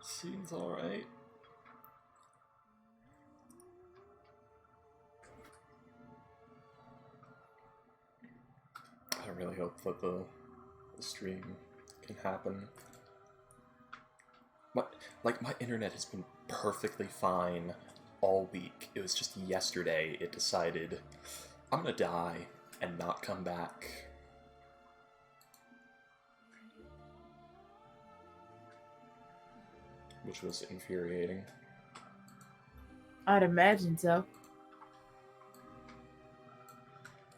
Seems alright. I really hope that the stream can happen. My internet has been perfectly fine all week. It was just yesterday it decided, I'm gonna die and not come back. Which was infuriating. I'd imagine so.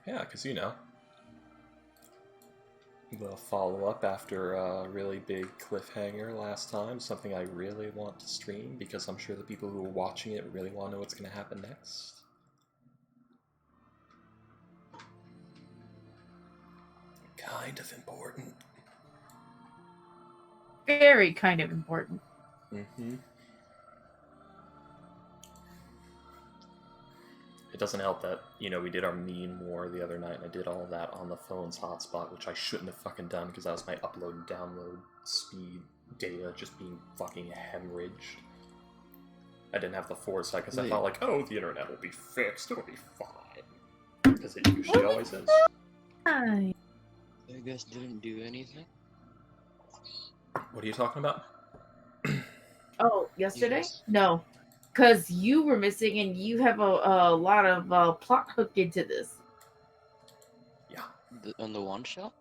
Yeah, because, you know, the follow-up after a really big cliffhanger last time, something I really want to stream, because I'm sure the people who are watching it really want to know what's going to happen next. Kind of important. Very kind of important. Mm-hmm. It doesn't help that, you know, we did our meme war the other night, and I did all of that on the phone's hotspot, which I shouldn't have fucking done, because that was my upload and download speed data just being fucking hemorrhaged. I didn't have the foresight, because I thought, like, oh, the internet will be fixed, it'll be fine. Because it usually always is. I guess didn't do anything. What are you talking about? Oh, yesterday? Yes. No. Because you were missing and you have a lot of plot hook into this. Yeah. On the one shot?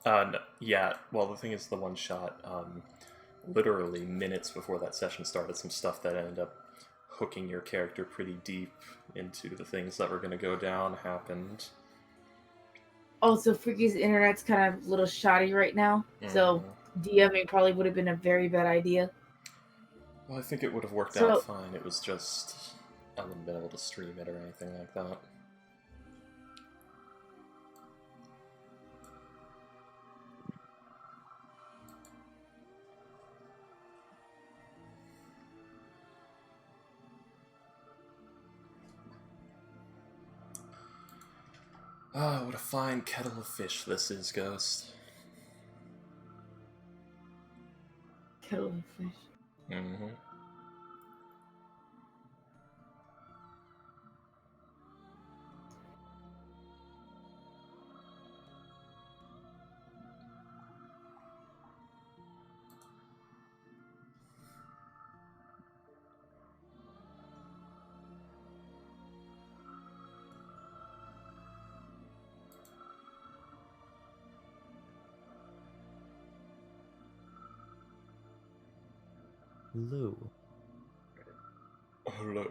No, yeah, well, the thing is, the one shot, literally minutes before that session started, some stuff that ended up hooking your character pretty deep into the things that were going to go down happened. Also, Freaky's internet's kind of a little shoddy right now, so DMing probably would have been a very bad idea. Well, I think it would have worked out fine. It was just, I wouldn't have been able to stream it or anything like that. Ah, what a fine kettle of fish this is, Ghost. Kettle of fish. Mm-hmm. Hello. Hello.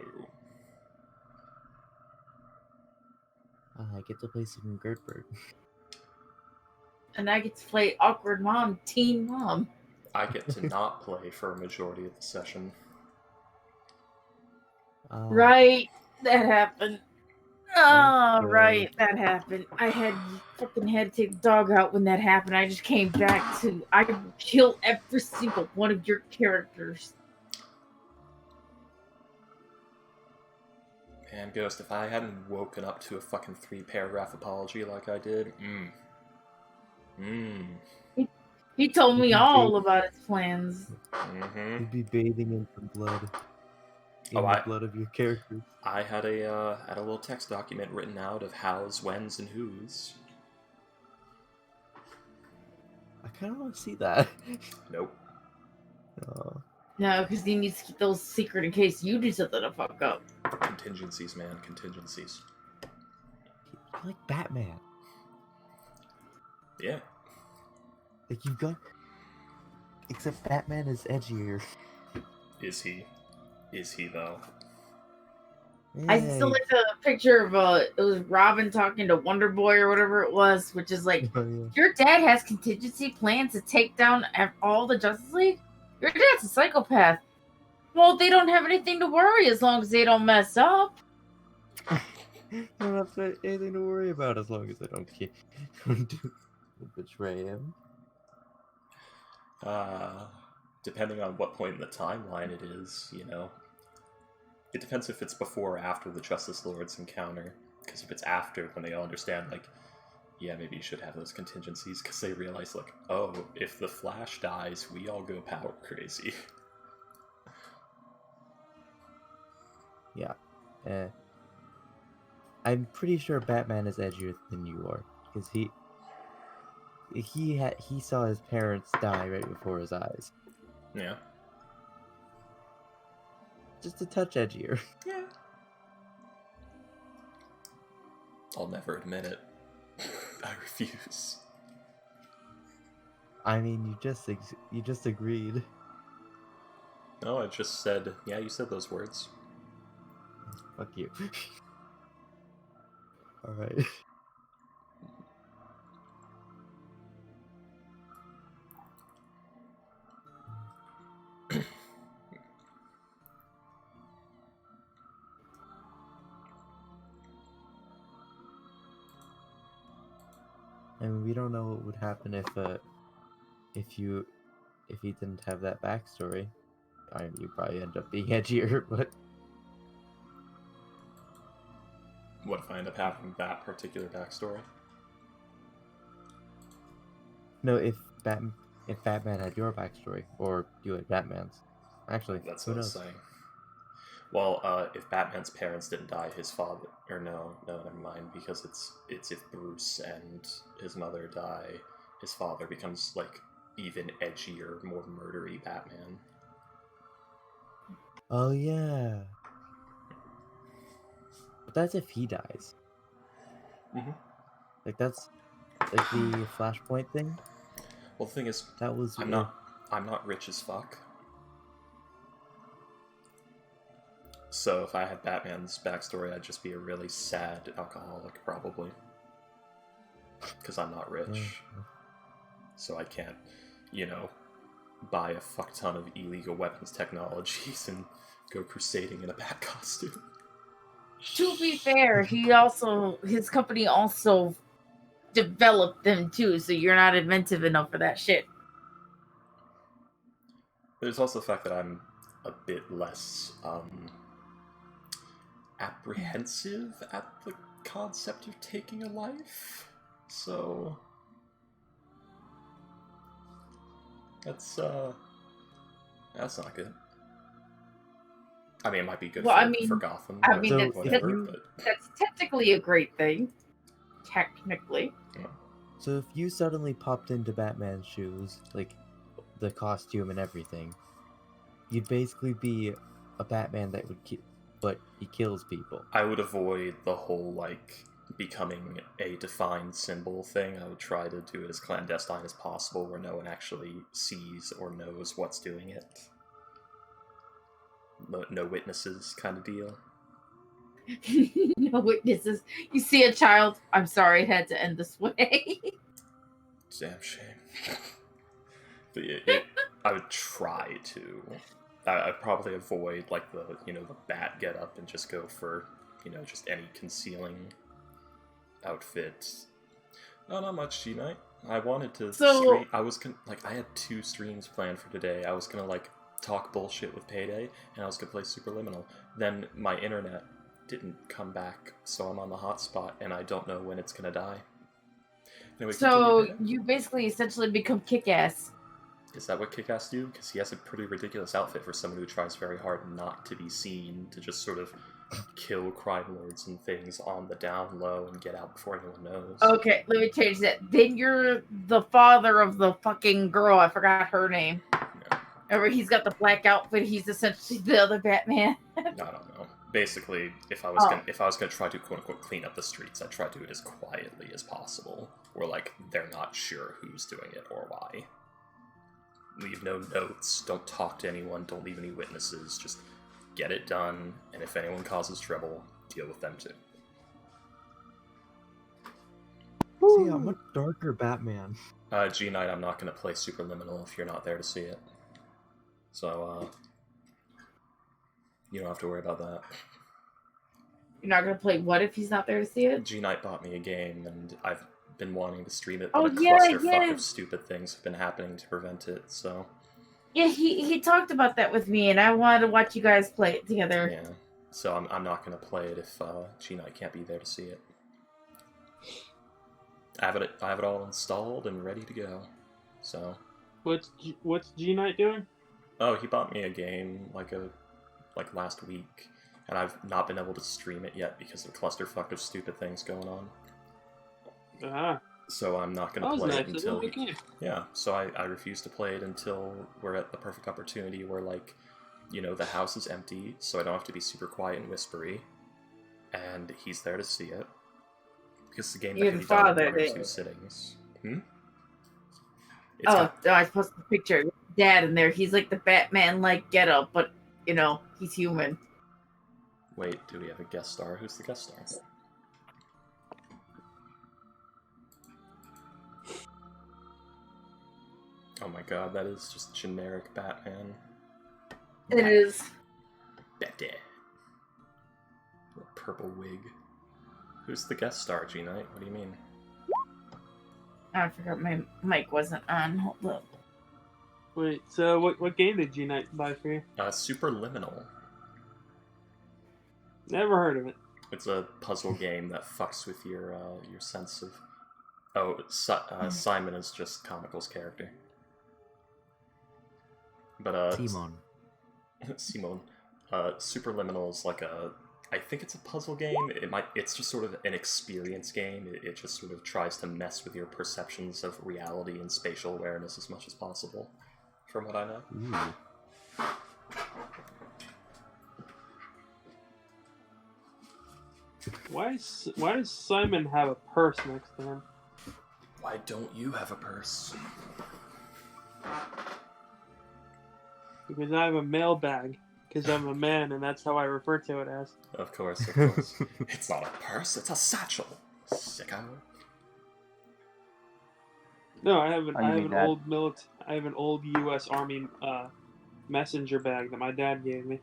I get to play some Gertberg. And I get to play awkward mom, teen mom. I get to not play for a majority of the session. Right, that happened. Oh, right, that happened. I fucking had to take the dog out when that happened. I just came back to, I will kill every single one of your characters. Man, Ghost, if I hadn't woken up to a fucking 3-paragraph apology like I did, He told me all about his plans. Mm-hmm. You'd be bathing in some blood. The blood of your characters. I had a little text document written out of hows, whens, and whos. I kind of want to see that. Nope. No, because he needs to keep those secret in case you do something to fuck up. Contingencies, man. Contingencies. You're like Batman. Yeah. Like you've got... Except Batman is edgier. Is he? Is he, though? Yay. I still like the picture of it was Robin talking to Wonder Boy or whatever it was, which is like, your dad has contingency plans to take down all the Justice League? Your dad's a psychopath. Well, they don't have anything to worry as long as they don't mess up. You don't have anything to worry about as long as they don't betray him. Depending on what point in the timeline it is, you know. It depends if it's before or after the Justice Lords encounter. Because if it's after, then they all understand, like, yeah, maybe you should have those contingencies because they realize, like, oh, if the Flash dies, we all go power crazy. Yeah. I'm pretty sure Batman is edgier than you are, because he saw his parents die right before his eyes. Yeah. Just a touch edgier. Yeah. I'll never admit it. I refuse. I mean, you just agreed. No, I just said, yeah, you said those words. Fuck you. All right. I mean, we don't know what would happen if you didn't have that backstory. I mean, you probably end up being edgier, but What if I end up having that particular backstory? no, if Batman had your backstory, or you had Batman's. Actually, That's who what I was knows? saying. Well, if Batman's parents didn't die, his father, or no, never mind, because it's if Bruce and his mother die, his father becomes like even edgier, more murdery Batman. Oh yeah. But that's if he dies. Mm-hmm. Like that's like the Flashpoint thing. Well, the thing is, That was I'm not rich as fuck. So if I had Batman's backstory, I'd just be a really sad alcoholic, probably. Because I'm not rich. So I can't, buy a fuck ton of illegal weapons technologies and go crusading in a bat costume. To be fair, his company also developed them too, so you're not inventive enough for that shit. There's also the fact that I'm a bit less apprehensive at the concept of taking a life. So that's not good. I mean, it might be good for Gotham. I mean, whatever, that's technically a great thing. Technically. Yeah. So if you suddenly popped into Batman's shoes, like the costume and everything, you'd basically be a Batman that would but he kills people. I would avoid the whole, becoming a defined symbol thing. I would try to do it as clandestine as possible, where no one actually sees or knows what's doing it. No witnesses kind of deal. No witnesses. You see a child. I'm sorry it had to end this way. Damn shame. But I would try to. I'd probably avoid the bat get up and just go for just any concealing outfit. No, not much G-Night. I wanted to stream. I had 2 streams planned for today. I was gonna talk bullshit with Payday, and I was gonna play Superliminal. Then my internet didn't come back, so I'm on the hotspot, and I don't know when it's gonna die. Anyway, so you basically essentially become Kick-Ass. Is that what Kick-Ass do? Because he has a pretty ridiculous outfit for someone who tries very hard not to be seen, to just sort of kill crime lords and things on the down low and get out before anyone knows. Okay, let me change that. Then you're the father of the fucking girl. I forgot her name. Yeah. Remember, he's got the black outfit. He's essentially the other Batman. I don't know. Basically, if I was gonna try to quote unquote clean up the streets, I'd try to do it as quietly as possible, where they're not sure who's doing it or why. Leave no notes. Don't talk to anyone. Don't leave any witnesses. Just get it done, and if anyone causes trouble, deal with them too. See, I'm a darker Batman. G-Night, I'm not going to play Superliminal if you're not there to see it. So, you don't have to worry about that. You're not going to play what if he's not there to see it? G-Night bought me a game, and I've been wanting to stream it, but a clusterfuck of stupid things have been happening to prevent it, so... Yeah, he talked about that with me, and I wanted to watch you guys play it together. Yeah, so I'm not going to play it if G-Night can't be there to see it. I have it all installed and ready to go. So. What's G Knight doing? Oh, he bought me a game like last week, and I've not been able to stream it yet because of a clusterfuck of stupid things going on. Ah, So I'm not going that to was play nice. it until... That was a good game. Yeah, so I refuse to play it until we're at the perfect opportunity where, like, you know, the house is empty, so I don't have to be super quiet and whispery, and he's there to see it. Because the game You're that the can be done in father, one or then. 2 sittings. I posted a picture of your dad in there. He's like the Batman-like getup, but, you know, he's human. Wait, do we have a guest star? Who's the guest star? Oh my god, that is just generic Batman. It is. Batman. Purple wig. Who's the guest star, G-Knight? What do you mean? I forgot my mic wasn't on. Hold up. Wait, so what game did G Knight buy for you? Superliminal. Never heard of it. It's a puzzle game that fucks with your sense of... Oh, Simon is just Comical's character. But, Simon. Simon. Superliminal is like a... I think it's a puzzle game. It's just sort of an experience game. It just sort of tries to mess with your perceptions of reality and spatial awareness as much as possible, from what I know. Ooh. Why does Simon have a purse next to him? Why don't you have a purse? Because I have a mailbag. Because I'm a man, and that's how I refer to it as. Of course, of course. It's not a purse, it's a satchel. Sicko. No, I have mean an old U.S. Army messenger bag that my dad gave me.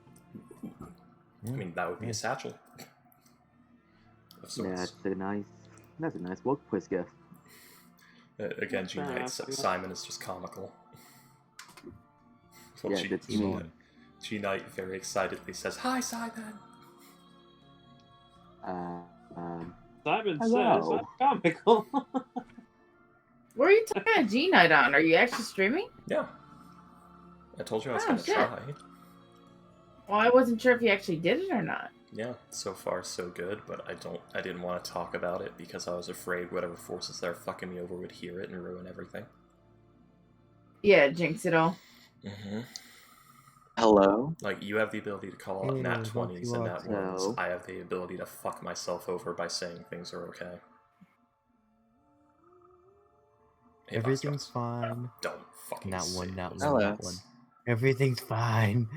I mean, that would be a satchel. Of sorts. That's a nice workplace gift. Again, G-Knight, Simon is just comical. Well, Yeah, that's me. G-Knight very excitedly says, "Hi, Simon!" Simon Hello. says I'm comical. What are you talking about G-Night on? Are you actually streaming? Yeah. I told you I was Oh, going to shit. try. Well, I wasn't sure if you actually did it or not. Yeah, so far so good, but I didn't want to talk about it because I was afraid whatever forces that are fucking me over would hear it and ruin everything. Yeah, jinx it all. Mm-hmm. Hello? Like, you have the ability to call out Hey, nat hope 20s you and are nat 1s. so. I have the ability to fuck myself over by saying things are okay. Hey, Everything's Boss fine. Don't fucking Not say one, not those one, Hello. not things. one. Everything's fine.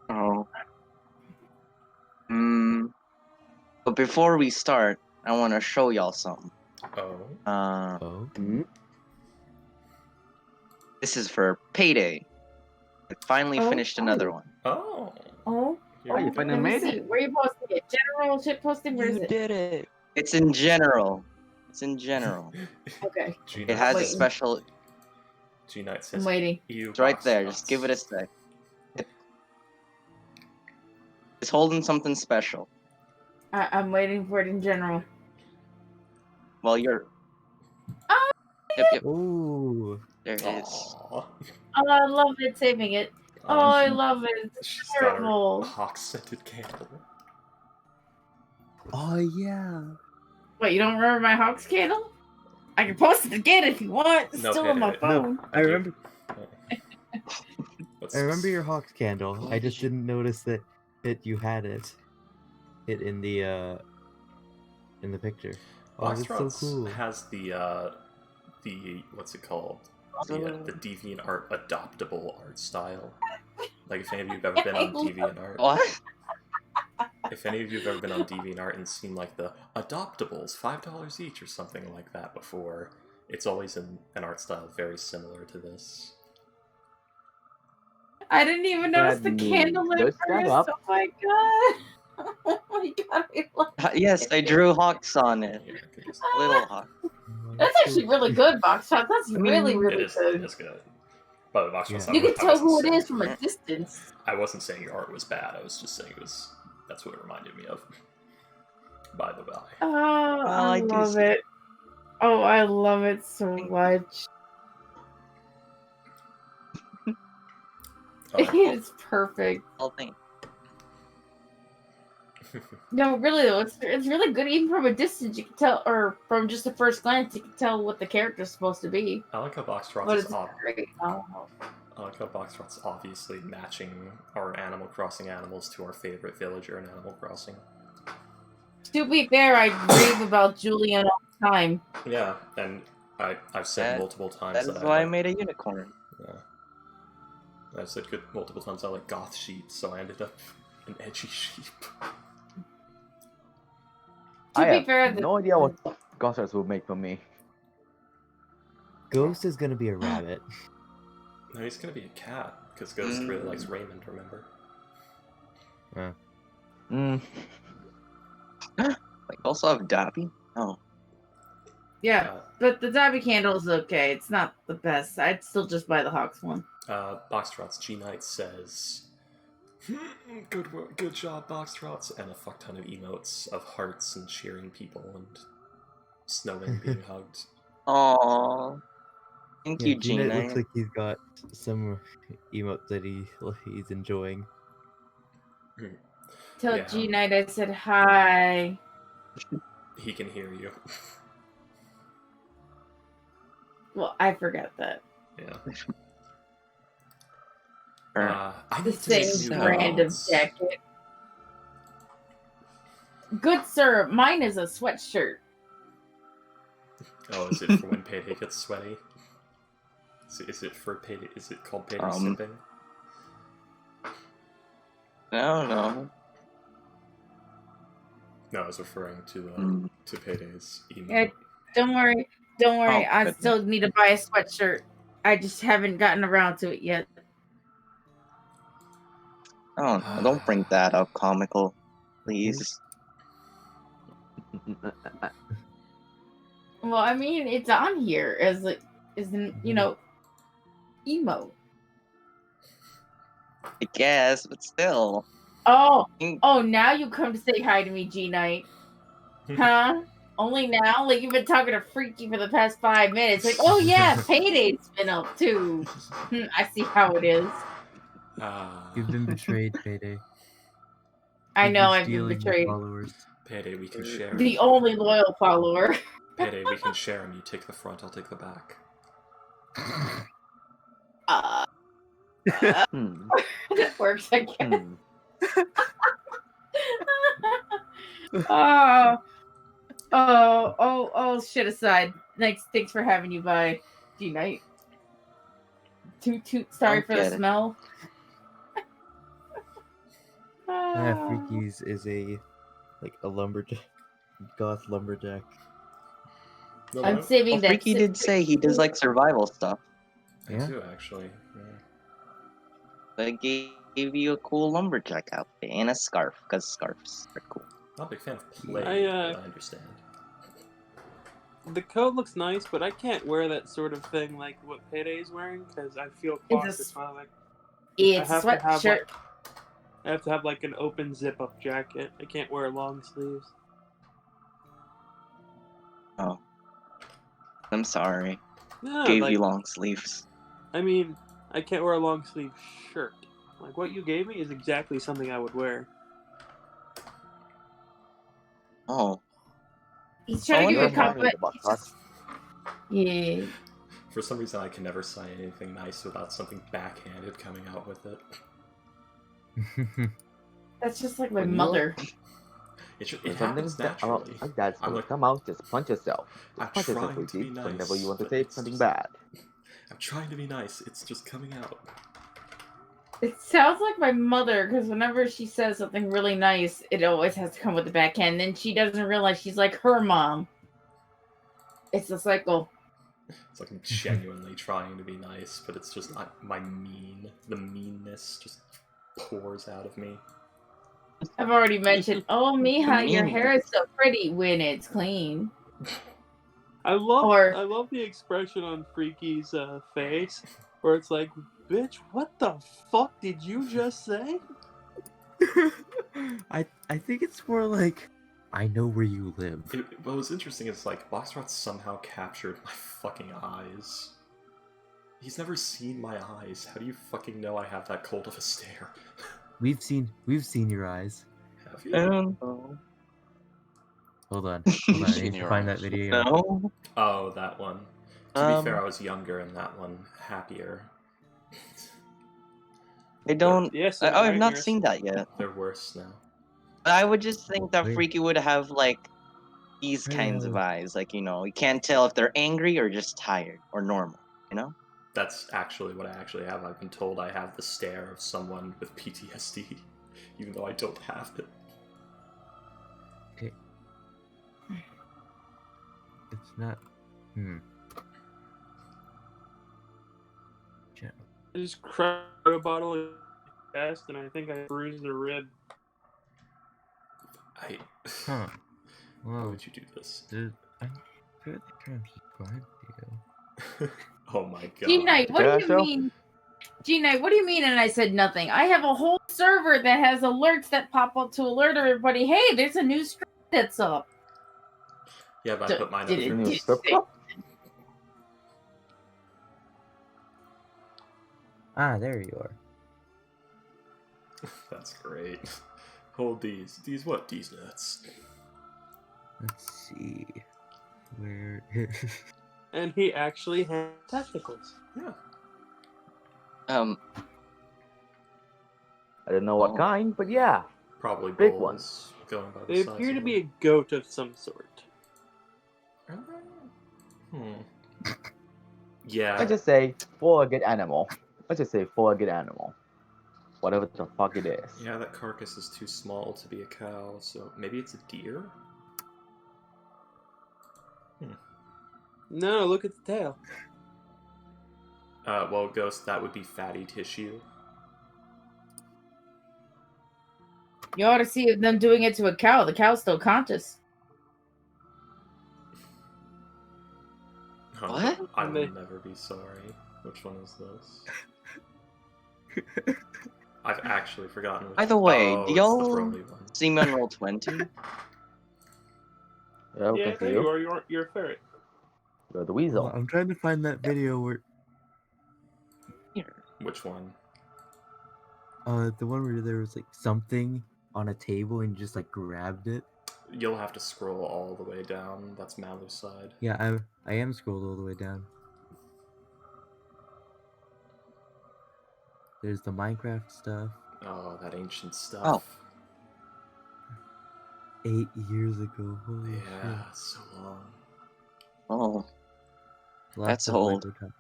Oh. But before we start, I want to show y'all something. Oh. Oh? This is for payday. I finally Oh, finished another one. Oh. Oh, Here we you go. finally let me made see. it? Where you posting it? General shit posting? Where is You it? did it. It's in general. It's in general. Okay, G-Knight It has a Wait. special. G-Knight I'm says, waiting. It's right there. Just give it a sec. It's holding something special. I'm waiting for it in general. Well, you're. Oh, Yep. Ooh. There it is. Aww. Oh, I love it saving it. Oh, I love it. It's She's got her adorable. hawk-scented candle. Oh, yeah. Wait, you don't remember my Hawks candle? I can post it again if you want. It's No, still hit on my it. phone. I remember. Let's- I remember your Hawks candle. I just didn't notice that you had it. It in the picture. Oh, that's so Boxtrots cool. has the what's it called? The DeviantArt adoptable art style. Like, if any of you have ever been on DeviantArt, What? if any of you have ever been on DeviantArt and seen like the adoptables, $5 each or something like that before, it's always in an art style very similar to this. I didn't even notice the Bad candle news. at Let's shut first. up. Oh my god. Oh my god, I love it. Yes, I drew hawks on it. Yeah, I could just- Little hawk. That's actually really good, Box Shot. That's really, it really is good. good. But the box Yeah. You can tell who it is from a distance. I wasn't saying your art was bad. I was just saying that's what it reminded me of. By the way. Oh, I I do love see- it. Oh, I love it so much. Oh, It's perfect. Whole thing. No, really though, it's really good. Even from a distance, you can tell, or from just a first glance, you can tell what the character's supposed to be. I like how Boxtrot's But is it's great. Oh. I like how Boxtrot's obviously matching our Animal Crossing animals to our favorite villager in Animal Crossing. To be fair, I rave about Julian all the time. Yeah, and I've said That- multiple times That that is I why I like, made a unicorn. yeah. I've said multiple times I like goth sheep, so I ended up an edgy sheep. To I be have fair, no idea what Gossers will make for me. Ghost is gonna be a rabbit. No, he's gonna be a cat, because Ghost really likes Raymond, remember? Mm. Like, also have Dobby? Oh. yeah, but the Dobby candle is okay. It's not the best. I'd still just buy the Hawks one. Boxtrot's G-Knight says, good job, Boxtrots, and a fuck ton of emotes of hearts and cheering people and snowing being hugged. Aww. Thank you, Gina Gina. looks like he's got some emote that he's enjoying. Tell Yeah. G Knight I said hi. He can hear you. Well, I forgot that. Yeah. Or- I The need to make same new brand of modes. jacket. Good sir, mine is a sweatshirt. Oh, is it for when Payday gets sweaty? Is it for Payday? Is it called Payday sipping? No. No, I was referring to to Payday's email. Yeah, don't worry. Don't worry. Oh, I goodness. still need to buy a sweatshirt. I just haven't gotten around to it yet. Oh, no, don't bring that up, comical. Please. Well, I mean, it's on here as like, emo. I guess, but still. Oh, now you come to say hi to me, G Knight. Huh? Only now? Like, you've been talking to Freaky for the past 5 minutes. Like, oh yeah, Payday's been up too. I see how it is. You've been betrayed, Payday. I You've know been I've been stealing your betrayed. followers. Payday, we can share. The only loyal follower. Payday, we can share them. You take the front, I'll take the back. That works, I guess. Hmm. Shit aside. Thanks for having you by G Knight. Toot, sorry Don't for the get it. smell. Freakies is a lumberjack, goth lumberjack. No, I'm saving Well, that. Freaky did say he does like survival stuff. I Yeah. do, actually. Yeah. But it gave you a cool lumberjack outfit and a scarf, because scarves are cool. Not a big fan of play, I, but I understand. The coat looks nice, but I can't wear that sort of thing like what Payday's wearing because I feel It's a claustrophobic. It's a I have to have sweatshirt. like, I have to have like an open zip-up jacket. I can't wear long sleeves. Oh. I'm sorry. No, Gave like, you long sleeves. I mean, I can't wear a long sleeve shirt. Like what you gave me is exactly something I would wear. Oh. He's trying to give you a You're fine with compliment. the box. Yeah. For some reason, I can never say anything nice without something backhanded coming out with it. That's just like my When you- mother. It When happens something naturally. like that's I'm gonna like- come out, just punch yourself. I'm Just punch yourself, trying to be Freaky, whenever nice, you want to but say it's something just- bad. I'm trying to be nice. It's just coming out. It sounds like my mother, because whenever she says something really nice, it always has to come with the backhand. Then she doesn't realize she's like her mom. It's a cycle. It's like I'm genuinely trying to be nice, but it's just the meanness just pours out of me. I've already mentioned, oh, Miha, your mean hair is so pretty when it's clean. I love Or- I love the expression on Freaky's face where it's like, "Bitch, what the fuck did you just say?" I think it's more like I know where you live. What was interesting is, like, Boxrot somehow captured my fucking eyes. He's never seen my eyes. How do you fucking know I have that cold of a stare? We've seen your eyes. Have I you? don't know. Hold on. I need Seen to your find eyes. that video. No. Oh, that one. To be fair, I was younger in that one. Happier. I don't. Yes, Oh, I've not nightmares. seen that yet. They're worse now. But I would just think that Wait. Freaky would have like these Wait, kinds of eyes. Like, you know, you can't tell if they're angry or just tired or normal. You know? That's actually what I actually have. I've been told I have the stare of someone with PTSD, even though I don't have it. Okay. It's not. Channel. I just cracked a bottle of chest, and I think I bruised a rib. Huh. Why Well, would you do this? I'm fairly trying to subscribe to you. Oh my god. G-Knight, what Yeah, do you so- mean? G-Knight, what do you mean? And I said nothing. I have a whole server that has alerts that pop up to alert everybody. Hey, there's a new stream that's up. Yeah, but I put mine up Did it- first. New did it strip say- club? Ah, there you are. That's great. Hold these. These what? These nuts. Let's see. Where is. And he actually had testicles. Yeah. Um. I don't know what Oh. kind, but yeah. Probably Big bulls, ones. going by the They size appear of to be them. a goat of some sort. Yeah. Let's just say four-legged animal. Let's just say four-legged animal. Whatever the fuck it is. Yeah, that carcass is too small to be a cow, so maybe it's a deer? No, look at the tail. Well, Ghost, that would be fatty tissue. You ought to see them doing it to a cow. The cow's still conscious. Huh? What? I will They- never be sorry. Which one is this? I've actually forgotten. Which... By the way, oh, do it's y'all the Broly one. see me on roll 20? Yeah, we Yeah, can see there you you. are. You're a ferret. You're the weasel. I'm trying to find that video where. Here. Which one? The one where there was like something on a table and you just like grabbed it. You'll have to scroll all the way down. That's Malu's side. Yeah, I am scrolled all the way down. There's the Minecraft stuff. Oh, that ancient stuff. Oh. 8 years ago. Holy Yeah, so long. Oh. shit. Lots That's of old. Lego time.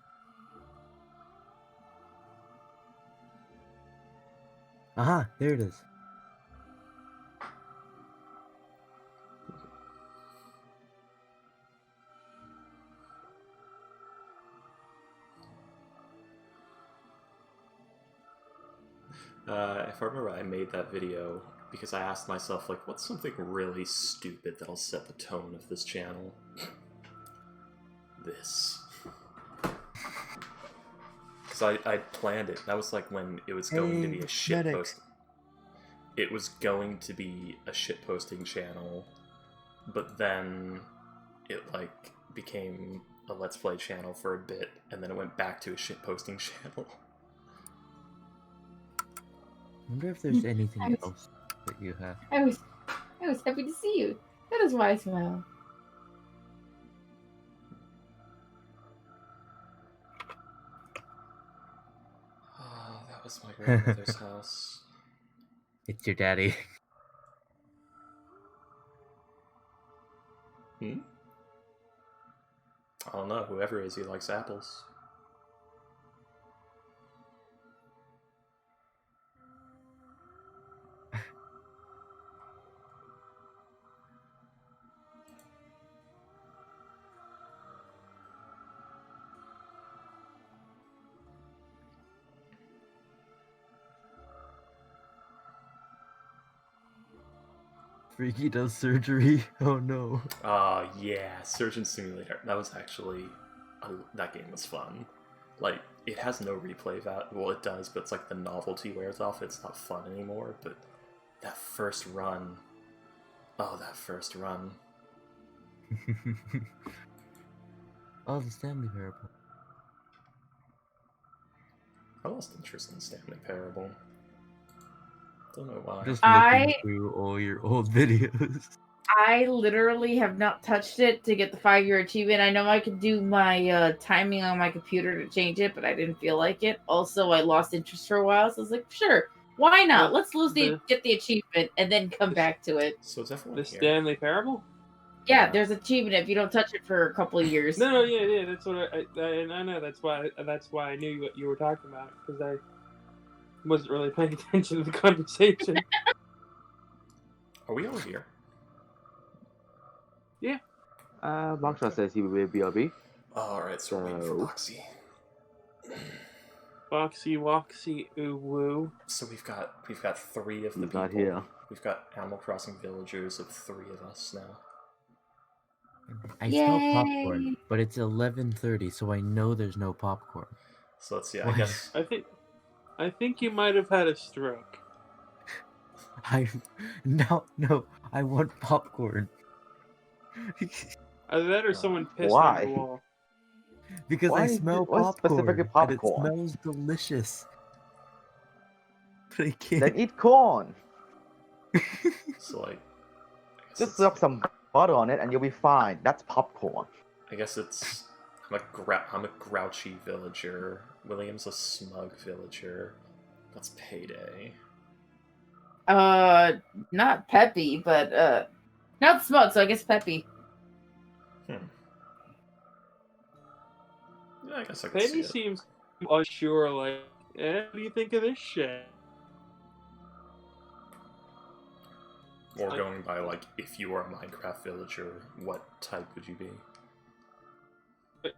Aha, there it is. If I remember, I made that video because I asked myself, like, what's something really stupid that'll set the tone of this channel? This. Because I planned it. That was like when it was going to be a shit medic. post. It was going to be a shit posting channel, but then it like became a Let's Play channel for a bit, and then it went back to a shit posting channel. I wonder if there's anything else that you have. I was happy to see you. That is why I smile. Oh, that was my grandmother's house. It's your daddy. Hmm? I don't know. Whoever is, he likes apples. Freaky does surgery. Oh no. Yeah, Surgeon Simulator. That was actually... that game was fun. Like, it has no replay value. Well, it does, but it's like the novelty wears off. It's not fun anymore, but that first run... Oh, that first run. Oh, the Stanley Parable. I lost interest in Stanley Parable. Don't know why. Just I- looking through all your old videos. I literally have not touched it to get the 5-year achievement. I know I could do my timing on my computer to change it, but I didn't feel like it. Also, I lost interest for a while, so I was like, sure, why not? Let's get the achievement and then come back to it. So it's everyone The here. Stanley Parable? Yeah, there's achievement if you don't touch it for a couple of years. No, yeah, that's what I know. That's why I knew what you were talking about, because I wasn't really paying attention to the conversation. Are we all here? Boxshot says he will be BRB. Alright, so we're waiting for So- Boxy. Foxy, Woxy, ooh woo. So we've got 3 of the He's people. not here. We've got Animal Crossing villagers of 3 of us now. I smell Yay. popcorn, but it's 11:30, so I know there's no popcorn. So let's see. I Why? guess I think you might have had a stroke. No, I want popcorn. Either that or someone pissed Why? on the wall. Because Why I is it- smell why popcorn. specifically And it popcorn? smells delicious. But I can't. Then eat corn. so like. I guess Just it's, rub some butter on it and you'll be fine. That's popcorn. I guess it's. I'm a grouchy villager. William's a smug villager. That's Payday. Not Peppy, but not smug, so I guess Peppy. Yeah, I guess I can Penny see it. seems unsure, like, what do you think of this shit? Or going by like, if you were a Minecraft villager, what type would you be?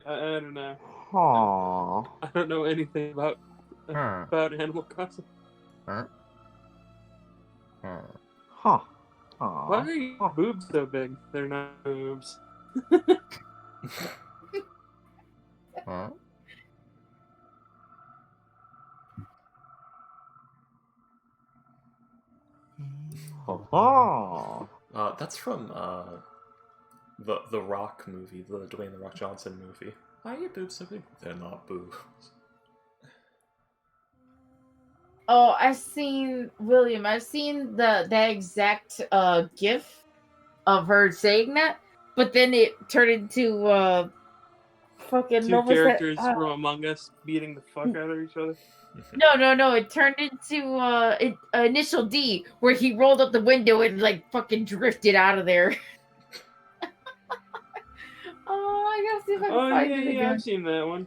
I don't know. Aww. I don't know anything about Huh. Animal Crossing. Huh? Huh. Huh. Why are your boobs so big? They're not boobs. Huh? Oh. That's from the Rock movie, the Dwayne the Rock Johnson movie. Why are your boobs so big? They're not boobs. Oh, I've seen that exact gif of her saying that, but then it turned into fucking Two what was that? characters from Among Us beating the fuck out of each other. No, it turned into Initial D, where he rolled up the window and like fucking drifted out of there. Oh, I gotta see if I can Oh find yeah, it yeah, again. I've seen that one.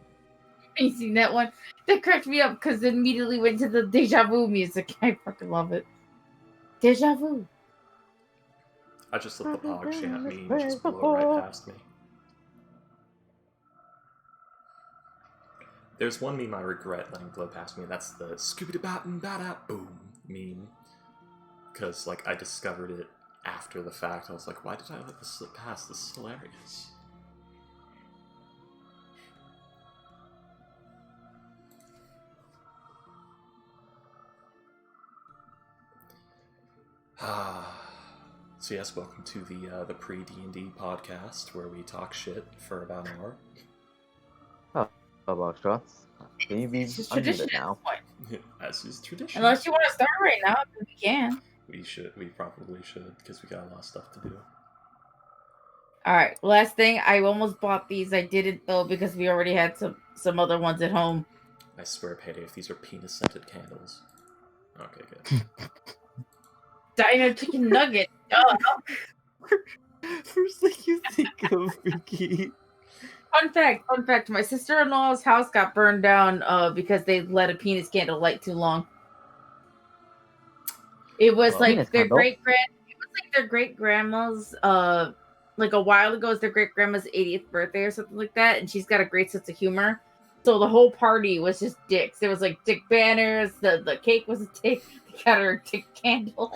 You seen that one? That cracked me up because it immediately went to the deja vu music. I fucking love it. Deja vu. I just let the Pog chant meme just blow right past me. There's one meme I regret letting blow past me, and that's the Scooby-Doo-Bat-and-Bat-Boom meme. Because, like, I discovered it after the fact. I was like, why did I let this slip past? This is hilarious. So yes, welcome to the pre-D&D podcast, where we talk shit for about an hour. How about shots? Can you be It's just unmuted tradition at now? this point. As is tradition. Unless you want to start right now, then we can. We probably should, because we got a lot of stuff to do. Alright, last thing. I almost bought these. I didn't though because we already had some other ones at home. I swear, Payday, if these are penis-scented candles. Okay, good. Dino chicken nugget. Oh, First thing you think of, Vicky. fun fact. My sister-in-law's house got burned down because they let a penis candle light too long. It was Well, like penis their candle? great grandma's like a while ago, it's their great grandma's 80th birthday or something like that, and she's got a great sense of humor. So the whole party was just dicks. There was like dick banners. The cake was a dick. They got her a dick candle.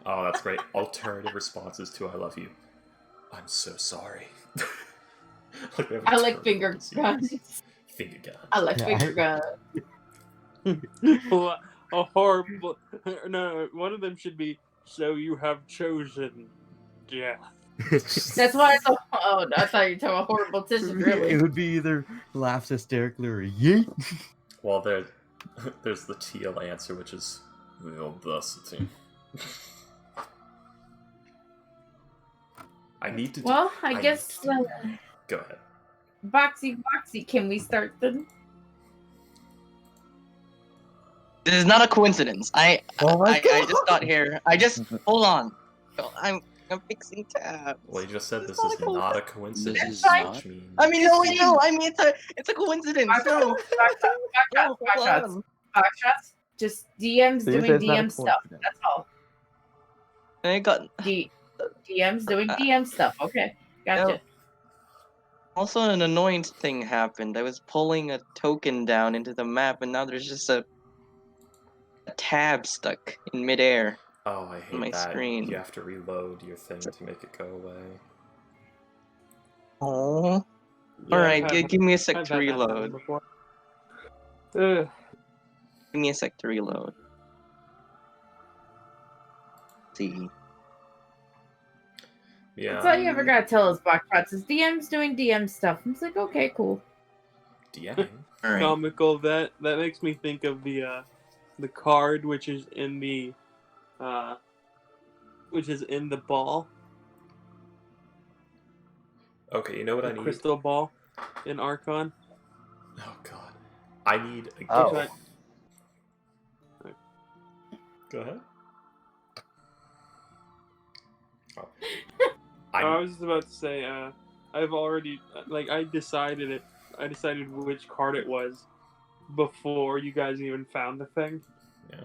Oh, that's great. Alternative responses to I love you. I'm so sorry. Like, we have I like alternative finger ones. guns. Finger guns. I like Yeah, finger guns. A horrible. No, one of them should be. So you have chosen Yeah. That's why I thought. Oh, I thought you were talking about horrible tissues. Really? It would be either laughs hysterically or yeet. Well, there's the teal answer, which is the audacity. I need to. Well, I need guess. to do that. Go ahead. Boxy, can we start then? This is not a coincidence. I just got here. Hold on. I'm fixing tabs. Well, you just said It's this not is a co- not a coincidence, This is not. which means. I mean, no. I mean, it's a coincidence. No, no, hold on. Box shots. Just DMs So you doing say it's not a DM stuff. coincidence. That's all. I got DMs doing DM stuff. Okay, gotcha. Yep. Also an annoying thing happened. I was pulling a token down into the map, and now there's just a tab stuck in midair. Oh, I hate my that. screen. You have to reload your thing to make it go away. Oh. Yeah, Alright, I've had- give me a sec I've to had that happen reload. before. Give me a sec to reload. See. Yeah. That's all you ever gotta tell us, box shots. Is DMs doing DM stuff. I'm just like, okay, cool. DMing. Alright. Comical. That makes me think of the card which is in the ball, Okay, you know what the I need? crystal ball in Archon. Oh god. I need a Oh. gift. Go ahead. Oh. I was just about to say, I've already I decided which card it was before you guys even found the thing. Yeah.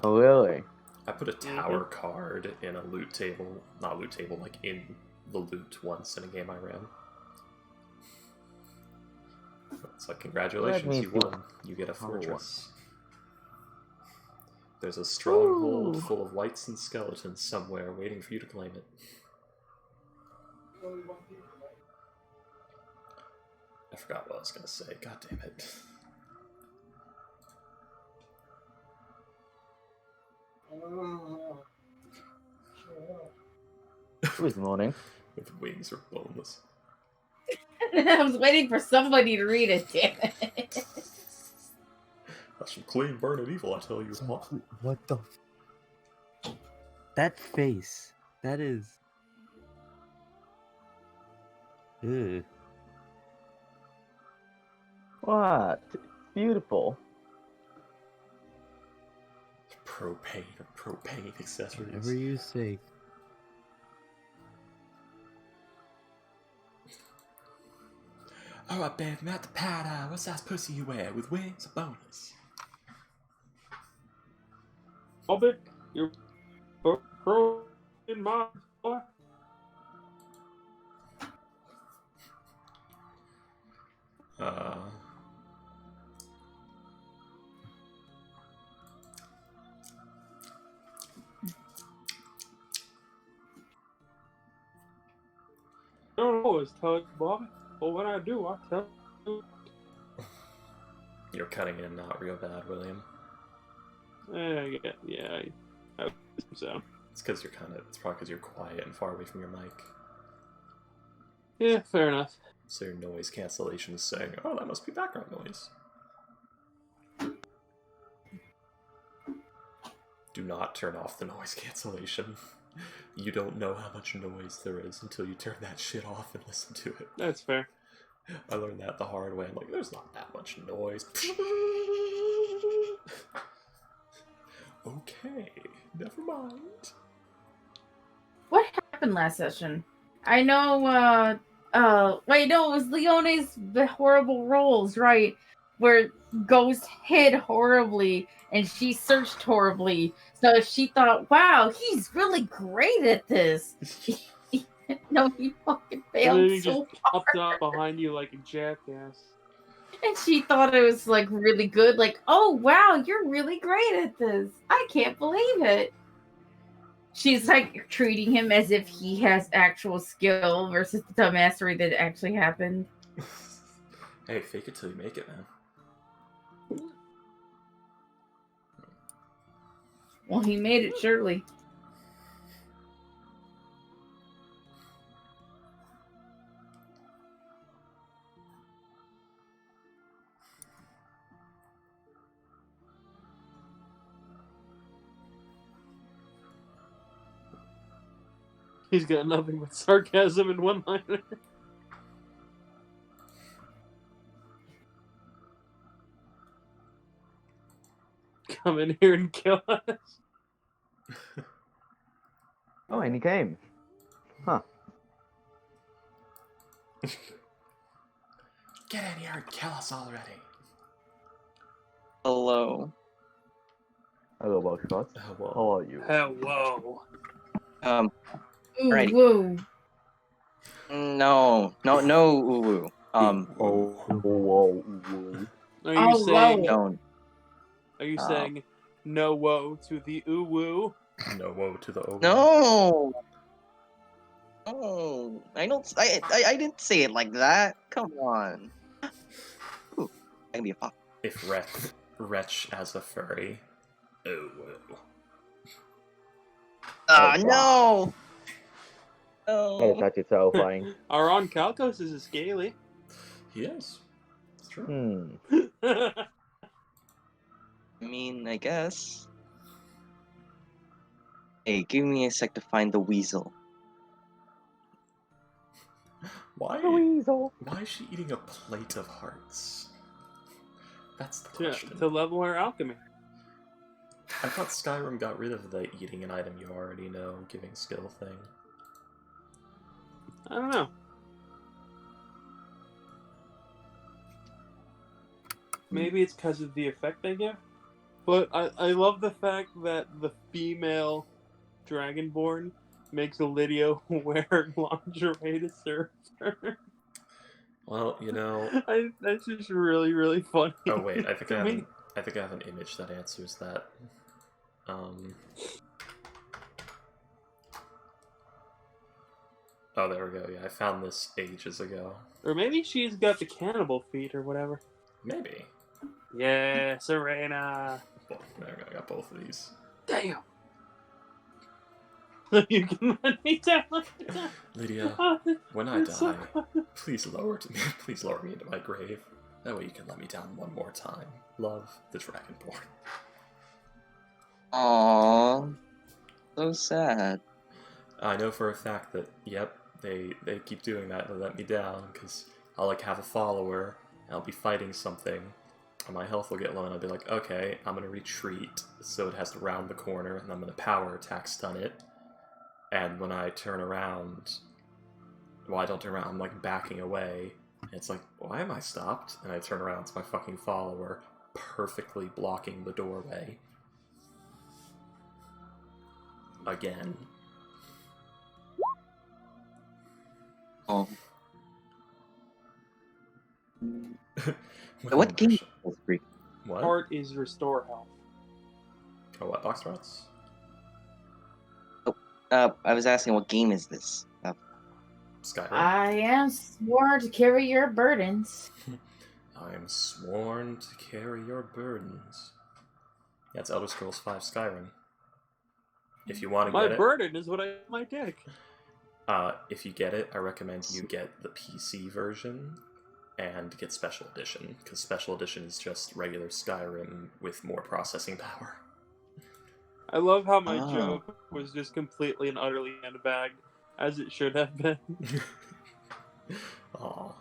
Oh, really? I put a tower card in a loot table, not loot table, like in the loot once in a game I ran. It's like, congratulations, Let me you feel won. You get a power. fortress. There's a stronghold Ooh. full of wights and skeletons somewhere waiting for you to claim it. I forgot what I was going to say. God damn it. Good morning. With wings or boneless. I was waiting for somebody to read it, damn it. That's some clean burn of evil, I tell you what. What the? That face. That is. Ew. What? Beautiful. Propane accessories. Whatever you say. Alright, babe, I'm at the powder. What size pussy you wear? With wings or bonus? Hobbit, you're pro in my boy. I don't always tell it, Bobby. But when I do, I tell you. You're cutting in not real bad, William. Yeah, I would think so. It's because you're it's probably because you're quiet and far away from your mic. Yeah, fair enough. So your noise cancellation is saying, oh, that must be background noise. Do not turn off the noise cancellation. You don't know how much noise there is until you turn that shit off and listen to it. That's fair. I learned that the hard way. I'm like, there's not that much noise. Okay, never mind. What happened last session? I know, wait, no, it was Leone's horrible rolls, right? Where Ghost hid horribly and she searched horribly. So she thought, wow, he's really great at this. No, he fucking And then failed he so just popped up behind you like a jackass. And she thought it was like really good. Like, oh wow, you're really great at this. I can't believe it. She's like treating him as if he has actual skill versus the dumbassery that actually happened. Hey, fake it till you make it, man. Well, he made it surely. He's got nothing but sarcasm in one liner. Come in here and kill us. Oh, and he came. Huh. Get in here and kill us already. Hello. Hello, Buckshot. Oh, well. How are you? Hello. Ooh, Alrighty. woo. No, ooh woo. Oh, whoa, whoa. Are you Oh, saying? whoa. Don't. Are you saying no woe to the ooh woo? No woe to the over. No. Oh, I don't. I didn't say it like that. Come on. Ooh, I can be a pop. If Wretch as a furry. Oh, whoa. Ah, Oh, no. That is actually terrifying. Our on Calcos is a scaly. He is. It's true. I mean, I guess. Hey, give me a sec to find the weasel. Why? Weasel. Why is she eating a plate of hearts? That's the to question. level her alchemy. I thought Skyrim got rid of the eating an item you already know giving skill thing. I don't know. Maybe it's because of the effect they give. But I love the fact that the female Dragonborn makes Lydia wear lingerie to serve her. Well, you know. That's just really, really funny. Oh wait, I think I Me. have an image that answers that. Oh, there we go. Yeah, I found this ages ago. Or maybe she's got the cannibal feet or whatever. Maybe. Yeah, Serena. Well, there we go. I got both of these. Damn. You can let me down. Lydia, when I It's so die, please lower me into my grave. That way you can let me down one more time. Love, the Dragonborn. Aww. So sad. I know for a fact that, yep, they keep doing that to let me down, because I'll, like, have a follower, and I'll be fighting something, and my health will get low, and I'll be like, okay, I'm gonna retreat, so it has to round the corner, and I'm gonna power attack stun it, and when I turn around, well, I don't turn around, I'm, like, backing away, and it's like, why am I stopped? And I turn around, it's my fucking follower, perfectly blocking the doorway. Again. Oh. With What game immersion. is free? What? Heart is restore health. Oh, what? Box rots? I was asking what game is this? Skyrim. I am sworn to carry your burdens. I am sworn to carry your burdens. Yeah, it's Elder Scrolls V Skyrim. If you want to My get burden is what I my dick. it, if you get it, I recommend you get the PC version and get Special Edition, because Special Edition is just regular Skyrim with more processing power. I love how my Oh. joke was just completely and utterly handbagged, as it should have been. Aw.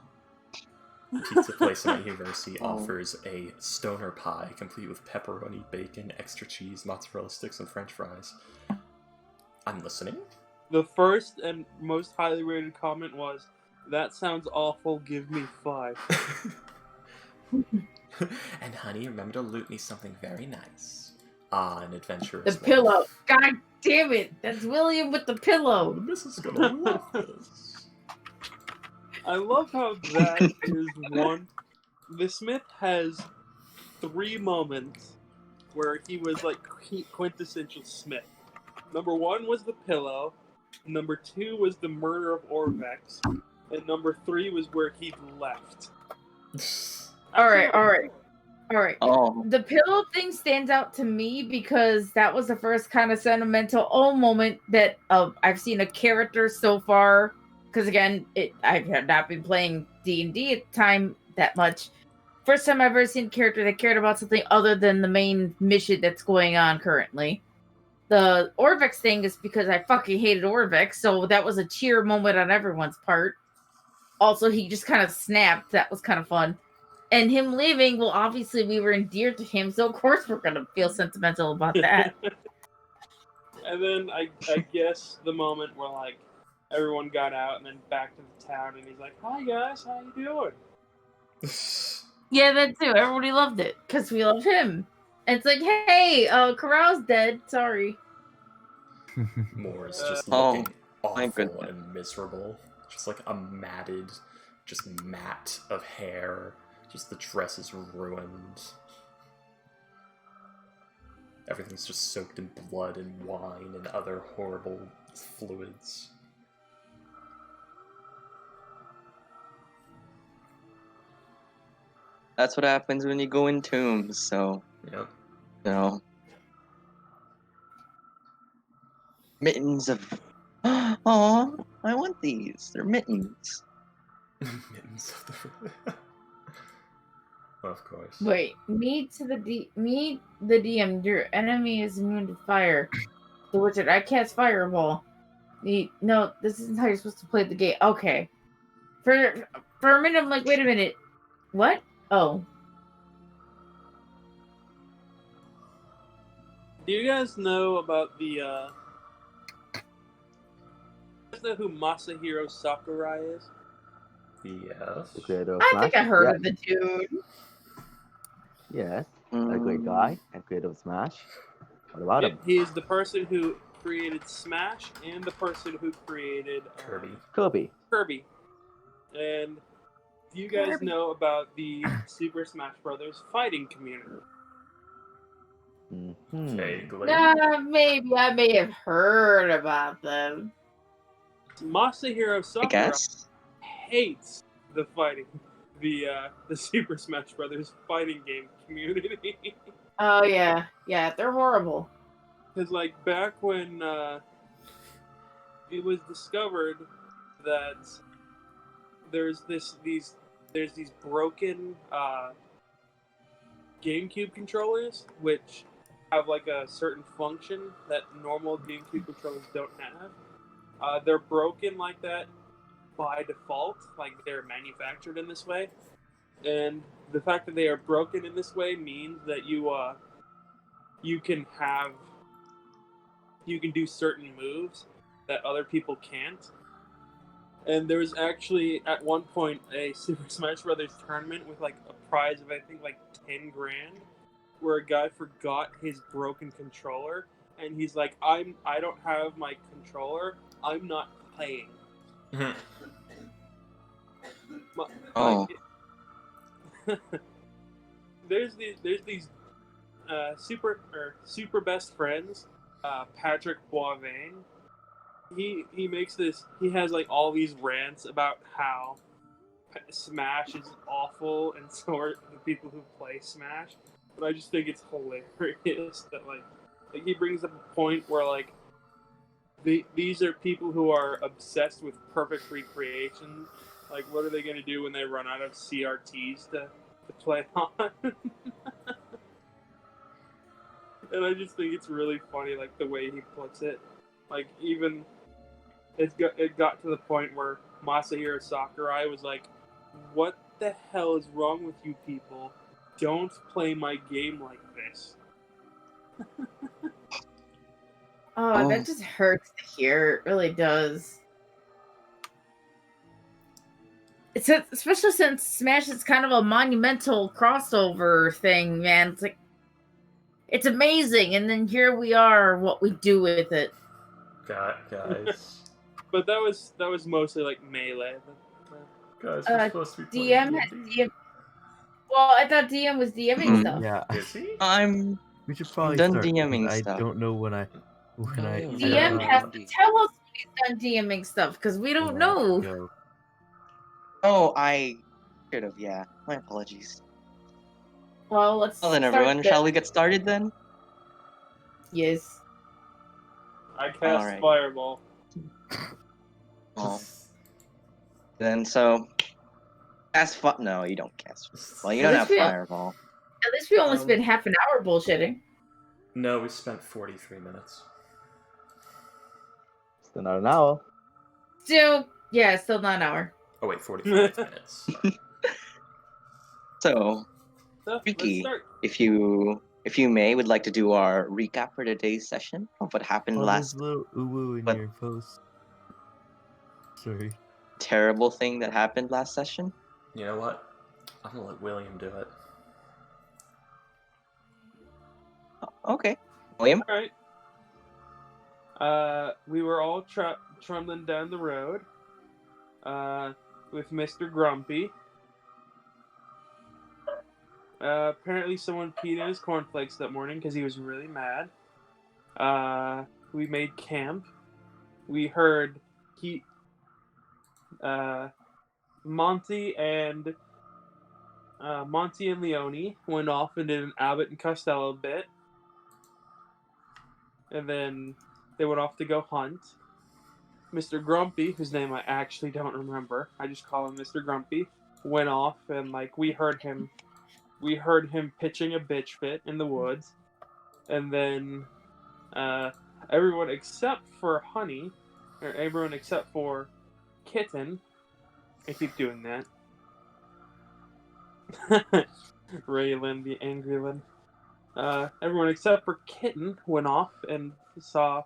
Pizza place in my university Oh. offers a stoner pie complete with pepperoni, bacon, extra cheese, mozzarella sticks, and french fries. I'm listening. The first and most highly rated comment was, "That sounds awful, give me 5." And honey, remember to loot me something very nice. Ah, an adventurous The pillow. wolf. God damn it. That's William with the Oh, the pillow. missus is gonna love this. I love how that is one. The Smith has 3 moments where he was like quintessential Smith. Number 1 was the pillow. Number 2 was the murder of Orvex. And number 3 was where he left. Alright. Oh. The pillow thing stands out to me because that was the first kind of sentimental moment that I've seen a character so far. Because again, I've not been playing D&D at the time that much. First time I've ever seen a character that cared about something other than the main mission that's going on currently. The Orvex thing is because I fucking hated Orvex, so that was a cheer moment on everyone's part. Also, he just kind of snapped. That was kind of fun. And him leaving, well, obviously we were endeared to him, so of course we're gonna feel sentimental about that. And then I guess the moment where like everyone got out and then back to the town, and he's like, "Hi guys, how you doing?" Yeah, that too. Everybody loved it because we love him. And it's like, hey, Corral's dead. Sorry. Moore is just Oh, looking my awful goodness. and miserable. Just like a matted, just mat of hair. Just the dress is ruined. Everything's just soaked in blood and wine and other horrible fluids. That's what happens when you go in tombs, so, Yep. you know. Mittens of... Aw, I want these. They're mittens. Mittens of the... Of course. Wait, me the DM. Your enemy is immune to fire. The wizard, I cast fireball. No, this isn't how you're supposed to play the game. Okay. For a minute, I'm like, wait a minute. What? Oh. Do you guys know about the? You guys know who Masahiro Sakurai is? Yes. The creator of I Smash. think I heard Yes. of the dude. Yes, a great guy and creator of Smash. What about him? He is the person who created Smash and the person who created Kirby. Kirby. And do you guys Kirby. know about the Super Smash Brothers fighting community? Mhm. Vaguely. Nah, maybe I may have heard about them. Masahiro I Sakurai guess. hates the Super Smash Brothers fighting game community. Oh yeah, they're horrible. Because like back when it was discovered that there's these broken GameCube controllers which have like a certain function that normal GameCube controllers don't have. They're broken like that by default, like they're manufactured in this way, and the fact that they are broken in this way means that you can do certain moves that other people can't. And there was actually at one point a Super Smash Brothers tournament with like a prize of I think like 10 grand, where a guy forgot his broken controller, and he's like, I don't have my controller, I'm not playing. Oh. There's these super best friends, Patrick Boivin. He makes this. He has like all these rants about how Smash is awful, and so are the people who play Smash. But I just think it's hilarious that like he brings up a point where like these are people who are obsessed with perfect recreation. Like, what are they going to do when they run out of CRTs to play on? And I just think it's really funny, like the way he puts it. Like even it got to the point where Masahiro Sakurai was like, "What the hell is wrong with you people? Don't play my game like this." Oh, that just hurts to hear. It really does. It's especially since Smash is kind of a monumental crossover thing, man. It's like it's amazing, and then here we are, what we do with it. Guys. Uh, But that was mostly like melee. Guys, we're supposed to be DM playing has D&D. DM. Well, I thought DM was DMing stuff. Yeah, Is he? we should probably done start. DMing I stuff. don't know when I. Oh, yeah, DM has to tell us when he's done DMing stuff because we don't know. Go. Oh, I should have, yeah. My apologies. Well, let's. Well then, start everyone, then. shall we get started then? Yes. I cast Alright. Fireball. Oh. Then, so... No, you don't cast. Well, you don't have Fireball. At least we only spent half an hour bullshitting. No, we spent 43 minutes. Not an hour. Still not an hour. Oh wait, 45 minutes. Sorry. So, So, let's Ricky, start. if you may, would like to do our recap for today's session of what happened Oh, there's last a little uwu in What? your post. Sorry. terrible thing that happened last session. You know what? I'm gonna let William do it. Okay, William. All right. We were all trundling down the road with Mr. Grumpy. Apparently someone peed in his cornflakes that morning because he was really mad. We made camp. We heard Monty and Leone went off and did an Abbott and Costello bit. And then they went off to go hunt. Mr. Grumpy, whose name I actually don't remember, I just call him Mr. Grumpy, went off and we heard him pitching a bitch fit in the woods. And then everyone except for Honey, or everyone except for Kitten, I keep doing that. Raylan, the angry one. Everyone except for Kitten went off and saw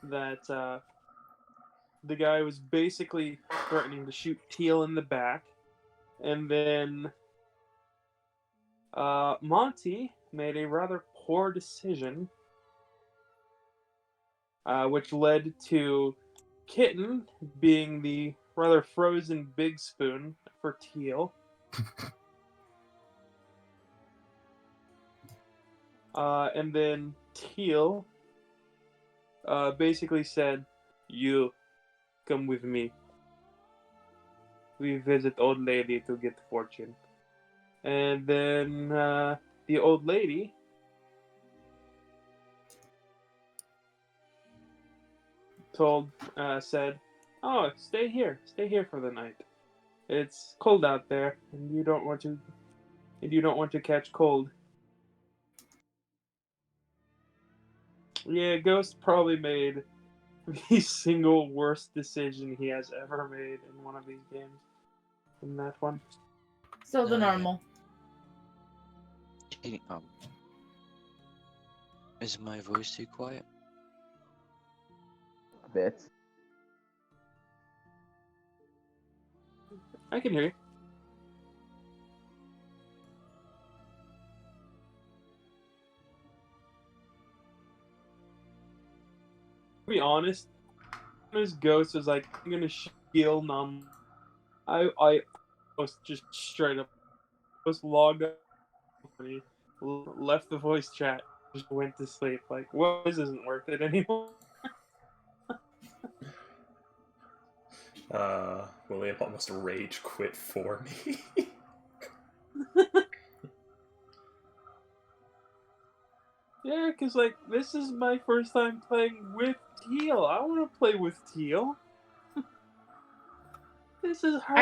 that the guy was basically threatening to shoot Teal in the back. And then Monty made a rather poor decision, which led to Kitten being the rather frozen big spoon for Teal. And then Teal basically said, "You come with me. We visit old lady to get fortune." And then the old lady said, "Oh, stay here for the night. It's cold out there, and you don't want to catch cold." Yeah, Ghost probably made the single worst decision he has ever made in one of these games. In that one. Still the Yeah. normal. Is my voice too quiet? A bit. I can hear you. To be honest, his ghost was like, "I'm gonna heal numb." I was just straight up was logged up, left the voice chat, just went to sleep. Like, well, this isn't worth it anymore. William almost rage quit for me. Yeah, because this is my first time playing with Teal. I want to play with Teal. This is hard.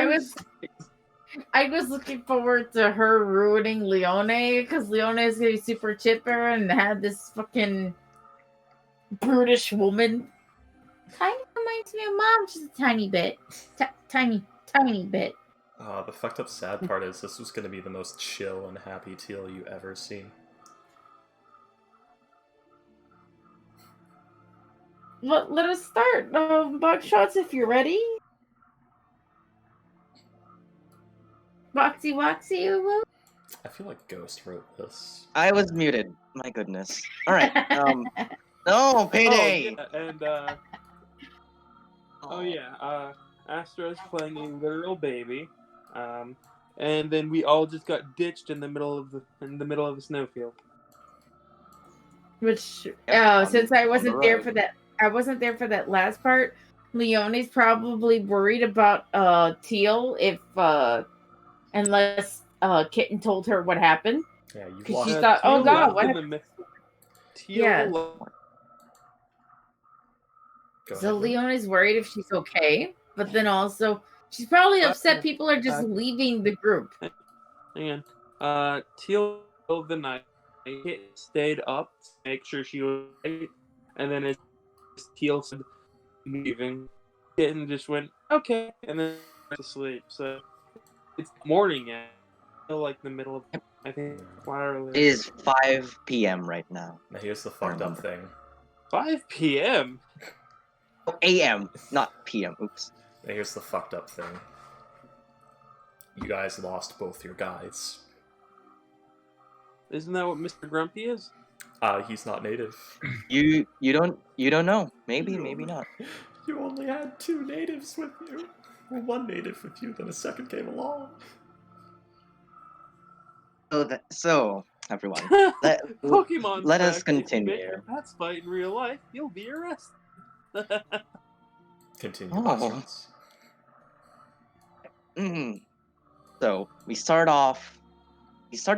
I was looking forward to her ruining Leone because Leone is gonna be super chipper and had this fucking brutish woman. Kind of reminds me of Mom, just a tiny bit, tiny bit. The fucked up sad part is this was going to be the most chill and happy Teal you ever see. Well, let us start. Buckshots, if you're ready. Boxy Woxy, uwu. I feel like Ghost wrote this. I was muted. My goodness. All right. No payday. Oh, yeah, and Astra's playing a literal baby, and then we all just got ditched in the middle of the snowfield. Which, Yep, since I wasn't there road. for that, I wasn't there for that last part. Leone's probably worried about Teal if unless Kitten told her what happened. Yeah, you 'Cause lost. she thought, "Oh, Teal God, left what in happened?" Teal Yeah. Go So ahead, Will. Leone's worried if she's okay, but then also she's probably upset people are just leaving the group. And Teal the night stayed up to make sure she was right, and then as Teal said, leaving. Kitten just went, okay, and then went to sleep. So it's morning yet. Still like the middle of, I think, It is 5 p.m. right now. Now here's the fucked up thing. 5 p.m. Oh, a.m., not p.m. Oops. Now here's the fucked up thing. You guys lost both your guides. Isn't that what Mr. Grumpy is? He's not native. You don't know. Maybe not. You only had 2 natives with you. Well, 1 native with you, then a second came along. So everyone, Pokemon's let us back. If you make continue. your pets fight in real life, you'll be arrested. Continue. Oh. Questions. So we start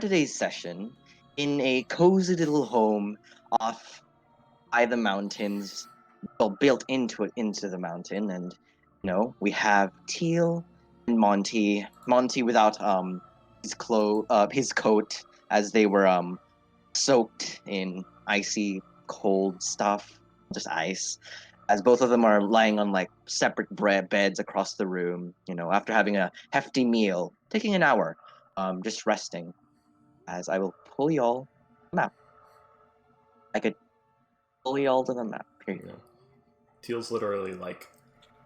today's session in a cozy little home off by the mountains, well, built into the mountain, and we have Teal and Monty. Monty without his coat, as they were soaked in icy cold stuff, just ice. As both of them are lying on like separate beds across the room, after having a hefty meal, taking an hour, just resting. As I will pull y'all to the map. I could pull y'all to the map. Period. Yeah. Teal's literally like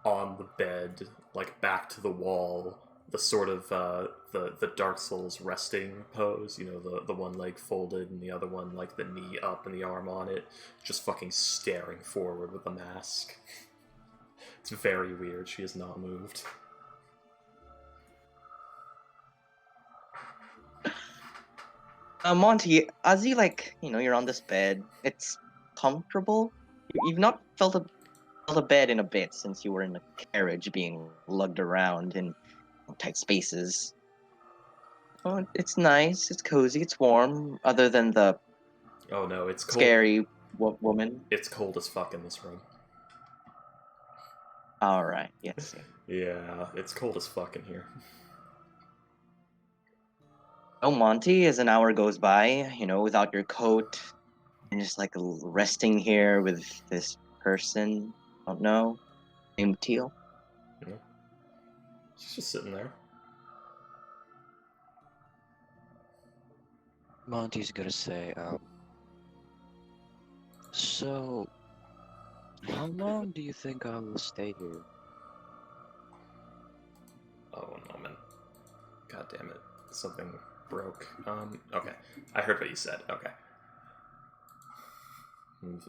on the bed, like back to the wall, the sort of the Dark Souls resting pose, the one leg folded and the other one like the knee up and the arm on it, just fucking staring forward with the mask. It's very weird. She has not moved. Monty, as you you're on this bed, it's comfortable. You've not felt a bed in a bit since you were in a carriage being lugged around in tight spaces. Oh, it's nice, it's cozy, it's warm, other than the Oh no, it's cold. Scary woman. It's cold as fuck in this room. Alright, yes. Yeah, it's cold as fuck in here. Oh, Monty, as an hour goes by, without your coat, and just resting here with this person, don't know, named Teal. Yeah. She's just sitting there. Monty's gonna say, so, how long do you think I will stay here? Oh, 1 moment. God damn it. Something broke. Okay. I heard what you said. Okay.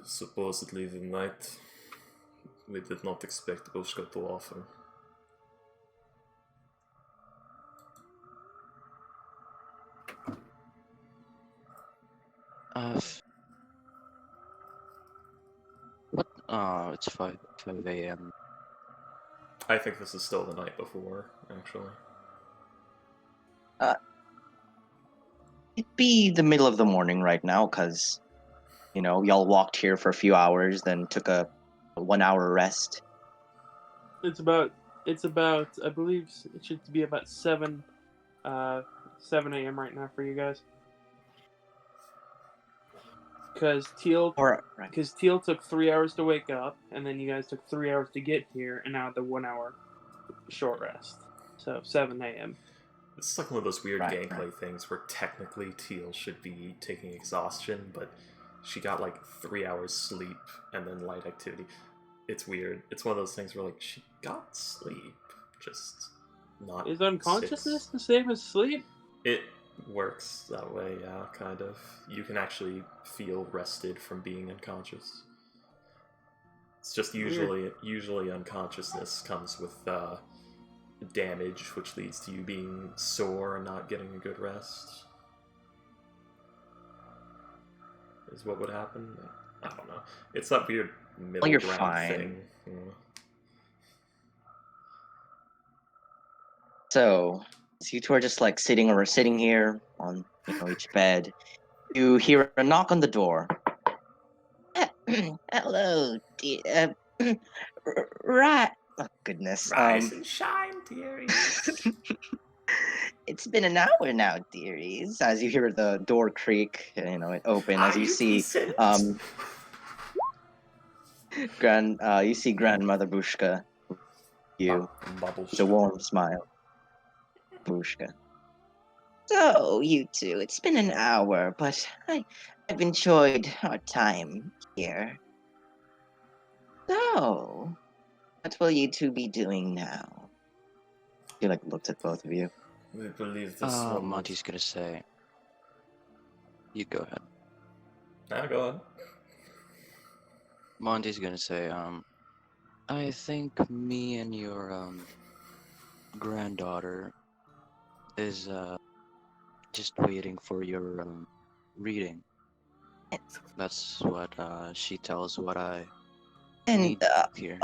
Supposedly the night we did not expect Bushka to offer. What? It's 5 a.m. I think this is still the night before, actually. It'd be the middle of the morning right now, because, y'all walked here for a few hours, then took a 1 hour rest. It's about, I believe it should be about 7 a.m. right now for you guys. Because Teal took 3 hours to wake up, and then you guys took 3 hours to get here, and now the 1 hour short rest. So 7 a.m. This is like one of those weird gameplay things where technically Teal should be taking exhaustion, but she got like 3 hours sleep and then light activity. It's weird. It's one of those things where like she got sleep, just not. Is unconsciousness the same as sleep? It works that way, yeah, kind of. You can actually feel rested from being unconscious. It's just usually unconsciousness comes with damage, which leads to you being sore and not getting a good rest. Is what would happen? I don't know. It's that weird middle ground thing. Yeah. So you two are just sitting here on each bed. You hear a knock on the door. Hello, dear. Right. Oh goodness. Rise and shine, dearies. It's been an hour now, dearies. As you hear the door creak, it open. As you see, You see Grandmother Bushka. You. Bubble It's a warm smile. Bushka. So, you two, it's been an hour, but I've enjoyed our time here. So, what will you two be doing now? He like looks at both of you. We believe this one. Monty's gonna say. You go ahead. Now go on. Monty's gonna say, I think me and your granddaughter is just waiting for your reading. That's what she tells what I And need here.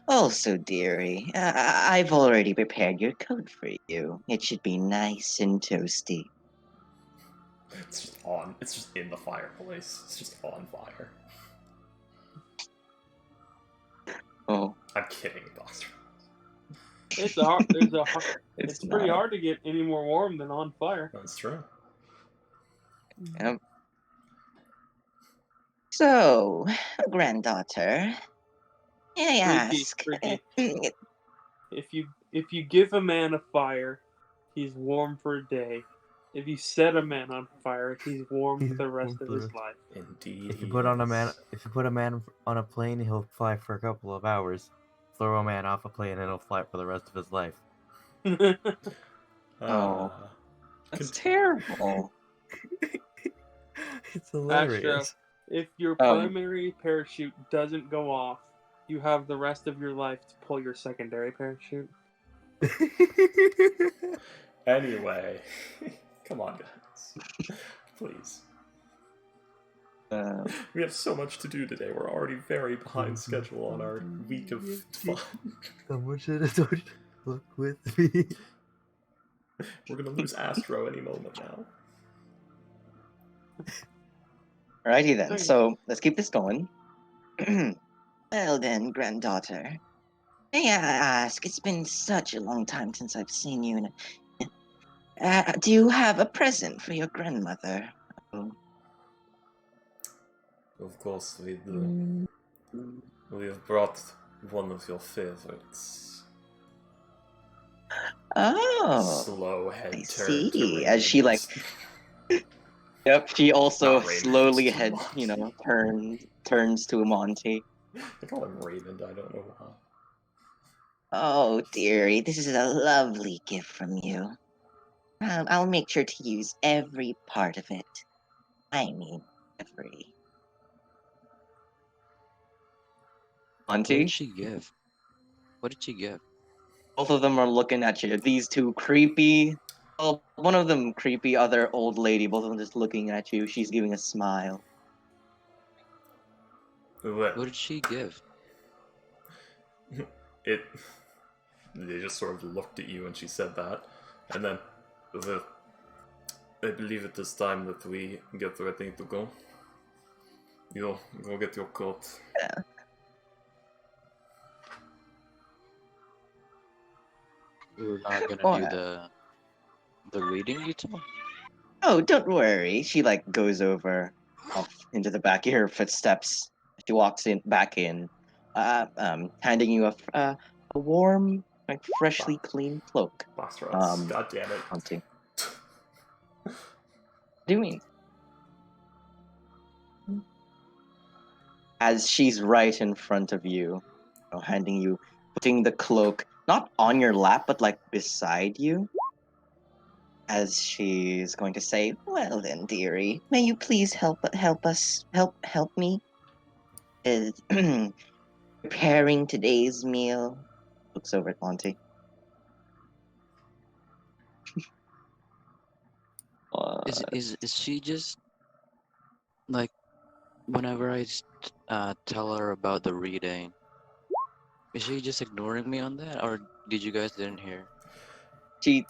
also, dearie, I've already prepared your coat for you. It should be nice and toasty. It's just on. It's just in the fireplace. It's just on fire. Oh, I'm kidding, Doctor. It's a hard, it's pretty not. hard to get any more warm than on fire. That's true. Yep. So, granddaughter, may I Freaky, ask? freaky. If you give a man a fire, he's warm for a day. If you set a man on fire, he's warm for the rest of his life. Indeed. If you put a man on a plane, he'll fly for a couple of hours. Throw a man off a plane, and he'll fly for the rest of his life. Oh, that's terrible. It's hilarious. Astro, if your primary parachute doesn't go off, you have the rest of your life to pull your secondary parachute. Anyway, come on, guys. Please. We have so much to do today. We're already very behind schedule on our week of fun. Someone should have told you to look with me. We're gonna lose Astro any moment now. Alrighty then, so let's keep this going. Well then, granddaughter, may I ask, it's been such a long time since I've seen you. Do you have a present for your grandmother? Of course we do. We have brought one of your favorites. Oh, Slow head I turn to see. Raymond. As she like, yep, she also Not Raymond, slowly it's head, Monty. turns to Monty. I call him Raymond. I don't know why. Oh, dearie, this is a lovely gift from you. I'll make sure to use every part of it. I mean, every. What Monty? did she give? What did she give? Both of them are looking at you. These two creepy. Well, one of them creepy, other old lady. Both of them just looking at you. She's giving a smile. What did she give? They just sort of looked at you when she said that, and then I believe it is time that we get ready to go. You go get your coat. Yeah. We're not gonna do the reading you told? Oh, don't worry. She like goes over off into the back of her footsteps. She walks back in, handing you a warm, like freshly clean cloak. God damn it. Monty. What do you mean? As she's right in front of you, handing you, putting the cloak not on your lap, but like beside you. As she's going to say, "Well then, dearie, may you please help me preparing today's meal." Looks over at Monty. Is she just like whenever I tell her about the reading? Is she just ignoring me on that, or did you guys didn't hear? She's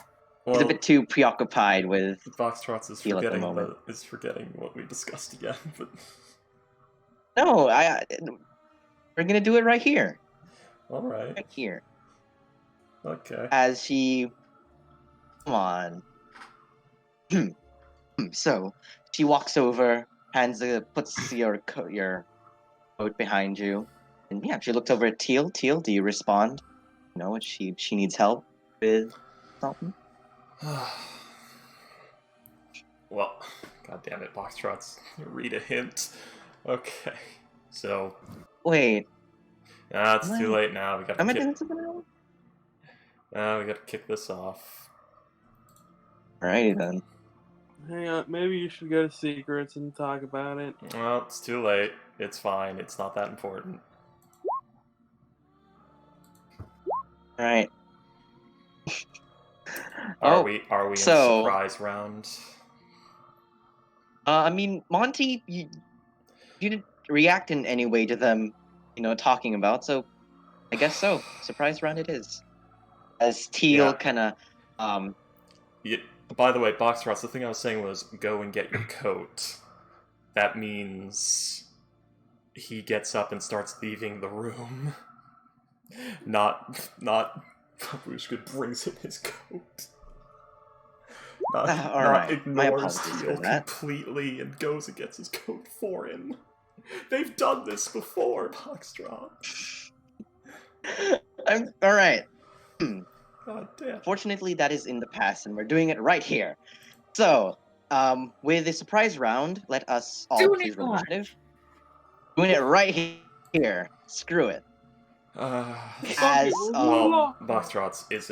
a bit too preoccupied with Foxtrots is feel at the moment. forgetting what we discussed again, but No, we're gonna do it right here. all right. Right here. Okay. As she, come on. So she walks over, puts your coat behind you, And yeah, she looked over at Teal. Teal, do you respond? You know, if she needs help with something. Well, god damn it, Boxtrots. Read a hint. Okay. So, Wait, it's Am too I- late now. We gotta am I kick. doing something wrong? We gotta kick this off. Alrighty then. Hang on, maybe you should go to secrets and talk about it. Well, it's too late. It's fine. It's not that important. Alright. Are we in so- surprise round? I mean, Monty, you didn't react in any way to them, talking about, so I guess so. Surprise round it is. As Teal Yeah. kind of, Yeah, by the way, Boxtrots, the thing I was saying was go and get your coat. That means he gets up and starts leaving the room. Not Babushka brings him his coat. Not alright. My ignores apologies Teal for that. completely and goes and gets his coat for him. They've done this before, Boxtrot. I'm alright. God damn. Fortunately, that is in the past, and we're doing it right here. So, with the surprise round, let us all Doing please it roll live. initiative. Doing it right here. Screw it. As Well, Boxtrots, is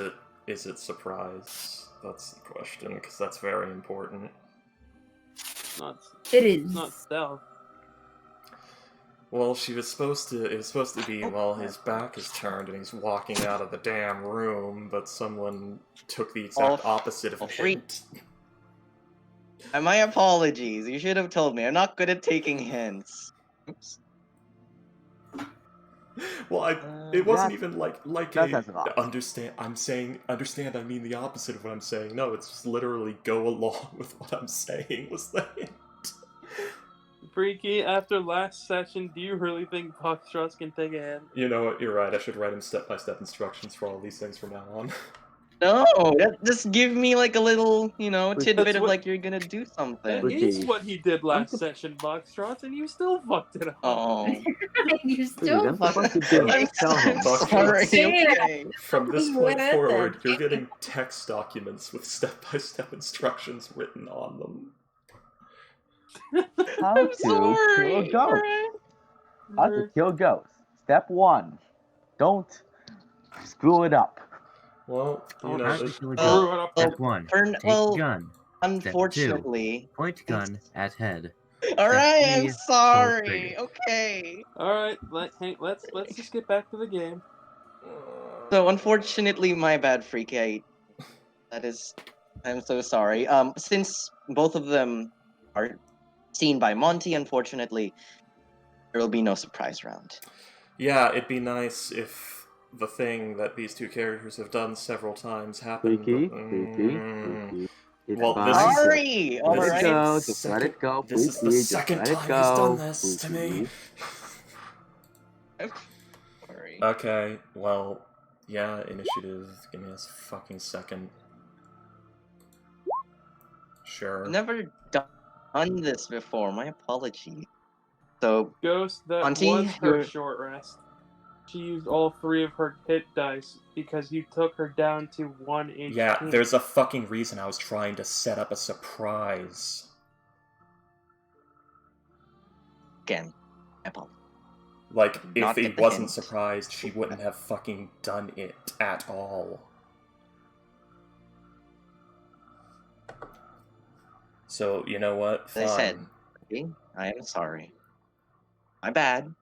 it surprise? That's the question, because that's very important. It is. Not stealth. Well, it was supposed to be, well, his back is turned and he's walking out of the damn room, but someone took the exact opposite of it. My apologies. You should have told me. I'm not good at taking hints. Oops. Well, it wasn't That- even like that's not. understand. I'm saying understand. I mean the opposite of what I'm saying. No, it's just literally go along with what I'm saying. Was the hint? Freaky, after last session, do you really think Foxtrots can take a hint? You know what? You're right. I should write him step-by-step instructions for all these things from now on. No, just give me like a little, tidbit That's of what- like you're gonna do something. That Freaky. is what he did last session, Foxtrots, and you still fucked it up. Oh, You Please, still I'm supposed to do I'm it. Tell him. sorry. Okay. From this Fucking point with forward, it. you're getting text documents with step-by-step instructions written on them. How I'm to sorry. kill a ghost. Alright. How to kill ghosts. Step 1. Don't screw it up. Well, you know, How to there's- kill a Well, ghost. Screw it up. Step 1. Take well, gun. Unfortunately. Point gun at head. Alright, I'm three, sorry. trigger. Okay. Alright, let's just get back to the game. So unfortunately, my bad, Freaky. I'm so sorry. Since both of them are seen by Monty, unfortunately, there will be no surprise round. Yeah, it'd be nice if the thing that these two characters have done several times happened. Freaky, but- freaky. It's Well, fine. this is- Sorry. Let All it right. go. This Just let it go. This is the Freaky, just second let it time he's done go. this to me. Freaky. Sorry. Okay, well, yeah, initiative. Give me a fucking second. Sure. I've never done this before. My apologies. So Ghost, that Auntie, was her you're- short rest. She used all 3 of her hit dice because you took her down to 1 HP. Yeah, there's a fucking reason I was trying to set up a surprise. again, my apologies. Like, if Not he get the wasn't hint. surprised, she wouldn't have fucking done it at all. So, you know what? As I said, Fine. Okay, I am sorry. My bad.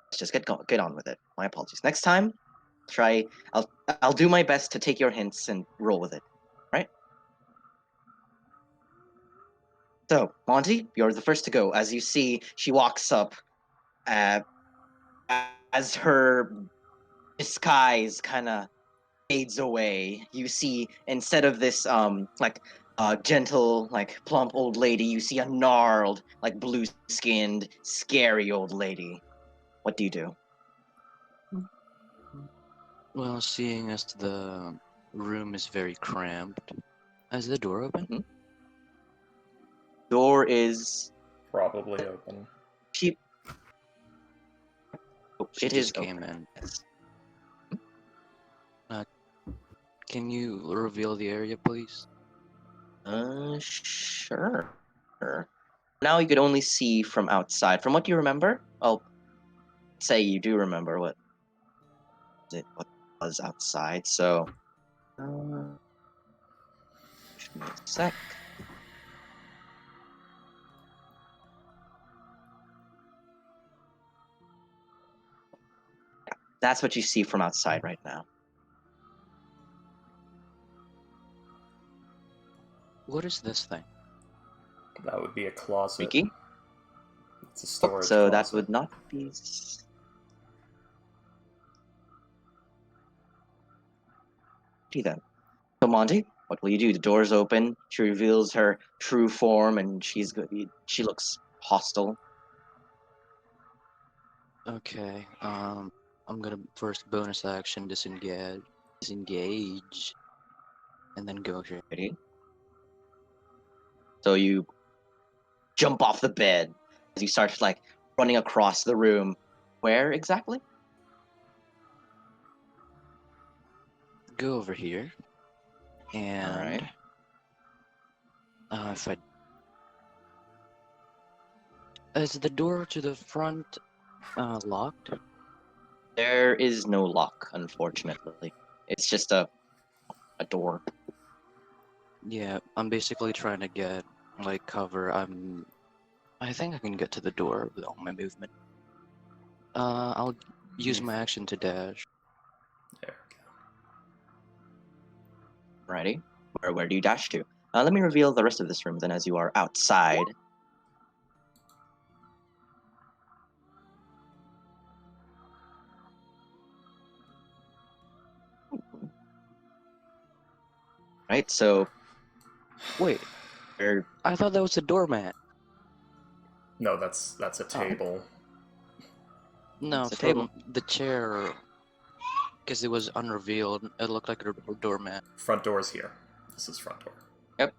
Let's just get on with it. My apologies. Next time, I'll do my best to take your hints and roll with it. Right? So, Monty, you're the first to go. As you see, she walks up as her disguise kind of fades away. You see, instead of this gentle, plump old lady, you see a gnarled, blue-skinned, scary old lady. What do you do? Well, seeing as the room is very cramped, is the door open? Door is Probably open. she. She it is just came open. in. Can you reveal the area, please? Sure. Now you could only see from outside. From what you remember, I'll say you do remember what was outside. So, give me a sec. That's what you see from outside right now. What is this thing? That would be a closet. Ricky? It's a storage So closet. that would not be. Then. So Monty, what will you do? The door's open. She reveals her true form, and she looks hostile. Okay. I'm gonna first bonus action disengage, and then go here. Ready? So you jump off the bed as you start like running across the room. Where exactly? Go over here, and Alright. if I is the door to the front locked? There is no lock, unfortunately. It's just a door. Yeah, I'm basically trying to get like cover. I think I can get to the door with all my movement. I'll use my action to dash. There we Righty. Where do you dash to? Let me reveal the rest of this room then as you are outside. Right, so Wait, you're I thought that was a doormat. No, that's a table. No, It's a from table. the chair, because it was unrevealed. It looked like a doormat. Front door's here. This is front door. Yep.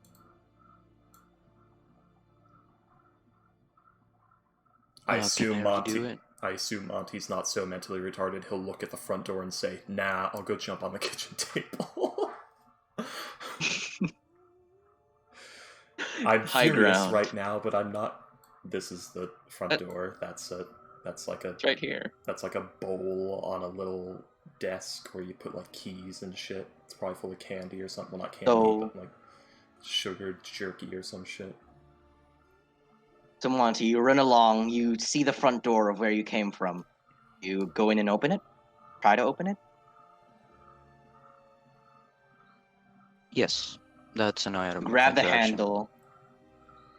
I Can assume I redo it? I assume Monty's not so mentally retarded. He'll look at the front door and say, "Nah, I'll go jump on the kitchen table." I'm High furious ground. right now, but I'm not. This is the front door. That's like a It's right here. That's like a bowl on a little desk where you put like keys and shit. It's probably full of candy or something. Well, not candy, So- but like sugared jerky or some shit. So Monty, you run along, you see the front door of where you came from. You go in and open it? Try to open it? Yes, that's an item. Grab the interaction. handle.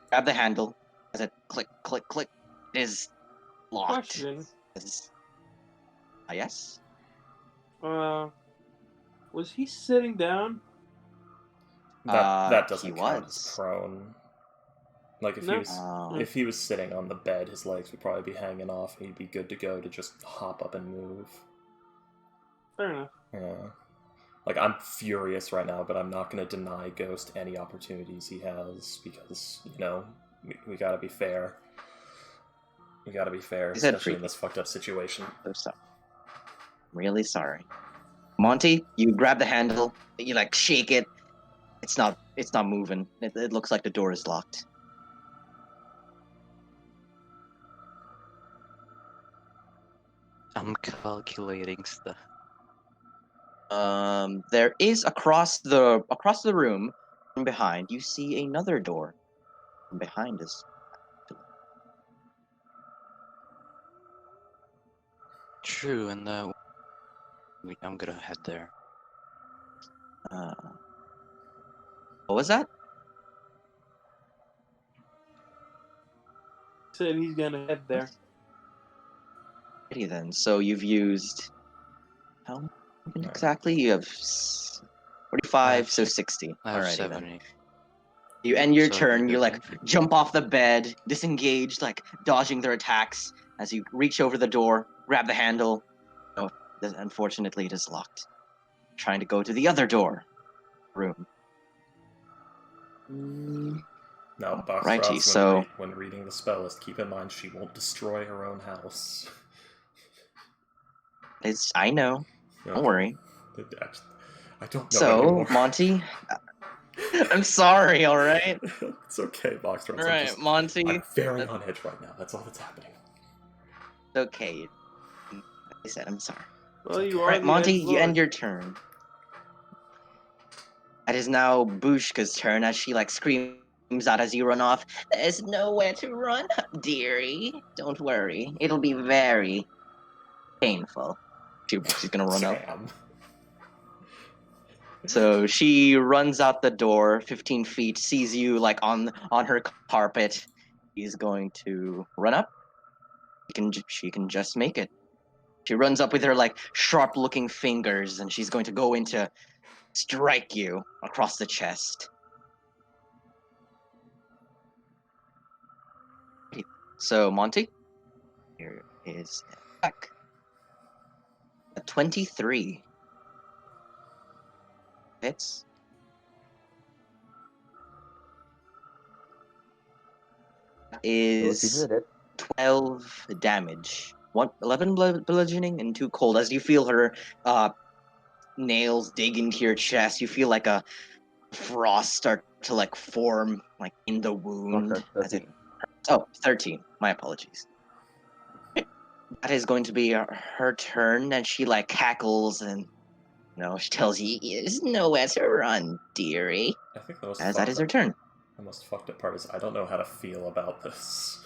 Grab the handle. As it click, click, click, it is locked. Question. Yes? Was he sitting down? That He doesn't count as was. prone. Like if No. he was Oh. if he was sitting on the bed, his legs would probably be hanging off, and he'd be good to go to just hop up and move. Fair enough. Yeah. Like, I'm furious right now, but I'm not going to deny Ghost any opportunities he has, because, you know, we gotta be fair. We gotta be fair, He said especially in freaky. this fucked up situation. So sorry. Really sorry. Monty, you grab the handle, you like shake it. It's not moving. It looks like the door is locked. I'm calculating stuff. There is across the room from behind, you see another door from behind us. True, and I'm gonna head there. What was that? Said he's gonna head there. Alrighty then. So you've used how many exactly? You have 45, so 60. I have Alrighty 70. then. You end your So turn. You like infantry. jump off the bed, disengage, like dodging their attacks. As you reach over the door, grab the handle. Oh, unfortunately, it is locked. Trying to go to the other door room. Now, Box Righty, Drops, so- when reading the spell list, keep in mind she won't destroy her own house. I know. Don't Okay. worry. I don't know So, anymore. Monty, I'm sorry. All right. It's okay, Boxer. All right, Monty. I'm very That's on edge right now. That's all that's happening. okay. Like I said, I'm sorry. Well, you All are right, the Monty, Edge you Lord. end your turn. It is now Bushka's turn as she like screams out as you run off. There's nowhere to run, dearie. Don't worry. It'll be very painful. She's gonna run up. Damn. So she runs out the door 15 feet, sees you like on her carpet. She's going to run up. She can just make it. She runs up with her like sharp looking fingers and she's going to go into strike you across the chest. So Monty, here is back. A 23. Hits. That So she is did it. 12 damage. 11 bludgeoning and 2 cold. As you feel her nails dig into your chest, you feel like a frost start to like form like in the wound. As it, 13. My apologies. That is going to be her turn, and she like cackles and she tells you there's nowhere to run, dearie. I think the most As that is her turn. The most fucked up part is I don't know how to feel about this.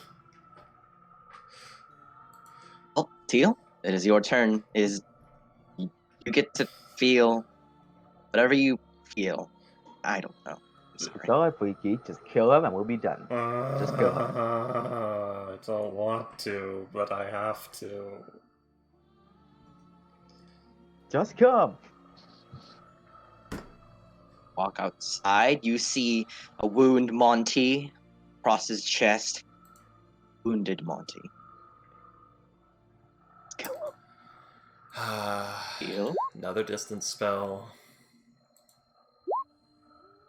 Well, Teal, it is your turn. You get to feel whatever you feel. I don't know. Sorry. So if we keep, just kill him and we'll be done. Just kill him. I don't want to, but I have to. Just kill him. Walk outside. You see a wound Monty across his chest. Wounded Monty. Kill him. Heal. Another distance spell.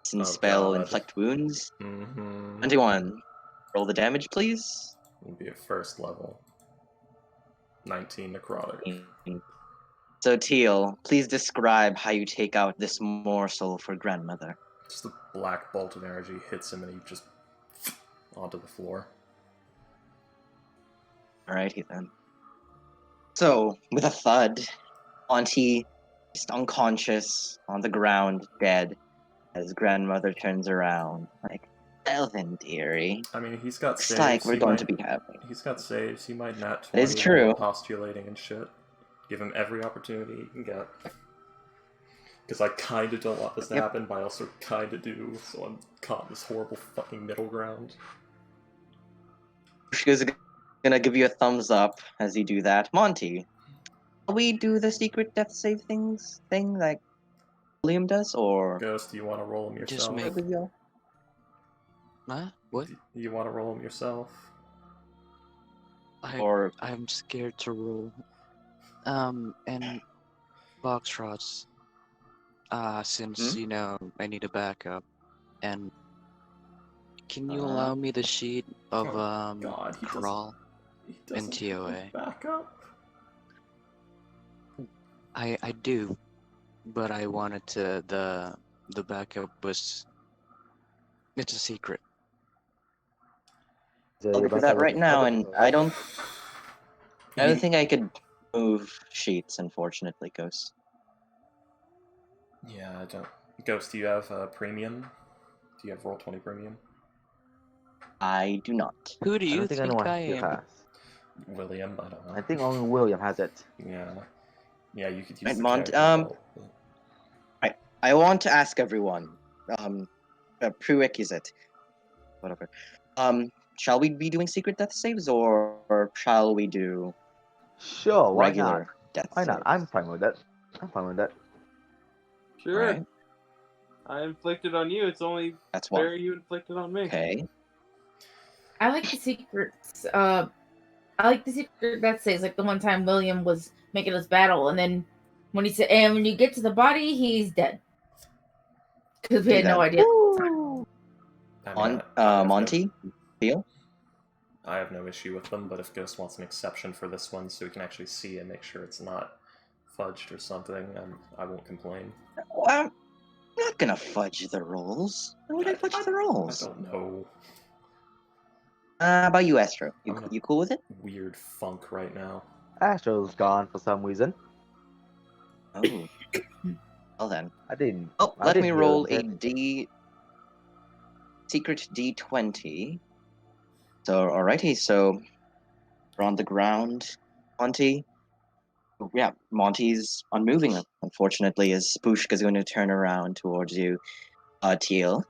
Distance spell, God. inflict wounds. Mm-hmm. 21. Roll the damage, please. It'll be at first level. 19 necrotic. So, Teal, please describe how you take out this morsel for grandmother. Just a black bolt of energy hits him and he just onto the floor. Alrighty then. So, with a thud, Auntie is unconscious on the ground, dead, as grandmother turns around. Like, well then, dearie. I mean, he's got Looks saves. like we're going to be having. He's got saves. He might not 20 It is true. postulating and shit. Give him every opportunity he can get. Because I kind of don't want this to happen, but I also kind of do, so I'm caught in this horrible fucking middle ground. She's gonna give you a thumbs up as you do that. Monty, shall we do the secret death save thing like William does, or Ghost, do you want to roll him Just yourself? make- Huh? What? Do you want to roll him yourself? I'm scared to roll. And Foxtrots. Since I need a backup, and can you allow me the sheet of God, crawl and TOA? Backup? I do, but I wanted to the backup was it's a secret. I'll do that right now, and I don't think I could move sheets, unfortunately, Ghost. Yeah, I don't. Ghost, do you have premium? Do you have Roll20 premium? I do not. Who do I you don't think think anyone I here am? has. William, I don't know. I think only William has it. Yeah. Yeah, you could use Right, the Mont- character vault, but- I want to ask everyone. Prerequisite. Whatever. Shall we be doing secret death saves, or shall we do Sure, why regular not? death Why not? saves? I'm fine with that. I'm fine with that. Sure. Right. I inflicted on you. It's only That's fair one. you inflicted on me. Okay. I like the secrets. I like the secret that says like the one time William was making us battle, and then when he said, "And when you get to the body, he's dead," because we Do had no that. idea. I mean, I have Monty, Theo. I have no issue with them, but if Ghost wants an exception for this one so we can actually see and make sure it's not fudged or something, I won't complain. Well, I'm not gonna fudge the rolls. Why would I fudge the I rolls? don't know. How about you, Astro? I'm in a You cool with it? weird funk right now. Astro's gone for some reason. Oh. Well then. I didn't. Oh, I let me didn't roll hear a D. Secret D20. So, alrighty, so we're on the ground. Monty. Yeah, Monty's unmoving, unfortunately, as Pushka's going to turn around towards you. Teal.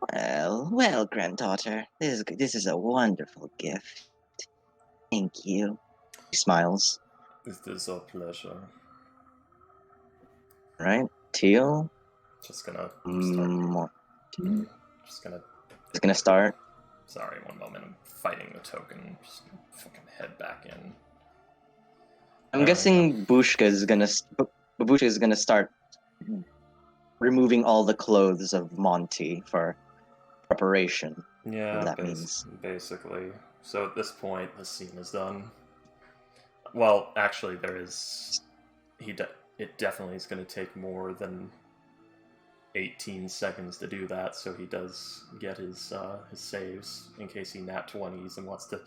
Well, granddaughter, this is a wonderful gift. Thank you. He smiles. It is a pleasure. Right, Teal. Just gonna start. Monty. Just gonna. Is gonna start. Sorry, one moment. I'm fighting the token. Just gonna fucking head back in. I'm guessing Babushka is gonna start removing all the clothes of Monty for preparation. Yeah, That means. basically. So at this point, the scene is done. Well, actually, there is. It definitely is going to take more than 18 seconds to do that. So he does get his saves in case he nat 20s and wants to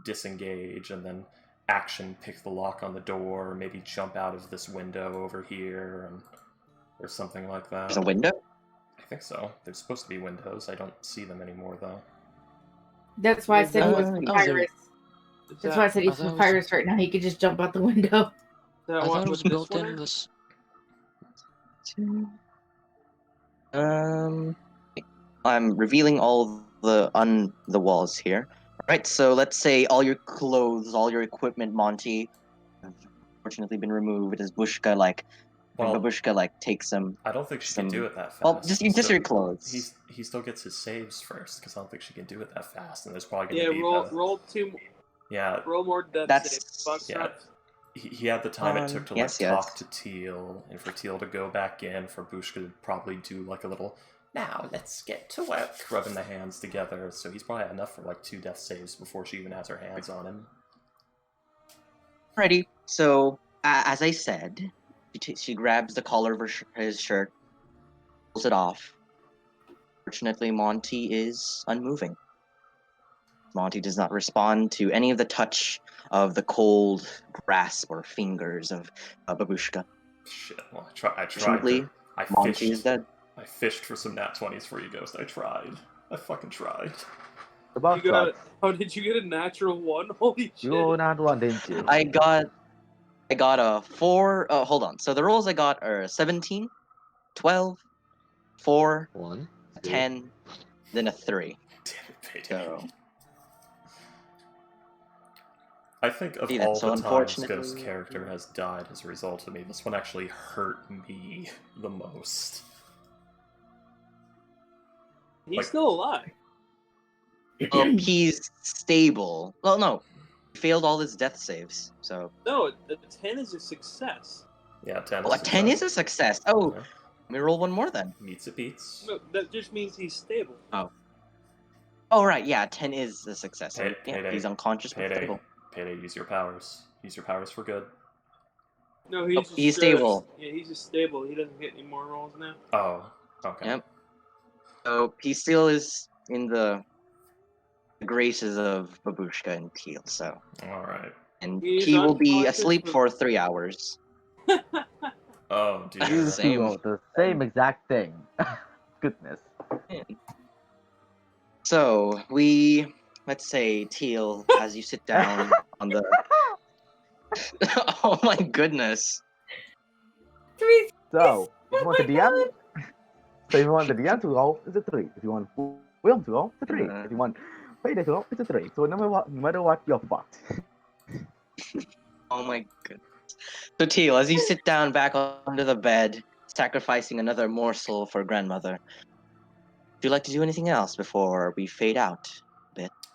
disengage and then action pick the lock on the door, or maybe jump out of this window over here, or something like that. There's a window? I think so. There's supposed to be windows. I don't see them anymore, though. That's why I said he was Oh, papyrus. That's why I said he's I thought it was- papyrus right now. He could just jump out the window. I thought it was built in this. I'm revealing all the walls here. Alright, so let's say all your clothes, all your equipment, Monty, have unfortunately been removed as Bushka Well, takes them. I don't think she can do it that fast. Well, just your clothes. He still gets his saves first because I don't think she can do it that fast. And there's probably going Yeah, to be roll two. Yeah, Roll more death That's- saves. Box yeah. drops. He had the time it took to yes, talk yes. to Teal, and for Teal to go back in, for Bushka to probably do like a little, now let's get to work, rubbing the hands together. So he's probably had enough for like 2 death saves before she even has her hands on him. Alrighty, so as I said, she grabs the collar of his shirt, pulls it off. Fortunately, Monty is unmoving. Monty does not respond to any of the touch of the cold grasp or fingers of Babushka. Shit, well, I tried. Fortunately, Monty is dead. I fished for some nat 20s for you, Ghost. I tried. I fucking tried. The boss sucks. Oh, did you get a natural one? Holy shit! You not one, didn't you? I got a 4. Hold on. So the rolls I got are 17, 12, 4, 1, 2. 10, then a 3. Damn it, Payday. So I think of See, all so the times unfortunately- Ghost's character has died as a result of me, this one actually hurt me the most. He's Like- still alive. he's stable. Well, no, he failed all his death saves. So No, a 10 is a success. Yeah, 10 a 10 is a success. Oh, Yeah. let me roll one more then. Meets it beats. No, that just means he's stable. Oh right, yeah, 10 is a success. So, yeah, Payday. he's unconscious but Payday. stable. Payday, use your powers. Use your powers for good. No, he's just he's stable. Yeah, he's just stable. He doesn't get any more rolls now. Oh, okay. Yep. So he still is in the graces of Babushka and Teal. So, Alright. and He's he will be unconscious, asleep but- for 3 hours. Oh, You dear. Same. two wrote the same exact thing. Goodness. So let's say Teal, as you sit down on the. Oh my goodness! Three. So, if Oh you want the my DM, so if you want the DM to roll, it's a 3. If you want William to roll, it's a 3. Uh. If you want Payday to roll, it's a 3. So no matter what, you're fucked. Oh my goodness. So Teal, as you sit down back under the bed, sacrificing another morsel for grandmother, would you like to do anything else before we fade out?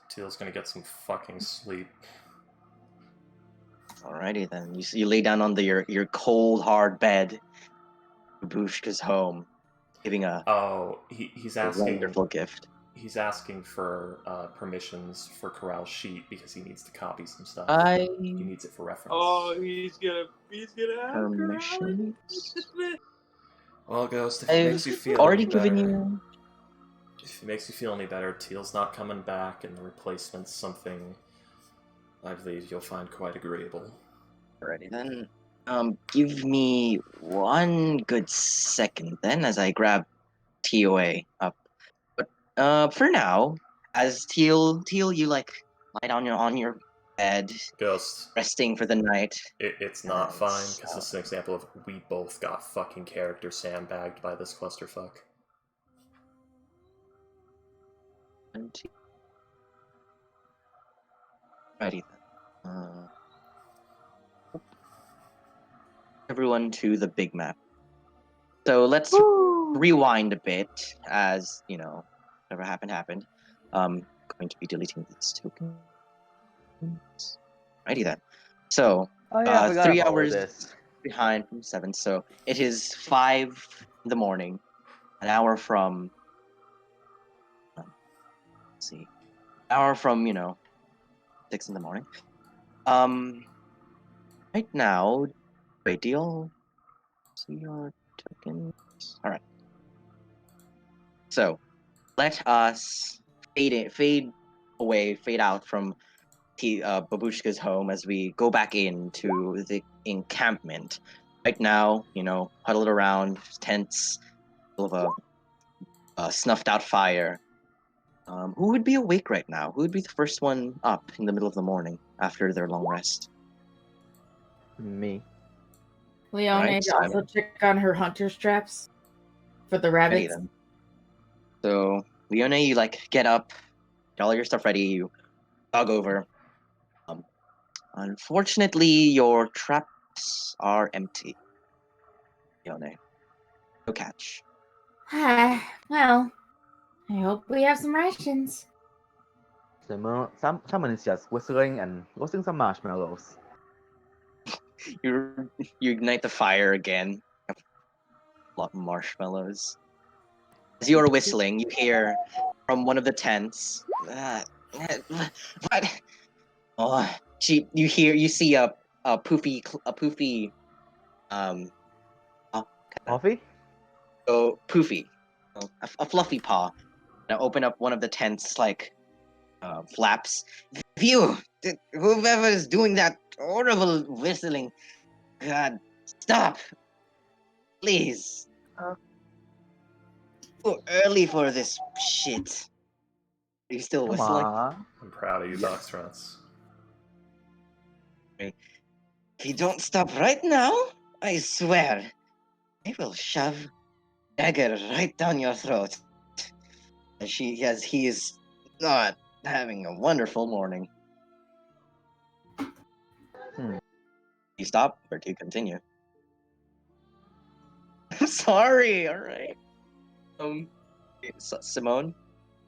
Teal's gonna get some fucking sleep. Alrighty then. You lay down on your cold hard bed. Babushka's home, giving a Oh, he's asking. wonderful gift. he's asking for permissions for Corral's sheet because he needs to copy some stuff. He needs it for reference. Oh, he's gonna have Permissions. Well, Ghost, if it makes you feel already any given better, you. if it makes you feel any better, Teal's not coming back, and the replacement's something I believe you'll find quite agreeable. Alrighty then. Give me one good second then, as I grab TOA up. But for now, as Teal, you like lie down on your bed, Ghost, resting for the night. it's not And, fine, because this is an example of we both got fucking character sandbagged by this clusterfuck. Alrighty then. Everyone to the big map. So let's rewind a bit, as you know, whatever happened. Going to be deleting this token. Alrighty then. So Oh yeah, I forgot 3 about all hours this. behind from 7. So it is 5 in the morning, an hour from. Let's see, an hour from 6 in the morning. Right now, wait, do y'all see your tokens? All right. So let us fade away, fade out from Babushka's home as we go back into the encampment. Right now, huddled around tents, full of a snuffed out fire. Who would be awake right now? Who would be the first one up in the middle of the morning after their long rest? Me. Leone Right, also Simon. check on her hunter straps for the Ready rabbits. then. So, Leone, you get up, get all your stuff ready, you jog over. Unfortunately, your traps are empty. Leone. No catch. Well, I hope we have some rations. Someone is just whistling and roasting some marshmallows. You ignite the fire again. A lot of marshmallows. As you are whistling, you hear from one of the tents. What? Oh, you see a poofy Coffee? poofy, a fluffy paw. Now open up one of the tents flaps. Phew! Whoever is doing that horrible whistling, God, stop, please. Too early for this shit. Are you still Come whistling? on. I'm proud of you, Boxtrons. If you don't stop right now, I swear, I will shove dagger right down your throat. And he is not having a wonderful morning. Hmm. You stop or do you continue? I'm sorry. All right. Simone.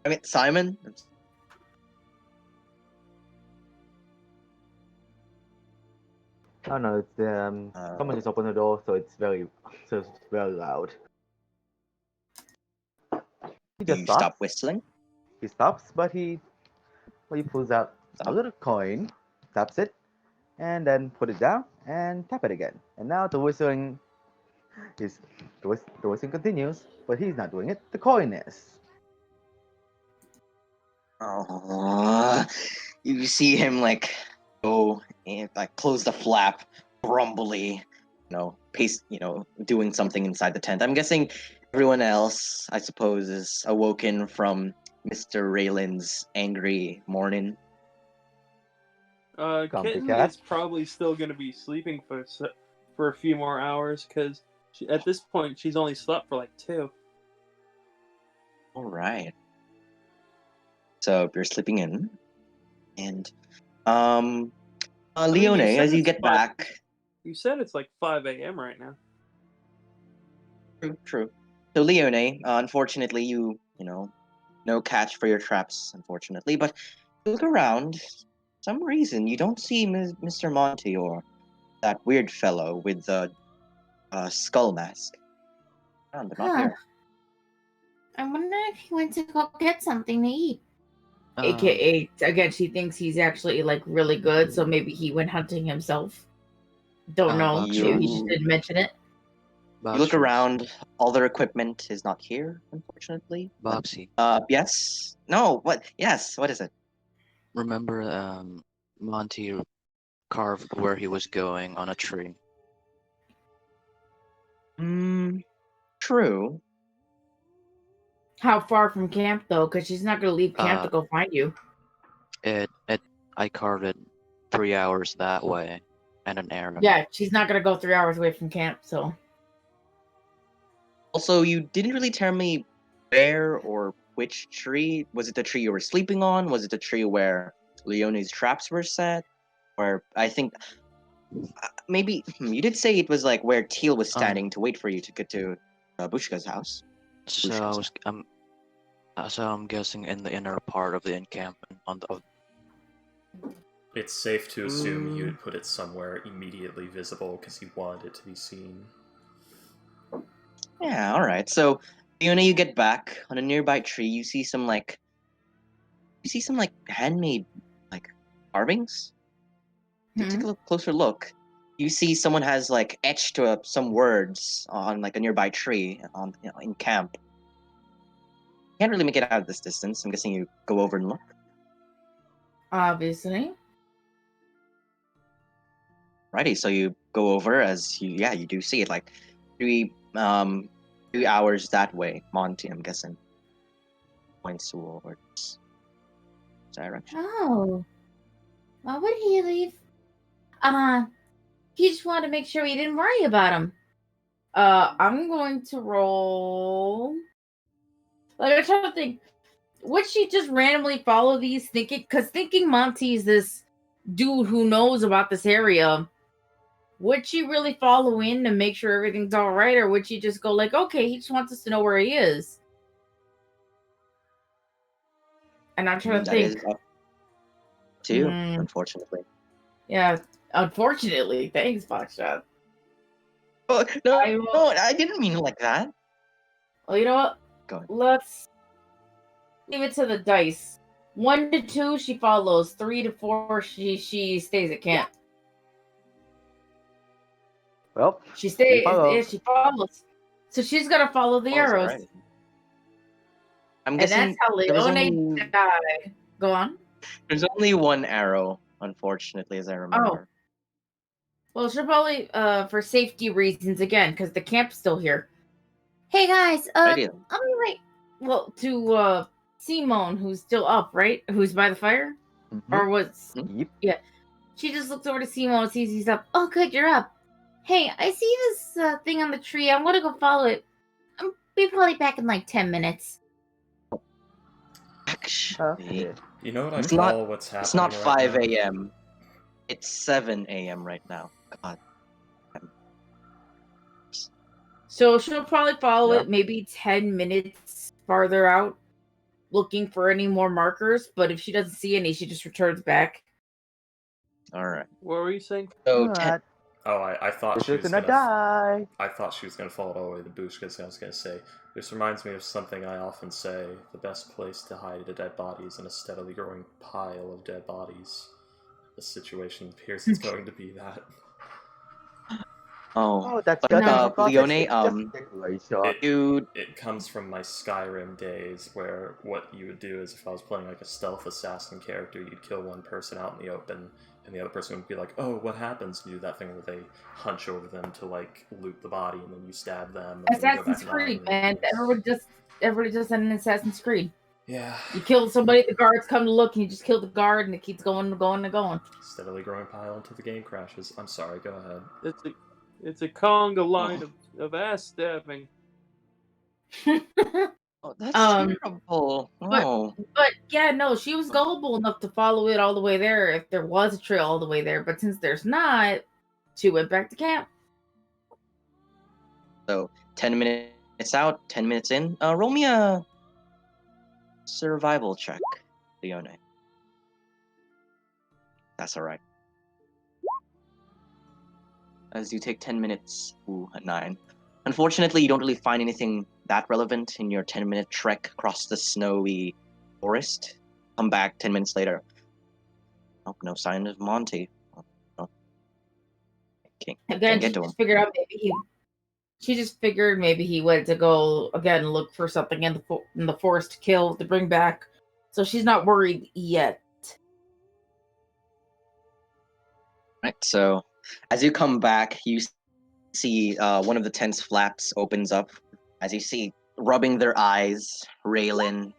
I mean Simon. Oh no, it's someone just opened the door, so it's very loud. He just You stops. stop whistling. He stops, but he pulls out a little coin, taps it, and then put it down and tap it again. And now the whistling continues, but he's not doing it. The coin is. Oh, you see him go and close the flap, grumbly, pace, doing something inside the tent. I'm guessing everyone else, I suppose, is awoken from Mr. Raylan's angry morning. Kitten Copycat. is probably still going to be sleeping for a few more hours because at this point she's only slept for 2. All right. So you're sleeping in, and Leone, you said as you it's get back. You said it's 5 a.m. right now. True. So Leone, unfortunately, no catch for your traps, unfortunately. But you look around, some reason you don't see Mr. Monty or that weird fellow with the skull mask. Oh, they're not Huh. here. I wonder if he went to go get something to eat. Um, AKA, again, she thinks he's actually like really good, so maybe he went hunting himself. Don't know. Box Maybe he just You didn't mention it. you look Boxers. around. All their equipment is not here, unfortunately. But, Boxy. yes. No. What? Yes. What is it? Remember, Monty carved where he was going on a tree. True. How far from camp though? Because she's not gonna leave camp to Uh, go find you. I carved it 3 hours that way, and an arrow. Yeah, she's not gonna go 3 hours away from camp. So Also, you didn't really tell me where or which tree. Was it the tree you were sleeping on? Was it the tree where Leone's traps were set? Or I think maybe you did say it was like where Teal was standing to wait for you to get to Bushka's house. So I was, so I'm guessing in the inner part of the encampment on the. It's safe to assume he would put it somewhere immediately visible because he wanted it to be seen. Yeah, all right. So, Leone, you get back on a nearby tree. You see some handmade like carvings. You take a closer look. You see someone has like etched some words on like a nearby tree in camp. Can't really make it out of this distance. I'm guessing you go over and look. obviously, Righty, so you go over as you do see it like 3 hours that way, Monty, I'm guessing. Points towards direction. oh, why would he leave? He just wanted to make sure we didn't worry about him. I'm going to roll. Like I'm trying to think, would she just randomly follow these thinking Monty's this dude who knows about this area? Would she really follow in to make sure everything's all right, or would she just go like, okay, he just wants us to know where he is? And I'm trying to That is think. up to you, Hmm. unfortunately. Yeah, unfortunately, thanks, Foxshot. Oh, no, I will- no, I didn't mean it like that. Well, you know what? Go on. Let's leave it to the dice. 1 to 2, she follows. 3 to 4, she stays at camp. Well, She stays. follow. Yeah, she follows. So she's gonna follow the arrows, Alright. I'm and guessing that's how there was Leone died. Go on. there's only one arrow, unfortunately, as I remember. Well, she'll probably, for safety reasons again, because the camp's still here. Hey guys, Idea. I'll be right. Well, to Simone, who's still up, right? Who's by the fire, or was? Yep. She just looks over to Simone, sees he's up. Oh, good, you're up. Hey, I see this thing on the tree. I'm gonna go follow it. I'll be probably back in like 10 minutes. Actually, You know what I It's call not- what's happening it's not right 5 now? a.m. It's 7 a.m. right now. God. So she'll probably follow Yeah. it maybe 10 minutes farther out, looking for any more markers. But if she doesn't see any, she just returns back. All right. What were you saying? So Alright, Oh, I thought this she is was gonna gonna. die. I thought she was gonna follow it all the way to the bush because I was gonna say this reminds me of something I often say: the best place to hide a dead body is in a steadily growing pile of dead bodies. The situation appears it's going to be that. Oh, that's but good. No. Leone, It- dude, It comes from my Skyrim days, where what you would do is if I was playing like a stealth assassin character, you'd kill one person out in the open, and the other person would be like, "Oh, what happens?" And do that thing where they hunch over them to like loot the body, and then you stab them. And then you go Assassin's back Creed, and man. Everybody just an Assassin's Creed. Yeah. You kill somebody, the guards come to look, and you just kill the guard, and it keeps going and going and going. Steadily growing pile until the game crashes. I'm sorry. Go ahead. It's a conga line of ass stabbing. oh, that's Um, terrible. but- Oh, But yeah, no, she was gullible enough to follow it all the way there if there was a trail all the way there. But since there's not, she went back to camp. so 10 minutes out, 10 minutes in. Roll me a survival check, Leone. That's all right. As you take 10 minutes, a 9. Unfortunately, you don't really find anything that relevant in your 10-minute trek across the snowy forest. Come back 10 minutes later. Nope, no sign of Monty. Oh, can't And then get she to him. just figured out she just figured maybe he went to go again look for something in the forest to kill to bring back. So she's not worried yet. Right. So, as you come back, you see one of the tent's flaps opens up. As you see, rubbing their eyes, Raylan.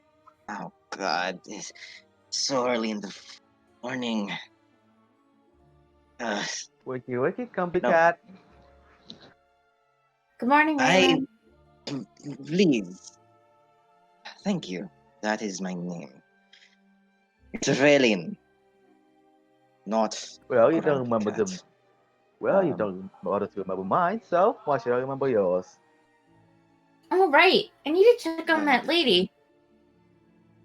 Oh God, it's so early in the morning. Wakey, wakey, comfy No. cat. Good morning, I Raylan. please. Thank you. That is my name. It's Raylan. Not Well, you don't grumpy remember cat. the. Well, you don't bother to remember mine, so why should I remember yours? Oh, right. I need to check on that lady.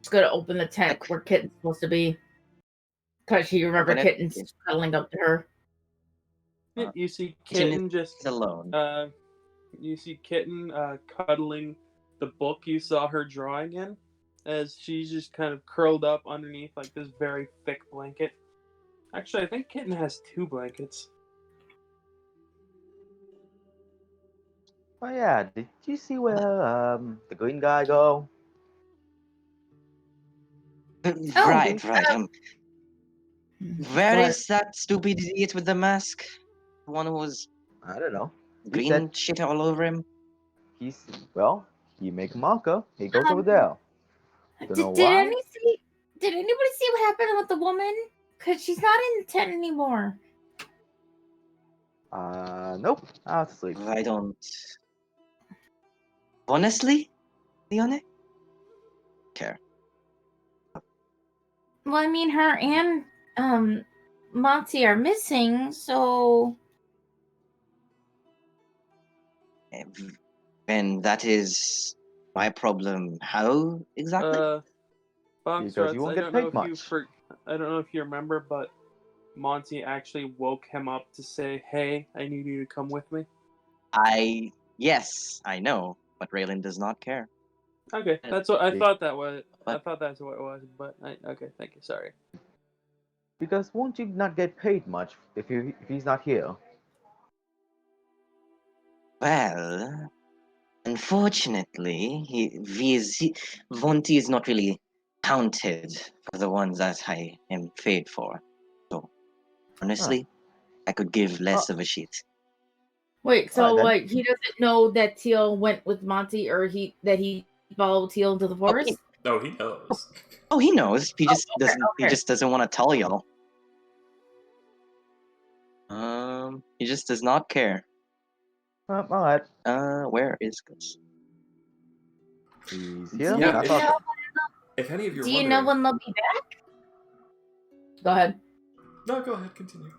Just gonna open the tent where Kitten's supposed to be. Because she remember Open it. Kitten's cuddling up to her. You see Kitchen Kitten just is alone. you see Kitten cuddling the book you saw her drawing in, as she's just kind of curled up underneath like this very thick blanket. Actually, I think Kitten has 2 blankets. Oh yeah, did you see where the green guy go? Right. Where What? is that stupid idiot with the mask? The one who was I don't know. He green said shit all over him? he's he make a marker. He goes over there. Don't know Did why. anybody see what happened with the woman? Because she's not in the tent anymore. Nope. I was asleep. I don't. Honestly, Leone? Care. Well, I mean, her and Monty are missing, so And that is my problem. How exactly? Because you Foxtrots, won't get paid much. I don't know if you remember, but Monty actually woke him up to say, "Hey, I need you to come with me." Yes, I know, but Raylan does not care. Okay, that's what I Be- thought that was. I But- thought that's what it was, but okay, thank you. Sorry. Because won't you not get paid much if he's not here? Well, unfortunately, Vonti is not really counted for the ones that I am paid for. So, honestly, I could give less of a shit. wait. So Alright, then. like he doesn't know that Teal went with Monty, or that he followed Teal into the forest. No, he knows. Oh, he knows. He just doesn't. He okay. just doesn't want to tell y'all. He just does not care. Alright. Where is Gus? He's here. Yeah, I thought if any of you are Do you know wondering... when they'll be back? Go ahead. No, go ahead, continue.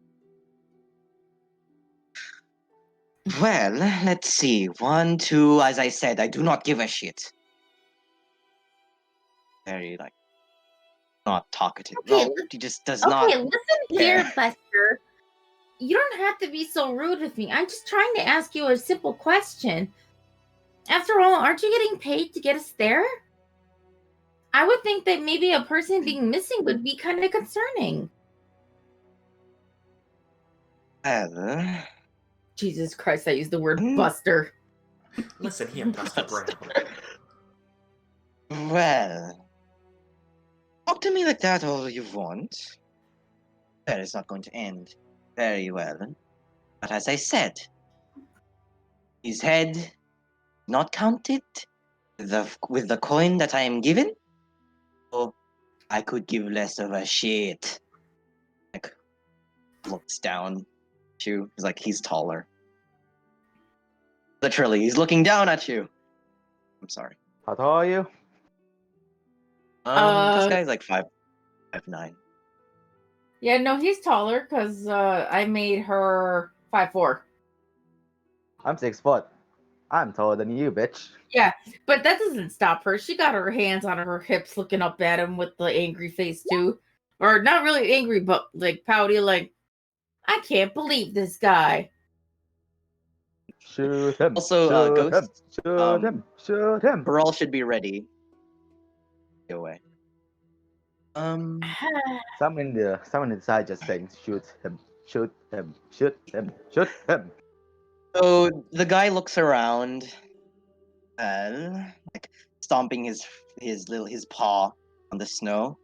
Well, let's see. 1, 2. As I said, I do not give a shit. Very not talkative. Okay, No, he just does not. Okay, listen here, care. Buster. You don't have to be so rude with me. I'm just trying to ask you a simple question. After all, aren't you getting paid to get us there? I would think that maybe a person being missing would be kind of concerning. Well, Jesus Christ, I used the word Hmm? Buster. Listen here, Buster Brown. well, talk to me like that all you want. That is not going to end very well. But as I said, his head not counted with the coin that I am given. So I could give less of a shit. Like looks down at you. He's like he's taller. Literally, he's looking down at you. I'm sorry. how tall are you? This guy's like 5'9". Yeah, no, he's taller because I made her 5'4". I'm 6 foot. I'm taller than you, bitch. But that doesn't stop her. She got her hands on her hips looking up at him with the angry face too. Or not really angry, but like pouty, like, I can't believe this guy. Shoot him. Also, shoot him. Ghost, Shoot him. Shoot him. Brawl should be ready. Go away. Someone inside just saying, shoot him. Shoot him. Shoot him. Shoot him. So the guy looks around, like stomping his paw on the snow.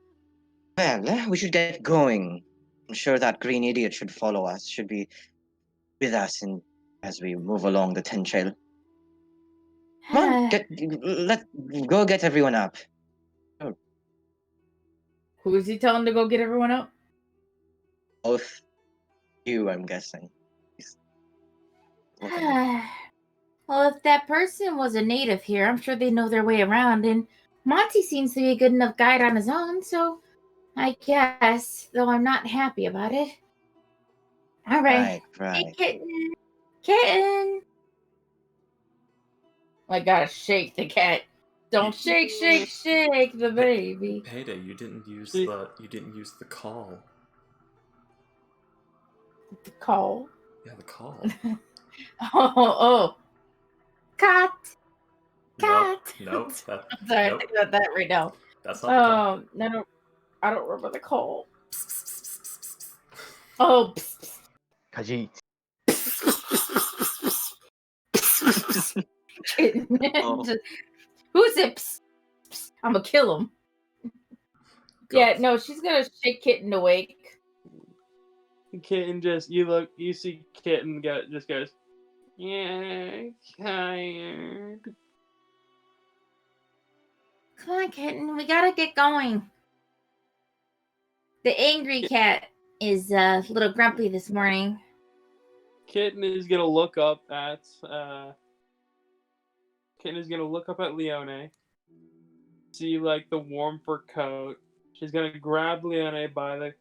Well, we should get going. I'm sure that green idiot should follow us. Should be with us as we move along the tent trail. Come on, let's go get everyone up. Who is he telling to go get everyone up? Both you, I'm guessing. Well, if that person was a native here, I'm sure they know their way around, and Monty seems to be a good enough guide on his own, so I guess, though I'm not happy about it. All right. Right. Hey, kitten. Kitten. I gotta shake the cat. Don't shake the baby. Payday, you didn't use the call. The call. Yeah, the call. Oh. Cat. No, I'm sorry, nope. I think about that right now. That's not the call. No, I don't remember the call. Oh, Khajiit. Oh. Who's it? Psst, psst, I'm gonna kill him. Yeah, no, she's gonna shake Kitten awake. Kitten you see Kitten just goes, yeah, tired. Come on, Kitten, we gotta get going. The angry cat is a little grumpy this morning. Kitten is gonna look up at Leone, see like the warm fur coat. She's gonna grab Leone by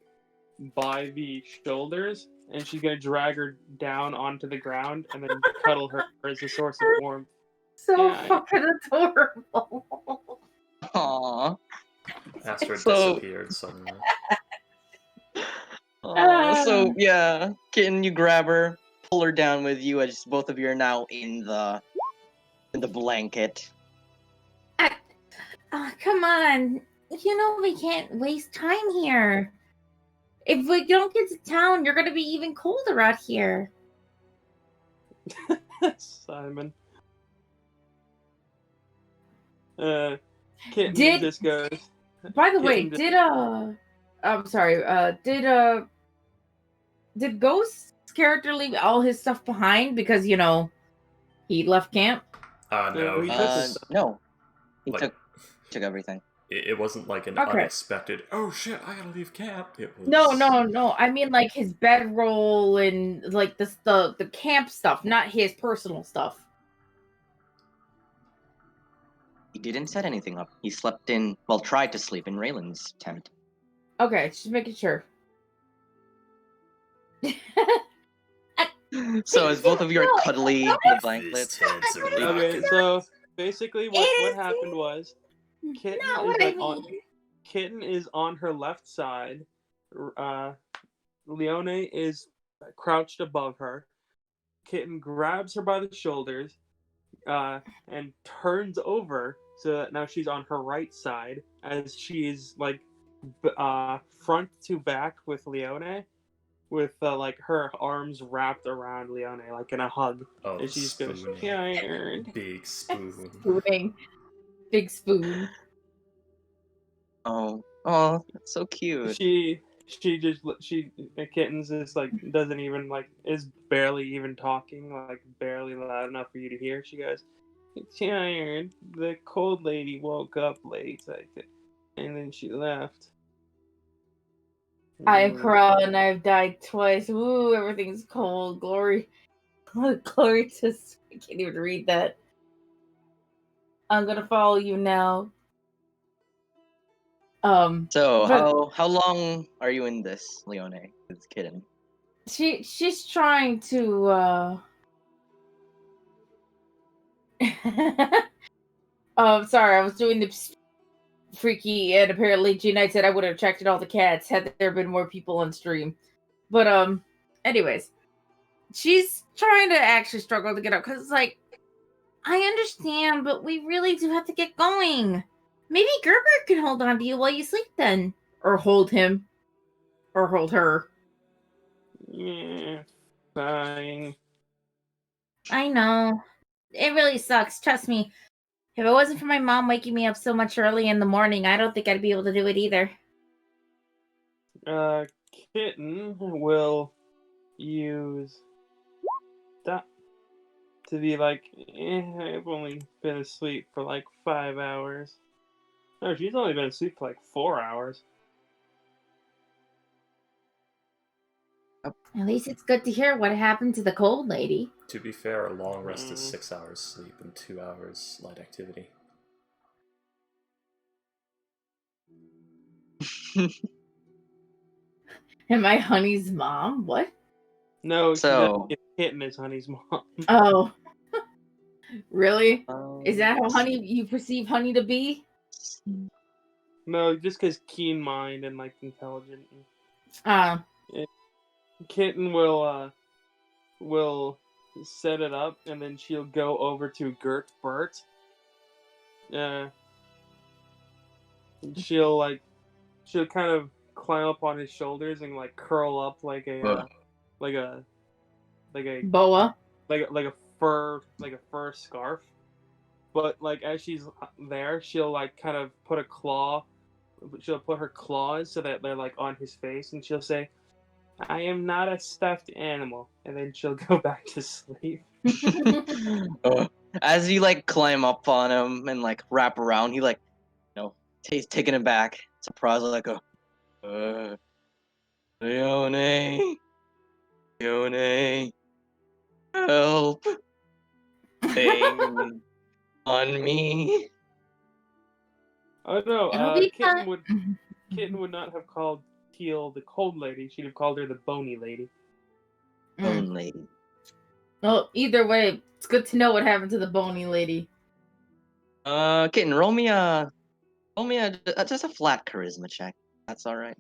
the shoulders, and she's gonna drag her down onto the ground and then cuddle her as a source of warmth. So Yeah. fucking adorable. Aww. Astrid So- disappeared suddenly. So yeah, Kitten, you grab her, pull her down with you as both of you are now in the blanket. Come on. You know we can't waste time here. If we don't get to town, you're gonna be even colder out here. Simon. Kitten Did- just goes. By the way, Kitten did Ghost's character leave all his stuff behind because, he left camp? No, he he took just, No, he like, took everything. it wasn't like an Okay. unexpected, oh shit, I gotta leave camp. It was... No. I mean, like, his bedroll and, like, the camp stuff, not his personal stuff. He didn't set anything up. He tried to sleep in Raylan's tent. Okay, just making sure. So as both of you are cuddly in the These blankets. tents are Okay, rocking. so basically what happened was Kitten Not is what I like mean. Kitten is on her left side. Leone is crouched above her. Kitten grabs her by the shoulders and turns over so that now she's on her right side as she's like front to back with Leone, with like her arms wrapped around Leone like in a hug. Oh, And she just goes, spooning. tired. Big spoon. Spooning. Big spoon. Oh, that's so cute. Kittens is like doesn't even like is barely even talking, like barely loud enough for you to hear. She goes, tired. The cold lady woke up late, and then she left. I have crawled and I've died twice. Ooh, everything's cold. Glory. Glory to... I can't even read that. I'm gonna follow you now. So but- how long are you in this, Leone? With Kitten. She's trying to sorry, I was doing the freaky, and apparently G Knight said I would have attracted all the cats had there been more people on stream. But anyways. she's trying to actually struggle to get up because, like, I understand, but we really do have to get going. Maybe Gerber can hold on to you while you sleep then. Or hold him. Or hold her. Yeah, fine. I know. It really sucks. Trust me. If it wasn't for my mom waking me up so much early in the morning, I don't think I'd be able to do it either. Kitten will use that to be like, I've only been asleep for like 5 hours. No, she's only been asleep for like 4 hours. At least it's good to hear what happened to the cold lady. To be fair, a long rest is 6 hours sleep and 2 hours light activity. Am I Honey's mom? What? No, So- Kitten is Honey's mom. Oh. Really? Is that how yes. Honey you perceive Honey to be? No, just because keen mind and like intelligent. Kitten will set it up, and then she'll go over to Gert Bert. She'll kind of climb up on his shoulders and like curl up like a Boa. like a fur scarf. But like as she's there, she'll like kind of put she'll put her claws so that they're like on his face, and she'll say, "I am not a stuffed animal," and then she'll go back to sleep. As you like climb up on him and like wrap around, he like, he's taken aback, surprised, like Leone, Leone, help, thing on me. Oh no, It'll be Kitten would not have called Teal the cold lady. She'd have called her the bony lady. Only. Well, either way, it's good to know what happened to the bony lady. Kitten, roll me a just a flat charisma check. That's all right.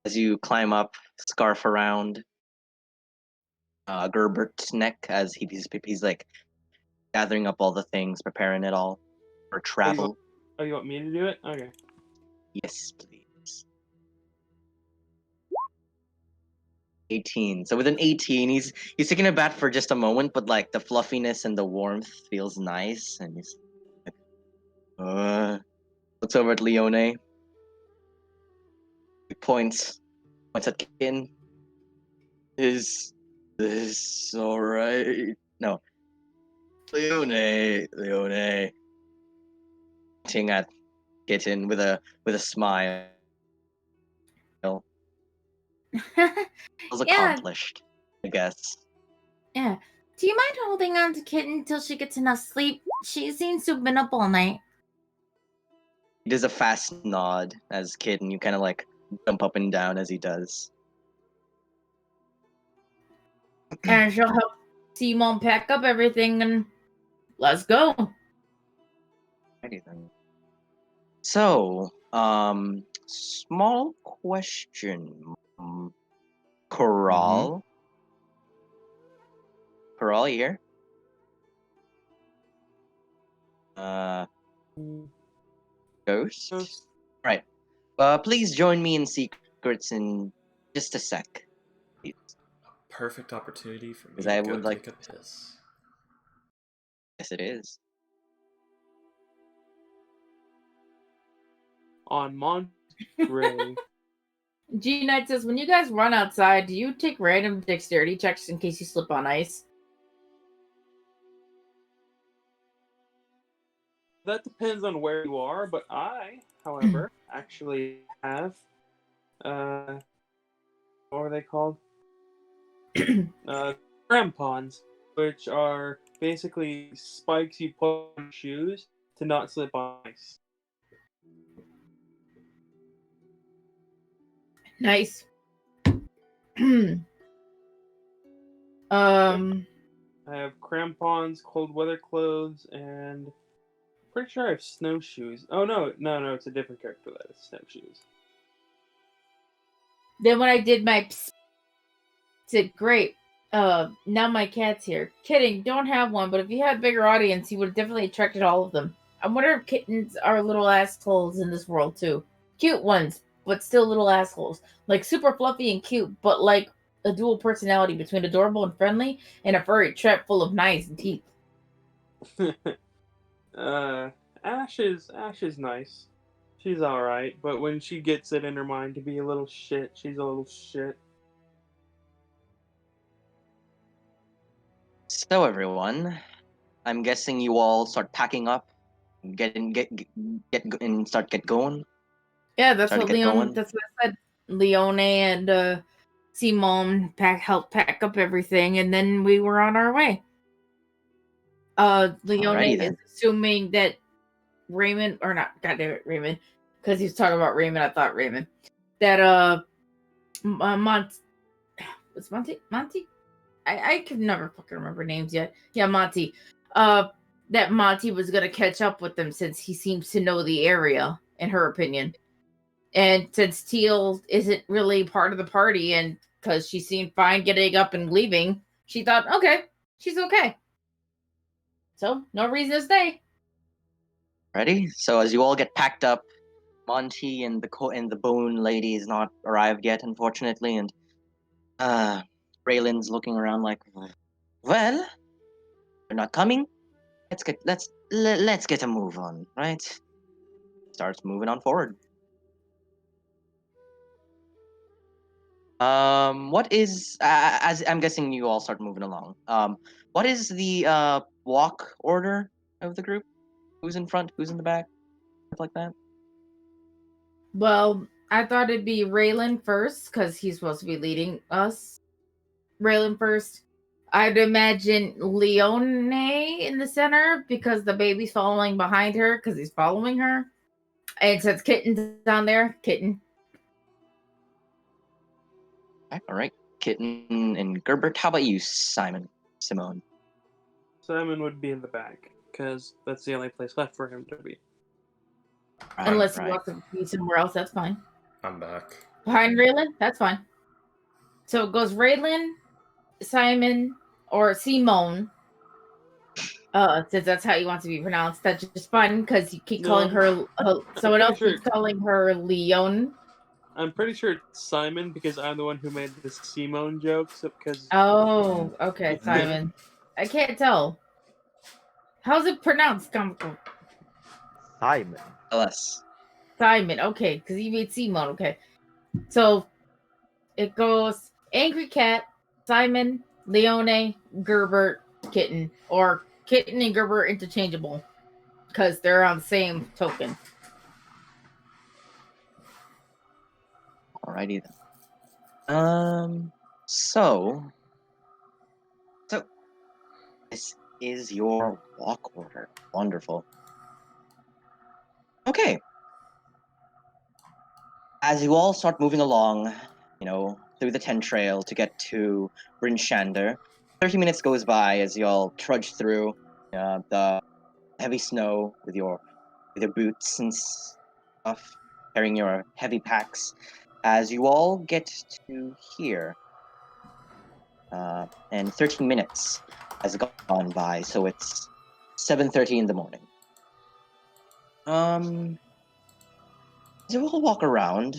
As you climb up, scarf around Gerbert's neck, as he's like gathering up all the things, preparing it all for travel. Oh, you want me to do it? Okay. Yes, please. 18. So with an 18, he's taking a bath for just a moment, but like the fluffiness and the warmth feels nice, and he's like, looks over at Leone. He points at Kitten. Is this alright? No. Leone. Pointing at Kitten with a smile. Feels accomplished, I guess. Yeah. Do you mind holding on to Kitten until she gets enough sleep? She seems to have been up all night. He does a fast nod as Kitten. You kind of like jump up and down as he does. And she'll help Simon pack up everything and let's go. Alrighty then. So, small question. Corral? Corral here? Ghost? Right. Please join me in secrets in just a sec. Please. Perfect opportunity for me 'Cause to I go would like take a piss. Yes, it is. On Monterey. G Knight says, when you guys run outside, do you take random dexterity checks in case you slip on ice? That depends on where you are, but I, however, actually have what are they called? Crampons, which are basically spikes you put on shoes to not slip on ice. Nice. I have crampons, cold weather clothes, and pretty sure I have snowshoes. Oh no, it's a different character that has snowshoes. Then when I did my said, great. Now my cat's here. Kidding, don't have one, but if you had a bigger audience, you would have definitely attracted all of them. I wonder if kittens are little assholes in this world too. Cute ones, but still little assholes. Like super fluffy and cute, but like a dual personality between adorable and friendly and a furry trap full of knives and teeth. Ash is nice. She's alright, but when she gets it in her mind to be a little shit, she's a little shit. So everyone, I'm guessing you all start packing up, get and get going. Yeah, that's Start to what get Leon. going. That's what I said. Leone and Simone helped pack up everything, and then we were on our way. Leone Alrighty is then. assuming that Raymond, or not, goddamn it, Raymond, because he was talking about Raymond. I thought Raymond. That was Monty. I can never fucking remember names yet. Yeah, Monty. That Monty was gonna catch up with them since he seems to know the area, in her opinion. And since Teal isn't really part of the party, and because she seemed fine getting up and leaving, she thought, okay, she's okay. So no reason to stay. Ready? So as you all get packed up, Monty and the Bone Lady is not arrived yet, unfortunately, and Raylan's looking around like, well, they're not coming. Let's get a move on, right? Starts moving on forward. What is as I'm guessing you all start moving along. What is the walk order of the group? Who's in front? Who's in the back? Stuff like that. Well, I thought it'd be Raylan first because he's supposed to be leading us. Raylan first. I'd imagine Leone in the center because the baby's following behind her because he's following her. And since Kitten's down there, Kitten. All right, Kitten and Gerbert. How about you, Simone? Simon would be in the back, because that's the only place left for him to be. Unless he wants to be somewhere else, that's fine. I'm back. Behind Raylan, that's fine. So it goes Raylan, Simon, or Simone. Since that's how you want to be pronounced, that's just fun because you keep calling her. Someone else keeps calling her Leon. I'm pretty sure it's Simon because I'm the one who made the Simone joke. So, Oh, okay, Simon. I can't tell. How's it pronounced, comical? Simon. Us. Simon, okay, because you made Simone, okay. So it goes Angry Cat, Simon, Leone, Gerbert, Kitten, or Kitten and Gerbert interchangeable because they're on the same token. Alrighty then. So this is your walk order. Wonderful. Okay. As you all start moving along, through the Ten Trail to get to Bryn Shander, 30 minutes goes by as you all trudge through the heavy snow with your boots and stuff, carrying your heavy packs. As you all get to here, and 13 minutes has gone by, so it's 7:30 in the morning. As you all walk around,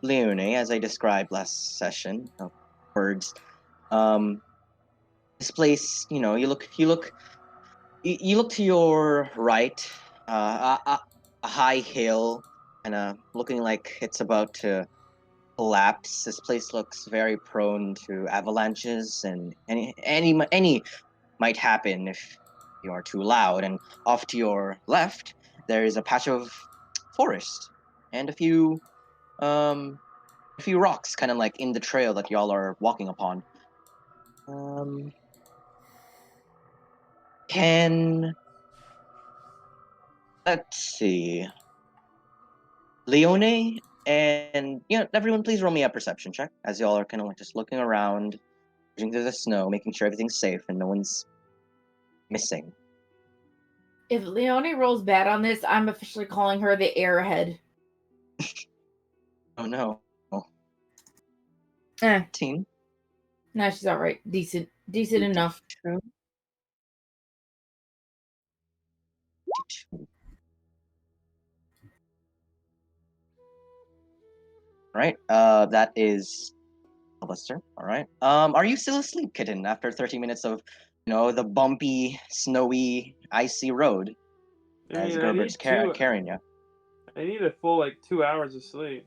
Leone, as I described last session, words, this place, you look to your right, a high hill, and looking like it's about to collapse. This place looks very prone to avalanches, and any might happen if you are too loud. And off to your left, there is a patch of forest and a few rocks, kind of like in the trail that y'all are walking upon. Let's see, Leone and everyone, please roll me a perception check as y'all are kind of like just looking around, pushing through the snow, making sure everything's safe and no one's missing. If Leone rolls bad on this, I'm officially calling her the airhead. Oh no. Eh, 18. nah, she's all right. Decent enough. 22. Right. That is Buster. All right. Are you still asleep, kitten? After 30 minutes of, the bumpy, snowy, icy road, I as mean, I Gerbert's need two. carrying you. I need a full 2 hours of sleep.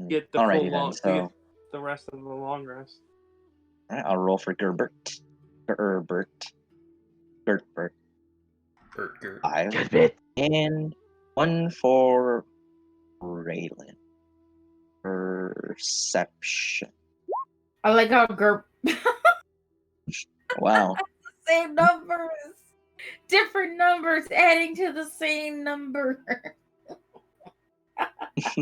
Get the Alrighty full then. long to get So, the rest of the long rest. all right, I'll roll for Gerbert. Gerbert. 5. Good bit. And 1 for Raylan. Perception. I like how Gerp Wow. same numbers, different numbers, adding to the same number. I was just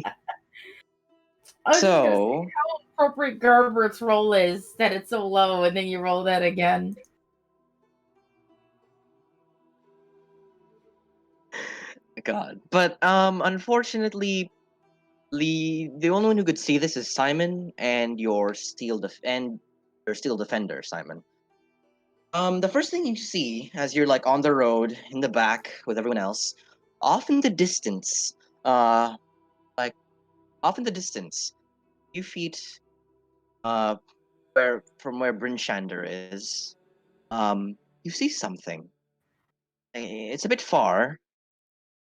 gonna say So, how appropriate Gerbert's roll is that it's so low, and then you roll that again. God. But unfortunately, the only one who could see this is Simon and your steel defender, Simon. The first thing you see as you're like on the road in the back with everyone else, off in the distance, like off in the distance, few feet, where Bryn Shander is, you see something. It's a bit far,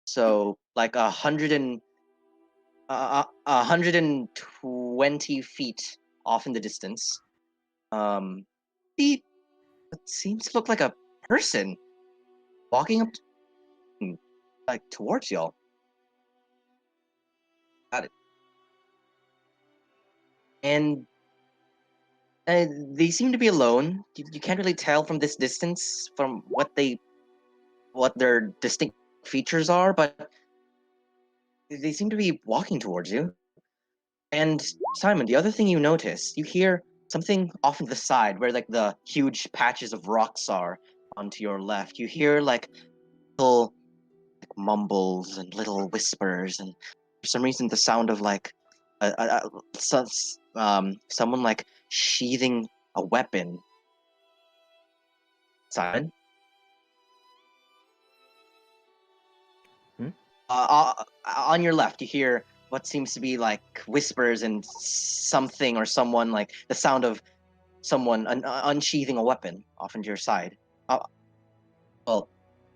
so like 120 feet off in the distance. See what seems to look like a person walking up, like towards y'all. Got it. And they seem to be alone. You can't really tell from this distance from what their distinct features are, but they seem to be walking towards you. And Simon, the other thing you notice, you hear something off to the side where like the huge patches of rocks are onto your left. You hear like little mumbles and little whispers, and for some reason the sound of like someone like sheathing a weapon. Simon, Hmm? on your left, you hear what seems to be like whispers and something or someone, like the sound of someone unsheathing a weapon off into your side. Uh, well,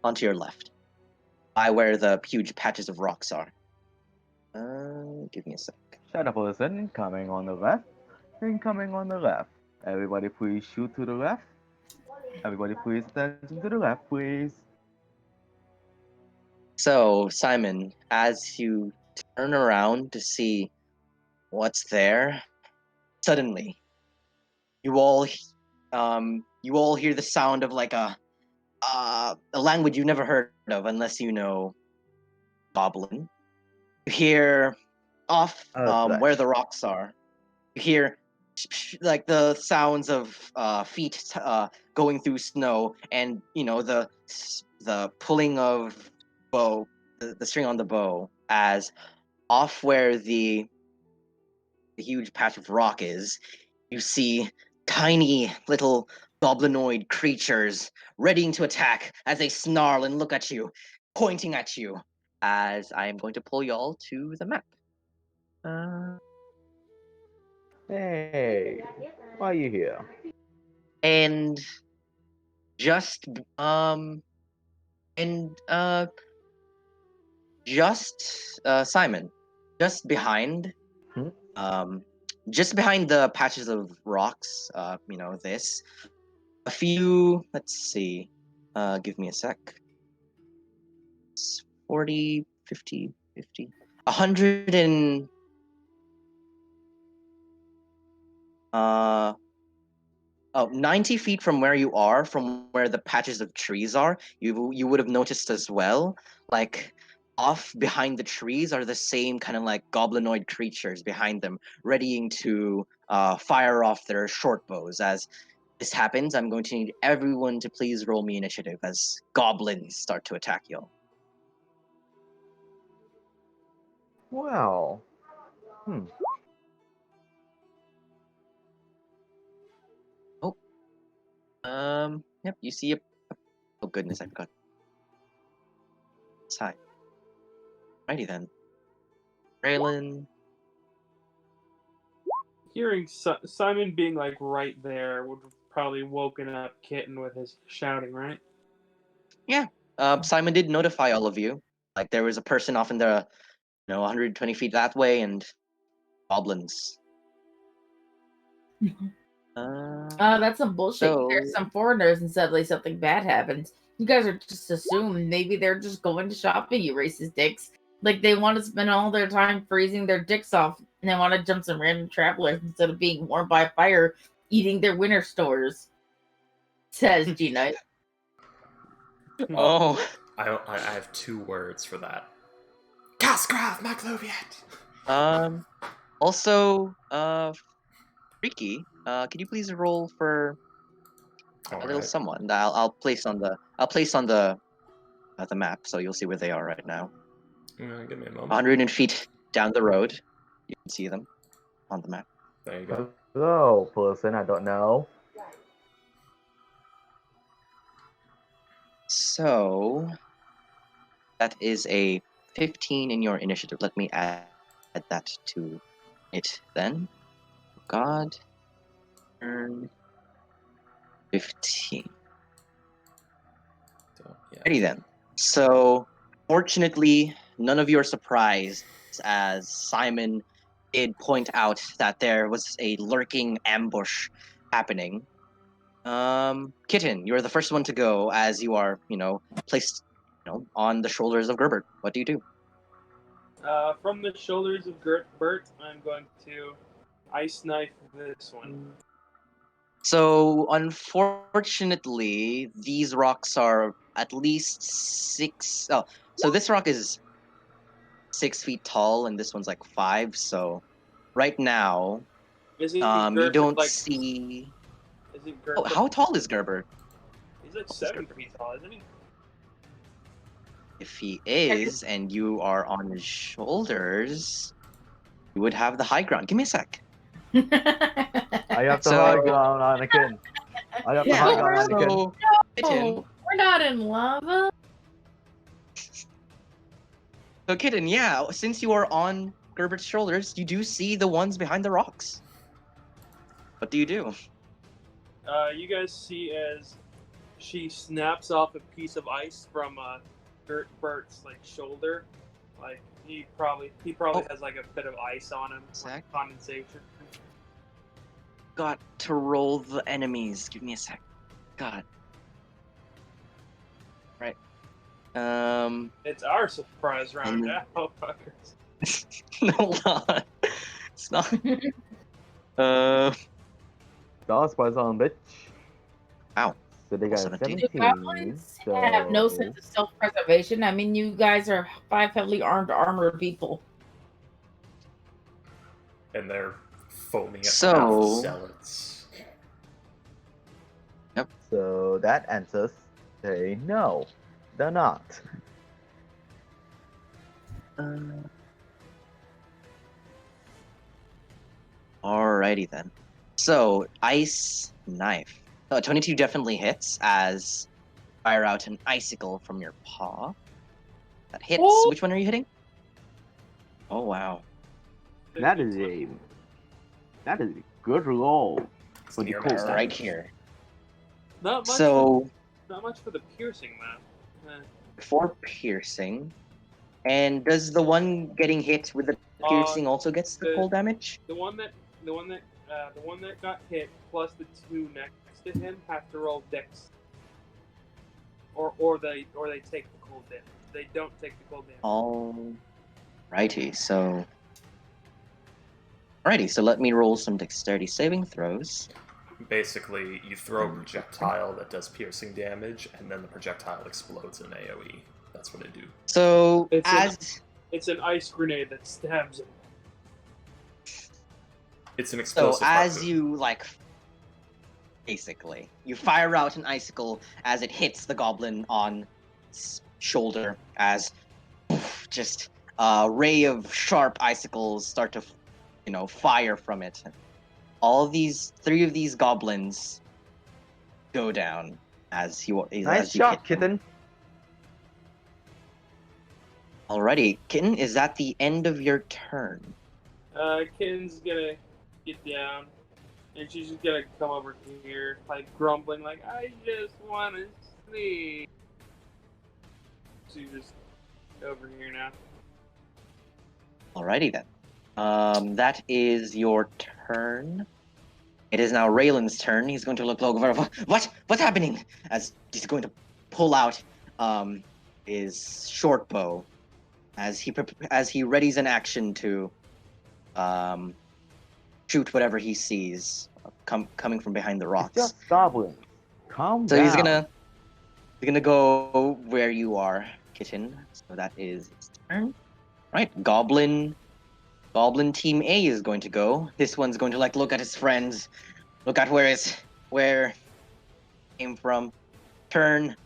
onto your left, by where the huge patches of rocks are. Give me a sec. Shadow person incoming on the left. Incoming on the left. Everybody please shoot to the left. Everybody please attention to the left, please. So, Simon, as you turn around to see what's there, suddenly you all hear the sound of like a language you've never heard of unless you know Goblin. You hear off Flash. where the rocks are. You hear like the sounds of feet going through snow, and the pulling of bow, the string on the bow, as off where the huge patch of rock is, you see tiny little goblinoid creatures readying to attack as they snarl and look at you, pointing at you. As I am going to pull y'all to the map. Hey, why are you here? And just and just Simon, just behind Hmm? um just behind the patches of rocks, this a few, let's see, give me a sec. It's 40, 50, 50, 100 and uh 90 feet from where you are, from where the patches of trees are, you would have noticed as well, like off behind the trees are the same kind of like goblinoid creatures behind them, readying to fire off their short bows. As this happens, I'm going to need everyone to please roll me initiative as goblins start to attack you. Well, Yep, you see a. Oh goodness, I forgot. Side. Righty then. Braylon. Hearing Simon being like right there would have probably woken up Kitten with his shouting, right? Simon did notify all of you. Like there was a person off in the, 120 feet that way, and goblins. That's some bullshit. So- There's some foreigners and suddenly something bad happens. You guys are just assuming maybe they're just going to shopping, you racist dicks. Like they want to spend all their time freezing their dicks off and they want to jump some random travelers instead of being warmed by fire eating their winter stores. Says G-Knight. Oh. I have 2 words for that. Cascraft Macloviet! Also, Freaky, could you please roll for a little Alright. someone that I'll place on the map, so you'll see where they are right now. Give me a moment. 100 feet down the road, you can see them on the map. There you go. Hello, person I don't know. So that is a 15 in your initiative. Let me add that to it then. God, turn 15. So, yeah. Ready then. So, fortunately, none of you are surprised as Simon did point out that there was a lurking ambush happening. Kitten, you're the first one to go as you are, placed, on the shoulders of Gerbert. What do you do? From the shoulders of Bert, I'm going to ice knife this one. So, unfortunately, these rocks are at least 6. Oh, so this rock is 6 feet tall, and this one's like 5. So, right now, Isn't you Gert don't like? see. Isn't Gert? Oh, how tall is Gerber? He's like 7 feet tall, isn't he? If he is, and you are on his shoulders, you would have the high ground. Give me a sec. I have the So- high ground, Anakin. I have the high Yeah. ground, Anakin. So, Kitten, Oh, we're not in lava. Kitten, yeah. Since you are on Gerbert's shoulders, you do see the ones behind the rocks. What do you do? You guys see as she snaps off a piece of ice from Bert's like shoulder. Like he probably Oh. has like a bit of ice on him, Sec. like condensation. Got to roll the enemies. Give me a sec. God. Right. It's our surprise round And- now, fuckers. Hold on. It's not. That's my son, bitch. Ow. So they got 17. 17. Goblins have no So sense of self-preservation. I mean, you guys are 5 heavily armored people. And they're foaming at the So- mouth of zealots. So that answers say no, they're not. Alrighty then. So, ice knife. 22 definitely hits as fire out an icicle from your paw. That hits. Oh. Which one are you hitting? Oh wow. That is a good roll for the Spear cold master. Right here. Not much. So, Not much for the piercing, though. for piercing. And does the one getting hit with the piercing also gets the the- cold damage? The one that got hit plus the 2 next to him have to roll dex. Or they take the cold damage. They don't take the cold damage. Alrighty, so. Alrighty, so let me roll some dexterity saving throws. Basically, you throw a projectile that does piercing damage, and then the projectile explodes in AoE. That's what it do. So, It's It's an ice grenade that stabs him. It's an So explosive. as harpoon. you basically, you fire out an icicle as it hits the goblin on its shoulder, as just a ray of sharp icicles start to, fire from it. 3 of these goblins go down as you Nice as you shot, hit him. kitten. Alrighty, Kitten, is that the end of your turn? Kitten's gonna get down, and she's just gonna come over here, like grumbling, like I just want to sleep. She's just over here now. Alrighty then. That is your turn. It is now Raylan's turn. He's going to look over. What's happening? As he's going to pull out his short bow, as he readies an action to shoot whatever he sees coming from behind the It's rocks. just goblins. Calm So down. he's gonna go where you are, Kitten. So that is his turn. Right, Goblin Team A is going to go. This one's going to look at his friends, look at where it came from. Turn,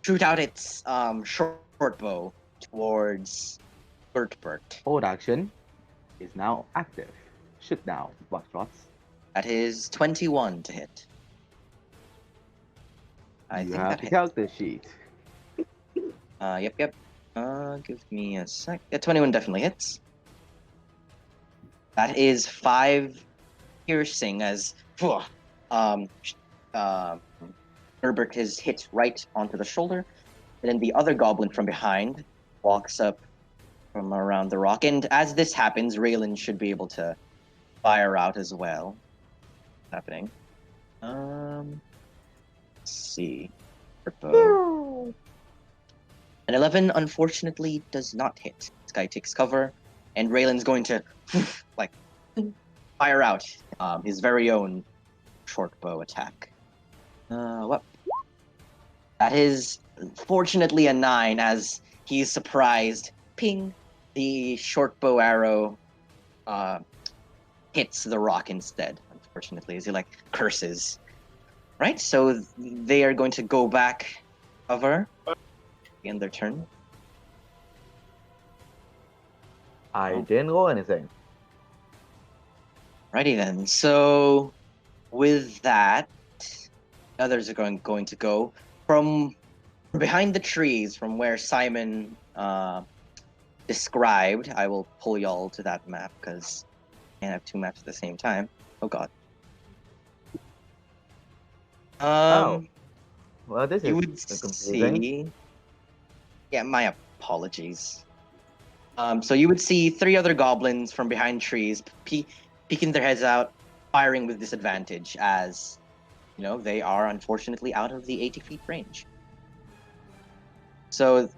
shoot out its short bow towards Bert. Hold action is now active. Shoot now, Buckshots. That is 21 to hit. I You think have that the hits. character sheet. Yep. Give me a sec. Yeah, 21 definitely hits. That is 5 piercing as Herbert is hit right onto the shoulder, and then the other goblin from behind walks up from around the rock. And as this happens, Raylan should be able to fire out as well. Happening. Let's see. An 11 unfortunately does not hit. This guy takes cover, and Raylan's going to fire out his very own short bow attack. What? That is fortunately a 9 as he's surprised. Ping! The short bow arrow hits the rock instead, unfortunately, as he curses. Right, so they are going to go back cover. End their turn. I didn't roll anything. Righty then. So with that, others are going to go from behind the trees, from where Simon described. I will pull y'all to that map because I can't have 2 maps at the same time. Oh god. Well, this You is would confusing. see. Yeah, my apologies. So you would see 3 other goblins from behind trees, peeking their heads out, firing with disadvantage, as they are unfortunately out of the 80 feet range. So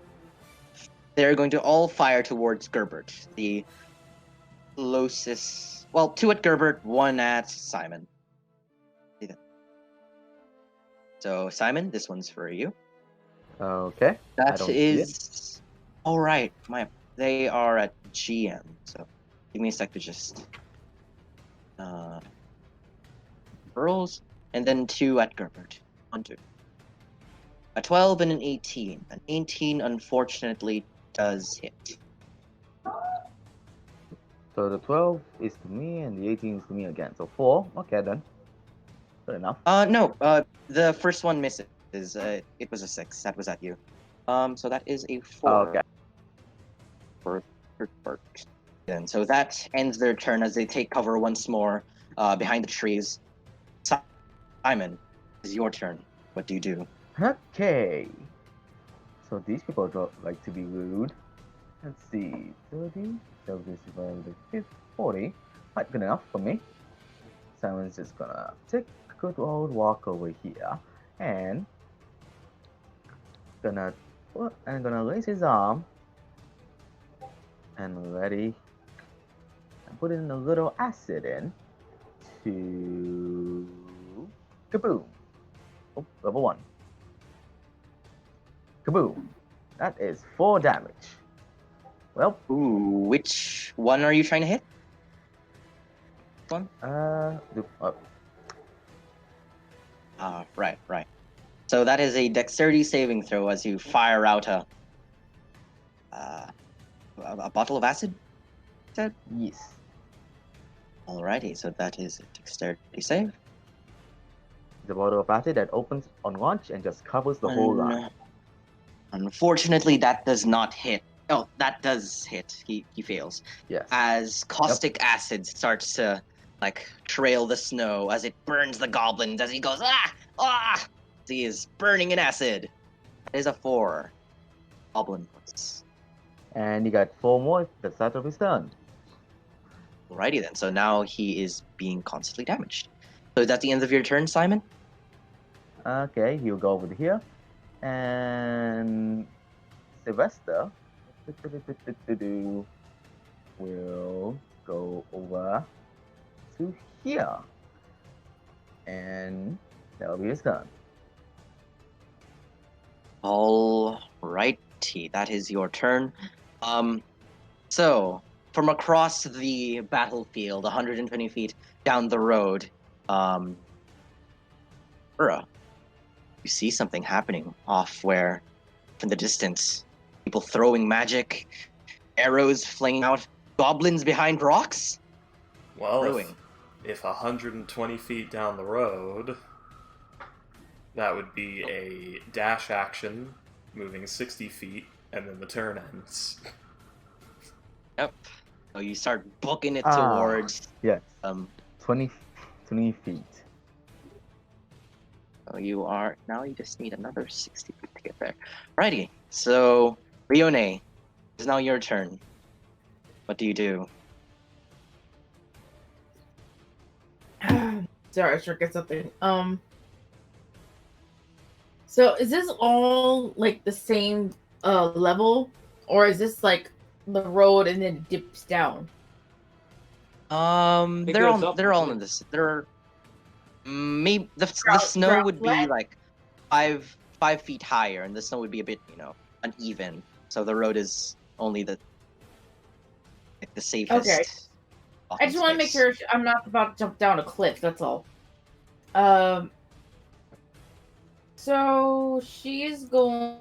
they're going to all fire towards Gerbert, the closest. Well, 2 at Gerbert, 1 at Simon. So Simon, this one's for you. Okay. I That don't see it. is all right. They are at GM. So give me a sec to just rolls, and then 2 at Gerbert. 1, 2. A 12 and an 18. An 18 unfortunately does hit. So the 12 is to me and the 18 is to me again. So 4. Okay then. Good enough. No. The first one misses. It was a 6. That was at you. So that is a 4. Okay. For Gerbert. And so that ends their turn as they take cover once more behind the trees. Simon, it's your turn. What do you do? Okay. So these people don't like to be rude. Let's see. 30. So this is around the 40. Quite good enough for me. Simon's just gonna take a good old walk over here and gonna raise his arm and ready and put in a little acid in to kaboom. Oh, level 1. Kaboom. That is 4 damage. Well, Ooh, which one are you trying to hit? One? Right. So that is a dexterity saving throw as you fire out a bottle of acid? yes. Alrighty, so that is a dexterity save. The bottle of acid that opens on launch and just covers the whole line. Unfortunately, that does not hit. Oh, that does hit. He fails. Yes. As caustic acid starts to trail the snow as it burns the goblins as he goes he is burning in acid. That is a 4 goblin points. And you got 4 more at the start of his turn. Alrighty then. So now he is being constantly damaged. So is that the end of your turn, Simon? Okay, he'll go over here. And Sylvester will go over to here. And that'll be his turn. Alrighty, that is your turn. So from across the battlefield, 120 feet down the road, Ura, you see something happening off where, from the distance, people throwing magic, arrows flinging out, goblins behind rocks. Well, Brewing. if 120 feet down the road, that would be a dash action, moving 60 feet, and then the turn ends. Yep. So you start booking it Ah. towards. Yes. 20 feet. So you are now. You just need another 60 feet to get there. Righty. So Rione, it's now your turn. What do you do? Sorry, I forgot something. So is this all like the same level, or is this like the road and then it dips down? It They're goes all up, they're all doesn't in it? this. They're maybe the Drop snow would be flat? like 5 feet higher, and the snow would be a bit uneven. So the road is only the safest. Okay. I just want to make sure I'm not about to jump down a cliff. That's all. So she is going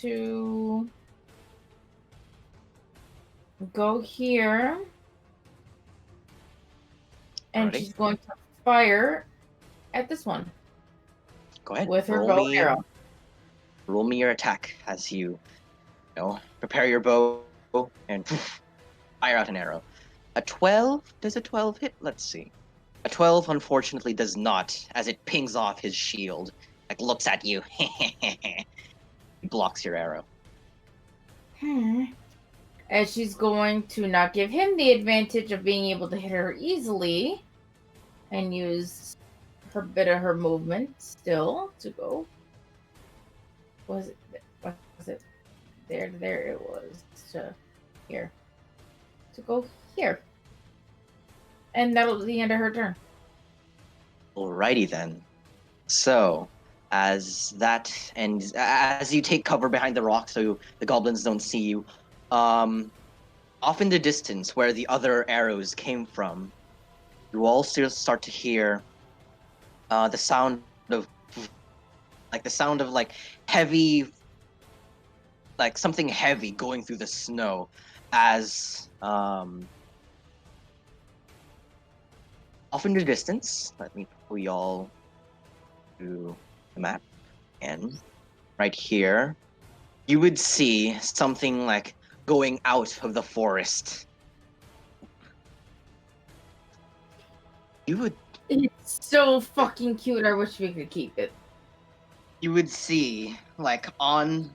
to go here, and Alrighty. she's going to fire at this one Go ahead. with her roll bow and me, arrow. roll me your attack as you prepare your bow and fire out an arrow. A 12? Does a 12 hit? Let's see. A 12 unfortunately does not, as it pings off his shield. Looks at you. He blocks your arrow. And she's going to not give him the advantage of being able to hit her easily, and use her bit of her movement still to go. Was it there? There it was to here. To go here. And that'll be the end of her turn. Alrighty then. So, as that ends, as you take cover behind the rock so the goblins don't see you, off in the distance where the other arrows came from, you all still start to hear the sound of heavy, like something heavy going through the snow, as off in the distance. Let me pull y'all to the map, and right here, you would see something like going out of the forest. You would It's so fucking cute. I wish we could keep it. you would see on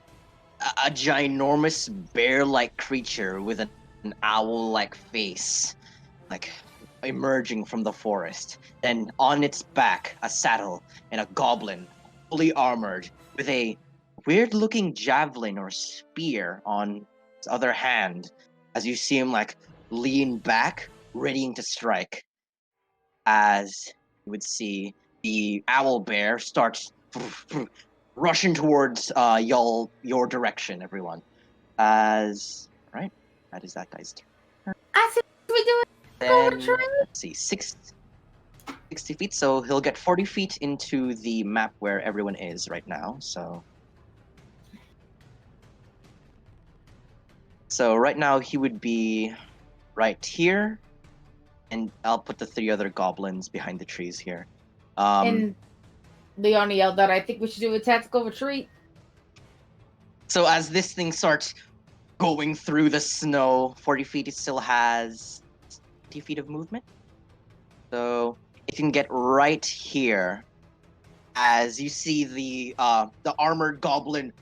a ginormous bear-like creature with an owl-like face, emerging from the forest. Then on its back, a saddle and a goblin, fully armored, with a weird-looking javelin or spear on his other hand, as you see him lean back, readying to strike. As you would see, the owl bear starts rushing towards your direction, everyone. Right, that is that guy's turn. I said we do it. Then let's see, 60 feet, so he'll get 40 feet into the map where everyone is right now. So right now he would be right here, and I'll put the 3 other goblins behind the trees here. And Leona yelled out, I think we should do a tactical retreat. So as this thing starts going through the snow, 40 feet, it still has 20 feet of movement. So it can get right here as you see the armored goblin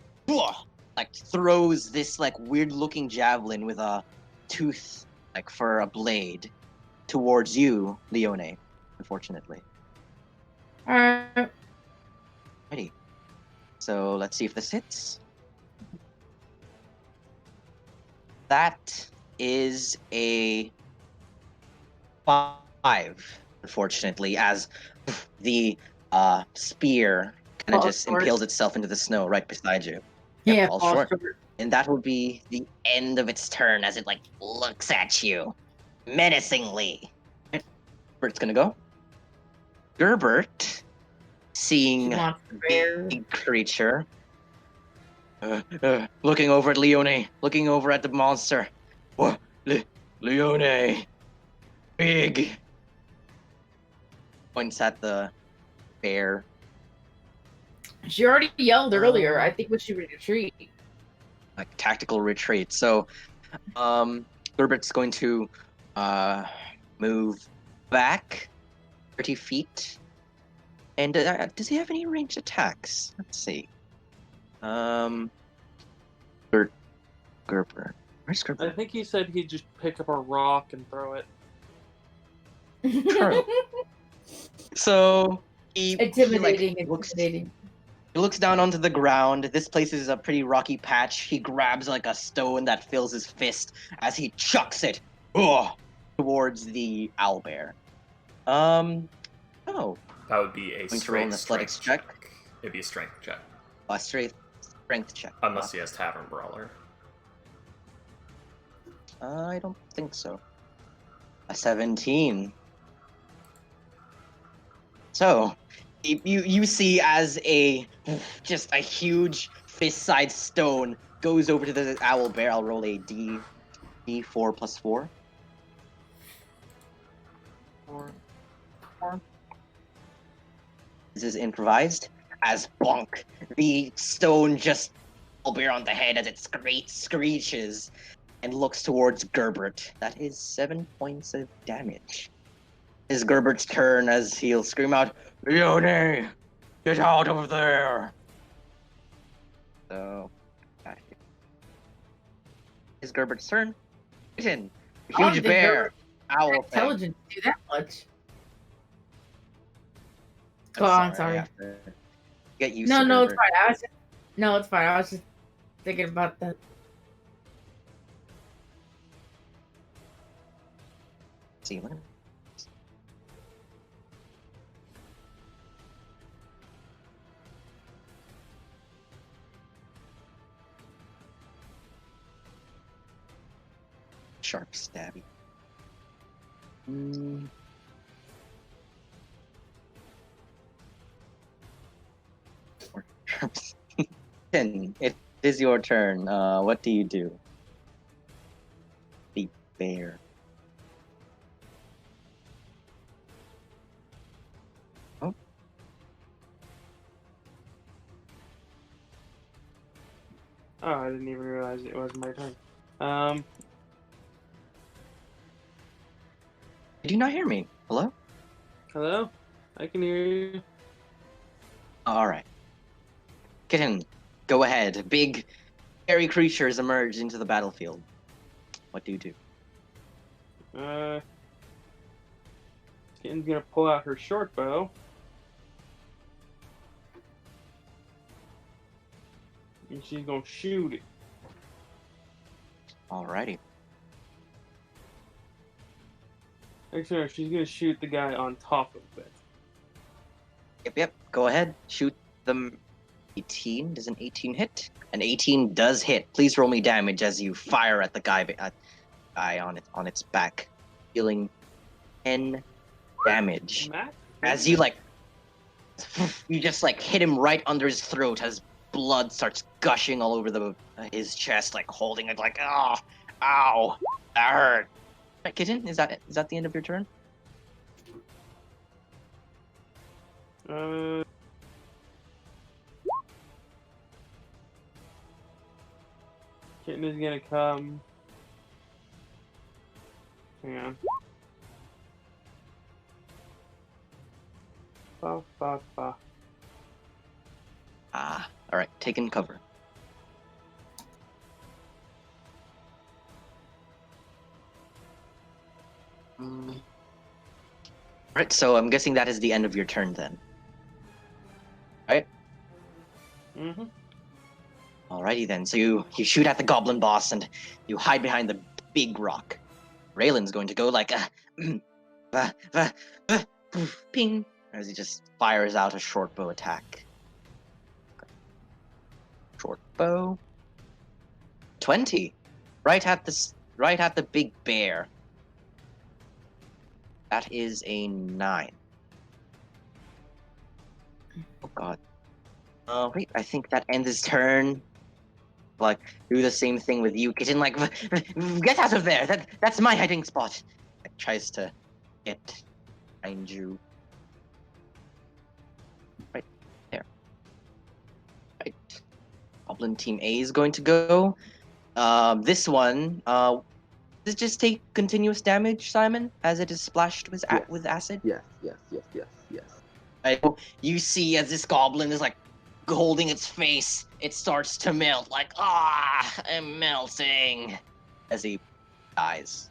like throws this like weird looking javelin with a tooth like for a blade towards you, Leone, unfortunately. Alright. Ready. So let's see if this hits. That is a 5, unfortunately, as the spear kind of Falls just short. impales itself into the snow right beside you. Yeah, falls falls short. short. And that will be the end of its turn as it like looks at you menacingly. Gerbert's gonna go. Gerbert, She seeing wants the bear. big creature, looking over at Leone, looking over at the monster. What, Leone, big. Points at the bear. She already yelled earlier. I think we should retreat. Like tactical retreat. So, Gerbert's going to move back 30 feet. And does he have any ranged attacks? Let's see. Gerber. Where's I Gerber? think he said he'd just pick up a rock and throw it. True. So he Intimidating, looks intimidating. He looks down onto the ground. This place is a pretty rocky patch. He grabs like a stone that fills his fist as he chucks it towards the owlbear. Oh, That would be a going to roll an straight athletics strength check. check. It'd be a strength check. A straight strength check. Unless he has Tavern Brawler. I don't think so. A 17. So, you see as just a huge fist-sized stone goes over to the owl bear. I'll roll a D4 plus 4. This is improvised. As bonk, the stone just bear on the head as it screeches and looks towards Gerbert. That is 7 points of damage. Is Gerbert's turn as he'll scream out, Leone, get out of there! So, is Gerbert's turn. Huge bear, owl thing. Intelligent to do that much. I'm Go on, sorry, I sorry. have to get used No, to no, it's Gerbert. fine. No, it's fine. I was just thinking about that. See, look at sharp stabby. Ken, it is your turn. What do you do? The bear. Oh. Oh, I didn't even realize it was my turn. Did you not hear me? Hello? Hello? I can hear you. Alright. Kitten, go ahead. Big, scary creatures emerge into the battlefield. What do you do? Kitten's gonna pull out her short bow. And she's gonna shoot it. Alrighty. Actually, she's gonna shoot the guy on top of it. Yep. Go ahead. Shoot them. 18. Does an 18 hit? An 18 does hit. Please roll me damage as you fire at the guy on its back, dealing 10 damage. Matt? As you you just hit him right under his throat as blood starts gushing all over his chest, holding it ow, that hurt. Right, Kitten, is that the end of your turn? Kitten is gonna come. Hang on. Ba, ba, ba. Ah, alright, taking cover. Alright, so I'm guessing that is the end of your turn then. Right? Mm-hmm. Alrighty then, so you shoot at the goblin boss and you hide behind the big rock. Raylan's going to go like a ping as he just fires out a short bow attack. Short bow. 20. Right at the big bear. That is a 9. Oh god. Wait, I think that ends his turn. Like, do the same thing with you, kitten. Like, get out of there! That's my hiding spot. Like, tries to get behind you. Right there. Right. Goblin Team A is going to go. This one, does it just take continuous damage, Simon, as it is splashed with Yes. with acid? Yes. You see as this goblin is like holding its face, it starts to melt, like, I'm melting, as he dies.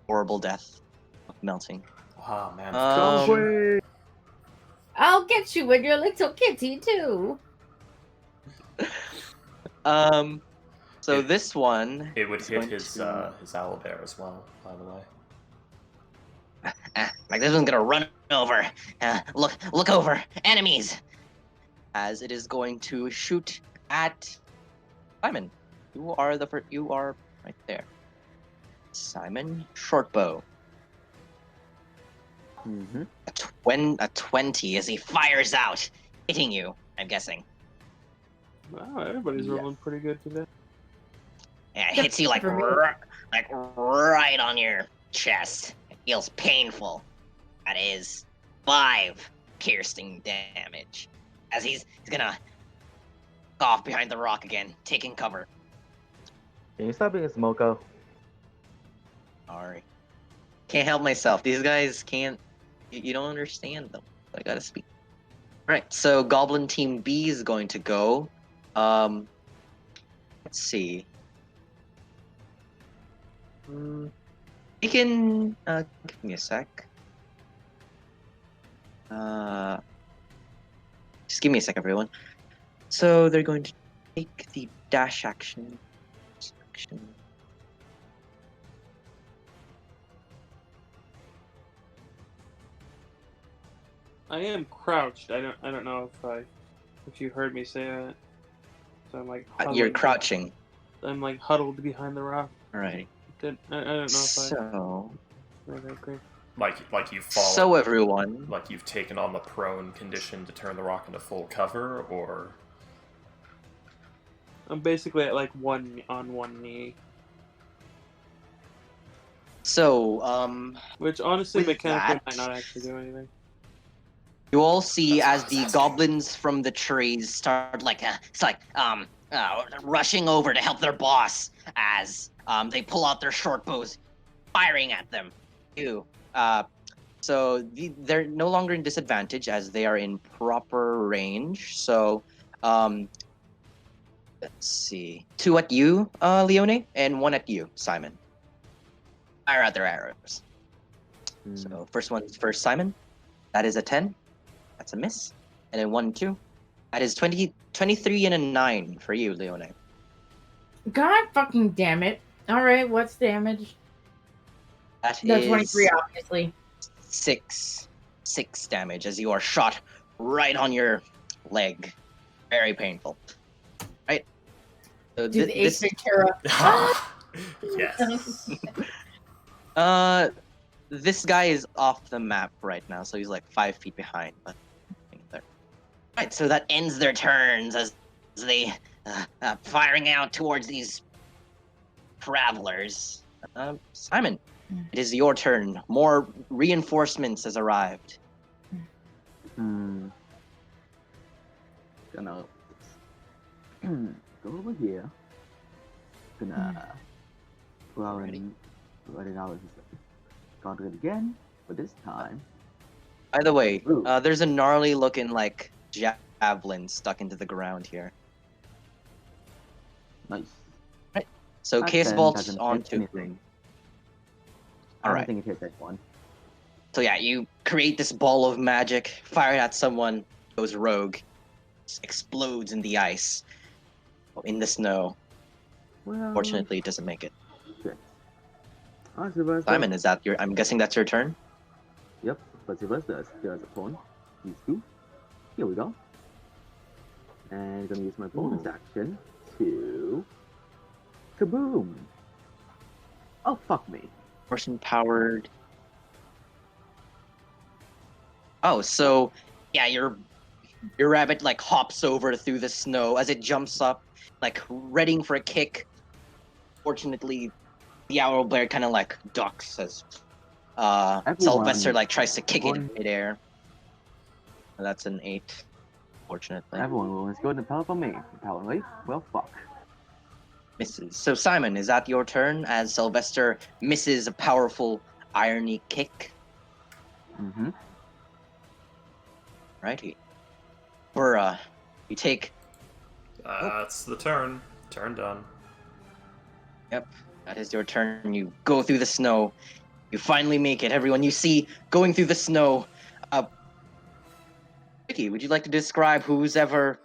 Horrible death of melting. Ah, man. I'll get you when you're a little kitty too. So this one It would is hit going his to- owlbear as well, by the way. like this one's gonna run over. Look over, enemies. As it is going to shoot at Simon. You are right there. Simon, short bow. Mm-hmm. A 20 as he fires out, hitting you, I'm guessing. Wow, everybody's Yes. rolling pretty good today. Yeah, it hits you like For me. right on your chest. It feels painful. That is 5 piercing damage. As he's gonna off behind the rock again, taking cover. Can you stop being a smoko? Sorry. Can't help myself. These guys can't. You don't understand them. I gotta speak. Right. So Goblin Team B is going to go. Let's see. You can give me a sec. Just give me a sec, everyone. So they're going to take the dash action. I am crouched. I don't know if you heard me say that. So I'm like You're huddled. crouching. I'm like huddled behind the rock. Alright. I don't know if So, I agree. Like you've fallen. so everyone. Like you've taken on the prone condition to turn the rock into full cover, or I'm basically at like one knee. So, Which honestly With mechanically that- might not actually do anything. you all see That's as what I was the asking. goblins from the trees start rushing over to help their boss as they pull out their short bows, firing at them. They're no longer in disadvantage as they are in proper range. So, let's see, 2 at you, Leone, and 1 at you, Simon. Fire out their arrows. So first one's for Simon. That is a 10. That's a miss. And then 1, 2. That is 20, 23 and a 9 for you, Leone. God fucking damn it. Alright, what's damage? That No, is 23, obviously. 6 damage as you are shot right on your leg. Very painful. Right. So Do the Ace this Ventura. yes. this guy is off the map right now, so he's like 5 feet behind. But right, so that ends their turns as they firing out towards these travelers. Simon, it is your turn. More reinforcements has arrived. Gonna go over here. Gonna go out and let it out. Counter it again, but this time. By the way, Ooh. there's a gnarly looking like javelin stuck into the ground here. Nice. So That case then vault doesn't hit onto. anything. I All don't right. think it hit that one. So yeah, you create this ball of magic, fire it at someone, goes rogue, explodes in the ice, in the snow. Well, Fortunately, it doesn't make it. shit. Sylvester. Simon, is that your? I'm guessing that's your turn. Yep, but Sylvester does a pawn. These two. Here we go. And gonna use my bonus action to kaboom. Oh fuck me. Person powered. Oh, so yeah, your rabbit like hops over through the snow as it jumps up, like readying for a kick. Fortunately, the owl bear kind of like ducks as Sylvester like tries to kick it in midair. That's an 8, fortunately. Everyone was going to power for me. Apparently, well, fuck. Misses. So Simon, is that your turn as Sylvester misses a powerful irony kick? Mm-hmm. Righty. Burra, you take. That's the turn. Turn done. Yep, that is your turn. You go through the snow. You finally make it. Everyone you see going through the snow. Ricky, would you like to describe who's ever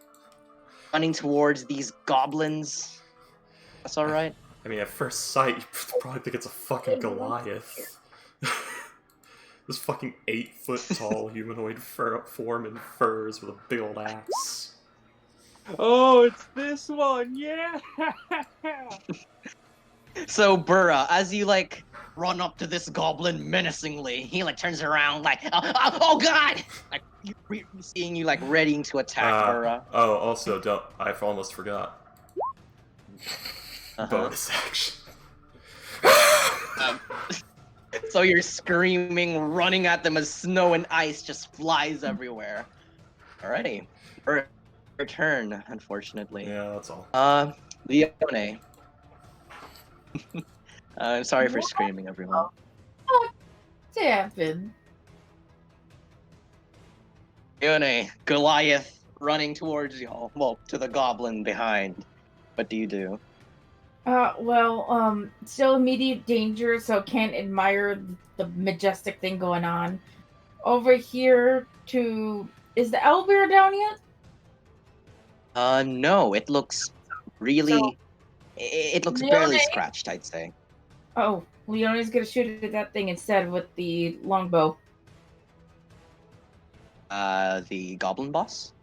running towards these goblins? That's all right. I mean, at first sight, you probably think it's a fucking Goliath. This fucking 8-foot tall humanoid form in furs with a big old axe. Oh, it's this one, yeah! So Burra, as you like run up to this goblin menacingly, he like turns around like, oh god! Like seeing you like readying to attack Burra. Oh, also, I almost forgot. Uh-huh. Bonus action. So you're screaming, running at them as snow and ice just flies everywhere. Alrighty. Your turn, unfortunately. Yeah, that's all. Leone. I'm sorry for screaming, everyone. What's happened? Leone, Goliath running towards y'all. Well, to the goblin behind. What do you do? Still immediate danger, so can't admire the majestic thing going on. Over here is the owlbear down yet? No, it looks really. So, it looks Leone? barely scratched, I'd say. Oh, Leone's gonna shoot at that thing instead with the longbow. The goblin boss?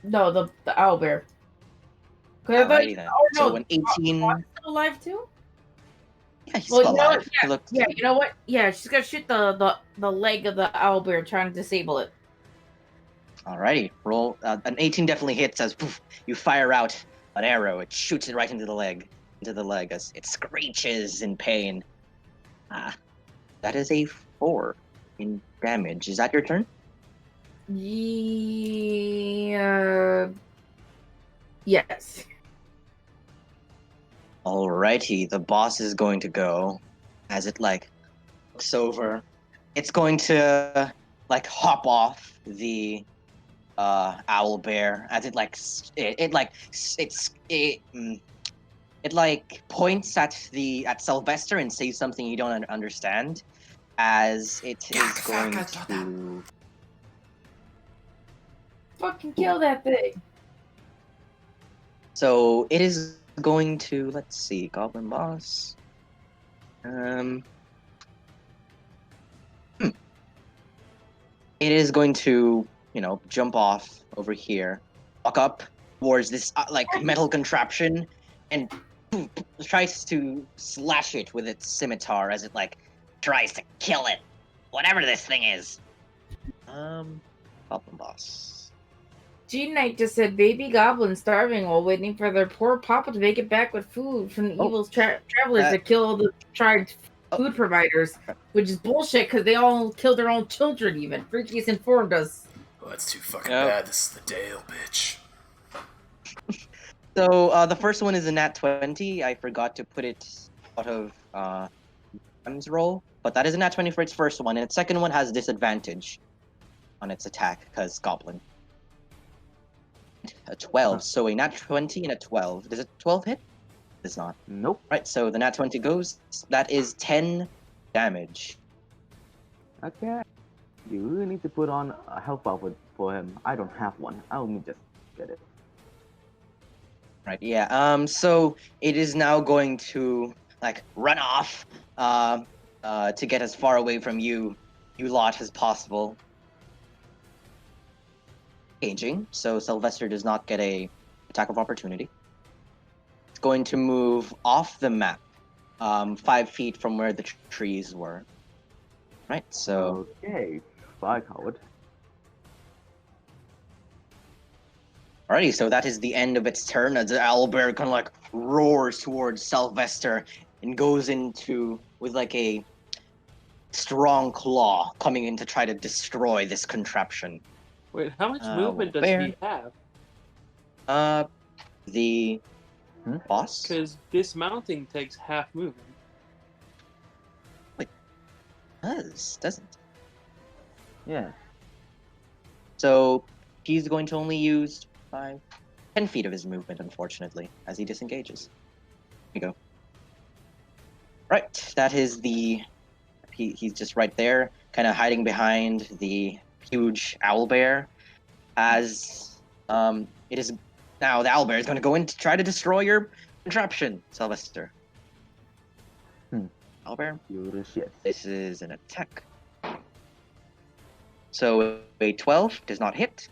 No, the owlbear. Alrighty then. Oh, no, So an 18. Still alive too? Yeah, he's still alive. Yeah, you know what? Yeah, she's gonna shoot the leg of the owlbear, trying to disable it. Alrighty, roll. An 18 definitely hits as poof, you fire out an arrow. It shoots it right into the leg as it screeches in pain. That is a 4 in damage. Is that your turn? Yeah. Yes. Alrighty, the boss is going to go as it like looks over. It's going to like hop off the owl bear as it points at Sylvester and says something you don't understand as it is going to Fucking kill that thing. So it is going to, let's see, goblin boss. It is going to, jump off over here, walk up towards this metal contraption, and tries to slash it with its scimitar as it tries to kill it, whatever this thing is. Goblin boss. G-Knight just said baby goblins starving while waiting for their poor papa to make it back with food from the evil travelers that kill the tribe's food providers, which is bullshit because they all kill their own children even. Freaky's informed us. Well, that's too fucking bad. This is the Dale, bitch. So the first one is a nat 20. I forgot to put it out of Graham's roll, but that is a nat 20 for its first one, and its second one has disadvantage on its attack because goblin. A 12, so a nat 20 and a 12. Does a 12 hit? Does not. Nope. Right, so the nat 20 goes. That is 10 damage. Okay. You really need to put on a health bar for him. I don't have one. Let me just get it. Right, yeah. So it is now going to run off to get as far away from you lot as possible. Engaging, so Sylvester does not get a attack of opportunity. It's going to move off the map, 5 feet from where the trees were. Right, so Okay. Bye, coward. alrighty, so that is the end of its turn as the owlbear kind of roars towards Sylvester and goes into with a strong claw coming in to try to destroy this contraption. Wait, how much movement does bear. he have? The boss? Because dismounting takes half movement. Doesn't. Yeah. So he's going to only use 10 feet of his movement, unfortunately, as he disengages. Here you go. Right, that is he's just right there, kind of hiding behind the huge owlbear. As it is now, the owlbear is going to go in to try to destroy your contraption, Sylvester. Owlbear, You shit. this is an attack. So a 12 does not hit.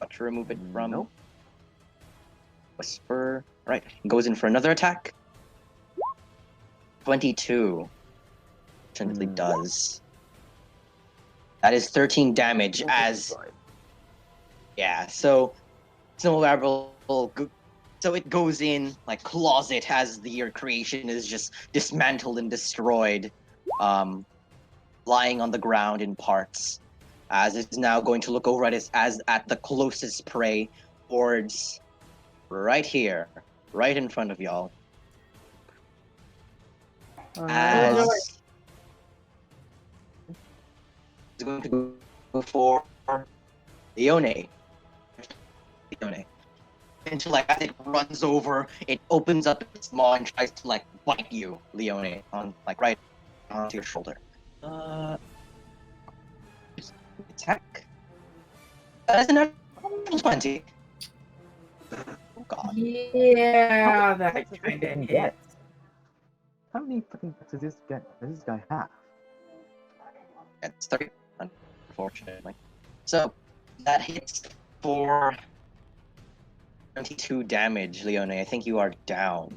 Got to remove it from Nope. Whisper. Right, goes in for another attack. 22. Fortunately does. That is 13 damage as... Yeah, so... So it goes in, claws it as your creation is just dismantled and destroyed. Lying on the ground in parts. As it's now going to look over at the closest prey towards right here, right in front of y'all. As it's going to go for Leone. Until as it runs over, it opens up its maw and tries to bite you, Leone, on right onto your shoulder. Attack. That's another 20. Oh god. Yeah, that kind of hit. How many fucking does this guy have? That's 3, unfortunately. So that hits for 22 damage, Leone. I think you are down.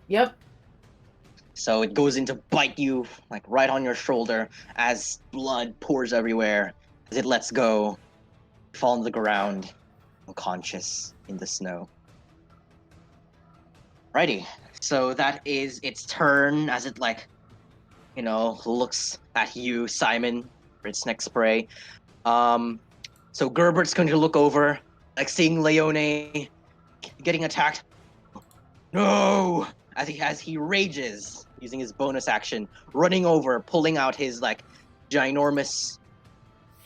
Yep. So it goes in to bite you, right on your shoulder, as blood pours everywhere. As it lets go, you fall on the ground, unconscious in the snow. Righty. So that is its turn as it, looks at you, Simon, for its next prey. So Gerbert's going to look over, seeing Leone getting attacked. No! As he rages, using his bonus action, running over, pulling out his ginormous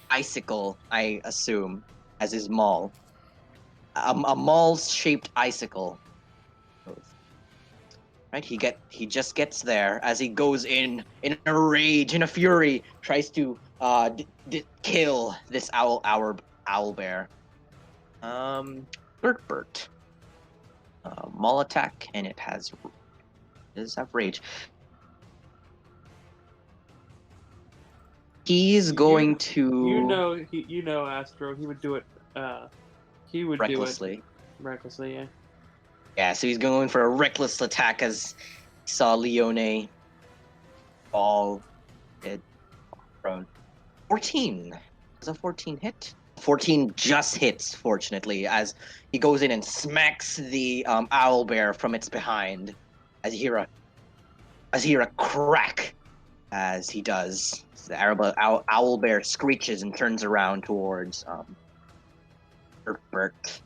icicle, I assume, as his maul. A maul-shaped icicle. Right, he just gets there as he goes in a rage, in a fury, tries to kill this owl bear. Gerbert. Maul attack, and it does have rage. He's going to You know, Astro. He would do it. He would recklessly. do it recklessly. Yeah. Yeah, so he's going for a reckless attack as he saw Leone fall dead, prone. 14. Does a 14 hit? 14 just hits, fortunately, as he goes in and smacks the owlbear from its behind. As you hear a crack as he does. So the owlbear screeches and turns around towards Bert,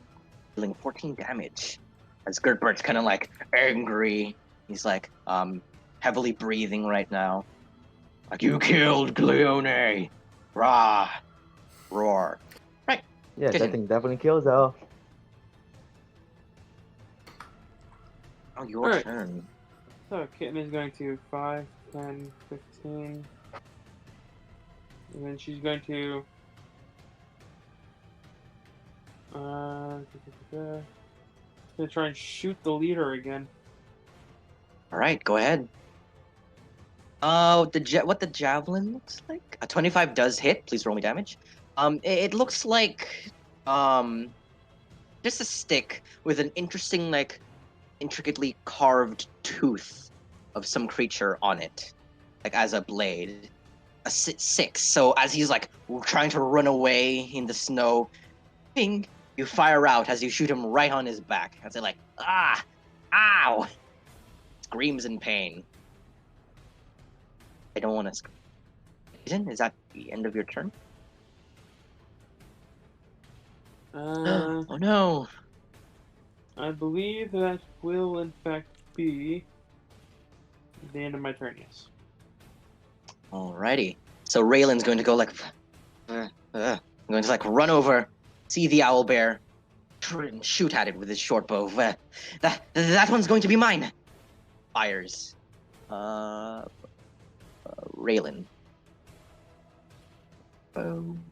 dealing 14 damage. as Gertbert's kind of like angry. He's like heavily breathing right now. Like, you killed Cleone! Rah! Roar. Right. Yeah, that Continue. thing definitely kills though. Oh, your Alright. turn. So Kitten is going to 5, 10, 15. And then she's going to gonna try and shoot the leader again. Alright, go ahead. What the javelin looks like? A 25 does hit. Please roll me damage. It looks like just a stick with an interesting, like, intricately carved tooth of some creature on it, like as a blade. A 6. So as he's like trying to run away in the snow, ping, you fire out as you shoot him right on his back. As it like, ah, ow, screams in pain. I don't want to scream. Is that the end of your turn? Oh no. I believe that will in fact be the end of my turn, yes. Alrighty. So Raylan's going to go like, I'm going to like run over, see the owl bear, and shoot at it with his short bow. That one's going to be mine. Fires. Raylan. Boom.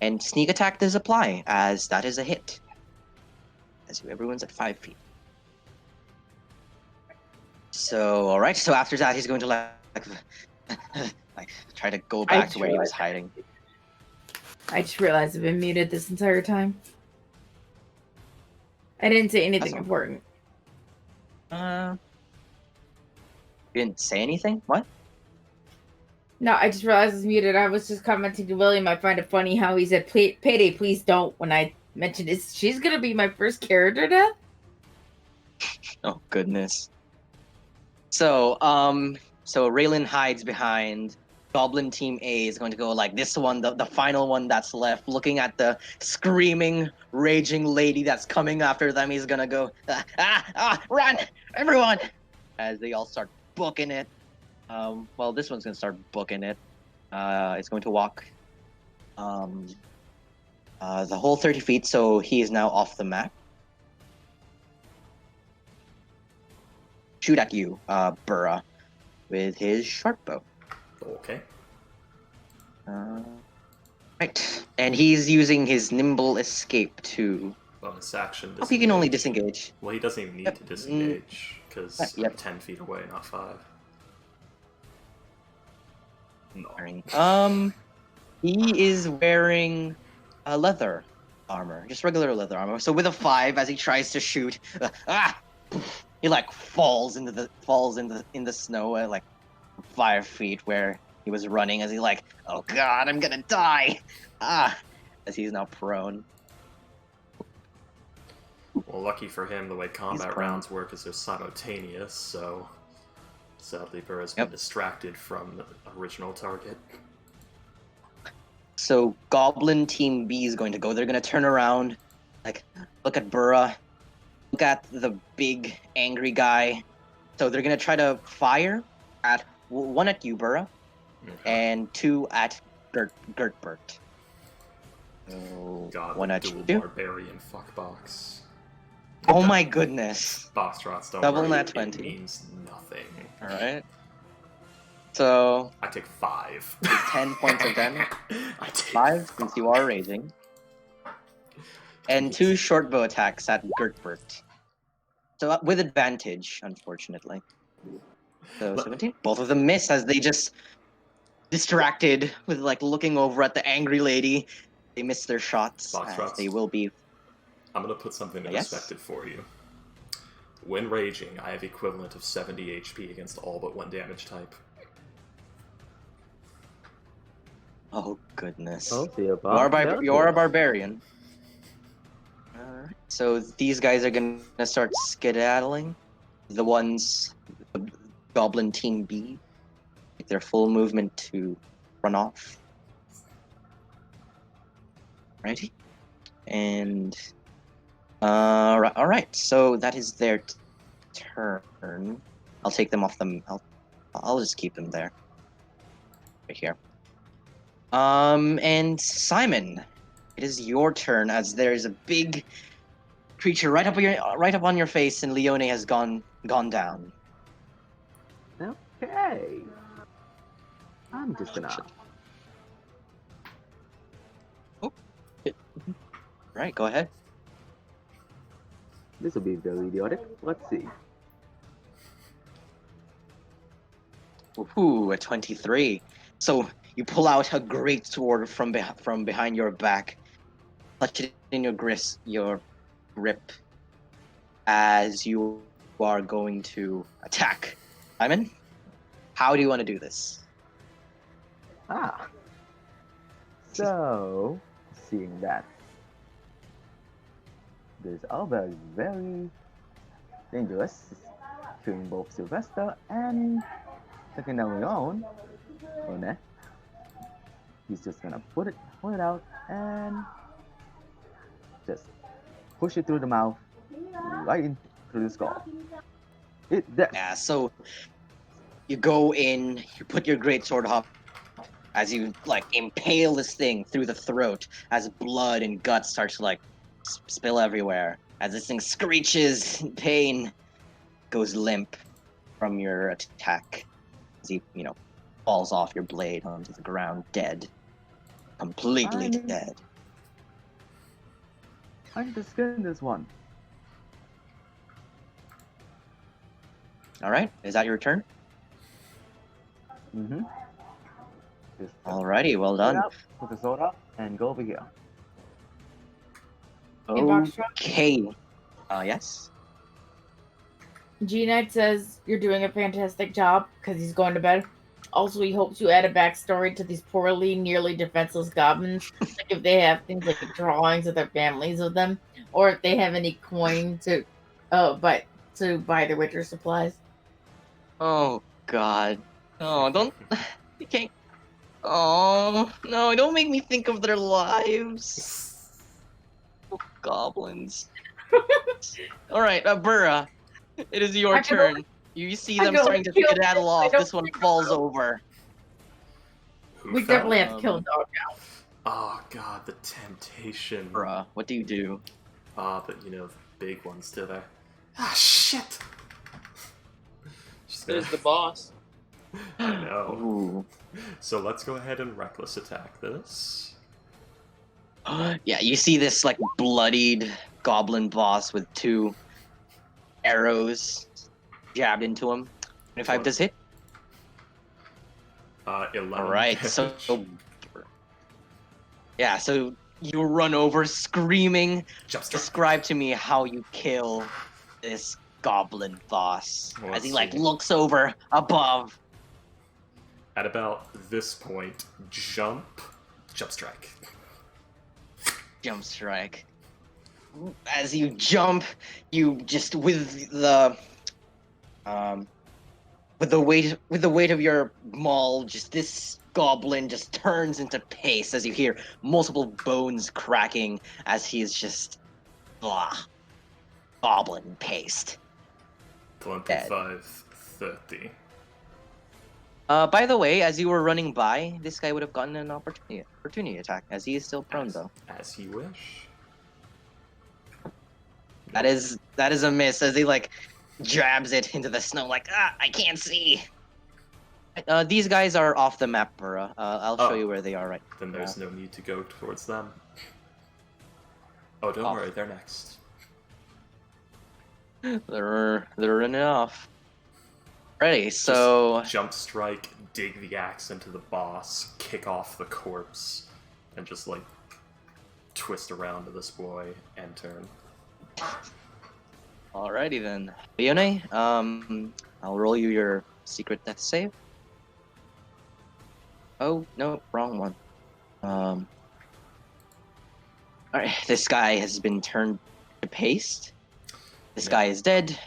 And sneak attack does apply, as that is a hit. As everyone's at 5 feet. So, alright, so after that he's going to like try to go back to where he was hiding. I just realized I've been muted this entire time. I didn't say anything important. You didn't say anything? What? No, I just realized I was muted. I was just commenting to William. I find it funny how he said, Payday, please don't, when I mentioned it. She's going to be my first character death? Oh, goodness. So Raylan hides behind. Goblin Team A is going to go like this one, the final one that's left, looking at the screaming, raging lady that's coming after them. He's gonna go, run, everyone! As they all start booking it. Well, this one's gonna start booking it. It's going to walk the whole 30 feet, so he is now off the map. Shoot at you, Burra, with his short bow. Okay. Right, and he's using his nimble escape to. Bonus action. Disengage. He can only disengage. Well, he doesn't even need to disengage because Yep. I'm 10 feet away, not 5. No. He is wearing leather armor, just regular leather armor. So with a 5, as he tries to shoot, he like falls in the snow at like 5 feet where he was running. As he like, oh god, I'm gonna die! As he's now prone. Well, lucky for him, the way combat rounds work is they're simultaneous, so sadly Burra's been distracted from the original target. So Goblin Team B is going to go. They're going to turn around, like, look at Burra, look at the big angry guy. So they're going to try to fire at 1 at you, Burra, and 2 at Gertbert. So God, 1 at dual you. barbarian fuckbox. Oh my goodness. Foxtrots don't Double worry, nat it 20. means nothing. Alright. So I take 5. 10 points of damage. I take 5 since you are raging. And 2 short bow attacks at Gertbert. So with advantage, unfortunately. So 17. Both of them miss as they just distracted with like looking over at the angry lady. They miss their shots. They will be. I'm gonna put something in perspective for you. When raging, I have equivalent of 70 HP against all but 1 damage type. Oh goodness! Oh, you are a barbarian. Alright. So these guys are gonna start skedaddling. The ones, the Goblin Team B, take their full movement to run off. Righty, and All right. So that is their turn. I'll take them off them. I'll just keep them there. Right here. And Simon, it is your turn as there is a big creature right up on your face, and Leone has gone down. Okay. I'm just gonna. Right, go ahead. This will be very idiotic. Let's see. Ooh, a 23. So you pull out a great sword from behind your back, clutch it in your grip, as you are going to attack. Simon, how do you want to do this? Ah. So, seeing that this Alba is very dangerous, killing both Sylvester and taking down Leon. He's just gonna pull it out and just push it through the mouth, right in through the skull. Yeah, so you go in, you put your greatsword up as you like impale this thing through the throat as blood and guts start to like spill everywhere. As this thing screeches in pain, goes limp from your attack. As he, falls off your blade onto the ground, dead. Completely dead. I need to skin this one. Alright, is that your turn? Mm-hmm. Alrighty, well done. Put the sword up and go over here. Okay. Yes? G-Knight says you're doing a fantastic job because he's going to bed. Also, he hopes you add a backstory to these poorly, nearly defenseless goblins. Like if they have things like drawings of their families of them, or if they have any coin to buy their winter supplies. Oh, God. Oh, don't... You can't... Oh, no, don't make me think of their lives. Oh, goblins. Alright, Burra, it is your turn. You see them starting to skedaddle off. This one falls over. We definitely have to kill a dog now. Oh god, the temptation. Bruh, what do you do? But the big one's still there. Ah, shit! There's the boss. I know. Ooh. So let's go ahead and reckless attack this. Yeah, you see this like bloodied goblin boss with 2 arrows jabbed into him. 25 does hit. 11. Alright, so yeah, so you run over screaming. Describe to me how you kill this goblin boss as he like looks over above. At about this point, jump strike. Jump strike. As you jump, you just with the weight of your maul, just this goblin just turns into paste as you hear multiple bones cracking as he is just goblin paste. 25, 30. By the way, as you were running by, this guy would have gotten an opportunity attack, as he is still prone though. As he wish. That is a miss as he like jabs it into the snow like I can't see. These guys are off the map, Burra. I'll show you where they are right now. Then there's no need to go towards them. Oh, don't worry, they're next. They're running off. Ready, so just jump strike, dig the axe into the boss, kick off the corpse, and just like twist around to this boy and turn. Alrighty then. Leone, I'll roll you your secret death save. Oh, no, wrong one. Alright, this guy has been turned to paste. This guy is dead.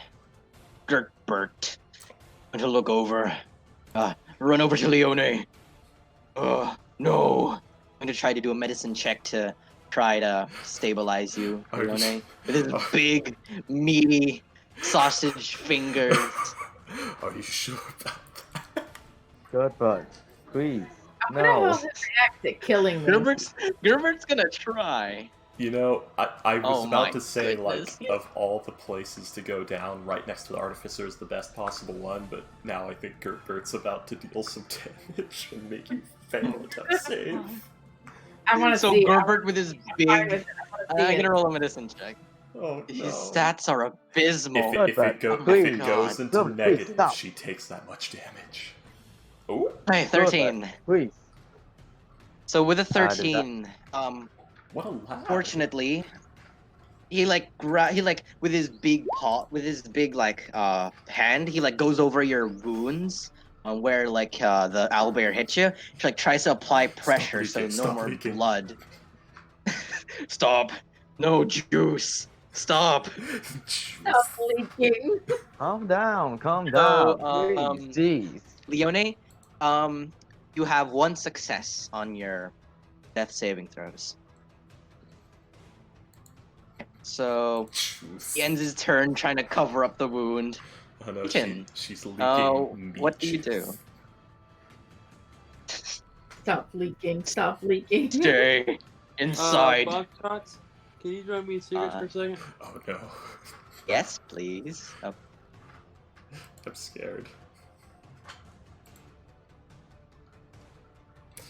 Bert. I'm going to look over. Run over to Leone. No. I'm going to try to do a medicine check to try to stabilize you, Are you- Leone, with his big, meaty sausage fingers. Are you sure about that? Gerbert, please. I'm gonna No. have him react to killing me. Gerbert's gonna try. You know, I was Oh about my to say, goodness. like, of all the places to go down, right next to the Artificer is the best possible one, but now I think Gerbert's about to deal some damage and make you fail a death save. I want to So see. Gerbert with his big. I wanna I'm see gonna it. roll a medicine check. Oh, no. His stats are abysmal. If it Please. goes into Gerbert, please negative, stop. she takes that much damage. Oh, Hey, 13. Please. So with a does that- 13, what a lad. fortunately, he with his big hand, he like goes over your wounds on where like the owlbear hit you. He like tries to apply pressure so leaking, no stop more leaking. blood. Stop! No juice! Stop! Stop leaking. Calm down, calm So, down. Please, jeez. Leone, you have one success on your death saving throws. So he ends his turn trying to cover up the wound. Oh no, Kitchen. she's leaking. meat What do you juice. do? Stop leaking. Stop leaking. Stay inside. Foxtrots, can you join me in secrets for a second? Oh no. Yes, please. Oh, I'm scared.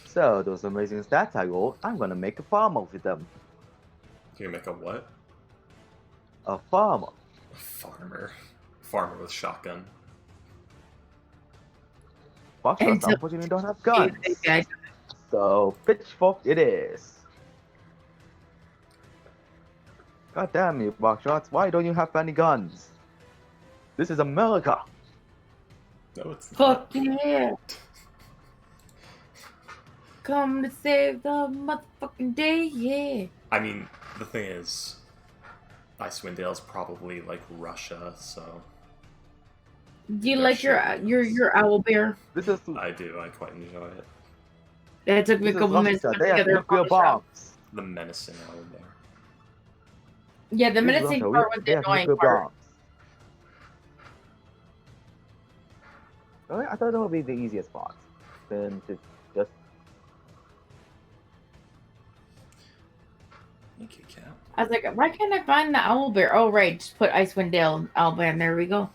So, those amazing stats I rolled, I'm gonna make a farmer with them. You're gonna make a what? A farmer. A farmer. Farmer with shotgun. Foxtrots And so- unfortunately don't have guns. Guys, So, pitchfork it is. God damn you, Foxtrots, why don't you have any guns? This is America. No, it's fuck not. yeah. Come to save the motherfucking day, yeah. I mean, the thing is, Icewind Dale's probably like Russia, so Do you Yeah, like sure. your owl bear? This is I do. I quite enjoy it. That took me a this is couple minutes to Russia. put They have together. nuclear bombs. The menacing element there. Yeah, the This is menacing Russia. part was They the have annoying nuclear part. bombs. I thought that would be the easiest part. Then to just Thank you, Cap. I was like, why can't I find the owl bear? Oh, right, just put Icewind Dale owl bear, and there we go.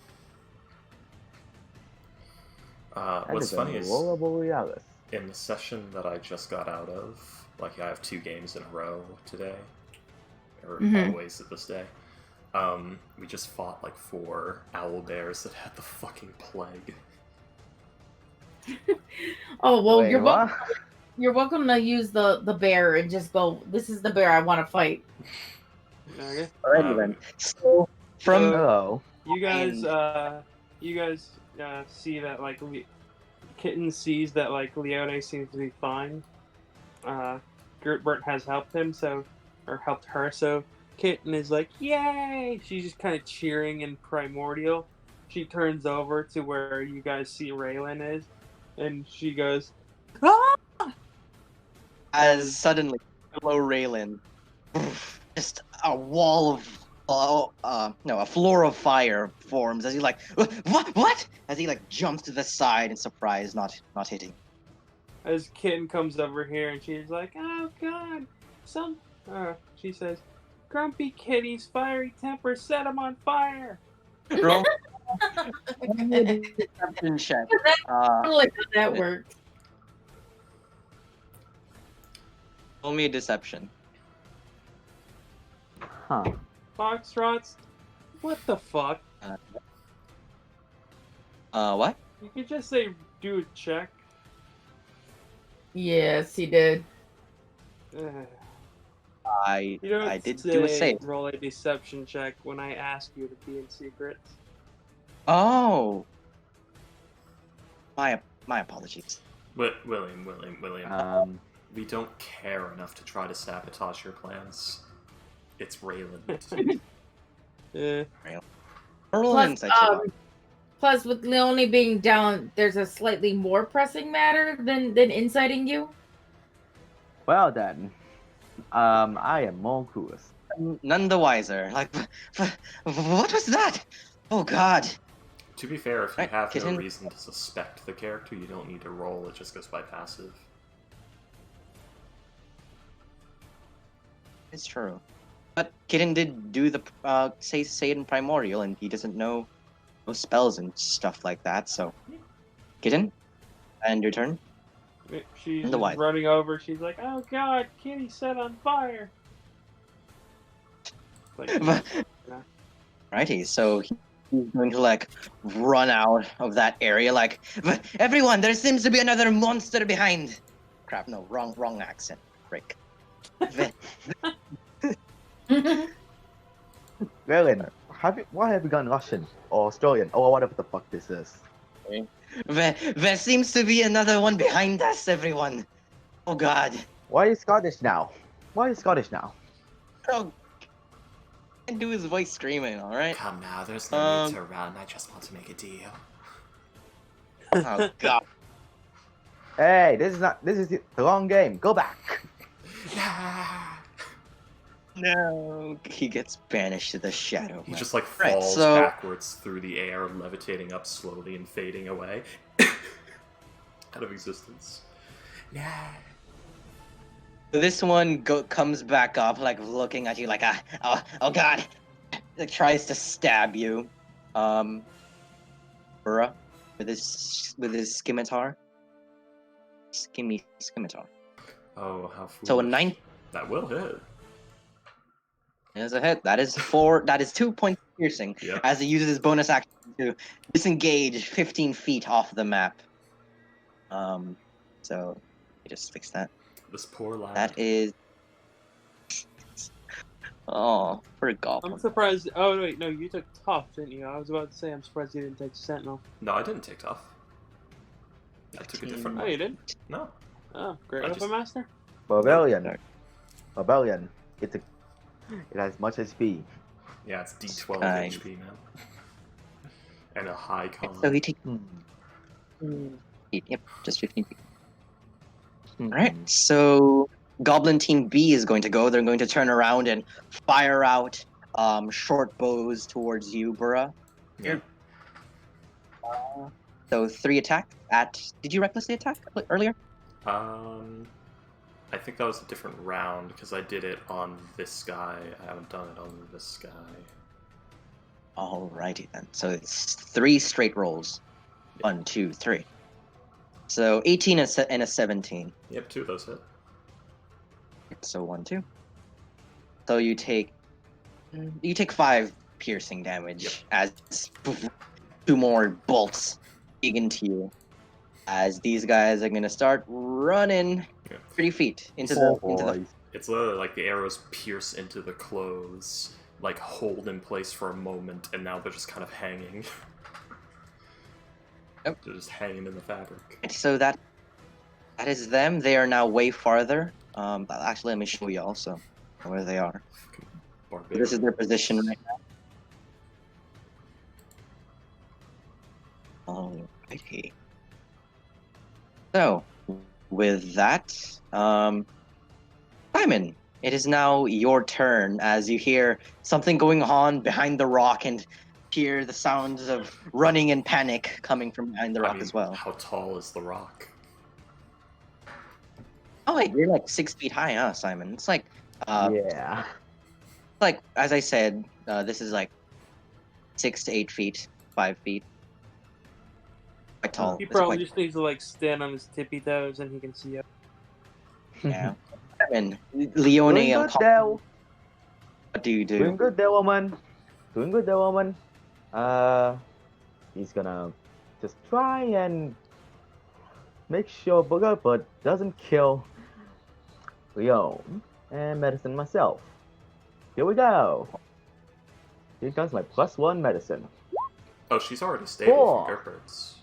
What's funny is Aurora Borealis. in the session that I just got out of, like I have 2 games in a row today, or Mhm. always at this day. We just fought like 4 owl bears that had the fucking plague. Oh well, Wait, you're what? welcome. You're welcome to use the bear and just go. This is the bear I want to fight. Okay. alrighty then. So from Hello. You guys, And- see that like Kitten sees that like Leone seems to be fine. Gertbert has helped him, or helped her. So Kitten is like, "Yay!" She's just kind of cheering in Primordial. She turns over to where you guys see Raylan is, and she goes, "Ah!" as suddenly below Raylan, just a wall of a floor of fire forms as he like what as he like jumps to the side in surprise, not hitting. As Kitten comes over here, and she's like, "Oh God, she says, Grumpy Kitty's fiery temper set him on fire." Roll a deception check. I don't like how that worked. Roll me a deception. Huh. Foxtrots, what the fuck? What? You could just say, "Do a check." Yes, he did. Ugh. I You don't I did do a say save. roll a deception check when I ask you to be in secrets. Oh. My apologies. William, we don't care enough to try to sabotage your plans. It's Raylan. Eh. Roll an Plus, insight check. plus, with Leone being down, there's a slightly more pressing matter than inciting you. Well then, I am more curious. None the wiser. Like, what was that? Oh God. To be fair, if you Right, have kitten. no reason to suspect the character, you don't need to roll, it just goes by passive. It's true. But Kitten did do the say it in Primordial, and he doesn't know no spells and stuff like that. So, Kitten, and your turn. She's And the just wife. running over. She's like, "Oh God, Kitty set on fire!" Like, Righty, so he's going to like run out of that area. Like, everyone, there seems to be another monster behind. Crap, no, wrong accent. Frick. Raylan, why have you gone Russian or Australian or whatever the fuck this is? There seems to be another one behind us, everyone. Oh God. Why are you Scottish now? Why are you Scottish now? Oh, can't do his voice screaming, alright? Come now, there's no need to run, I just want to make a deal. Oh God. Hey, this is the wrong game. Go back. No. He gets banished to the shadow. He just like Right, falls so- backwards through the air, levitating up slowly and fading away. Out of existence. This one comes back up, like looking at you, like oh God, like tries to stab you, Burra, with his scimitar. Scimitar. Oh, how foolish. So a 9 That will hit. is a hit. That is 4. That is 2 points of piercing. Yep. As he uses his bonus action to disengage 15 feet off the map. So you just fix that. This poor lad. That is. Oh, for a goblin. I'm surprised. Oh wait, no, you took tough, didn't you? I was about to say I'm surprised you didn't take sentinel. No, I didn't take tough. I took a different Oh, one. you did? No. Oh, great I weapon just- master. Rebellion. Rebellion. It has much HP. Yeah, it's D12 Kind. HP, man. And a high con. So he takes. Yep, just 15 feet. Alright, so Goblin Team B is going to go. They're going to turn around and fire out short bows towards you, Burra. Yeah. So 3 attack at. Did you recklessly attack earlier? I think that was a different round because I did it on this guy. I haven't done it on this guy. Alrighty then. So it's 3 straight rolls. 1, 2, 3. So 18 and a 17. Yep, 2 of those hit. So 1, 2. So you take 5 piercing damage as 2 more bolts dig into you. As these guys are gonna start running 30 feet into the. It's literally like the arrows pierce into the clothes, like hold in place for a moment, and now they're just kind of hanging. Yep. They're just hanging in the fabric. So that is them. They are now way farther. Actually, let me show you also where they are. Barbarian. This is their position right now. Alrighty. So, with that, Simon, it is now your turn as you hear something going on behind the rock and hear the sounds of running and panic coming from behind the rock as well. How tall is the rock? Oh, wait, you're like 6 feet high, huh, Simon? It's like, Yeah. like as I said, this is like 6 to 8 feet, 5 feet. Quite tall. He It's probably quite- just needs to like stand on his tippy toes and he can see up. Yeah. And Leone Doing and good there. what do you do? Doing good there, woman. Doing good there, woman. He's gonna just try and make sure Booger but doesn't kill Leone and medicine myself. Here we go. Here comes my +1 medicine. Oh, she's already stable from 4. Gerbert's.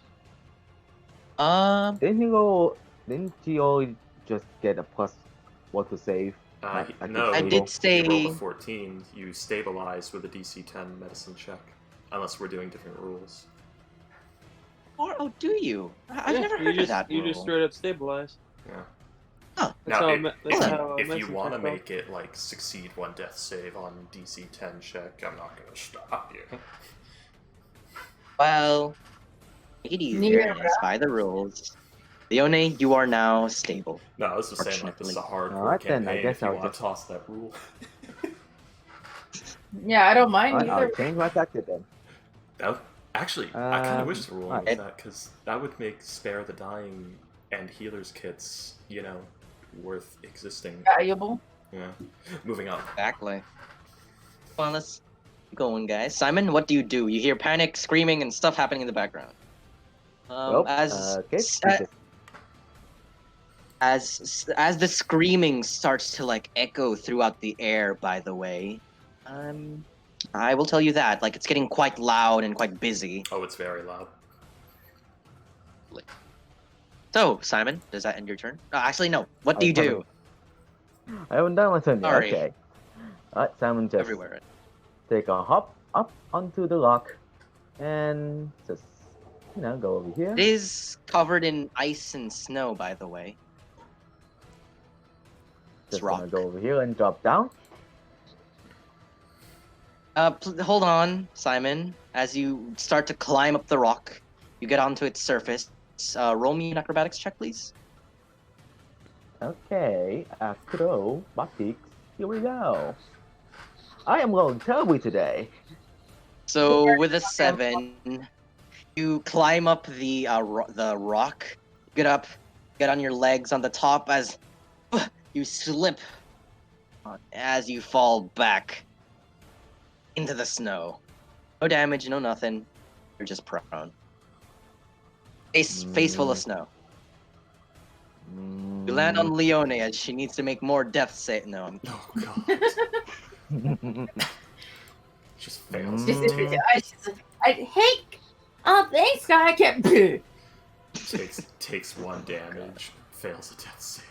Didn't he only just get a +1 to save? No, I did say- you rolled a 14. You stabilize with a DC 10 medicine check. Unless we're doing different rules. Oh, do you? I've Yeah, never you heard just, of that You rule. just straight up stabilize. Yeah. Oh, That's Now, how, if, that's if, how if you medicine want to check goes. make it like succeed one death save on DC 10 check, I'm not gonna stop you. well, take it easier. Yeah. Yes, by the rules. Leone, you are now stable. No, I was just saying like this is a hardcore Alright then, I campaign. guess If you I'll want just- to toss that rule, Yeah, I don't mind Alright, I'll either. change my tactic then. that would, actually I kind of wish the rule alright. was that because that would make spare the dying and healers kits, you know, worth existing. Valuable. Yeah. Moving on. Exactly. Well, let's keep going, guys. Simon, what do? You hear panic, screaming, and stuff happening in the background. Well, okay, As the screaming starts to like echo throughout the air, by the way, I will tell you that like it's getting quite loud and quite busy. Oh, it's very loud. So, Simon, does that end your turn? Actually, no. What do you do? I haven't done my turn yet. Sorry. Okay. Alright, Simon just Everywhere. take a hop up onto the rock and just, go over here. It is covered in ice and snow, by the way. It's Just rock. gonna go over here and drop down. Hold on, Simon. As you start to climb up the rock, you get onto its surface. Roll me an acrobatics check, please. Okay, acrobatics. Here we go. I am rolling terribly today. So with a 7, you climb up the rock. Get up, get on your legs on the top as you slip as you fall back into the snow. No damage, no nothing. You're just prone. Face full of snow. You land on Leone as she needs to make more death save. No, I'm Oh god. Just fails. Hey, thanks, guy. I can't. Takes 1 damage. Fails a death save.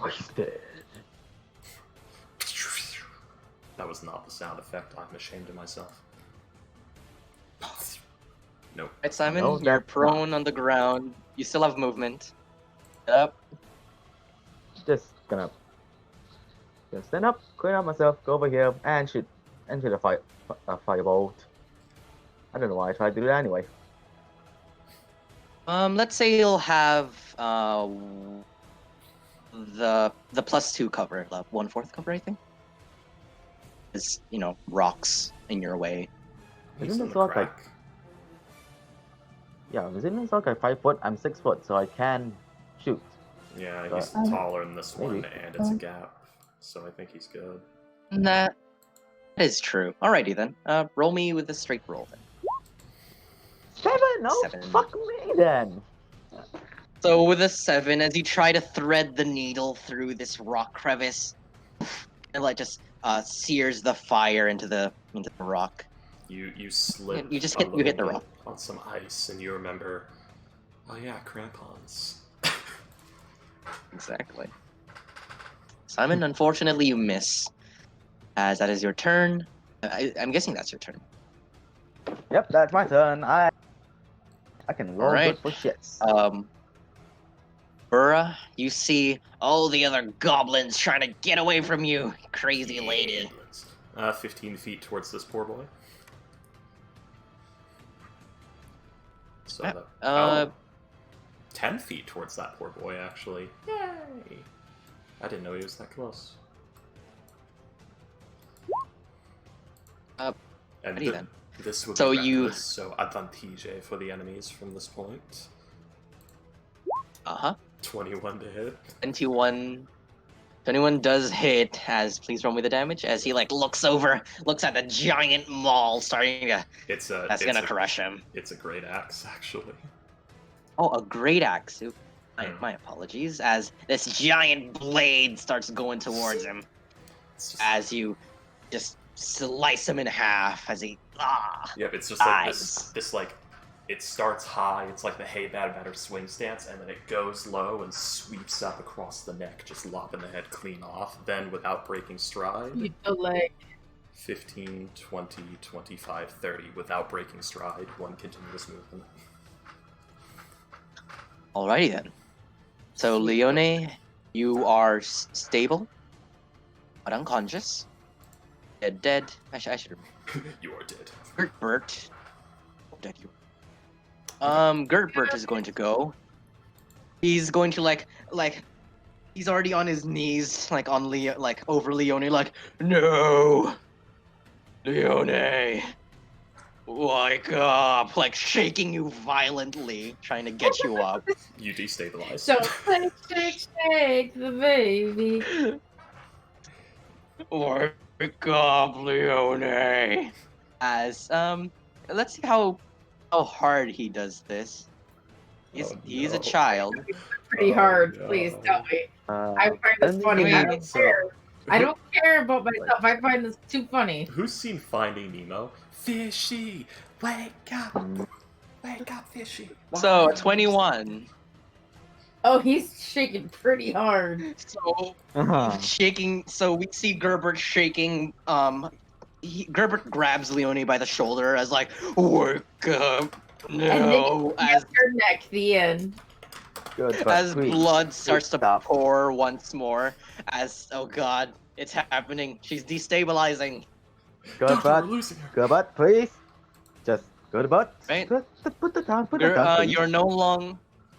Wasted. That was not the sound effect. I'm ashamed of myself. Nope. right, Simon. No, You're that's prone on the ground. You still have movement. Get up. Just gonna stand up, clean up myself, go over here and shoot a firebolt. I don't know why I tried to do that anyway. Let's say you'll have the +2 cover, 1/4 cover, I think. Is rocks in your way. He's Isn't in this the like crack. isn't this like 5 foot? I'm 6 foot, so I can shoot. Yeah, he's taller than this one, and it's a gap. So I think he's good. That is true. Alrighty then. Roll me with a straight roll then. 7? Oh, 7. fuck me then. So with a 7, as you try to thread the needle through this rock crevice, it like just sears the fire into the rock. You slip. You just a hit the little rock. bit on some ice, and you remember. Oh yeah, crampons. Exactly. Simon, unfortunately, you miss. As that is your turn. I'm guessing that's your turn. Yep, that's my turn. I can roll Alright. good for shits. Burra, you see all the other goblins trying to get away from you, crazy lady. 15 feet towards this poor boy. So Yeah, 10 feet towards that poor boy, actually. Yay! I didn't know he was that close. And ready then. this would So be you- reckless, so advantage for the enemies from this point. 21 to hit. 21 does hit, as please roll me the damage, as he looks at the giant maul starting to, that's gonna crush him. It's a great axe, actually. Oh, a great axe. Oop. Hmm. My apologies, as this giant blade starts going towards him, It's just, as you just slice him in half as he yep, it's just like dies. this like, it starts high, it's like the hey bad batter swing stance, and then it goes low and sweeps up across the neck, just lopping the head clean off. Then, without breaking stride, You delay. 15, 20, 25, 30, without breaking stride, one continuous movement. Alrighty then. So, Leone, you are stable, but unconscious. Dead. I should You are dead. Gertbert. Oh, dead you. Gertbert is going to go. He's going to like he's already on his knees, like on Leo, like over Leone, like no, Leone, wake up, like shaking you violently, trying to get you up. You destabilize. So shake the baby. Wake up, Leone. As let's see how hard he does this. He's a no. child. Pretty Oh, hard. no. Please tell me. I find don't this think funny. I we- don't So, care. I who- don't care about myself. I find this too funny. Who's seen Finding Nemo? Fishy, wake up, Mm, wake up, Fishy. So Why? 21. Oh, he's shaking pretty hard. So uh-huh. shaking. So we see Gerbert shaking. Gerbert grabs Leone by the shoulder as like, wake up, And then no, as her neck. The end. Good, but as please, blood starts to stop. pour once more. As oh god, it's happening. She's destabilizing. Good, Doctor, we're but losing her. good, but please, just good, but Right. put it down, put it down. please.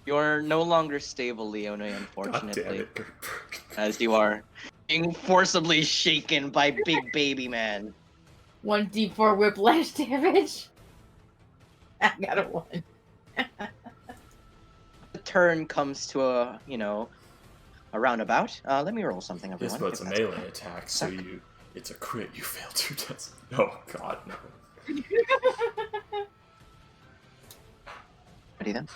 You're no longer stable, Leone. God damn Unfortunately, it, Gertberg. as you are being forcibly shaken by Big Baby Man. 1d4 whiplash damage. I got a 1. The turn comes to a roundabout. Let me roll something, Yes, everyone. but it's a if that's melee okay. attack, so it's a crit. You fail 2 tests. Oh god, no. Ready then?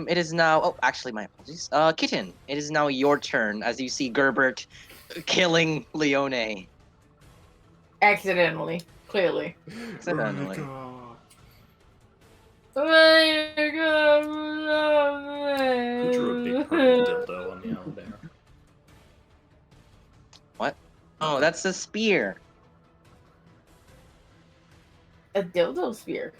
It is now. Oh, actually, my apologies. Kitten, it is now your turn as you see Gerbert killing Leone. Accidentally. Clearly. Accidentally. Oh my god. Who drew a big purple dildo on the owlbear? Oh, that's a spear. A dildo spear.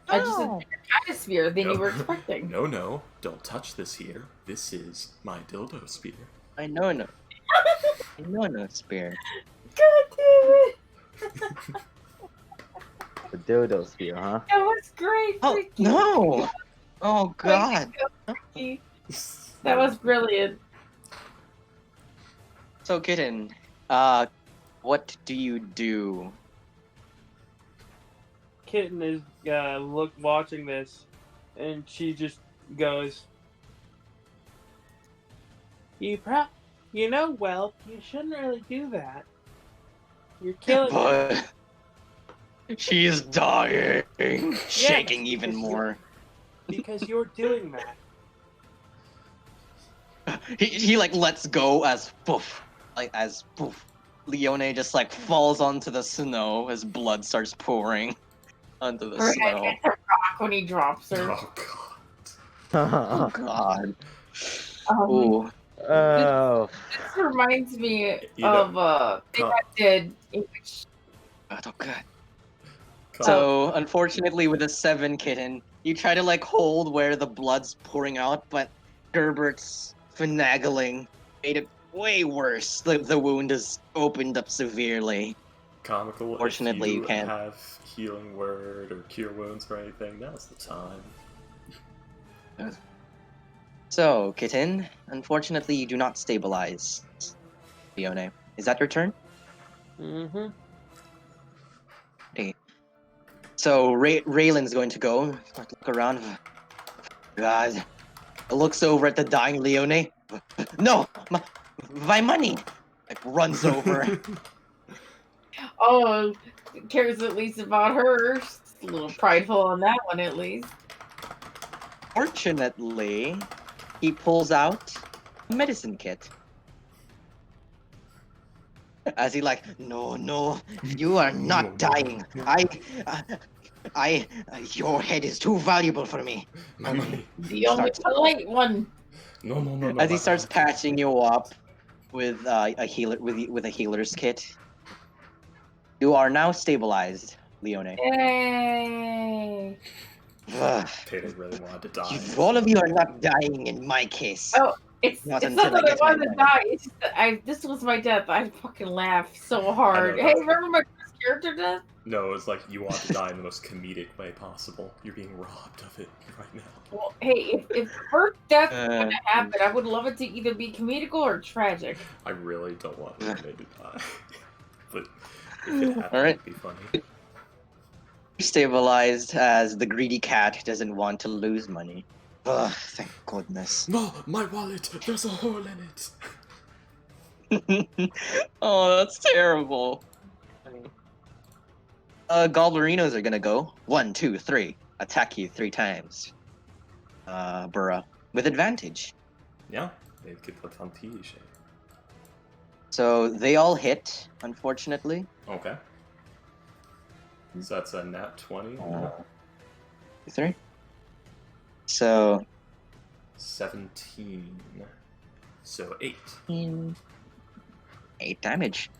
I just a Oh. different kind of spear than you No. were expecting. No, don't touch this here. This is my dildo spear. I know no. I know no spear. God damn it! The dildo spear, huh? That was great. Oh Thank you. no! Oh god. Thank you. That was brilliant. So Kitten, what do you do? Kitten is watching this, and she just goes, you shouldn't really do that. You're killing her." But she is dying, shaking even because more. because you're doing that. He like lets go as poof, Leone just like falls onto the snow as blood starts pouring onto the Her head snow. hits a rock when he drops her. Oh god. Oh god. Um, Ooh. Oh, This reminds me You know, of thing Con- I did in which Oh god. Con- So unfortunately, with a 7, Kitten, you try to like hold where the blood's pouring out, but Gerbert's finagling made it way worse. The wound is opened up severely. Comical. Fortunately, if you can't. have healing word or cure wounds or anything. Now's the time. So, Kitten, unfortunately, you do not stabilize. Leone, is that your turn? Mm-hmm. Okay. So Raylan's going to go. Look around. God. Looks over at the dying Leone. No! My money! Like, runs over. oh cares at least about her. She's a little prideful on that one at least. Fortunately, he pulls out a medicine kit. As he like, no, you are not No. dying. Your head is too valuable for me. My money. The only polite one. No. As he my starts heart. patching you up with a healer with a healer's kit. You are now stabilized, Leone. Yay! Ugh. Taylor really wanted to die. All of you are not dying in my case. Oh, it's Not not until I that I get my wanted to money. die. It's just that this was my death. I fucking laughed so hard. know, Hey, that's- remember my first character death? No, it's like you want to die in the most comedic way possible. You're being robbed of it right now. Well, hey, if first death was Uh, gonna happen, I would love it to either be comedical or tragic. I really don't want Renee to die. But if it happened, Alright. it'd be funny. Stabilized as the greedy cat doesn't want to lose money. Ugh, thank goodness. No, my wallet! There's a hole in it! Oh, that's terrible. Goblerinos are gonna go. 1, 2, 3. Attack you 3 times. Burra. With advantage. Yeah, they could put on T-shape. So they all hit, unfortunately. Okay. So that's a nat 20. 3. So 17. So 8. 8 damage.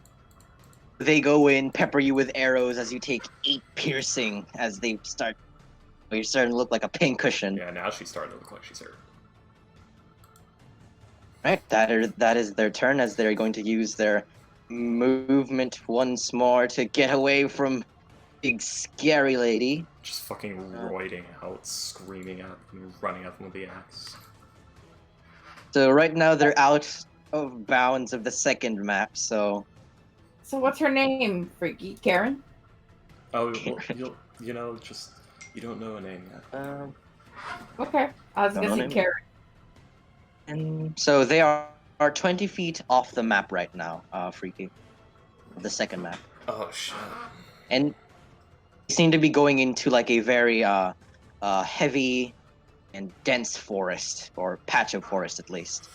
They go in, pepper you with arrows as you take 8 piercing as they start. You're starting to look like a pincushion. Yeah, now she's starting to look like she's hurt. Right, that is their turn as they're going to use their movement once more to get away from big scary lady. Just fucking roiding out, screaming at them, running at them with the axe. So right now they're out of bounds of the second map, so So what's her name, Freaky? Karen? Oh, well, you know, just, you don't know a name yet. Okay. I was Don't gonna know say name. Karen. and so they are 20 feet off the map right now, Freaky. The second map. Oh, shit. And they seem to be going into like a very heavy and dense forest, or patch of forest at least.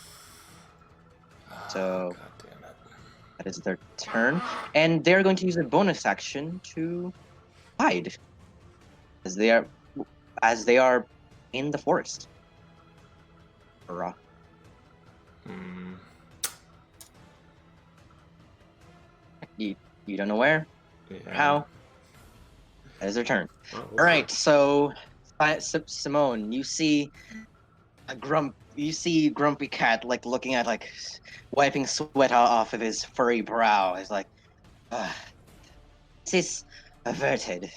So- God damn it. That is their turn. And they're going to use a bonus action to hide. As they are in the forest. Hurrah. Hmm. You don't know where? Yeah. How? That is their turn. Oh, okay. Alright, so Simone, you see Grumpy Cat like looking at like wiping sweat off of his furry brow. He's like, this is averted.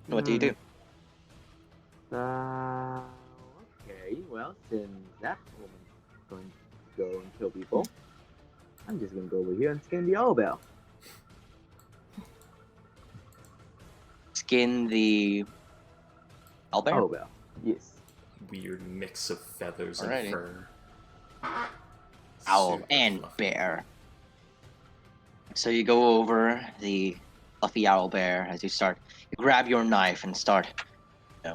What do you do? Okay, well, since that woman's going to go and kill people, I'm just gonna go over here and skin the owl bell. Skin the owlbear? Owl bell, yes. Weird mix of feathers Alrighty. and fur. Owl Super and fluffy. bear. So you go over the fluffy owl bear as you grab your knife and start, Yeah.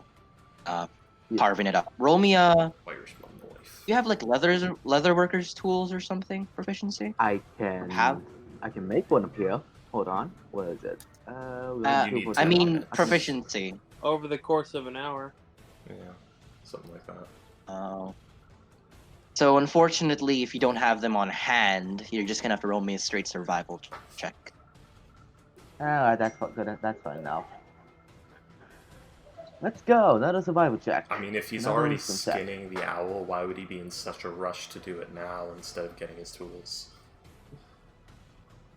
carving it up. Roll me a. Irish mum knife. You have like leather workers tools or something proficiency? I can make one up here. Hold on, what is it? You need I to- mean I- proficiency. Over the course of an hour. Yeah, something like that. Oh. So unfortunately, if you don't have them on hand, you're just gonna have to roll me a straight survival check. That's not good. That's fine now. Let's go. Another survival check. I mean, if he's Another already wisdom check. skinning the owl, why would he be in such a rush to do it now instead of getting his tools?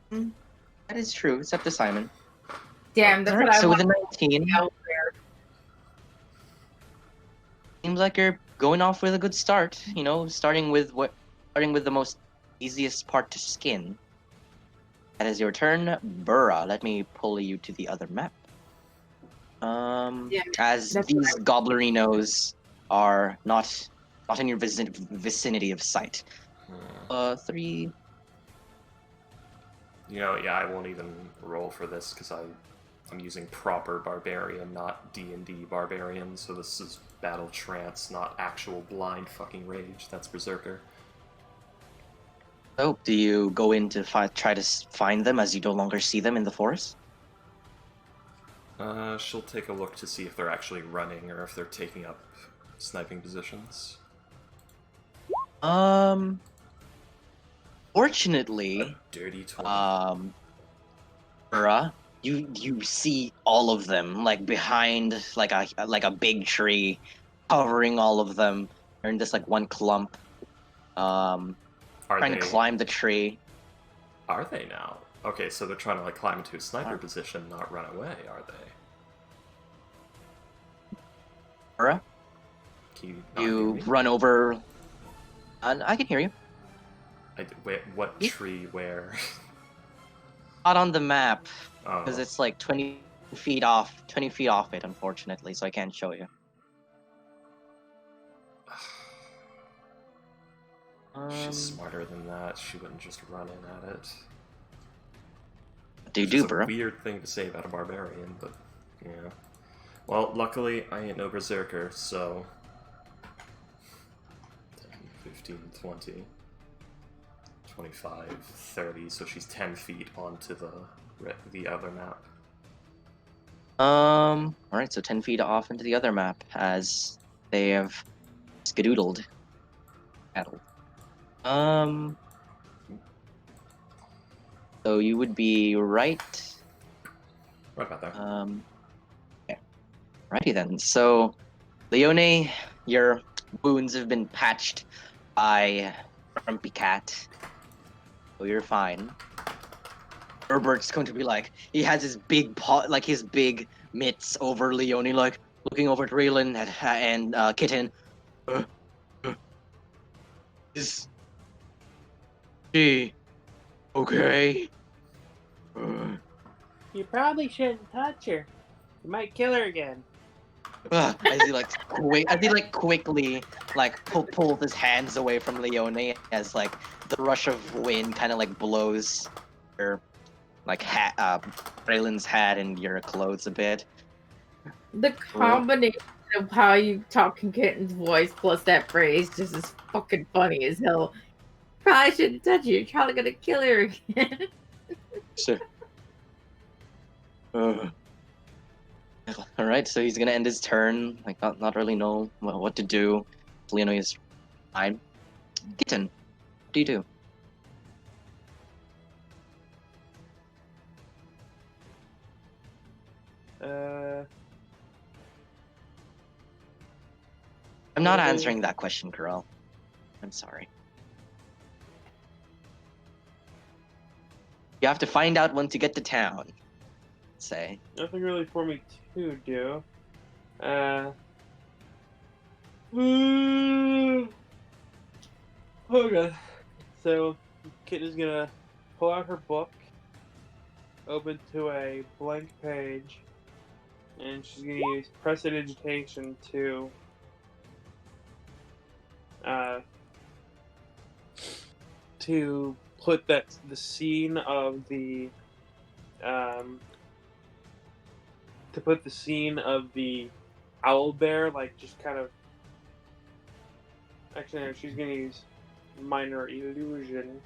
That is true. It's up to Simon. Damn, that's Alright, what I so with want. a 19, Out there. seems like you're going off with a good start. You know, starting with the most easiest part to skin. That is your turn, Burra. Let me pull you to the other map. Yeah, As that's these goblerinos are not in your vicinity of sight. 3. You know, yeah, I won't even roll for this because I'm using proper barbarian, not D&D barbarian, so this is battle trance, not actual blind fucking rage. That's berserker. So, do you go in to try to find them as you no longer see them in the forest? She'll take a look to see if they're actually running or if they're taking up sniping positions. Fortunately, Dirty 20. Burra, you see all of them like behind like a big tree, covering all of them. They're in this like one clump, Are trying they? to climb the tree. Are they now? Okay, so they're trying to like climb into a sniper position, not run away, are they? Aura, Can you not hear you me? run over, and I can hear you. Wait, what tree? Where? Not on the map Oh. because it's like 20 feet off. 20 feet off it, unfortunately, so I can't show you. She's smarter than that. She wouldn't just run in at it. What do you Which do, is a bro? weird thing to say about a barbarian, but yeah. Well, luckily, I ain't no berserker, so 10, 15, 20, 25, 30, so she's 10 feet onto the other map. Alright, so 10 feet off into the other map as they have skedoodled. Paddled. So you would be right. Right about there. Yeah. Righty then. So, Leone, your wounds have been patched by Grumpy Cat. So you're fine. Herbert's going to be like, he has his big paw, like his big mitts over Leone, like looking over at Raylan and Kitten. Is she okay? You probably shouldn't touch her. You might kill her again. As he like quickly like pulls his hands away from Leone as like the rush of wind kind of like blows her like Raylan's hat and your clothes a bit. The combination of how you talk in Kitten's voice plus that phrase just is fucking funny as hell. Probably shouldn't touch you. You're probably gonna kill her again. Sure. All right, so he's gonna end his turn. Like not really know what to do. Leone is fine. Kitten, what do you do? I'm not answering that question, Carell. I'm sorry. You have to find out once you get to town. Say. Nothing really for me to do. Okay. So, Kit is gonna pull out her book, open to a blank page, and she's gonna use prestidigitation to put the scene of the owl bear, like just kind of. Actually, no, she's gonna use minor illusion.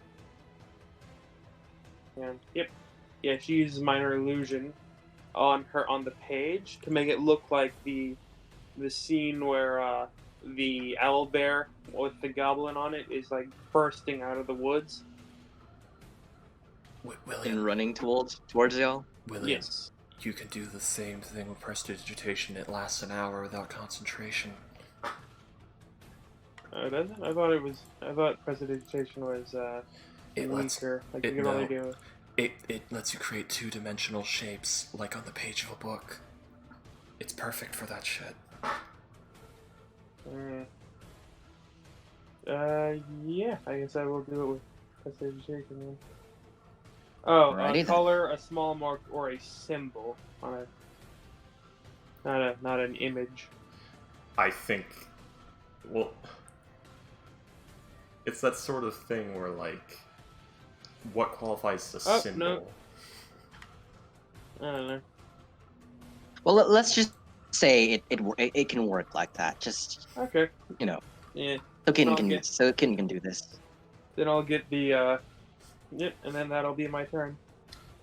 Yeah, she uses minor illusion on the page to make it look like the scene where the owl bear with the goblin on it is like bursting out of the woods. William, And running towards y'all. William, Yes. you can do the same thing with prestidigitation. It lasts an hour without concentration. Does it? I thought prestidigitation was weaker. Like you can only do. It lets you create two-dimensional shapes, like on the page of a book. It's perfect for that shit. Yeah, I guess I will do it with prestidigitation then. Oh, Alrighty color, a small mark, or a symbol on a not an image. I think, well, it's that sort of thing where, like, what qualifies as a symbol? No. I don't know. Well, let's just say it can work like that. Just Okay. you know, Yeah. so Kitten Okay. can do this. Then I'll get the yep, and then that'll be my turn.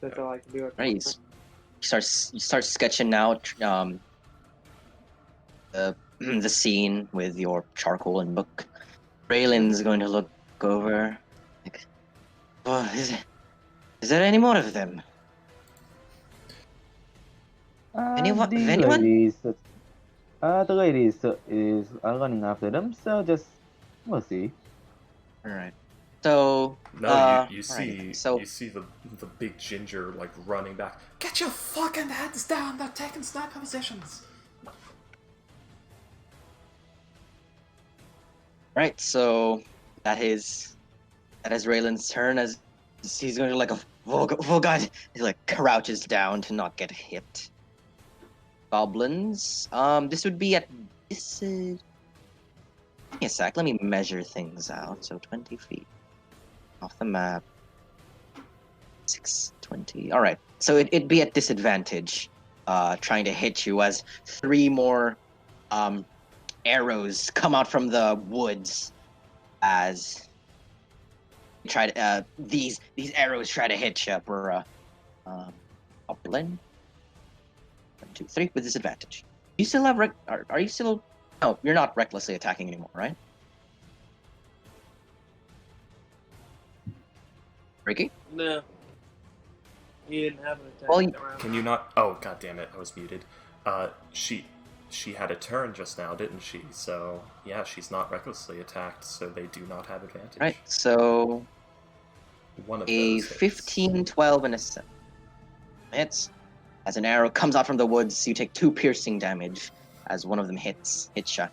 That's all I can do. Right, you start sketching out the scene with your charcoal and book. Raylan's going to look over. Like, oh, is there any more of them? Anyone? The Anyone? ladies is running after them, so just we'll see. All right. So, No, you alrighty. see So, you see the big ginger like running back. Get your fucking heads down! They're taking sniper positions. right. So that is Raylan's turn as he's going to like oh god, he like crouches down to not get hit. Goblins. This would be at this. Give me a sec. Let me measure things out. So 20 feet off the map. 620. All right. So it'd be at disadvantage. Trying to hit you as 3 more arrows come out from the woods as try to these arrows try to hit you for Upland. 1, 2, 3 with disadvantage. You still have are you still? No, you're not recklessly attacking anymore, right? Ricky? No. He didn't have an attack Well, that round. Can you not? Oh god damn it! I was muted. She had a turn just now, didn't she? So yeah, she's not recklessly attacked, so they do not have advantage. Right. So One of a those hits. 15, 12, and a 7 hits. As an arrow comes out from the woods, you take 2 piercing damage as one of them hits ya.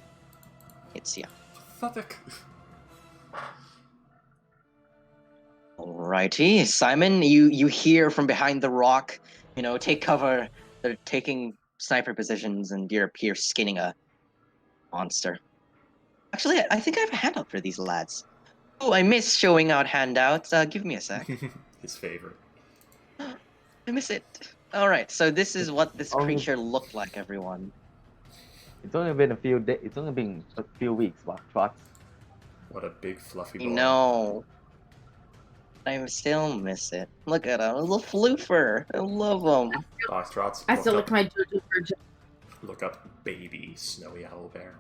Pathetic. Alrighty, Simon, you hear from behind the rock, take cover. They're taking sniper positions, and you're here skinning a monster. Actually, I think I have a handout for these lads. Oh, I miss showing out handouts. Give me a sec. His favorite. I miss it. Alright, so this is what this Only- creature looked like, everyone. It's only been a few days. It's only been a few weeks. What? What a big fluffy I boy. know. I still miss it. Look at him, a little floofer. I love him. Foxtrots, I still look like my JoJo Virgin. Look up baby snowy owl bear.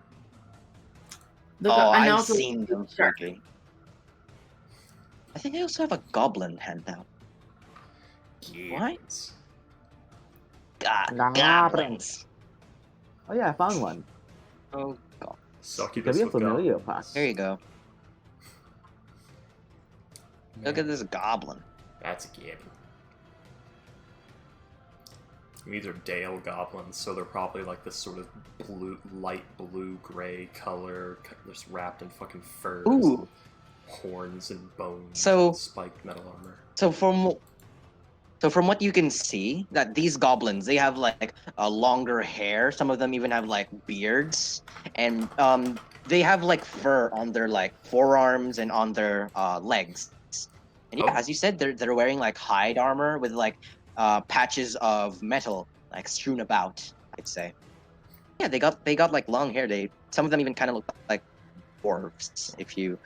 Look Oh, up, and I've also seen them, shark. Fergie. I think I also have a goblin handout. Yes. Goblins. Oh yeah, I found one. Oh god. Succubus Can be a with familiar goblins. There you go. Look Man, at this goblin. That's a gibbon. These are Dale goblins, so they're probably like this sort of light blue-gray color, just wrapped in fucking furs, Ooh. and horns and bones, So- and spiked metal armor. So from what you can see, that these goblins, they have like a longer hair. Some of them even have like beards, and they have like fur on their like forearms and on their legs. And yeah, Oh. as you said, they're wearing like hide armor with like patches of metal like strewn about, I'd say. Yeah, they got like long hair. Some of them even kind of look like dwarves if you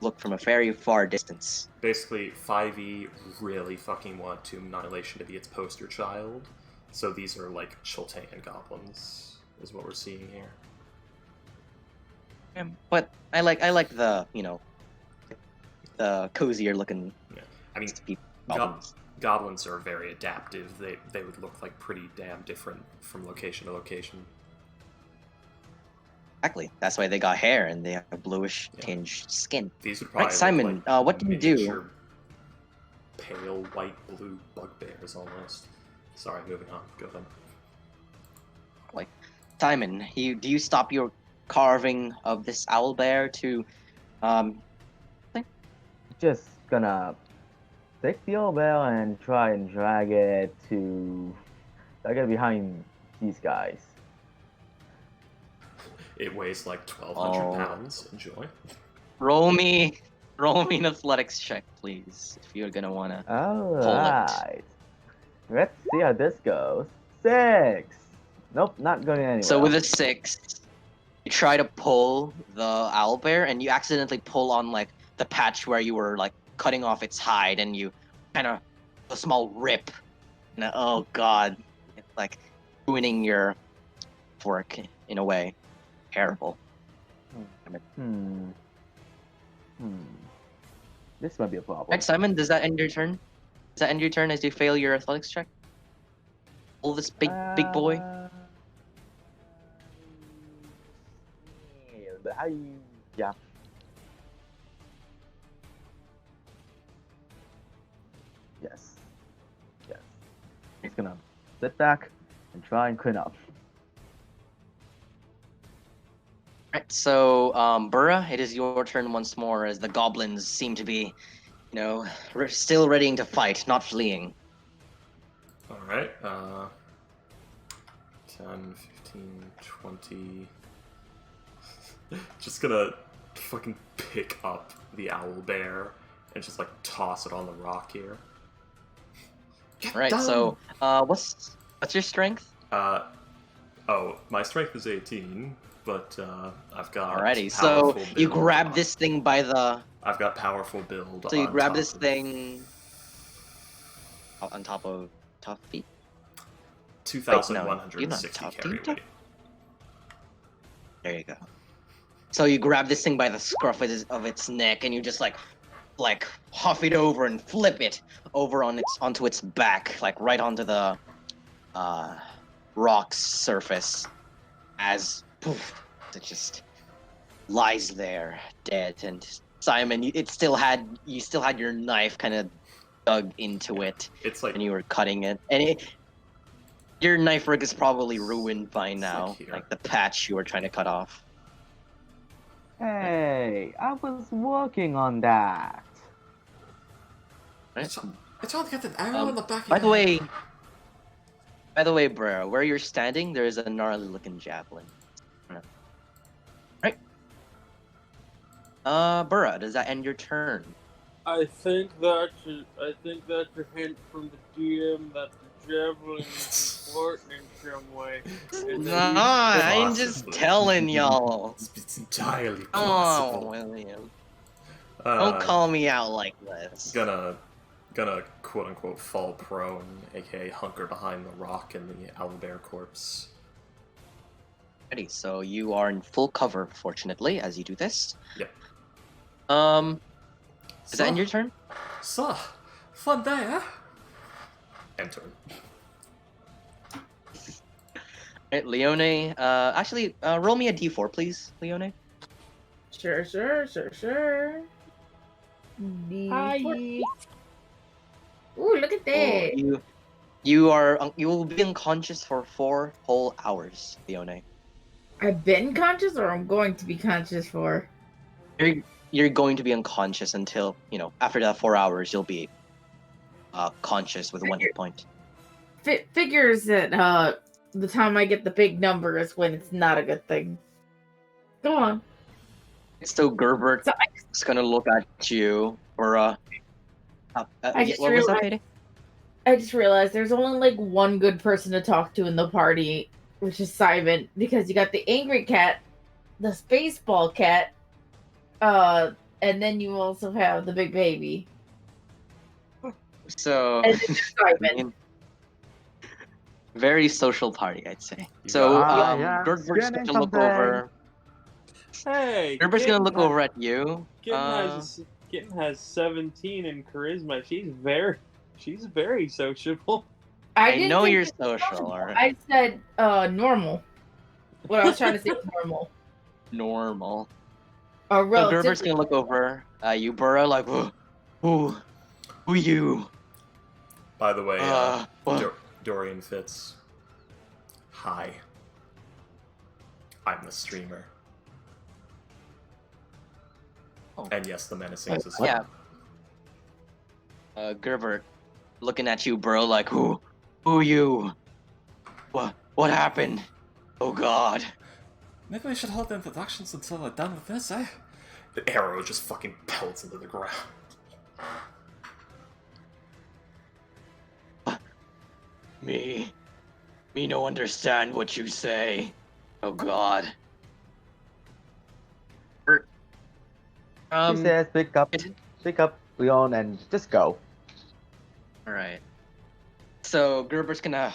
look from a very far distance. Basically, 5e really fucking want Tomb Annihilation to be its poster child, so these are like Chultan goblins, is what we're seeing here. But I like the the cozier looking I mean, goblins. goblins are very adaptive. They would look like pretty damn different from location to location. Exactly. That's why they got hair and they have a bluish Yeah. tinged skin. These would probably Right, Simon, look like what do you do? miniature pale white blue bugbears almost. Sorry, moving on. Go ahead. Simon, do you stop your carving of this owl bear to Just gonna take the old bell and try and drag it behind these guys. It weighs like 1,200 Oh. pounds. Enjoy. roll me an athletics check, please, if you're gonna wanna. Alright. Let's see how this goes. 6! Nope, not going anywhere. So with a 6, you try to pull the owl bear and you accidentally pull on like the patch where you were like cutting off its hide, and you kind of a small rip. And oh god, it's like ruining your fork in a way. Terrible. This might be a problem. Right, Simon, does that end your turn? Does that end your turn as you fail your athletics check? All this big boy. Yeah. Yes. Yes. He's gonna sit back and try and clean up. Right, so Burra, it is your turn once more as the goblins seem to be, still readying to fight, not fleeing. Alright, 10, 15, 20. Just gonna fucking pick up the owl bear and just like toss it on the rock here. Get Right, down! so what's your strength? My strength is 18, but I've got Alrighty, so powerful you build grab this thing by the. I've got powerful build. So you on grab top this of thing on top of feet. 2,160 top carry feet. weight. There you go. So you grab this thing by the scruff of its neck, and you just like huff it over and flip it over onto its back, like right onto the rock's surface, as poof, it just lies there dead. And Simon, you still had your knife kind of dug into it, It's like and you were cutting it, and your knife rig is probably ruined by now, here. like the patch you were trying to cut off. Hey, I was working on that. Right? It's all got an arrow in the back. By the way, bro, where you're standing, there is a gnarly looking javelin. Right. Burra, does that end your turn? I think that's a hint from the DM that the javelin is important in some way. And that Nah, he's- I'm just Possibly. telling y'all. It's entirely Oh, possible. William. Don't call me out like this. Gonna quote unquote fall prone, aka hunker behind the rock and the owlbear corpse. Ready, so you are in full cover, fortunately, as you do this. Yep. Is that in your turn? So, fun day, huh? End turn. Right, Leone, actually, roll me a d4, please, Leone. Sure. D4. Ooh, look at that. You will be unconscious for 4 whole hours, Leone. I've been conscious, or I'm going to be conscious for. You're going to be unconscious until, after that 4 hours, you'll be conscious with 1 hit point. Figures that the time I get the big number is when it's not a good thing. Go on. So Gerbert is gonna look at you, or I just what was that, realized- Katie? I just realized there's only like one good person to talk to in the party, which is Simon, because you got the angry cat, the spaceball cat, and then you also have the big baby. So And then there's Simon. very social party, I'd say. You So got it. Gerbert's Getting gonna look something. over. Hey, Gerbert's gonna look over at you. Kitten has 17 in charisma. She's very sociable. I didn't know say you're just social, alright. I said normal. What I was trying to say was normal. Normal. Or So relatively. Gerbert's gonna look over at you, Burrow, like, who you? By the way, What? Dorian Fitz. Hi. I'm the streamer. Oh. And yes, the menacing as Yeah. Gerbert, looking at you, bro, like, who you? What happened? Oh God. Maybe we should hold the introductions until we're done with this, eh? The arrow just fucking pelts into the ground. Me no understand what you say. Oh God. He says, pick up Leon, and just go. All right. So Gerbert's gonna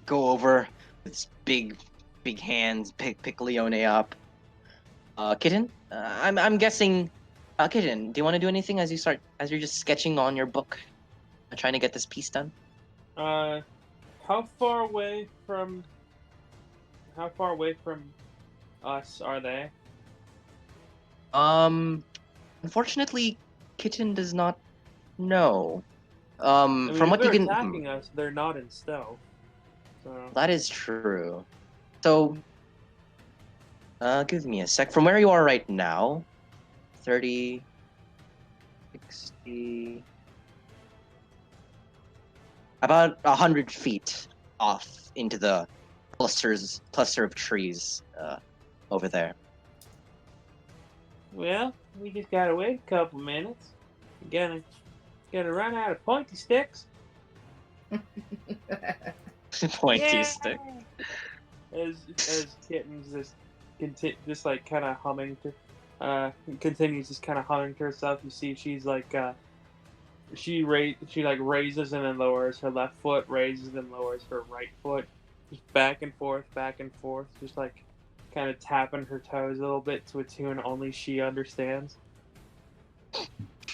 go over with his big hands, pick Leone up. Kitten, I'm guessing. Kitten, do you want to do anything as you're just sketching on your book, trying to get this piece done? How far away from us are they? Unfortunately, Kitten does not know. I mean, From if what you they're can, attacking us, they're not in stealth. So that is true. So, give me a sec. From where you are right now, 30, 60, about 100 feet off into the cluster of trees over there. well, we just gotta wait a couple minutes. Gotta run out of pointy sticks. Pointy Yeah. stick. As Kitten's just like kind of humming to, continues just kind of humming to herself. You see, she's like she like raises and then lowers her left foot, raises and lowers her right foot, just back and forth, just like kind of tapping her toes a little bit to a tune only she understands.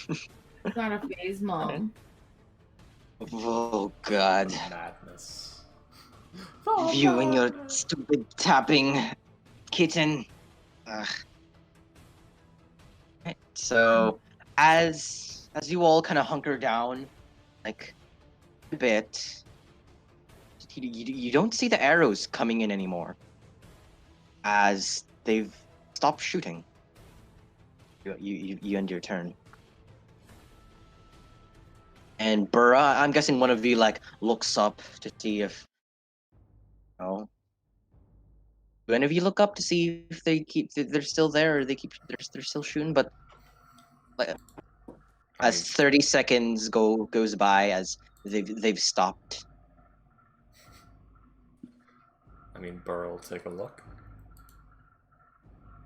It's not a phase, Mom. Oh God! Madness. You and your stupid tapping, Kitten. Ugh. Right, so, as you all kind of hunker down, like a bit, you don't see the arrows coming in anymore, as they've stopped shooting. You end your turn. And Burra, I'm guessing one of you like looks up to see if, oh, do any of you look up to see if they're still there or they're still shooting? But like, I as mean, 30 seconds goes by, as they've stopped. Burl will take a look.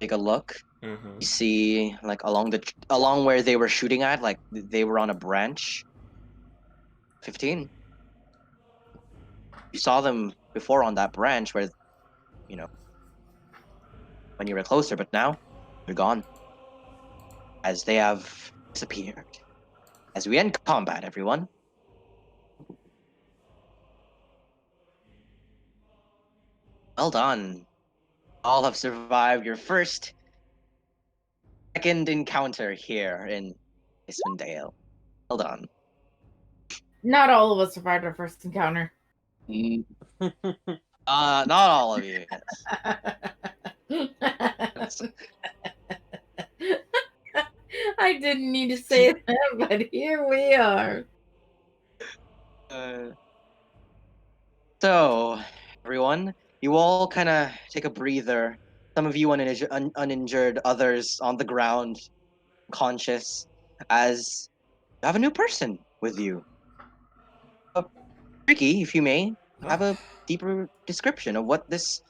Take a look. Mm-hmm. You see, like along where they were shooting at, like they were on a branch. 15. You saw them before on that branch where, you know, when you were closer, but now they're gone. As they have disappeared. As we end combat, everyone. Well done. All have survived your second encounter here in Icewind Dale. Well done. Not all of us survived our first encounter. Not all of you. Yes. I didn't need to say that, but here we are. So, everyone, you all kind of take a breather. Some of you uninjured, others on the ground, conscious, as you have a new person with you. Ricky, if you may, have a deeper description of what this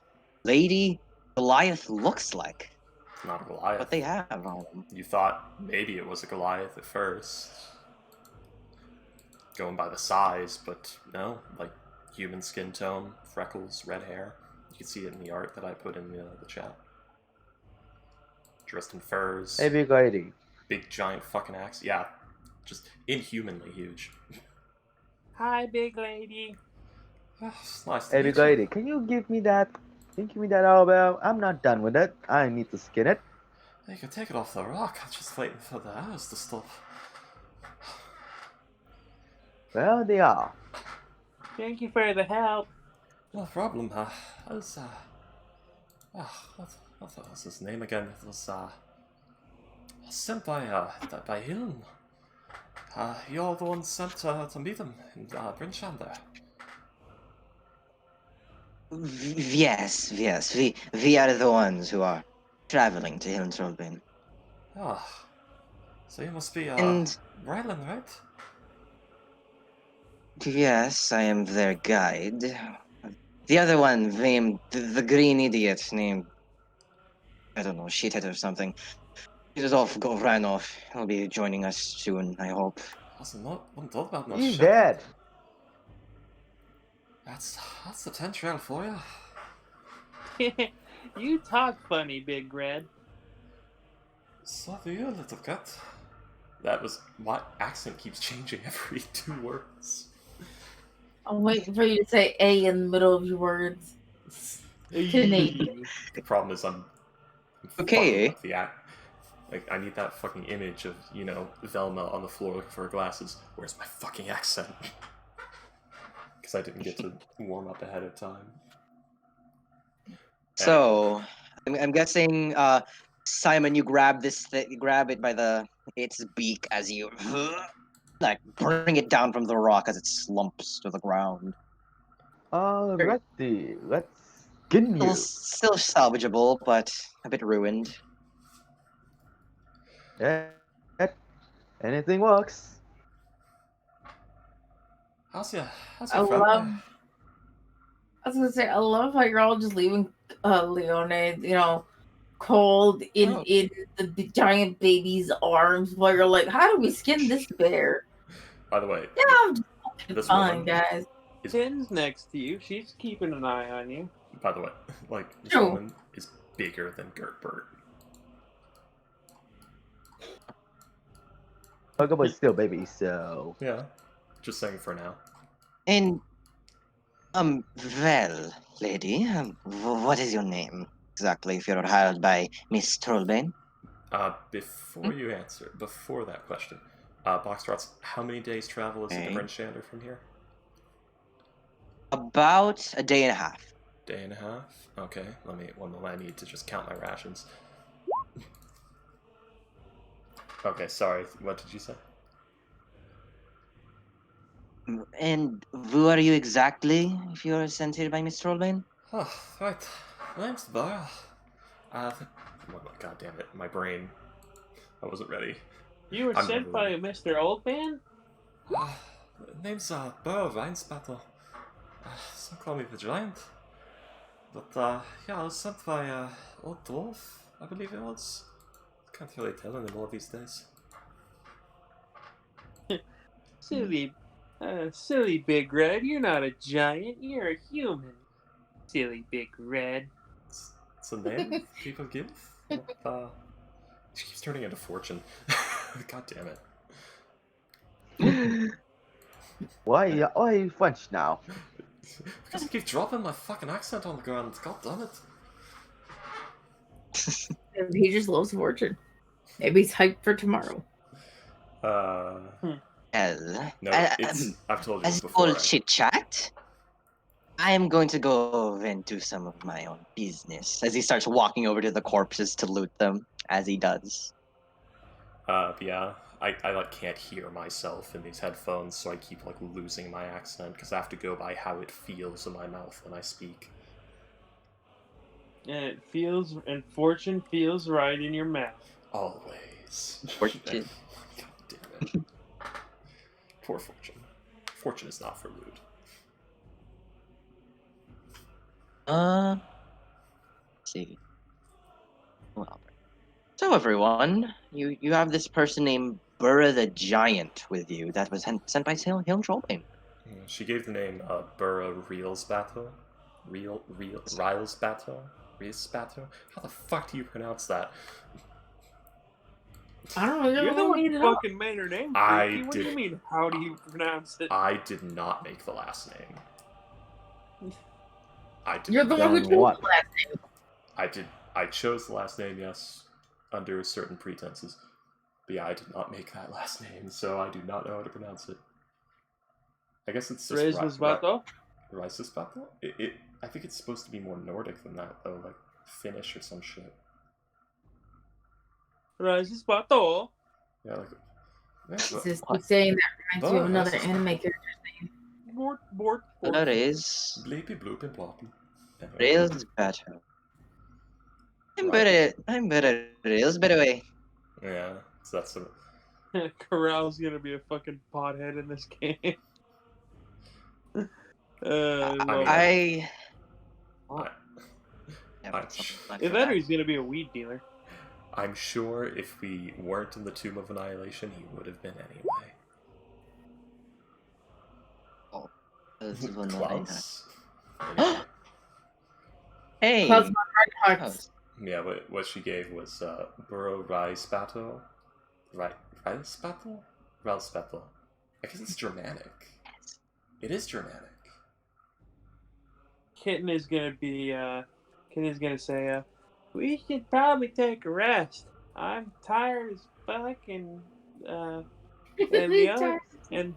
lady Goliath looks like. It's not a Goliath. What they have on them. You thought maybe it was a Goliath at first, going by the size, but no, like human skin tone, freckles, red hair. You can see it in the art that I put in the chat. Dressed in furs. Hey, big lady. Big giant fucking axe. Yeah, just inhumanly huge. Hi, big lady. It's nice to Hey, meet big you. lady, can you give me that? Can you give me that elbow? I'm not done with it. I need to skin it. You can take it off the rock. I'm just waiting for the arrows to stop. Well, they are. Thank you for the help. No problem. I was what was his name again? It was sent by Hiln. You're the one sent to meet him in Brinshan there. Yes. We are the ones who are traveling to Hillentrolbin. Ah, so you must be And Rylan, right? yes, I am their guide. The other one named the green idiot named, I don't know, shithead or something. He ran off. He'll be joining us soon, I hope. Wasn't thought about no He's shit. dead. That's the 10 trail for you. You talk funny, Big Red. So do you, little cat. That was my accent keeps changing every 2 words. I'm waiting for you to say A in the middle of your words. To Nate. The problem is I'm Okay. fucking up the act. Like, I need that fucking image of, you know, Velma on the floor looking for her glasses. Where's my fucking accent? Because I didn't get to warm up ahead of time. So, I'm guessing, Simon, you grab you grab it by its beak as you, like, bring it down from the rock as it slumps to the ground. Alrighty, let's skin you. Still salvageable, but a bit ruined. Yeah, anything works. How's your I friend? love. I was gonna say, I love how you're all just leaving Leone, you know, cold in Oh. the giant baby's arms, while you're like, how do we skin this bear? By the way, Yeah, I'm just fucking this fine, woman guys. Tin's next to you. She's keeping an eye on you. by the way, like, this True. woman is bigger than Gertbert. Hugga boy's still baby, so Yeah. Just saying for now. And, well, lady, what is your name exactly if you're hired by Miss Trollbane? Before you answer, before that question, Boxtrots, how many days travel is it to Okay. Brenshander from here? About a day and a half. Day and a half? Okay, let me, one moment, I need to just count my rations. Okay, sorry, what did you say? And who are you exactly, if you're sent here by Miss Trollbane? Oh, right. My name's Bar. God damn it, my brain. I wasn't ready. You were I'm sent never by ready. Mr. Oldman? Name's Burr Reinsbattle. Some call me the Giant. But, yeah, I was sent by, Old Dwarf, I believe it was. Can't really tell anymore these days. Silly Big Red. You're not a giant. You're a human. Silly Big Red. It's a name people give? She keeps turning into Fortune. God damn it. why French now? Because I keep dropping my fucking accent on the ground. God damn it. He just loves Fortune. Maybe he's hyped for tomorrow. Well, No, it's. I've told you as before. old chit chat, I am going to go and do some of my own business. As he starts walking over to the corpses to loot them, as he does. Yeah, I like can't hear myself in these headphones, so I keep like losing my accent because I have to go by how it feels in my mouth when I speak. And fortune feels right in your mouth. Always. Fortune. God damn it. Poor Fortune. Fortune is not for loot. Let's see. Well, so everyone, you have this person named Burra the Giant with you that was sent by Hilm Trollbane. She gave the name Burra Reelsbattle. Reelsbattle? Reelsbattle? How the fuck do you pronounce that? I don't know. You're the one made who it up. fucking made her name. I Freaky. What do you did- mean? How do you pronounce it? I did not make the last name. I did. You're the one who Then chose what? the last name. I did. I chose the last name, yes, under certain pretenses. But yeah, I did not make that last name, so I do not know how to pronounce it. I guess it's just Reisesbato? Reisesbato? I think it's supposed to be more Nordic than that, though, like Finnish or some shit. Reisesbato? Yeah, like. Jesus, keep saying that reminds you of another anime character. Bort. That is Bleepy bloop and ploppy. Anyway. Rails better. I'm better Rails better way. Yeah, so that's a. Corral's gonna be a fucking pothead in this game. I I'm If that or he's gonna be a weed dealer. I'm sure if we weren't in the Tomb of Annihilation, he would have been anyway. Klaus. Hey. Clouds my red hearts. Yeah, what she gave was Burrow Rice Battle. Rice Battle? Rice Battle. I guess it's Germanic. It is Germanic. Kitten is gonna say, we should probably take a rest. I'm tired as fuck, and the other and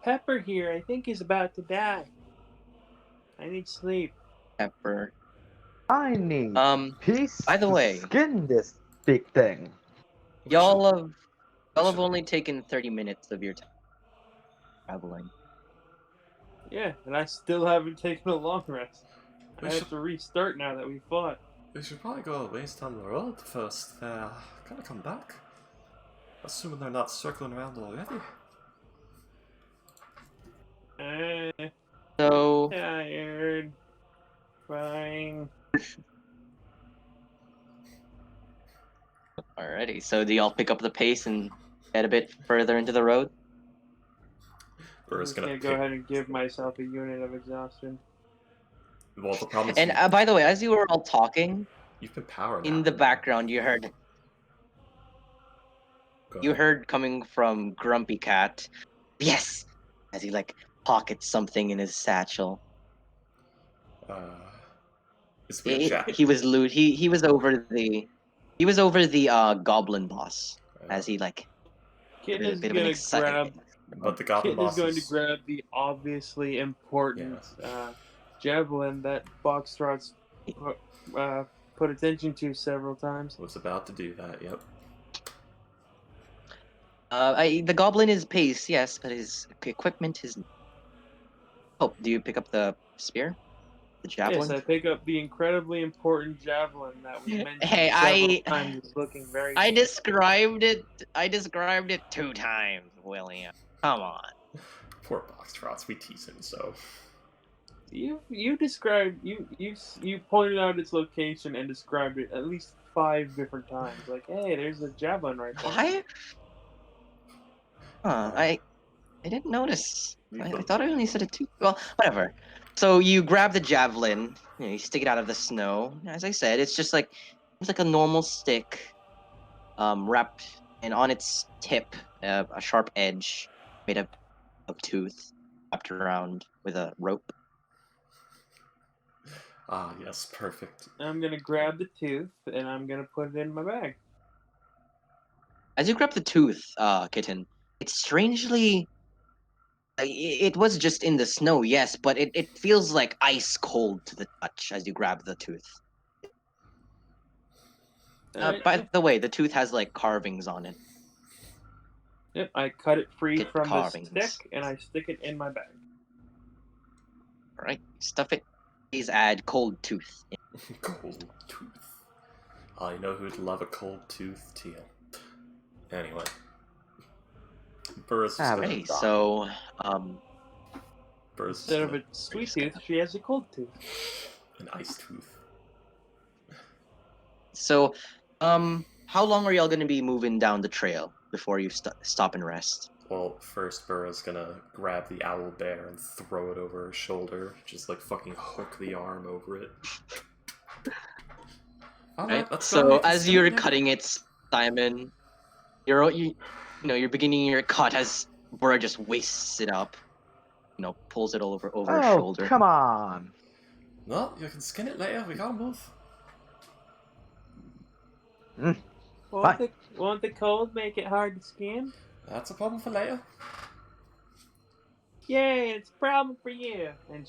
Pepper here, I think, is about to die. I need sleep. Pepper. I need peace By the to way, skin this big thing. y'all have only taken 30 minutes of your time traveling. Yeah, and I still haven't taken a long rest. We I should- have to restart now that we fought. We should probably go a ways down the road first. They're gonna come back. Assuming they're not circling around already. So, Tired. Fine. alrighty. So, do y'all pick up the pace and head a bit further into the road? We're I'm just just gonna gonna go ahead and give myself a unit of exhaustion. Well, the problem is And by the way, as you were all talking, you've been power in the background, you heard coming from Grumpy Cat, "Yes!" as he like pockets something in his satchel. Is we a jack? He was loot. He was over the goblin boss as he like Kitten a is bit of an gonna excitement. grab. But the goblin Kitten is boss going to grab the obviously important javelin that Boxtrot's put attention to several times. was about to do that. Yep. The goblin is pace, yes, but his equipment is. Oh, do you pick up the spear, the javelin? Yes, I pick up the incredibly important javelin that we mentioned Hey, several times. It's looking very. I described it 2 times, William. Come on. Poor Boxtrots. We tease him so. You described you pointed out its location and described it at least 5 different times. Like, hey, there's a javelin right there. Why? Huh, I didn't notice. I thought I only said it 2. Well, whatever. So you grab the javelin, you stick it out of the snow. As I said, it's like a normal stick, wrapped, and on its tip, a sharp edge made of tooth, wrapped around with a rope. Ah, yes, perfect. I'm gonna grab the tooth and I'm gonna put it in my bag. As you grab the tooth, Kitten, it's strangely. It was just in the snow, yes, but it feels like ice cold to the touch as you grab the tooth. By the way, the tooth has like carvings on it. Yep, I cut it free Get from carvings. the stick and I stick it in my bag. Alright, stuff it. Please add cold tooth. Cold tooth. I know who'd love a cold tooth, Teal. Anyway. Burris is Alrighty, so, Burris Instead of a sweet tooth, she has a cold tooth. an ice tooth. So, how long are y'all gonna be moving down the trail before you stop and rest? Well, first Burra's gonna grab the owl bear and throw it over her shoulder, just like fucking hook the arm over it. Right? Let's So go. as you're cutting it, Simon, you're beginning your cut as Burra just wastes it up. Pulls it over her Oh, shoulder. come on. No, you can skin it later. We gotta move. Won't the cold make it hard to skin? That's a problem for later. Yay, it's a problem for you. And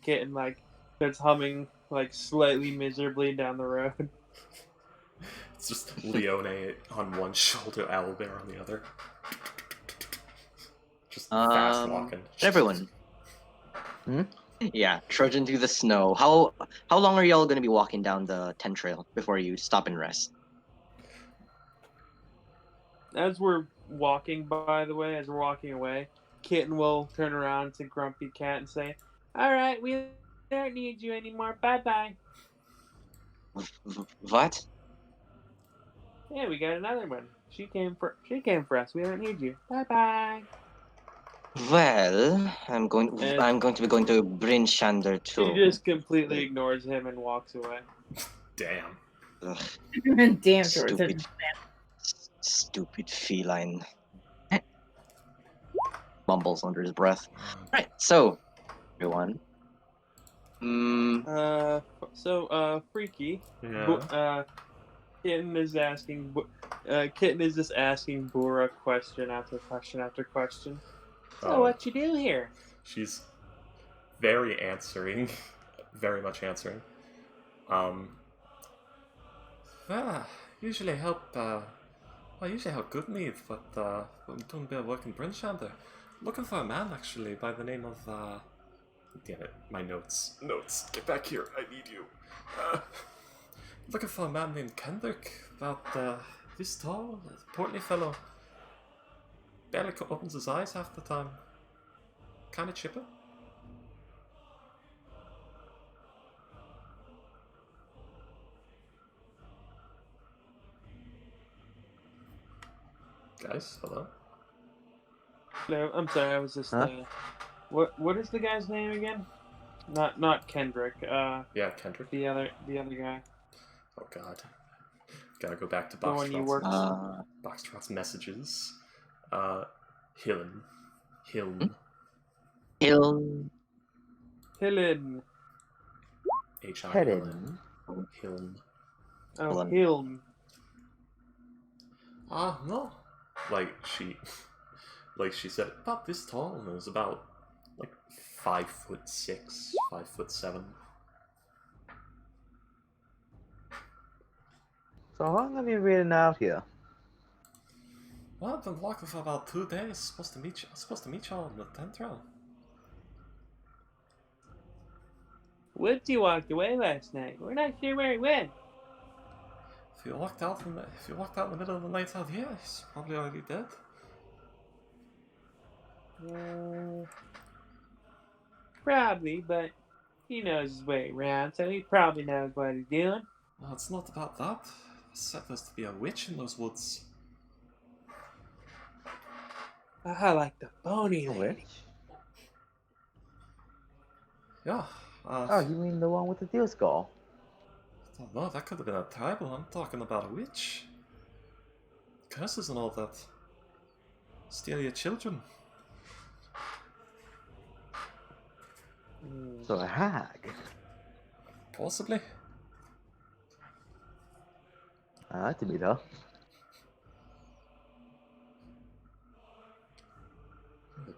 Kitten starts humming slightly miserably down the road. It's just Leone on one shoulder, Owlbear on the other. Just fast walking. Everyone. Yeah, trudging through the snow. How long are y'all gonna be walking down the tent trail before you stop and rest? As we're walking, by the way, as we're walking away, Kitten will turn around to Grumpy Cat and say, "Alright, we don't need you anymore. Bye-bye." What? Yeah, we got another one. She came for us. We don't need you. Bye-bye. Well, I'm going to be going to Bryn Shander too. She just completely ignores him and walks away. Damn. Ugh, Damn, stupid feline. Mumbles under his breath. Right, so everyone, Freaky. Yeah. Kitten is asking. Kitten is just asking Bora question after question after question. So what you do here? She's very answering, very much answering. Usually help. I usually help good needs, but I'm doing a bit of work in Brinchander. Looking for a man actually by the name of. Damn it, my notes. Notes, get back here. I need you. Looking for a man named Kendrick. About this tall, portly fellow. Barely opens his eyes half the time. Kind of chipper. Guys, hello. No, I'm sorry. I was just. What is the guy's name again? Not Kendrick. Yeah, Kendrick. The other guy. Oh God. Gotta go back to The one you worked with. Boxtrot's messages. Hillen. Hiln. Hill. Hillen. H-I-L-N. Hiln. Oh, Hiln. No. Like she said, about this tall, and it was about, 5'6", 5'7". So how long have you been out here? Well, I've been walking for about 2 days. Supposed to meet y'all in the 10th round. Woodsy walked away last night. We're not sure where he went. If you walked out in the middle of the night out here, he's probably already dead. Probably, but he knows his way around, so he probably knows what he's doing. Well, it's not about that. I said there's to be a witch in those woods. I like the bony lady. Which? Yeah. Oh, you mean the one with the deal skull? No, that could have been a tribal. I'm talking about a witch. Curses and all that. Steal your children. So a hag? Possibly. To me though.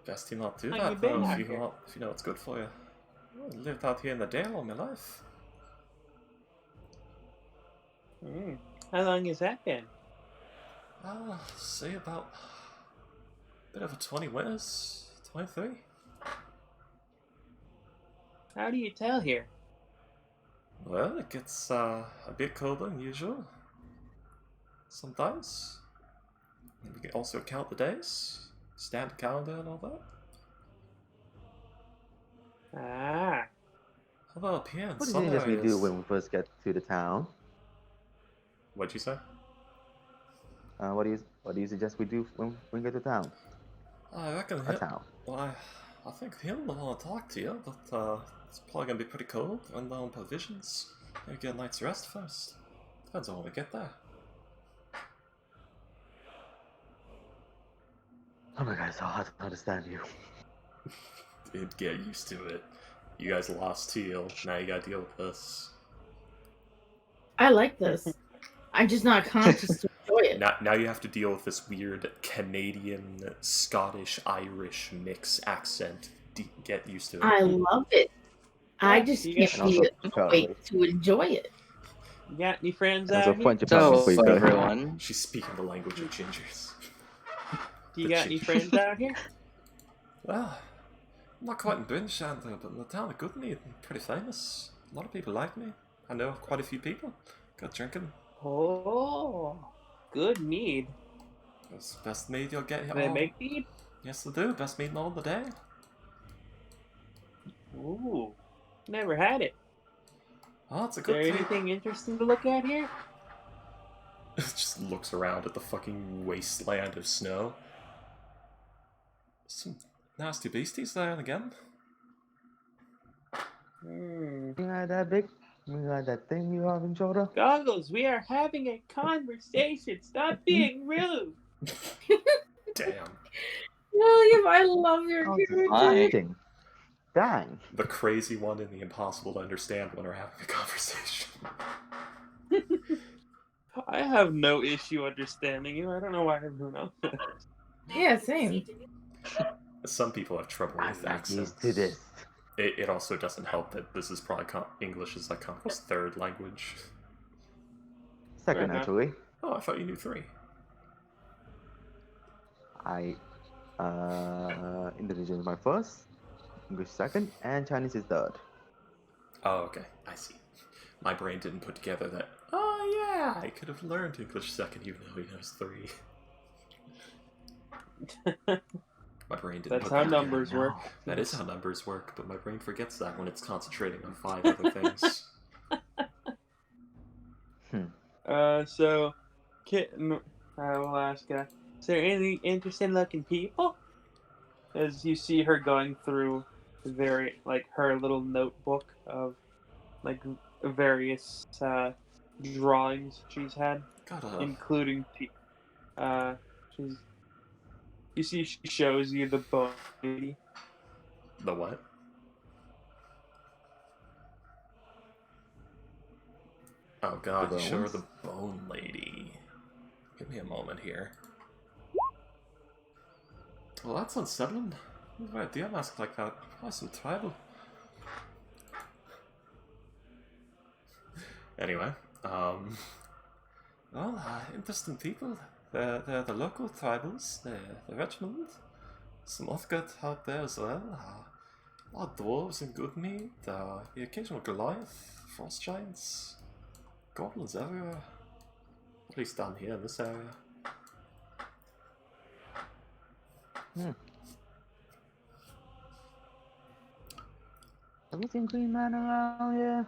Best you not do How that, you been though, out if you here? know what's good for you. I lived out here in the Dale all my life. How long has that been? Say about a bit over 20 winters, 23. How do you tell here? Well, it gets a bit colder than usual. Sometimes. And we can also count the days, stand the calendar and all that. Ah. How about up here in What do you some suggest we areas? do when we first get to the town? What'd you say? What do you suggest we do when we get to town? I reckon A town. Well, I think he'll want to talk to you, but it's probably gonna be pretty cold. Run down on provisions. Maybe get a night's rest first. Depends on when we get there. Oh my god, it's so hard to understand you. Dude, get used to it. You guys lost Teal. Now you gotta deal with this. I like this. I'm just not conscious to enjoy it. Now you have to deal with this weird Canadian, Scottish, Irish mix accent. Get used to it. I love it. I just You can't got- wait to enjoy it. You got any friends That's a out here? French So, Republic. everyone, She's speaking the language of gingers. Do you got any friends out here? Well, I'm not quite in Brinchander, but in the town of Goodmead, I'm pretty famous. A lot of people like me. I know quite a few people. Got drinking. Oh, good mead. It's the best mead you'll get here. Do they make mead? Yes, they do. Best mead in all the day. Ooh, never had it. Oh, it's a Is good there thing. anything interesting to look at here? Just looks around at the fucking wasteland of snow. Some nasty beasties there and again. Hmm. You like that big? You like that thing you have in shoulder? Goggles, we are having a conversation. Stop being rude. Damn. William, I love your Oh, character. Hi. thing. Dang. The crazy one and the impossible to understand when we're having a conversation. I have no issue understanding you. I don't know why everyone else does. Yeah, same. Some people have trouble I'm with not accents. used to this. It also doesn't help that this is probably English is like Congo's third language. Second, enough. actually. Oh, I thought you knew 3. Indonesian is my first, English second, and Chinese is third. Oh, okay. I see. My brain didn't put together that, oh yeah, I could have learned English second even though he knows 3. My brain didn't That's put how that numbers together. work. That is how numbers work, but my brain forgets that when it's concentrating on 5 other things. So, Kitten, I will ask, is there any interesting looking people? As you see her going through her little notebook of, like, various, drawings she's had, including, you see she shows you the bone lady. The what? Oh god, you show her the bone lady. Give me a moment here. Well, that's unsettling. Why wear a deer mask like that? Why so tribal? Anyway, well, interesting people. They're the local tribals, the regiment. Some Othgard out there as well. A lot of dwarves and good meat. The occasional Goliath, frost giants, goblins everywhere. At least down here in this area. Have you seen Green Man around here?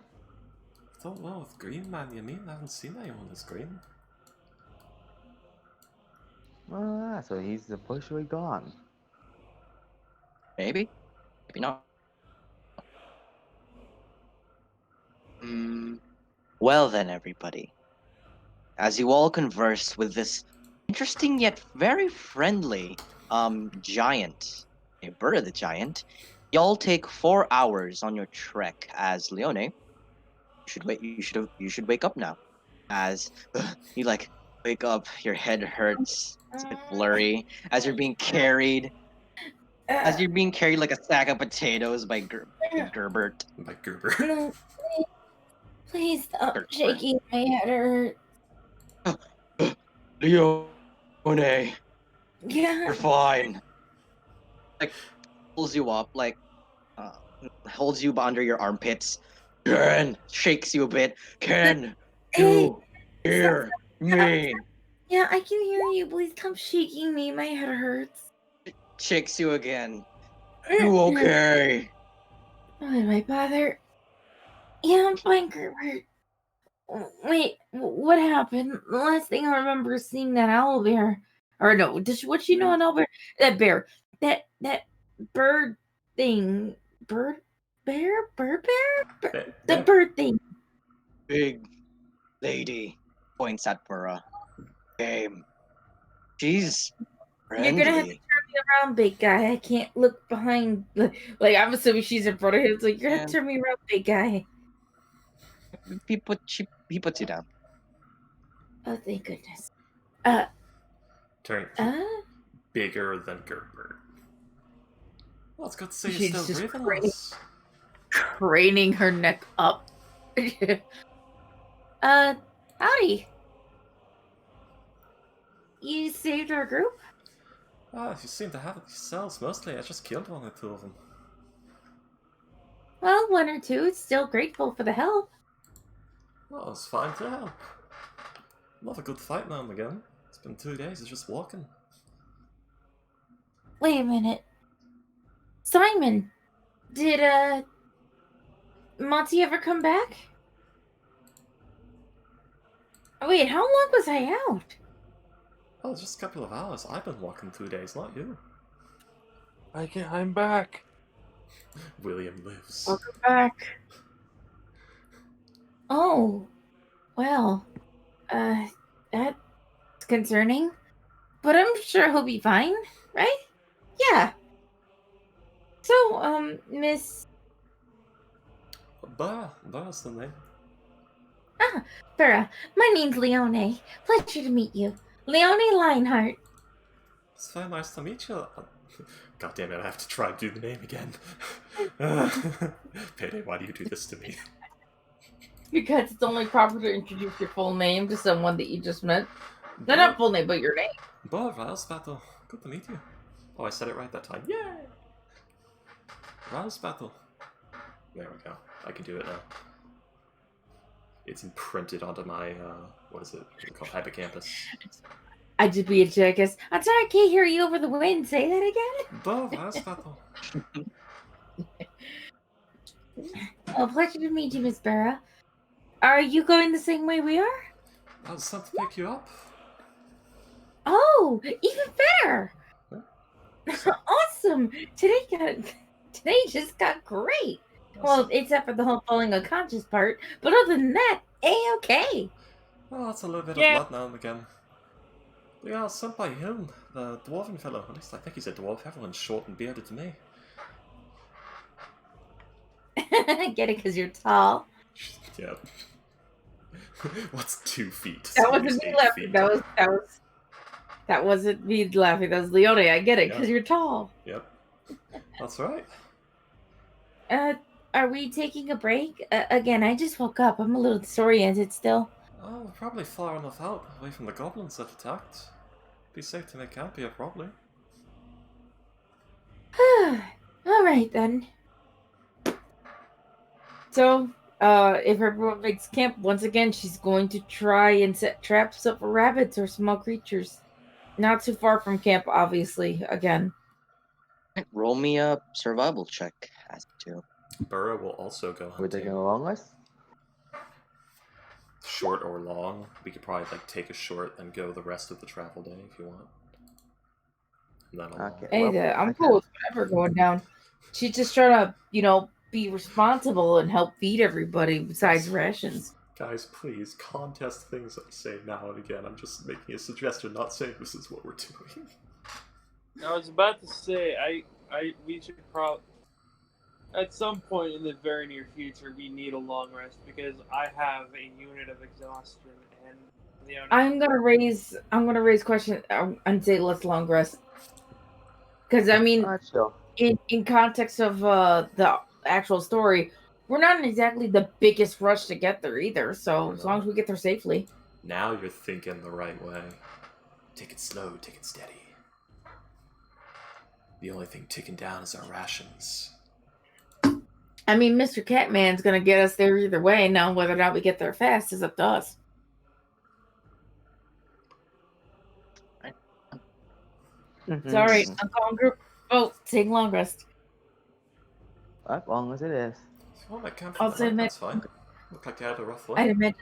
I don't know what green man you mean. I haven't seen anyone that's green. So he's officially gone. Maybe. Maybe not. Well then, everybody. As you all converse with this interesting yet very friendly giant, a bird the giant, y'all take 4 hours on your trek. As Leone, you should wake up now. As you like wake up, your head hurts. It's a bit blurry. As you're being carried like a sack of potatoes by Gerbert. By Gerber. No, please stop Gerber. shaking. My head hurts. Leone, Yeah. you're fine. Like pulls you up, like holds you under your armpits. Ken shakes you a bit. Ken, you hear me? Yeah, I can hear you. Please stop shaking me. My head hurts. Shakes you again. You okay? Oh, did my father? Yeah, I'm fine, Gerbert. Wait, what happened? The last thing I remember is seeing that owl bear. Or no, what you know an owl bear? That bear. That bird thing. Bird bear? Bird bear? The bird thing. Big lady points at Burra. Game. She's friendly. You're gonna have to turn me around, big guy. I can't look behind. Like I'm assuming she's in front of him. It's like you're gonna have to turn me around, big guy. He puts you down. Oh, thank goodness. Turn bigger than Gerber. Well, it's good to see She's you're still just breathing, lass. craning her neck up. Howdy. You saved our group? Ah, you seem to have it yourselves mostly. I just killed 1 or 2 of them. Well, 1 or 2. Still grateful for the help. Well, it's fine to help. Love a good fight now and again. It's been 2 days of just walking. Wait a minute. Simon, did Monty ever come back? Oh, wait, how long was I out? Oh, just a couple of hours. I've been walking 2 days, not you. I'm back. William lives. Welcome back. Oh, well, that's concerning. But I'm sure he'll be fine, right? Yeah. So, Miss That's the name. Vera, my name's Leone. Pleasure to meet you. Leone Lionheart. It's very nice to meet you. God damn it, I have to try and do the name again. Payday, why do you do this to me? Because it's only proper to introduce your full name to someone that you just met. No, not full name, but your name. Battle. Good to meet you. Oh, I said it right that time. Yay! Battle. There we go. I can do it now. It's imprinted onto my, what is it? What do you call it? Hippocampus. I just be a jackass. I'm sorry, I can't hear you over the wind. Say that again. Battle. Oh, pleasure to meet you, Miss Vera. Are you going the same way we are? I was sent to pick you up. Oh, even better. Awesome. Today just got great. Well, except for the whole falling unconscious part. But other than that, A-okay. Well, that's a little bit of blood now and again. But yeah, I was sent by him, the dwarven fellow. At least I think he's a dwarf. Everyone's short and bearded to me. Get it because you're tall. Yeah. What's 2 feet? That Somebody's wasn't me 8 laughing. feet. That wasn't me laughing. That was Leone. I get it because you're tall. Yep. That's right. Are we taking a break? Again, I just woke up. I'm a little disoriented still. Oh, we're probably far enough out, away from the goblins that attacked. Be safe to make camp here, probably. All right then. So, if everyone makes camp once again, she's going to try and set traps up for rabbits or small creatures. Not too far from camp, obviously. Again. Roll me a survival check. Has to. Burrow will also go We're taking hunting. a long rest? Short or long. We could probably like take a short and go the rest of the travel day if you want. And then Okay. Hey, I'm I cool with whatever going down. She's just trying to, be responsible and help feed everybody besides rations. Guys, please contest things I say now and again. I'm just making a suggestion, not saying this is what we're doing. I was about to say, we should probably, at some point in the very near future, we need a long rest because I have a unit of exhaustion and Leone. I'm gonna raise question and say let's long rest. Because I mean, Sure. in context of the actual story, we're not in exactly the biggest rush to get there either. So as long as we get there safely. Now you're thinking the right way. Take it slow, take it steady. The only thing ticking down is our rations. I mean, Mr. Catman's gonna get us there either way. Now, whether or not we get there fast is up to us. It's all right. I'm calling group. Oh, take long rest. As long as it is. If you want my camp I'll for the night, submit- that's fine. Look like you had a rough I'd one.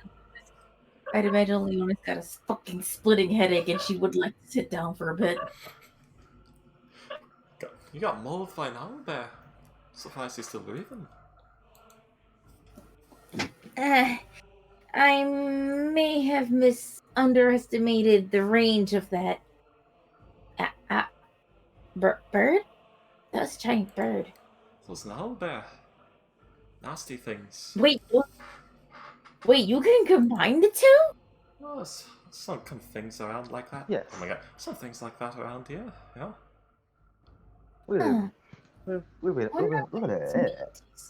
imagine Leona's got a fucking splitting headache, and she would like to sit down for a bit. You got mauled by an owl bear. Surprised he's still breathing. I may have underestimated the range of that. Bird? That was a giant bird. It was an owl bear. Nasty things. Wait, you can combine the two? Oh, there's some things around like that. Yes. Oh my god, some things like that around here. Yeah. We're Huh. It's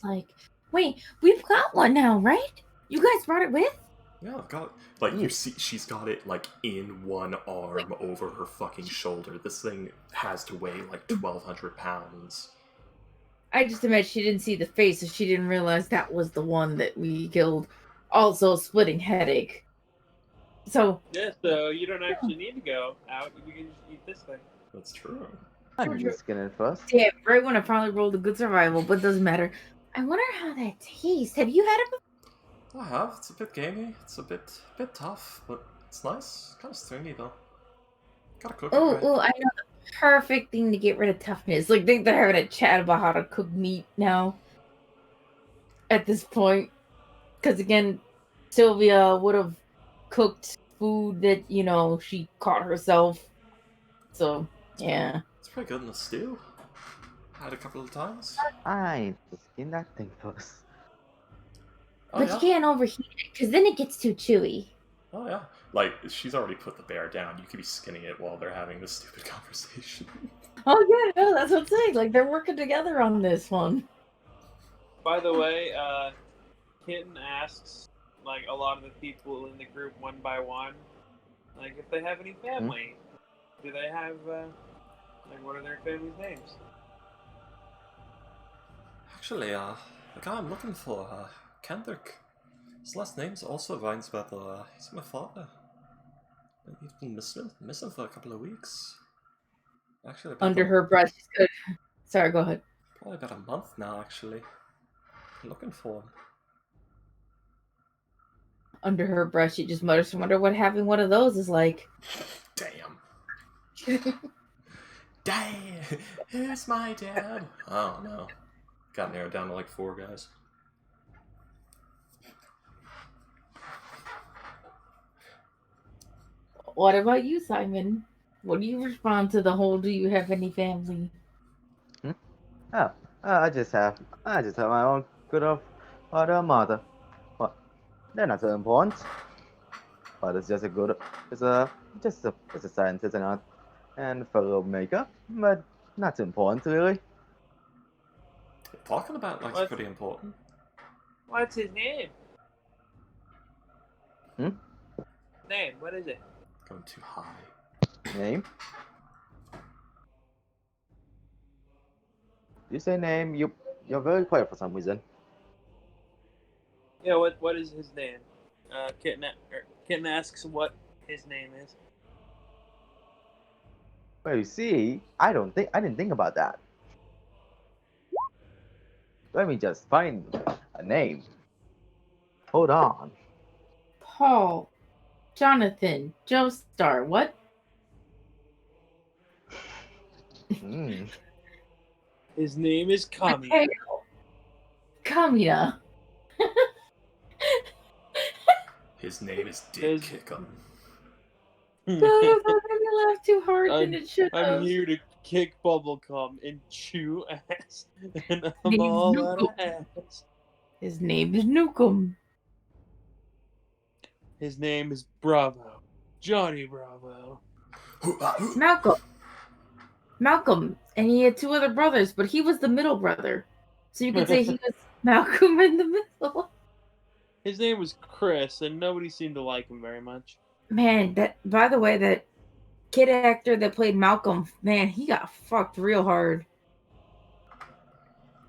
like, wait, we've got one now, right? You guys brought it with? Yeah, I've got it. Like, you see, she's got it, like, in one arm over her fucking shoulder. This thing has to weigh, like, 1,200 pounds. I just imagine she didn't see the face, so she didn't realize that was the one that we killed. Also, splitting headache. So... Yeah, so you don't actually need to go out. You can just eat this thing. That's true. I'm just gonna first. Yeah, right when I finally rolled a good survival, but doesn't matter. I wonder how that tastes. Have you had it before? I have. It's a bit gamey. It's a bit tough, but it's nice. Kind of stringy, though. Gotta cook it right. Oh, I know the perfect thing to get rid of toughness. Like, they're having a chat about how to cook meat now. At this point. Because, again, Sylvia would have cooked food that, she caught herself. So, yeah. It's pretty good in a stew. Had a couple of times. I need to skin that thing first. Oh But yeah. you can't overheat it, because then it gets too chewy. Oh yeah. Like she's already put the bear down. You could be skinning it while they're having this stupid conversation. Oh yeah, no, that's what I'm saying. Like they're working together on this one. By the way, Kitten asks like a lot of the people in the group one by one, like if they have any family. Do they have like what are their family's names? Actually, the guy I'm looking for, Kendrick. His last name's also rhymes with he's my father. And he's been missing for a couple of weeks. Actually, Under her breath, she's good. Sorry, go ahead. Probably about a month now, actually. I'm looking for him. Under her breath, she just mutters, "I wonder what having one of those is like." Damn. Damn! Who's my dad? I don't know. Got narrowed down to like 4 guys. What about you, Simon? What do you respond to the whole "Do you have any family"? Oh, I just have my own good old father and mother. What? They're not so important. But it's just a good, it's a scientist and filmmaker, but not important really. Talking about like's What? pretty important. What's his name? Name? What is it? Going too high. Name? You say name? You're very quiet for some reason. Yeah. What is his name? Kitten asks what his name is. Well, you see, I didn't think about that. Let me just find a name. Hold on. Paul, Jonathan, Joestar. What? Hmm. His name is Kami. Mateo. Kamina. His name is Dick His- Kickum. That made me laugh too hard than it should I'm have. here to kick bubblegum and chew ass, and I'm Name's all out of Nukem. ass. His name is Nukem. His name is Bravo, Johnny Bravo. Malcolm. And he had 2 other brothers, but he was the middle brother. So you could say he was Malcolm in the middle. His name was Chris, and nobody seemed to like him very much. Man, that by the way, that kid actor that played Malcolm, man, he got fucked real hard.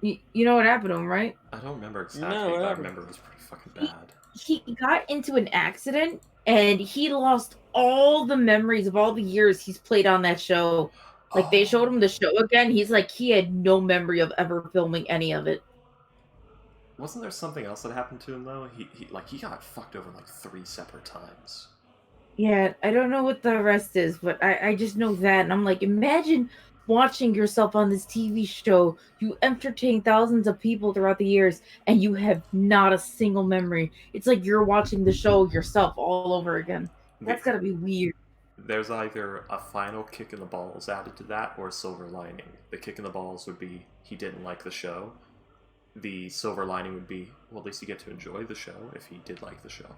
You know what happened to him, right? I don't remember exactly, No, what but I happened? remember it was pretty fucking bad. He got into an accident and he lost all the memories of all the years he's played on that show. Like they showed him the show again. He's like, he had no memory of ever filming any of it. Wasn't there something else that happened to him though? He got fucked over like 3 separate times. Yeah, I don't know what the rest is, but I just know that. And I'm like, imagine watching yourself on this TV show. You entertain thousands of people throughout the years, and you have not a single memory. It's like you're watching the show yourself all over again. That's gotta be weird. There's either a final kick in the balls added to that or a silver lining. The kick in the balls would be he didn't like the show. The silver lining would be, well, at least you get to enjoy the show if he did like the show.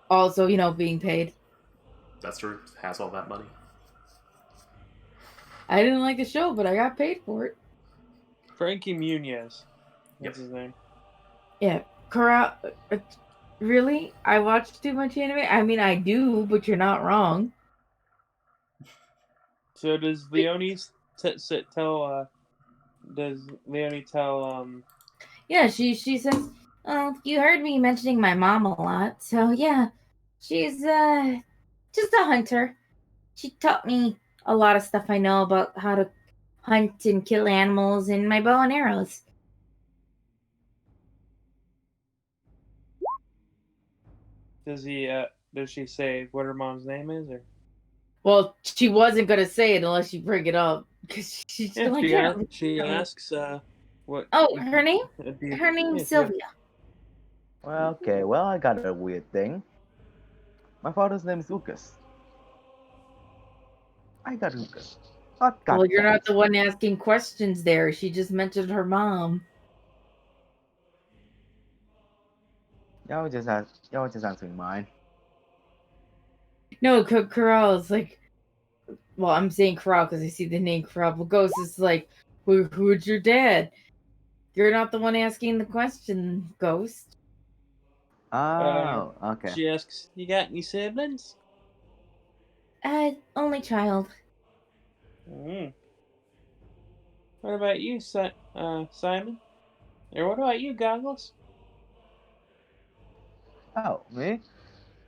Also, being paid. That's true. Has all that money. I didn't like the show, but I got paid for it. Frankie Muniz. That's Yep. his name. Yeah, really? I watch too much anime? I mean, I do, but you're not wrong. So does Leonie tell? Does Leonie tell? Yeah, she says, "Oh, you heard me mentioning my mom a lot, so yeah, she's just a hunter. She taught me a lot of stuff I know about how to hunt and kill animals and my bow and arrows." Does he? Does she say what her mom's name is? Or Well, she wasn't gonna say it unless you bring it up, because she's yeah, like, she asks. What? "Oh, her name? Yeah, Her name's yeah. Sylvia." Well, okay, well, I got a weird thing. My father's name is Lucas. I got Lucas. Well, you're not the one asking questions there. She just mentioned her mom. Y'all just answering mine. No, Corral is like, well, I'm saying Corral because I see the name Corral, but Ghost is like, who's your dad? You're not the one asking the question, Ghost. Oh, okay. She asks, "You got any siblings?" Only child. Mm. What about you, Simon? Or what about you, Goggles? Oh, me?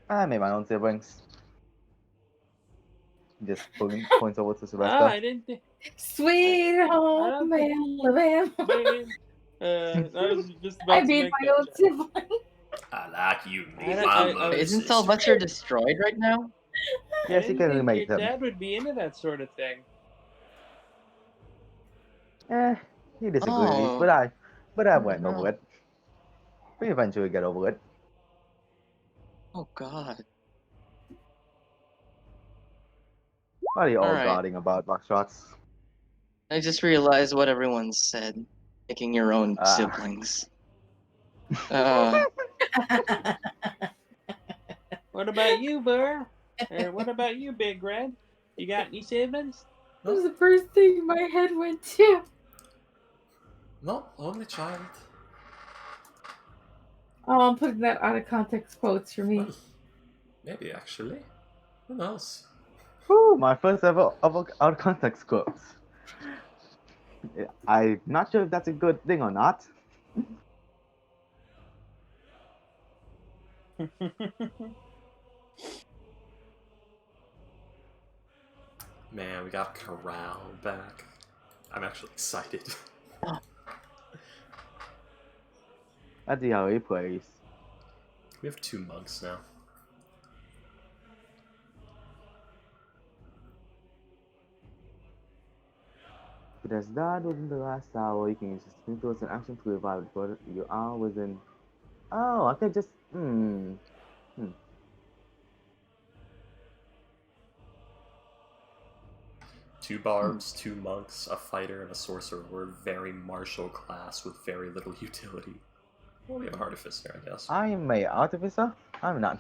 I made my own siblings. Just points over to Sylvester. I didn't think. Sweet I home don't think. Alabama. I was just I about to made make my that own joke. sibling. I like you, me I- mama. Isn't sister. Sylvester destroyed right now? I Yes, you didn't can think remake your them. dad would be into that sort of thing. He disagrees, Oh. but I went no. over it. We eventually get over it. Oh God. What are you all Alright. guarding about, Buckshots? I just realized what everyone said. Picking your own Ah. siblings. Uh, What about you, Burr? Or what about you, Big Red? You got any siblings? That was the first thing my head went to. No, only child. Oh, I'm putting that out of context quotes for me. Well, maybe actually. Who knows? Whew, my first ever out of context quotes. I'm not sure if that's a good thing or not. Man, we got Corral back. I'm actually excited. Let's see how he plays. We have 2 mugs now. If it has died within the last hour, you can use a spin towards an action to revive it, but you are within. Oh, I could just. Two barbs, 2 monks, a fighter, and a sorcerer. We're a very martial class with very little utility. Well, we have an artificer, I guess. I am a artificer? I'm not.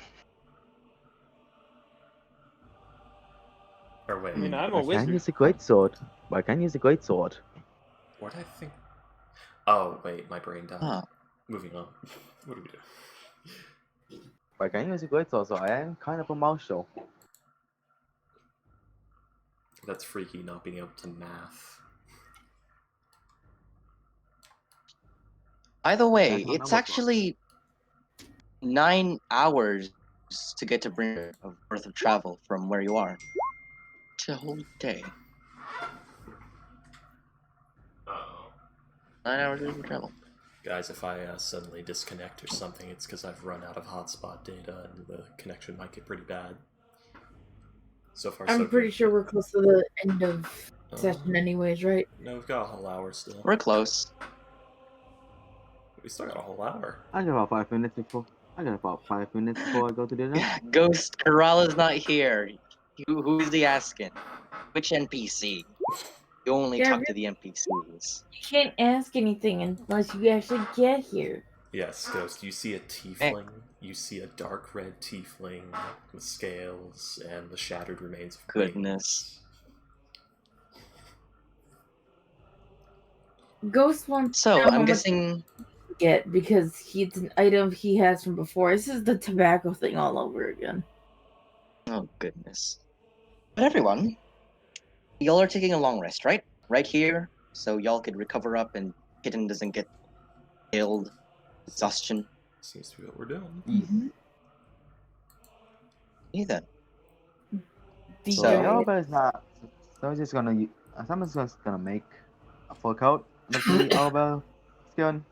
Or wait, I mean, I'm But a I can wizard. use a great sword. But I can use a great sword. what did I think? Oh, wait, my brain died. Huh. Moving on. What do we do? But I can use a great sword, so I am kind of a martial. That's freaky not being able to math. by the way, That's not it's number actually 9 hours to get to Bringer worth of travel from where you are. It's a whole day. Uh-oh. 9 hours worth of travel. Guys, if I suddenly disconnect or something, it's because I've run out of hotspot data and the connection might get pretty bad. So far, so I'm pretty good. sure we're close to the end of session anyways, right? No, we've got a whole hour still. We're close. We still got a whole hour. I got about 5 minutes before. I go to dinner. Ghost Corral is not here. Who's the asking? Which NPC? You only Yeah, talk to the NPCs. You can't ask anything unless you actually get here. Yes, Ghost, you see a tiefling. You see a dark red tiefling with scales and the shattered remains of Goodness. Ghost wants So, to know how I'm much guessing. to get because it's an item he has from before. This is the tobacco thing all over again. Oh, goodness. But everyone, y'all are taking a long rest, right? Right here, so y'all could recover up and Kitten doesn't get killed. Exhaustion. Seems to be what we're doing. Mm-hmm. Either. The So So- Arabelle not. So I'm just gonna. Someone's just gonna make a full coat of the Arabelle skin.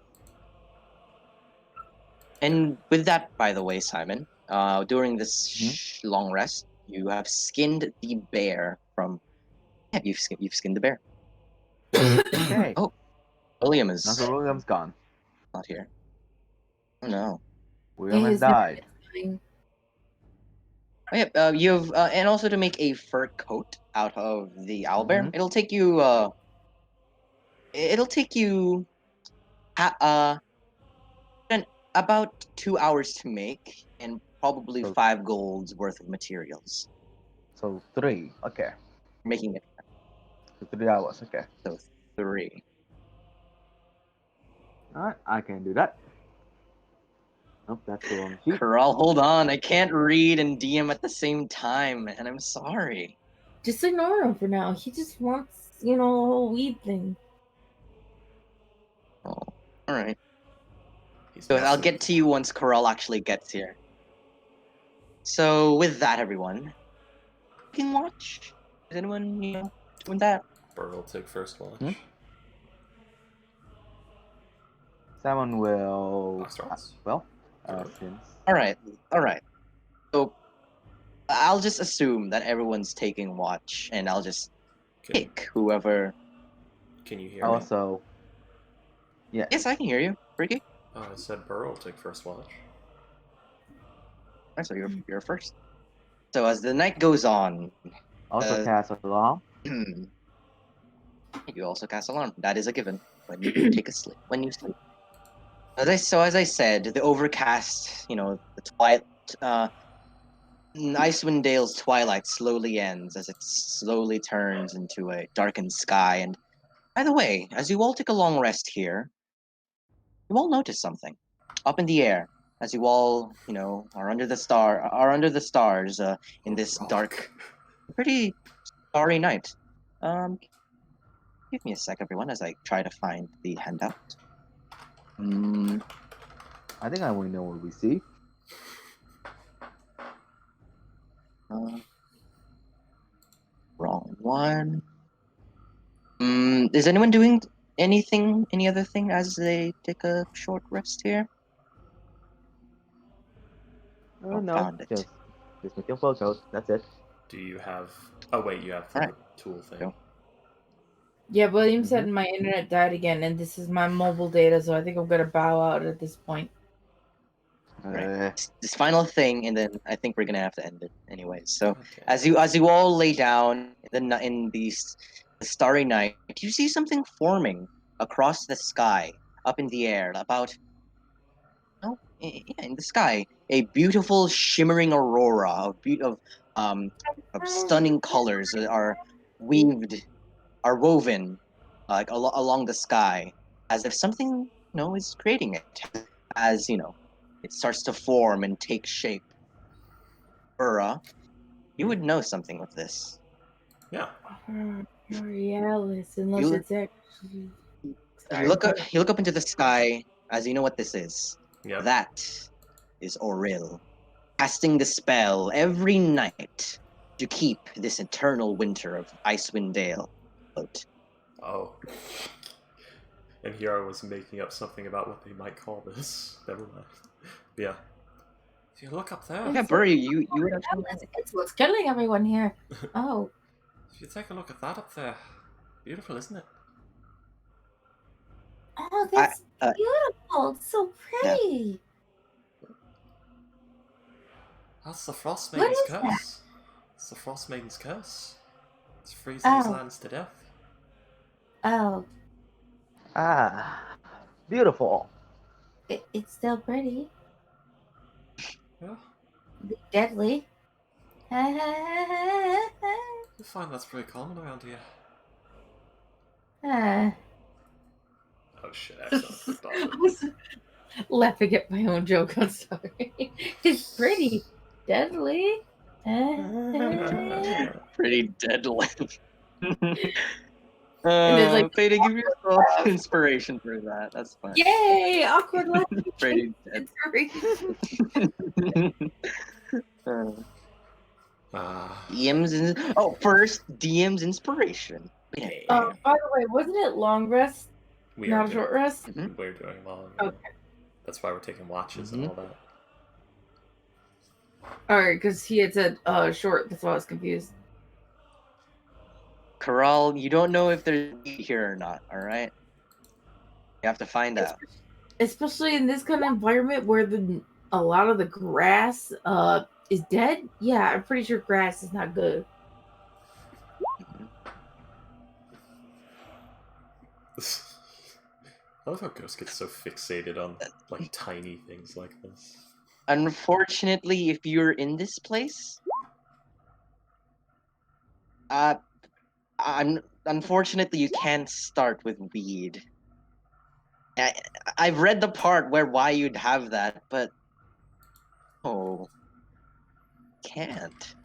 And with that, by the way, Simon, during this Mhm. long rest, you have skinned the bear from. Yeah, you've skinned the bear. Okay. Oh. William is Uncle William's gone. not here. Oh no. William has His name died. is- Oh, yeah, you have, and also to make a fur coat out of the owlbear. Mhm. It'll take you, about 2 hours to make, and probably So 5 golds worth of materials. 3. Okay. Making it So 3 hours. Okay. so 3. Alright, I can do that. Nope, that's the wrong sheet. Corral, hold on. I can't read and DM at the same time, and I'm sorry. Just ignore him for now. He just wants, the whole weed thing. Oh, all right. He's So I'll messing. get to you once Corral actually gets here. So with that, everyone, you can watch. Is anyone doing that? Burr will take first watch. Hmm? Simon will. Box starts. Since. All right. So I'll just assume that everyone's taking watch, and I'll just pick whoever. Can you hear me? Also. Yeah. Yes, I can hear you, Ricky. Oh, I said Burr will take first watch. Alright, so you're first. So as the night goes on, Also cast alarm. you also cast alarm. That is a given when you take a sleep. When you sleep. As I said, the overcast, the Icewind Dale's twilight slowly ends as it slowly turns into a darkened sky. And by the way, as you all take a long rest here, you all notice something up in the air as you all, are under the stars in this dark, pretty starry night. Give me a sec, everyone, as I try to find the handout. I think I only know what we see. Wrong one. Is anyone doing any other thing as they take a short rest here? No, Found it. just make your photos. That's it. Do you have? Oh wait, you have the Alright. tool thing. Go. Yeah, William said my internet died again, and this is my mobile data, so I think I'm gonna bow out at this point. Right. This final thing, and then I think we're gonna have to end it anyways. So Okay. as you all lay down in the starry night, you see something forming across the sky, up in the air, in the sky, a beautiful shimmering aurora of stunning colors that are woven like along the sky, as if something is creating it, as it starts to form and take shape. Ura, you would know something of this. Yeah. Realis, unless You- it's actually. You look up into the sky as you know what this is. Yep. That is Oril, casting the spell every night to keep this eternal winter of Icewind Dale afloat. Oh. And here I was making up something about what they might call this. Never mind. Yeah. If you look up there. Yeah, Burry, you would actually know. It's what's killing everyone here. Oh. If you take a look at that up there. Beautiful, isn't it? Oh, that's beautiful. It's so pretty. That's the Frost What Maiden's is curse. that? It's the Frost Maiden's curse. It's freezing these Oh. lands to death. Oh, Beautiful. it's still pretty. Yeah. Deadly. You find that's pretty common around here. Oh shit, I accidentally clicked I off was laughing at my own joke. I'm sorry. It's pretty. Deadly. it. Pretty deadly. then, like, Theta, give yourself inspiration for that. That's fine. Yay! Awkward laughing. Pretty dead. First DM's inspiration. By the way, wasn't it long rest? We Not are a short doing, rest? We're doing long. Okay. That's why we're taking watches and all that. Alright, because he had said short, that's why I was confused. Corral, you don't know if there's meat here or not, alright? You have to find out. Especially in this kind of environment where a lot of the grass is dead. Yeah, I'm pretty sure grass is not good. I love how Ghost gets so fixated on like tiny things like this. Unfortunately, if you're in this place, unfortunately you can't start with weed. I, I've read the part why you'd have that, but can't.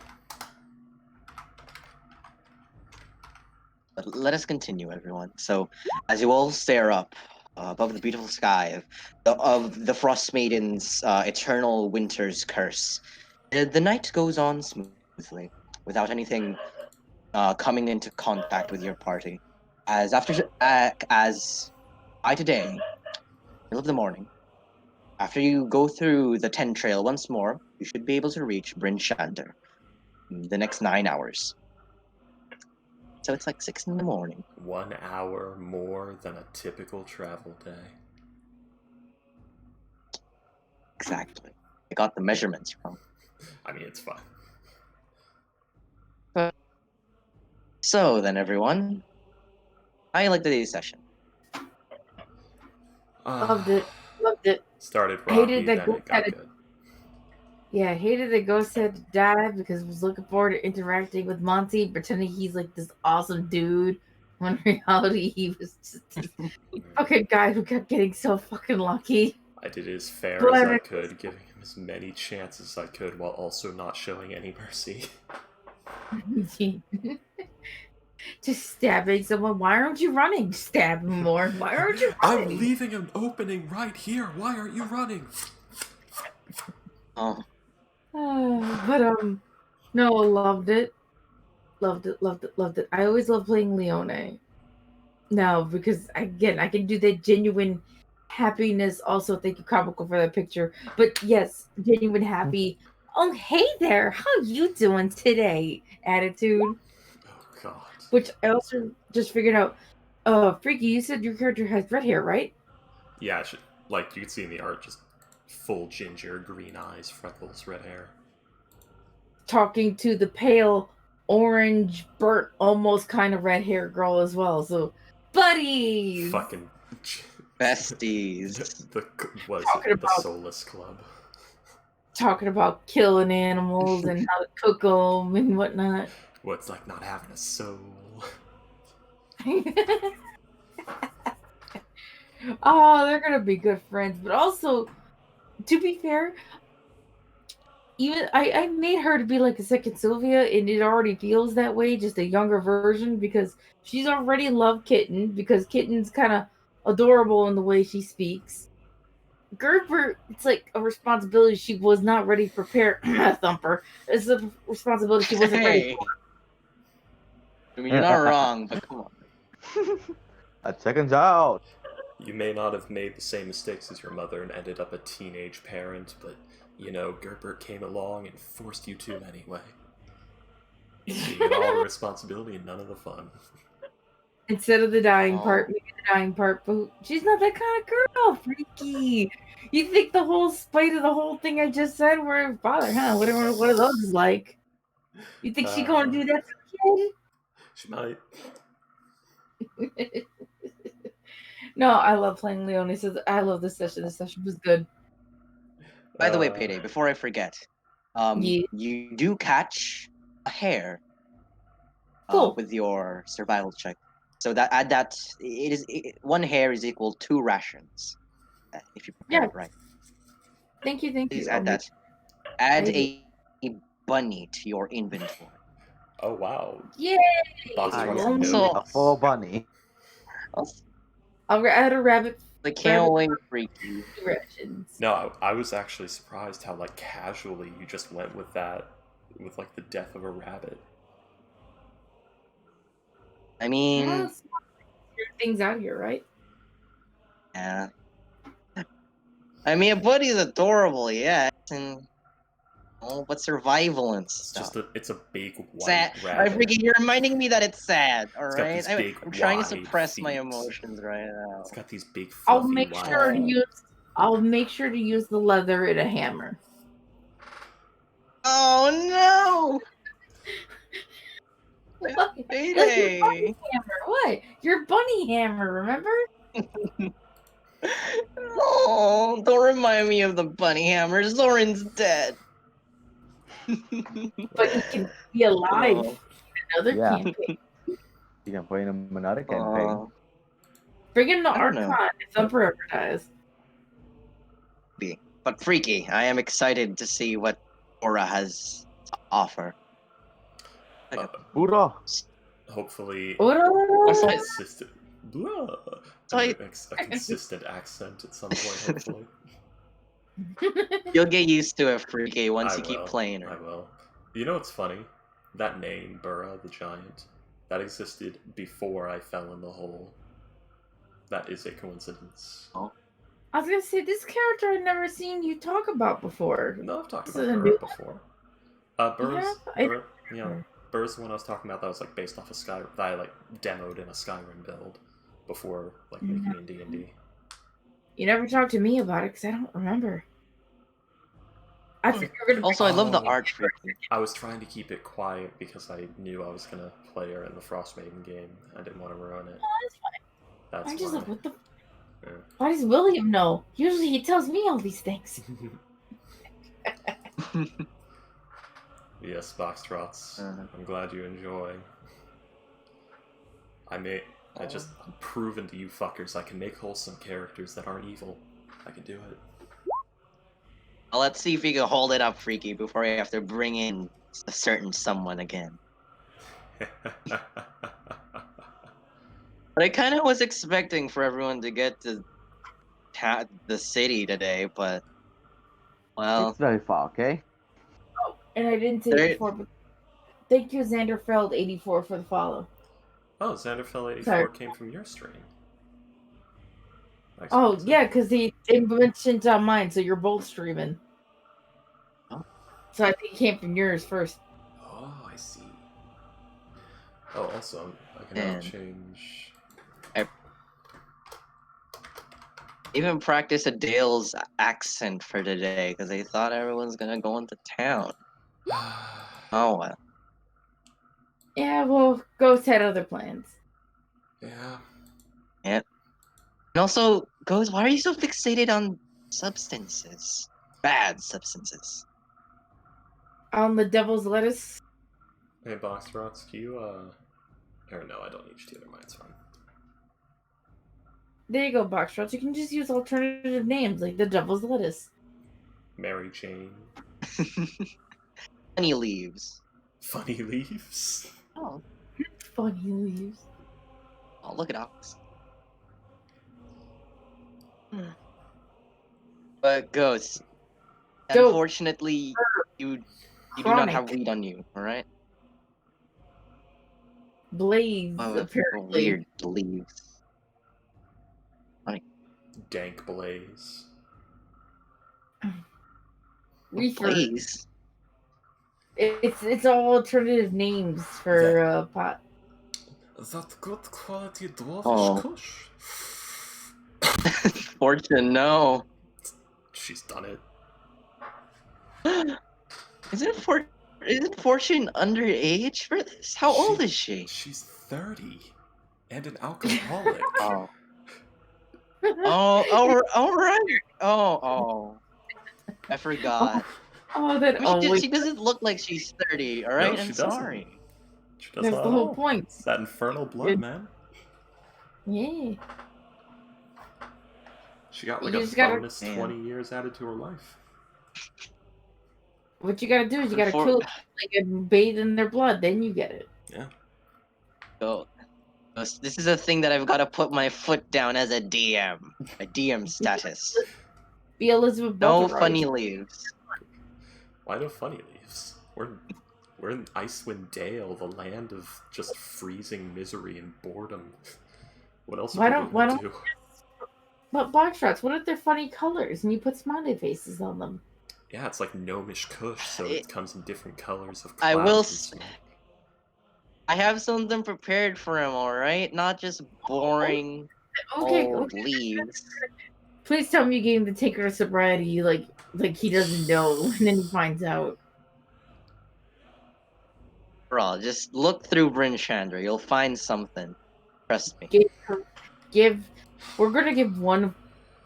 But let us continue, everyone. So, as you all stare up above the beautiful sky of the Frost Maiden's eternal winter's curse, the night goes on smoothly, without anything coming into contact with your party. As by today, middle of the morning, after you go through the 10 trail once more, you should be able to reach Bryn Shander in the next 9 hours. So it's like 6 in the morning. 1 hour more than a typical travel day. Exactly. I got the measurements wrong. I mean, it's fine. So then, everyone, I like today's session. Loved it. Loved it. Started rocky, Hated that then Ghost it got good. Yeah, hated that Ghost had to die because I was looking forward to interacting with Monty, pretending he's like this awesome dude. When in reality, he was just this fucking guy who kept getting so fucking lucky. I did as fair But as I could, giving him as many chances as I could while also not showing any mercy. Just stabbing someone. Why aren't you running? Stab him more. Why aren't you running? I'm leaving an opening right here. Why aren't you running? Oh. But no, loved it. Loved it, loved it, loved it. I always love playing Leone. No, because again, I can do that genuine happiness. Also, thank you, Comical, for that picture. But yes, genuine happy. Oh, hey there, how you doing today? Attitude. Oh god. Which I also just figured out. Freaky, you said your character has red hair, right? Yeah, like you can see in the art, just full ginger, green eyes, freckles, red hair. Talking to the pale orange, burnt, almost kind of red hair girl as well. So, buddies. Fucking besties. The Soulless Club. Talking about killing animals and how to cook them and whatnot. What's like not having a soul? Oh, they're gonna be good friends. But also, to be fair, even I made her to be like a second Sylvia, and it already feels that way, just a younger version, because she's already loved Kitten, because Kitten's kind of adorable in the way she speaks. Gerber, it's like a responsibility she was not ready to prepare. Thumper. It's a responsibility she wasn't ready for. I mean, you're not wrong, but come on. A second out. You may not have made the same mistakes as your mother and ended up a teenage parent, but, you know, Gerbert came along and forced you to anyway. You get all the responsibility and none of the fun. Instead of the dying part, maybe the dying part, but she's not that kind of girl, Freaky. You think the whole spite of the whole thing I just said were her father, huh? Whatever one of those is like. You think she gonna do that to the kid? She might. No, I love playing Leone. So I love this session. This session was good. By the way, Payday, before I forget, yeah. you do catch a hare cool. With your survival check. So that add that one hare is equal to 2 rations. If you prepare it right. Thank you. Please add that. Add a bunny to your inventory. Oh wow! Yay! A full bunny. I'll add a rabbit. I can't wait, Freaky. No, I was actually surprised how like casually you just went with that, with like the death of a rabbit. I mean, things out here, right? Yeah. I mean, a bunny's adorable, yes, and but survival and stuff. It's a big white sad. rabbit. You're reminding me that it's sad. All right, I'm trying to suppress my emotions right now. It's got these big. I'll make sure to use the leather and a hammer. Oh no! What? That's your Payday! bunny hammer. What? Your bunny hammer, remember? Oh, don't remind me of the bunny hammer. Zoran's dead. But he can be alive Oh. in another Yeah. campaign. You can play in another campaign. Oh, Bring him to I don't know. Archon if Emperor dies. but freaky. I am excited to see what Aura has to offer. Hoorah! Hopefully, Also, a consistent, blah, So I- a consistent accent at some point. Hopefully, you'll get used to it, freaky, once I you keep will. playing I her. will. You know what's funny? That name, Burra the Giant, that existed before I fell in the hole. That is a coincidence. I was gonna say this character I'd never seen you talk about before. No, I've talked This about is a Burra new- before. Burra's, I- Burra, you know, Burra's the one I was talking about that was like based off of Skyrim, that I like demoed in a Skyrim build before like making it in D&D. You never talked to me about it because I don't remember. I think you're gonna. Also, I love the Oh. art, freaky. I was trying to keep it quiet because I knew I was gonna play her in the Frostmaiden game. I didn't want to ruin it. That's I'm just why. like, what the? Yeah. Why does William know? Usually he tells me all these things. Yes, Boxtrots. I'm glad you enjoy. I'm proven to you fuckers I can make wholesome characters that aren't evil. I can do it. Well, let's see if we can hold it up, freaky, before we have to bring in a certain someone again. But I kind of was expecting for everyone to get to the city today, but well, It's very far, okay? Oh, and I didn't say There- it before, but thank you, Xanderfeld84, for the follow. Oh, Xanderfell84 Sorry. came from your stream. Oh, Excellent. yeah, because they mentioned on mine, so you're both streaming. Oh. So I think it came from yours first. Oh, I see. Oh, also, I can now And- change. even practice a Dale's accent for today because they thought everyone's gonna go into town. Oh well. Yeah, well, Ghost had other plans. Yeah. And also, Ghost, why are you so fixated on substances? Bad substances. On the Devil's Lettuce. Hey, Boxtrots, can you, or no, I don't need you to. Never mind, it's fine. There you go, Boxtrots. You can just use alternative names like the Devil's Lettuce. Mary Jane. Funny leaves. Funny Leaves. Oh, Funny leaves. oh look at Alex. But Ghost, Go. unfortunately, you do not have Chronic. weed on you. All right. Blaze, Oh, it's apparently. weird leaves. Dank Blaze. Reefer. Blaze. It's all alternative names for pot. That good quality dwarfish Oh. kush. Fortune, no. She's done it. Isn't Fortune underage for this? How old is she? She's 30 and an alcoholic. Oh. Oh, all right. Oh. I forgot. Oh, that I mean, always. she doesn't look like she's 30, all right? No, she I'm doesn't. sorry. She does That's not the at whole all. point. It's that infernal blood, Good. man. Yeah. She got You like a just gotta- bonus Man. 20 years added to her life. What you gotta do is you gotta Before- kill like and bathe in their blood, then you get it. So, this is a thing that I've got to put my foot down as a DM. A DM status. Be Elizabeth No Butler, funny right? leaves. Why no funny leaves? We're in Icewind Dale, the land of just freezing misery and boredom. What else Why are don't- we why gonna don't- do? But Boxtrots, what if they're funny colors and you put smiley faces on them? Yeah, it's like gnomish kush, so it comes in different colors of I clouds will and s- smoke. I have something prepared for him, alright? Not just boring Okay, old okay. leaves. Please tell me you gave him the Tinker of Sobriety, like he doesn't know, and then he finds out. Bro, just look through Bryn Chandra. You'll find something. Trust me. We're gonna give one of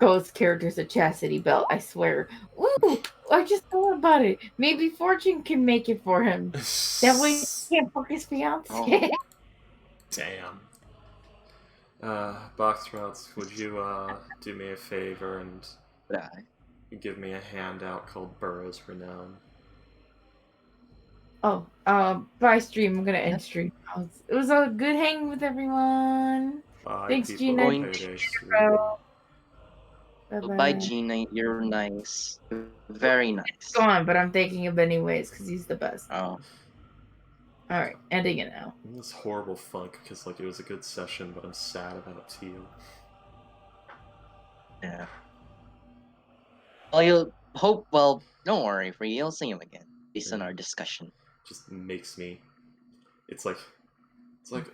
Ghost's characters a chastity belt, I swear. Ooh, I just thought about it. Maybe Fortune can make it for him. That way he can't fuck his fiance. Oh. Damn. Boxroutes, would you do me a favor and give me a handout called Burroughs Renown? Oh, bye stream. I'm gonna end stream. It was a good hanging with everyone. Bye, Thanks, people. Gina. Going Payday soon. Bye-bye. Bye, G-Knight. You're nice. Very nice. Go on, but I'm thanking him anyways because he's the best. Oh. All right, ending it now. I'm in this horrible funk because like it was a good session, but I'm sad about Teal. Yeah. Well, you'll hope. Well, don't worry, Free. You'll see him again based on our discussion. Just makes me. It's like,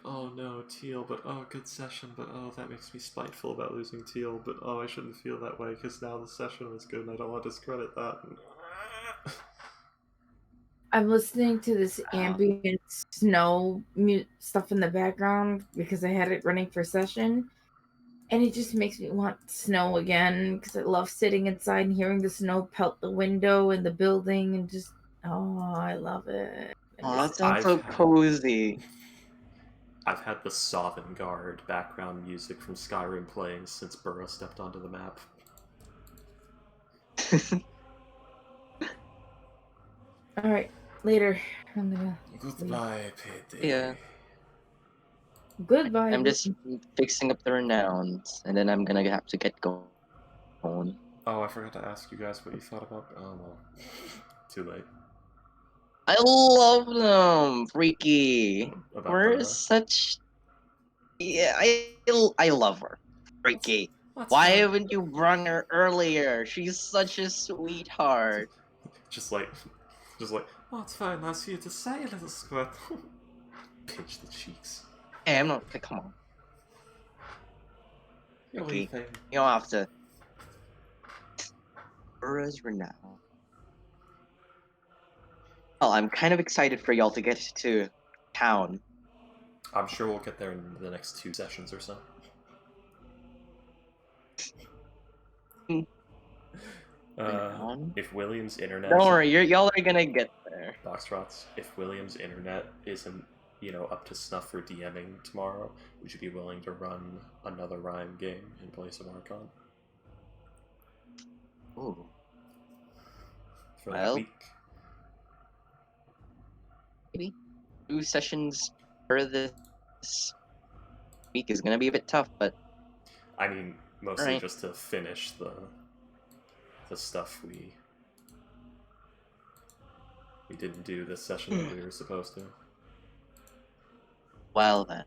oh no, Teal, but oh, good session, but oh, that makes me spiteful about losing Teal, but oh, I shouldn't feel that way because now the session was good and I don't want to discredit that. I'm listening to this ambient snow stuff in the background because I had it running for session. And it just makes me want snow again because I love sitting inside and hearing the snow pelt the window and the building and just, oh, I love it. Oh, that sounds so cozy. I've had the Sovngarde background music from Skyrim playing since Burrow stepped onto the map. Alright, later. I'm gonna. Goodbye, Payday. Yeah. Goodbye. I'm just fixing up the renowns, and then I'm gonna have to get going. Oh, I forgot to ask you guys what you thought about. Oh well, too late. I love them, Freaky. About We're Burrow? such. Yeah, I love her, Freaky. What's Why that? haven't you brought her earlier? She's such a sweetheart. Just like, oh, it's very nice of you to say, little squirt. Pinch the cheeks. Hey, I'm not. Come on. You're Freaky, leaving. you don't have to. Burroughs Renown. Well, I'm kind of excited for y'all to get to town. I'm sure we'll get there in the next 2 sessions or so. If William's internet... Don't worry, y'all are gonna get there. Boxrots, if William's internet isn't, up to snuff for DMing tomorrow, would you be willing to run another Rime game in place of Archon? Ooh. For that Well, week? maybe 2 sessions for this week is gonna be a bit tough, but I mean, mostly Alright. just to finish the stuff we didn't do this session that we were supposed to. well then.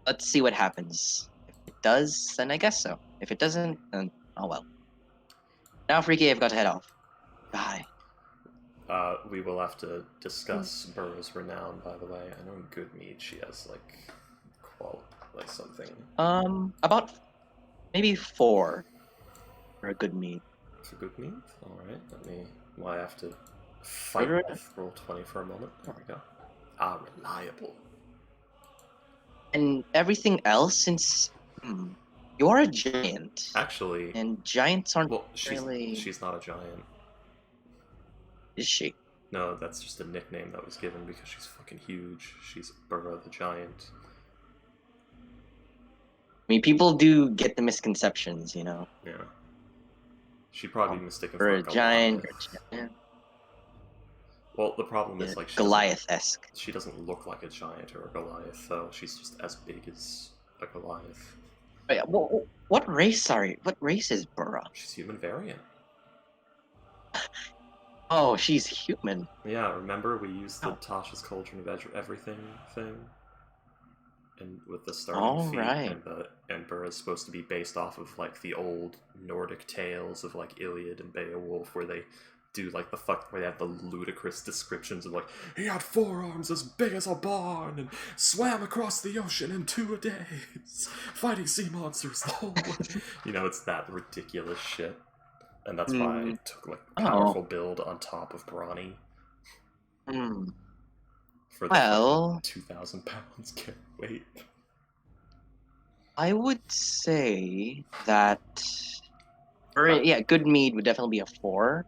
Let's see what happens. If it does, then I guess so. If it doesn't, then oh well. Now, Freaky, I've got to head off. Bye. We will have to discuss Burroughs Renown, by the way. I know in Goodmead she has, something. About maybe 4 for a good meet. For Goodmead? Alright, I have to fight Alright. with Roll20 for a moment. There we go. Ah, reliable. And everything else, since you're a giant, Actually, and giants aren't well, really. she's not a giant. Is she? No, that's just a nickname that was given because she's fucking huge. She's Burrow the Giant. I mean, people do get the misconceptions, Yeah. She'd probably be mistaken for for a giant. Goliath. Well, the problem is, she Goliath-esque. She doesn't look like a giant or a Goliath, though. She's just as big as a Goliath. Wait, what race are you? What race is Burra? She's human variant. Oh, she's human. Yeah, remember we used the Tasha's Cauldron of Everything thing? And with the starting feat, right. and Burra's supposed to be based off of, the old Nordic tales of, Iliad and Beowulf, where they do, where they have the ludicrous descriptions of, he had 4 arms as big as a barn, and swam across the ocean in 2 days, fighting sea monsters the whole way. It's that ridiculous shit. And that's why I took, powerful build on top of Brawny. For the Well, 2,000 pounds can't wait. I would say that, yeah, good mead would definitely be a 4.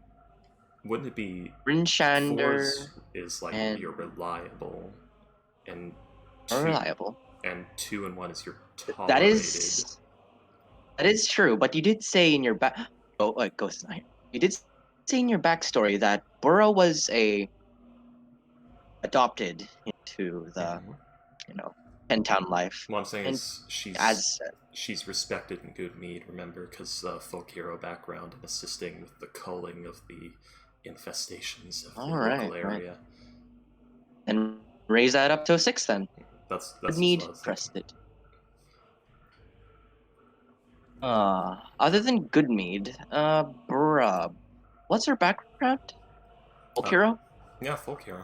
Wouldn't it be Brinshander 4 is like and you're reliable, and are 2 reliable. and 2 and 1 is you're tolerated. That is true, but you did say in your back. Oh, Ghost Knight. You did say in your backstory that Burrow was adopted into the you know 10-town life. What I'm saying And is as she's respected in good mead, remember, because folk hero background and assisting with the culling of the infestations of the local area. And raise that up to a 6 then. That's Good mead, what I was crested. Other than good mead, bruh, what's her background? Folk hero? Yeah, folk hero.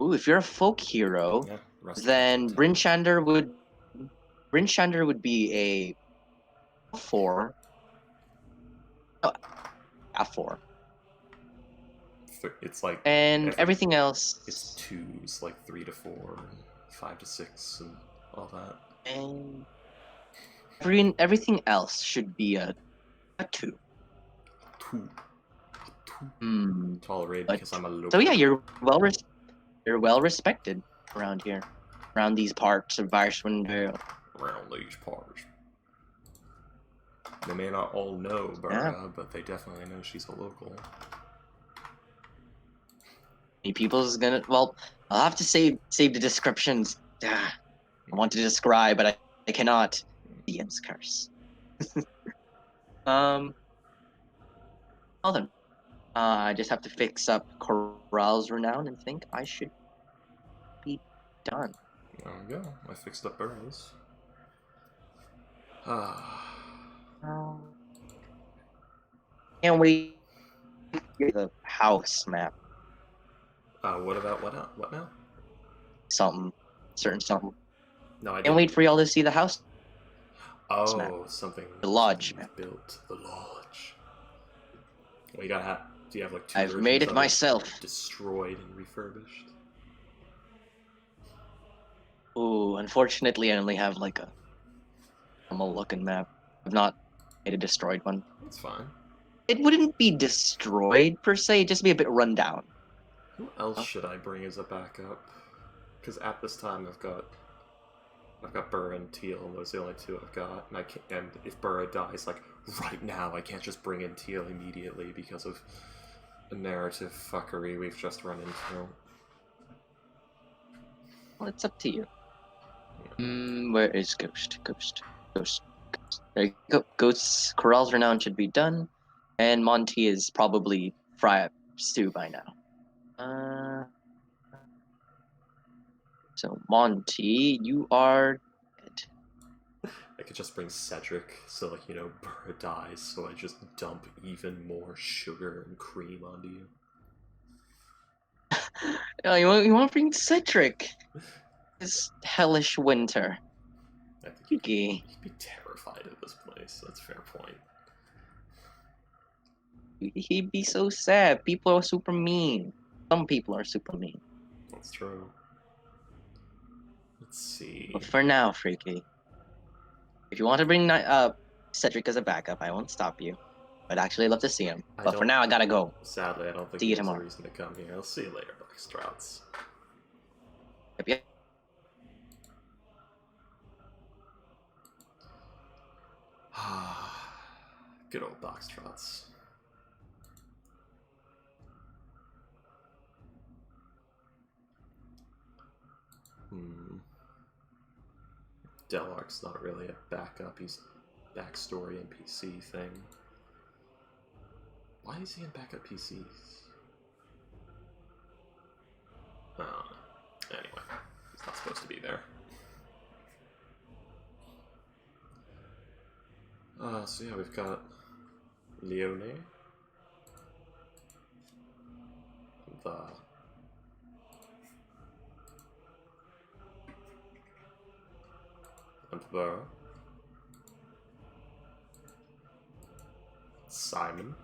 Ooh, if you're a folk hero, Yeah, then Brinshander would be a 4. Oh, a 4. It's like And everything else. It's 2s, like 3 to 4, and 5 to 6, and all that. And everything else should be a 2. 2. Tolerated because I'm a local. So yeah, you're well respected around here, around these parts of Weisswindale. Around these parts. They may not all know Burra, but they definitely know she's a local. People's gonna. Well, I'll have to save the descriptions. I want to describe, but I cannot. DM's curse. Well then, I just have to fix up Corral's renown and think I should be done. There we go. I fixed up Burrows. Can't wait to get the house map. What about what now? Something. No, I Can't didn't. wait for y'all to see the house. Oh, something. The lodge map. Built the lodge. Well, you gotta have. Do you have like 2 I've made it myself. Destroyed and refurbished. Ooh, unfortunately, I only have like a normal looking map. I've not made a destroyed one. That's fine. It wouldn't be destroyed per se, it'd just be a bit run down. Who else should I bring as a backup? Because at this time I've got Burra and Teal, and those are the only 2 I've got. And and if Burra dies, like right now, I can't just bring in Teal immediately because of the narrative fuckery we've just run into. Well, it's up to you. Where is Ghost? There you go. Ghost's Corral's renown should be done, and Monty is probably fry up stew by now. So Monty, you are dead. I could just bring Cedric, so like, you know, Burra dies, so I just dump even more sugar and cream onto you. Oh, you want to bring Cedric? This hellish winter. I think he'd be terrified of this place. That's a fair point. He'd be so sad. People are super mean. Some people are super mean. That's true. Let's see. But for now, Freaky, if you want to bring Cedric as a backup, I won't stop you. I'd actually love to see him. But for now, I gotta go. Sadly, I don't think See you there's a tomorrow. reason to come here. I'll see you later, Blackstrauts. Yep. Good old Boxtrots. Delark's not really a backup, he's a backstory NPC thing. Why is he in backup PCs? Anyway, he's not supposed to be there. So yeah, we've got Leone, the Burra, Simon,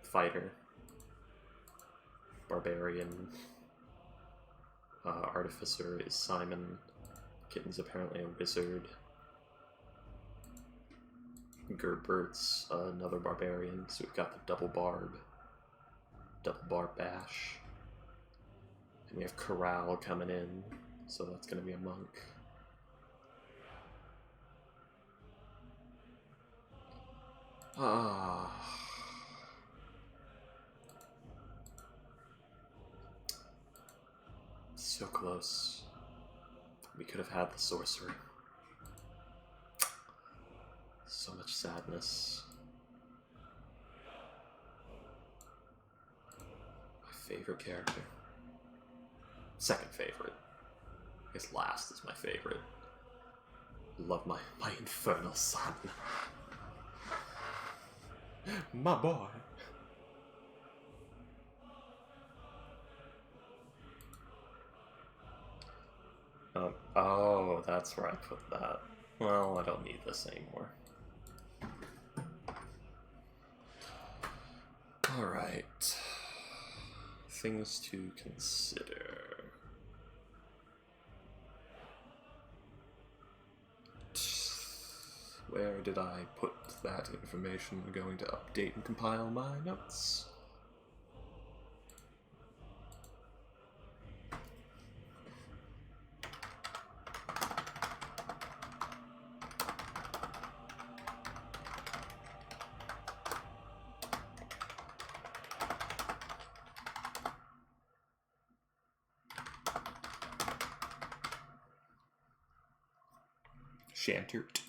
fighter, barbarian artificer is Simon. Kitten's apparently a wizard. Gerbert's another barbarian, so we've got the double barb bash. And we have Corral coming in, so that's gonna be a monk. So close. We could have had the sorcerer. So much sadness. My favorite character. Second favorite. I guess last is my favorite. Love my infernal son. My boy. Oh, that's where I put that. Well, I don't need this anymore. Alright. Things to consider. Where did I put that information? I'm going to update and compile my notes. Shantert.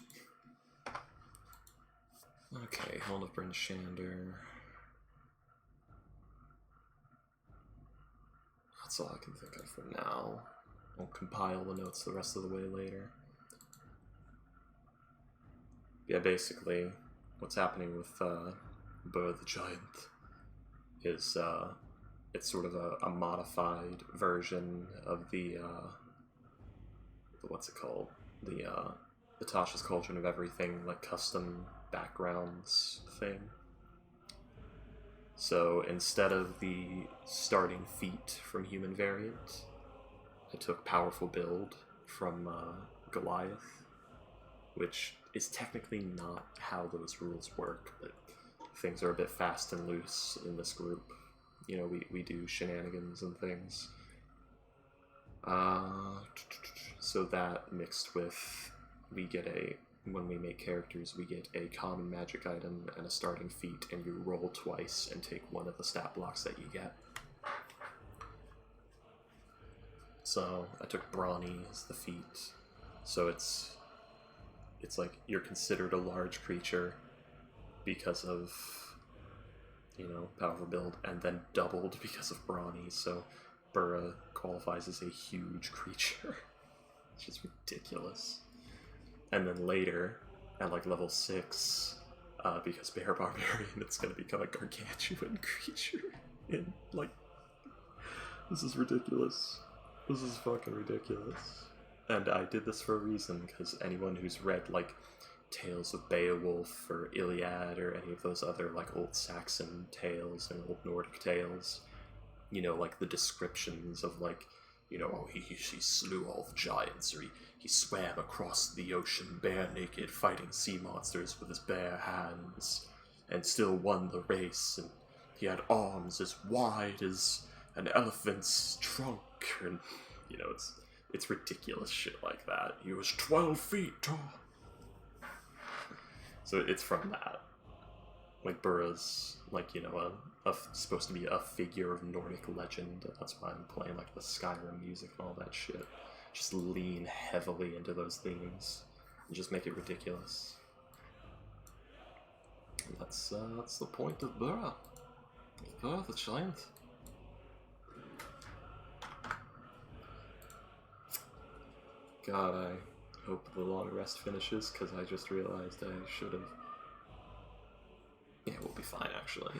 Okay, Hall of Bryn Shander. That's all I can think of for now. I'll compile the notes the rest of the way later. Yeah, basically, what's happening with Burr the Giant is it's sort of a modified version of the what's it called? The Tasha's Cauldron of Everything, like custom backgrounds thing. So instead of the starting feat from Human Variant, I took Powerful Build from Goliath, which is technically not how those rules work, but things are a bit fast and loose in this group. You know, we do shenanigans and things. So that mixed with, when we make characters, we get a common magic item and a starting feat, and you roll twice and take one of the stat blocks that you get. So I took Brawny as the feat. So it's like you're considered a large creature because of, you know, Powerful Build, and then doubled because of Brawny. So Burra qualifies as a huge creature. It's just ridiculous. And then later, at like level 6, because Bear Barbarian, it's gonna become a gargantuan creature. And like, this is ridiculous. This is fucking ridiculous. And I did this for a reason, because anyone who's read like Tales of Beowulf or Iliad or any of those other like old Saxon tales and old Nordic tales, you know, like the descriptions of like, you know, oh, he slew all the giants, or he swam across the ocean bare naked, fighting sea monsters with his bare hands, and still won the race, and he had arms as wide as an elephant's trunk, and, you know, it's ridiculous shit like that. He was 12 feet tall. So it's from that. Like, Burra's, like, you know, supposed to be a figure of Nordic legend. That's why I'm playing, like, the Skyrim music and all that shit. Just lean heavily into those themes and just make it ridiculous. And that's the point of Burra. Burra the Giant. God, I hope the long rest finishes, because I just realized I should have. Yeah, we'll be fine, actually.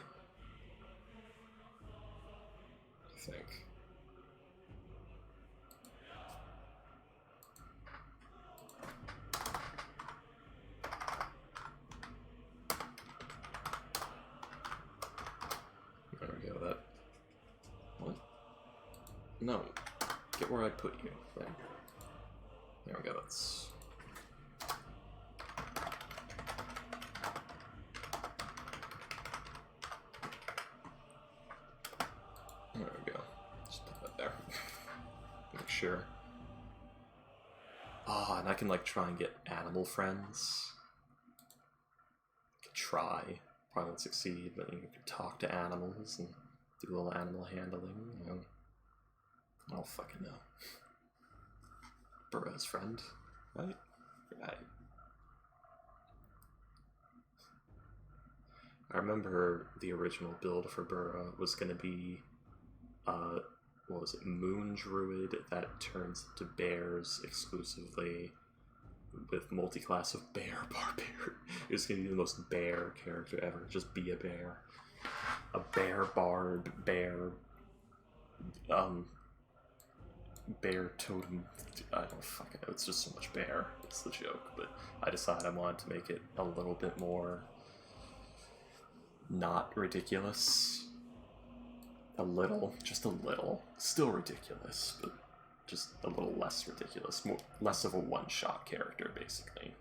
I think. There we go, that... What? No. Get where I put you. There. There we go. That's... There we go. Just put that there. Make sure. Ah, and I can like try and get animal friends. Could try. Probably won't succeed, but you can talk to animals and do a little animal handling, you know. I don't fucking know. Burro's friend, right? Right. I remember the original build for Burra was going to be, what was it, Moon Druid that turns into bears exclusively with multi-class of Bear Barbarian. It was going to be the most bear character ever, just be a bear. A bear barb, bear, bear totem, I don't fucking know, it's just so much bear, it's the joke, but I decided I wanted to make it a little bit more not ridiculous. A little, just a little, still ridiculous, but just a little less ridiculous, more, less of a one-shot character, basically.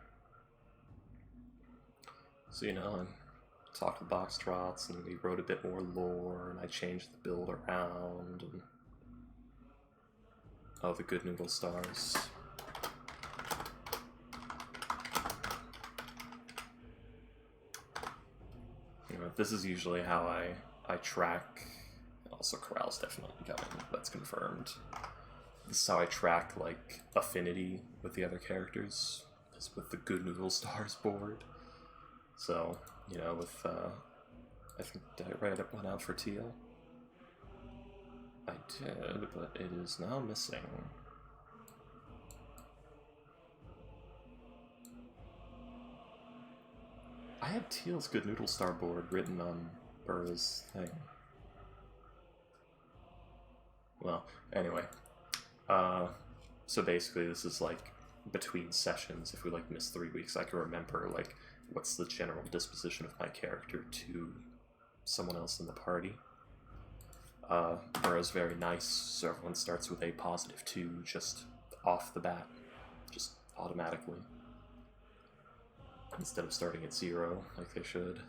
So, you know, I talked to Box Trots, and we wrote a bit more lore, and I changed the build around, and... Oh, the good noodle stars. You know, this is usually how I track... Also, Corral's definitely coming, that's confirmed. This is how I track, like, affinity with the other characters, is with the good noodle stars board. So, you know, with, I think, did I write one out for Teal? I did, but it is now missing. I had Teal's good noodle star board written on Burra's thing. Well, anyway. So basically this is like between sessions, if we like miss 3 weeks, I can remember like what's the general disposition of my character to someone else in the party. Burra's very nice, so everyone starts with a +2 just off the bat, just automatically, instead of starting at 0 like they should.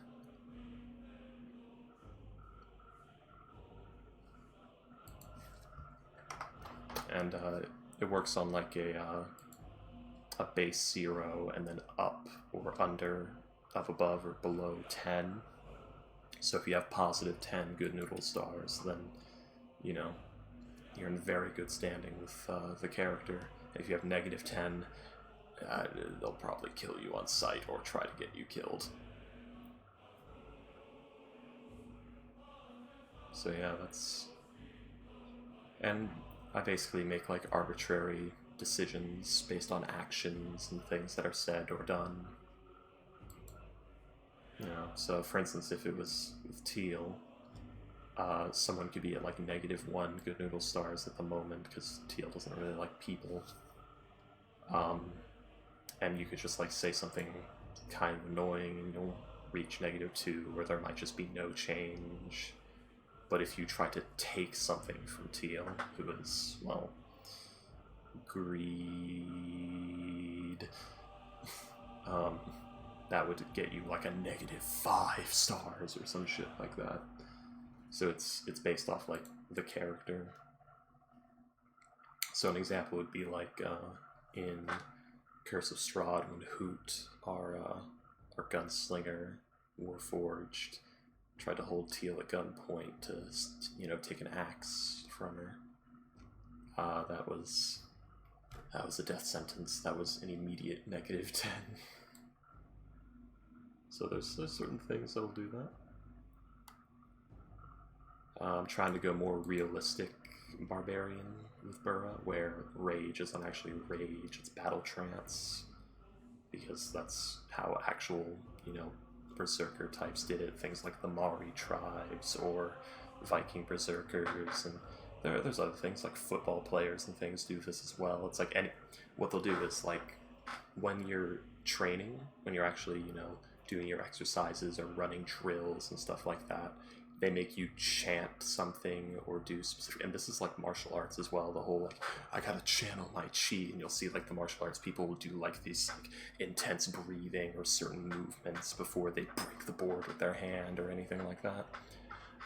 And it works on like a base 0 and then up or under, up above or below 10. So if you have +10 good noodle stars, then, you know, you're in very good standing with the character. If you have -10, they'll probably kill you on sight or try to get you killed. So yeah, that's... And I basically make like arbitrary decisions based on actions and things that are said or done. You know, so for instance, if it was with Teal, someone could be at like -1 good noodle stars at the moment because Teal doesn't really like people. And you could just like say something kind of annoying and you'll reach -2, or there might just be no change. But if you try to take something from Teal, who is, well, greed, that would get you like a -5 stars or some shit like that. So it's based off like the character. So an example would be like in Curse of Strahd, when Hoot, our gunslinger, Warforged, tried to hold Teal at gunpoint to, you know, take an axe from her. That was a death sentence. That was an immediate -10. So there's certain things that'll do that. I'm trying to go more realistic barbarian with Burra, where rage isn't actually rage, it's battle trance, because that's how actual, you know, berserker types did it. Things like the Mari tribes or Viking berserkers, and there's other things like football players and things do this as well. It's like what they'll do is like when you're training, when you're actually, you know, doing your exercises or running drills and stuff like that, they make you chant something or do specific, and this is like martial arts as well, the whole like, I gotta channel my chi, and you'll see like the martial arts people will do like these like intense breathing or certain movements before they break the board with their hand or anything like that.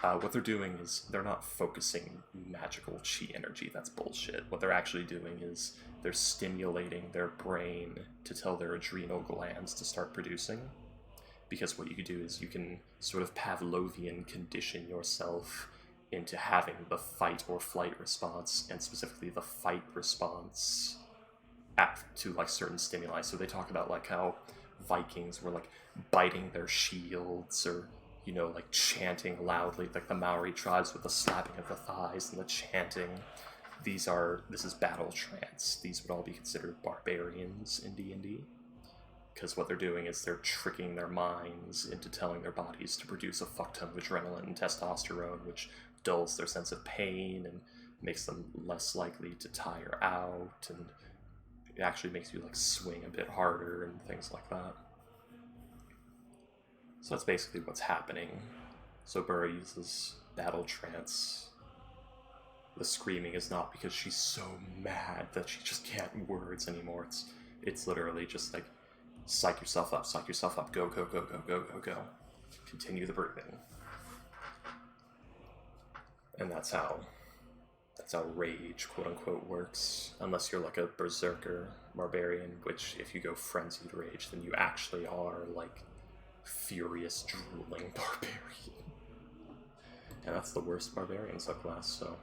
What they're doing is they're not focusing magical chi energy. That's bullshit. What they're actually doing is they're stimulating their brain to tell their adrenal glands to start producing. Because what you can do is you can sort of Pavlovian condition yourself into having the fight or flight response, and specifically the fight response to like certain stimuli. So they talk about like how Vikings were like biting their shields, or you know, like chanting loudly, like the Maori tribes with the slapping of the thighs and the chanting. This is battle trance. These would all be considered barbarians in D&D. Because what they're doing is they're tricking their minds into telling their bodies to produce a fuck ton of adrenaline and testosterone, which dulls their sense of pain and makes them less likely to tire out, and it actually makes you like swing a bit harder and things like that. So that's basically what's happening. So Burra uses battle trance. The screaming is not because she's so mad that she just can't words anymore. It's literally just like, psych yourself up, go, go, go, go, go, go, go. Continue the breathing. And that's how rage, quote unquote, works. Unless you're like a berserker barbarian, which if you go frenzied rage, then you actually are like furious, drooling barbarian. And that's the worst barbarian subclass, so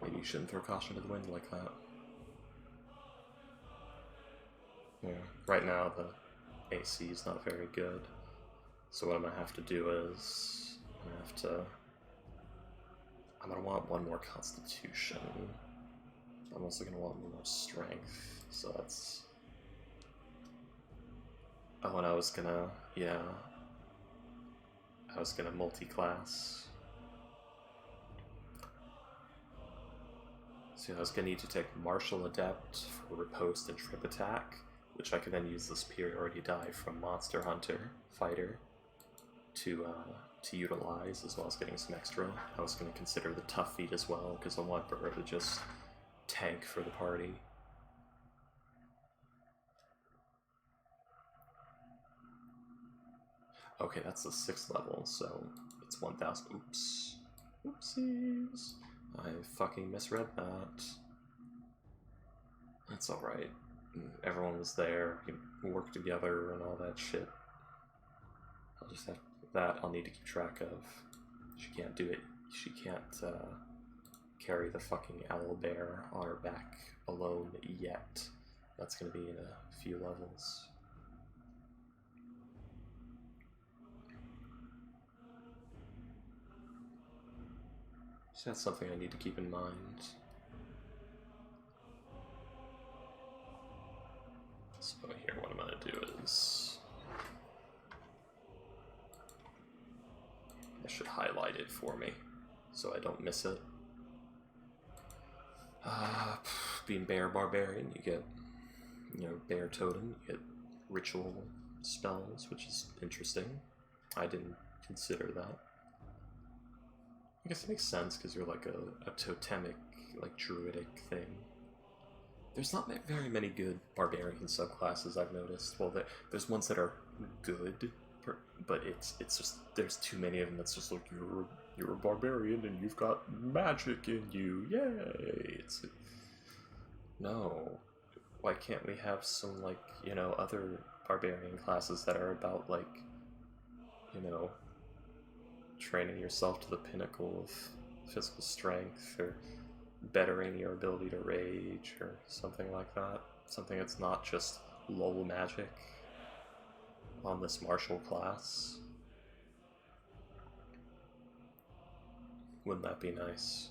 maybe you shouldn't throw caution to the wind like that. Yeah, right now the AC is not very good, so what I'm gonna have to do is I'm gonna want one more Constitution. I'm also gonna want more Strength, so that's. Oh, and I was gonna multi-class. So I was gonna need to take Martial Adept for Riposte and Trip Attack, which I could then use the superiority die from Monster Hunter Fighter to utilize, as well as getting some extra. I was going to consider the Tough Feat as well, because I want Burra to just tank for the party. Okay, that's the 6th level, so it's 1,000. Oops. Oopsies. I fucking misread that. That's alright. Everyone was there, we can work together and all that shit. I'll just have that I'll need to keep track of. She can't do it. She can't carry the fucking owl bear on her back alone yet. That's gonna be in a few levels. So that's something I need to keep in mind. So here, what I'm gonna do is I should highlight it for me so I don't miss it. Being bear barbarian, you get, bear totem, you get ritual spells, which is interesting. I didn't consider that. I guess it makes sense because you're like a totemic, like druidic thing. There's not very many good barbarian subclasses, I've noticed. Well, there's ones that are good, but it's just there's too many of them. That's just like you're a barbarian and you've got magic in you, yay! It's like, no, why can't we have some like other barbarian classes that are about like training yourself to the pinnacle of physical strength, or bettering your ability to rage, or something like that. Something that's not just lol magic on this martial class. Wouldn't that be nice?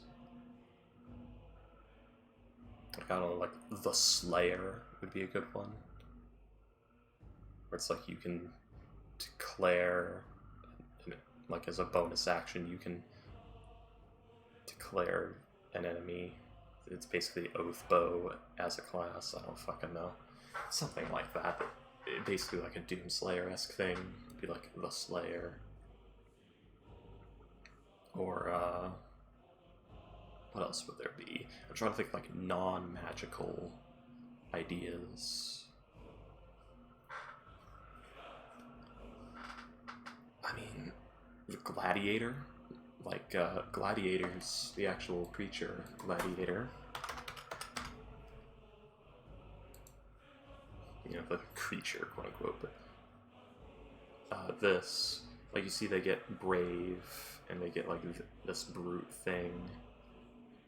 Like, I don't know, like the Slayer would be a good one. Where it's like you can declare, like as a bonus action, you can declare an enemy. It's basically Oath Bow as a class. I don't fucking know. Something like that. Basically like a Doomslayer-esque thing. It'd be like the Slayer. Or, what else would there be? I'm trying to think of, like, non-magical ideas. I mean, the gladiator? Like, Gladiator's the actual creature, Gladiator. You know, the creature, quote unquote, but this, like, you see they get brave, and they get, like, this brute thing.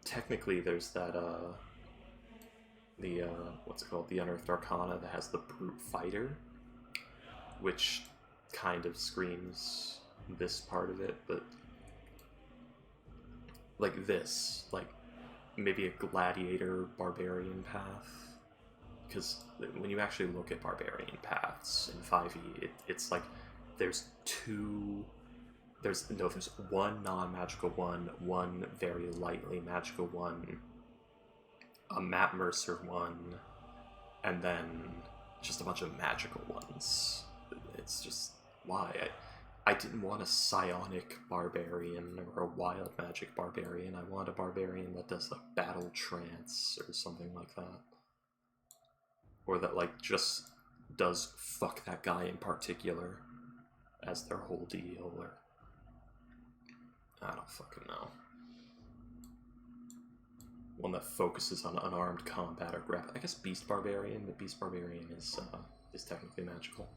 Technically, there's that, what's it called, the Unearthed Arcana that has the brute fighter, which kind of screams this part of it, but, like, this, like, maybe a gladiator barbarian path, because when you actually look at barbarian paths in 5e, it's like there's one non-magical one very lightly magical one, a Matt Mercer one, and then just a bunch of magical ones. It's just, why? I didn't want a psionic barbarian or a wild magic barbarian. I want a barbarian that does, like, battle trance or something like that. Or that, like, just does fuck that guy in particular as their whole deal, or I don't fucking know. One that focuses on unarmed combat or grapple. I guess Beast Barbarian, but Beast Barbarian is technically magical.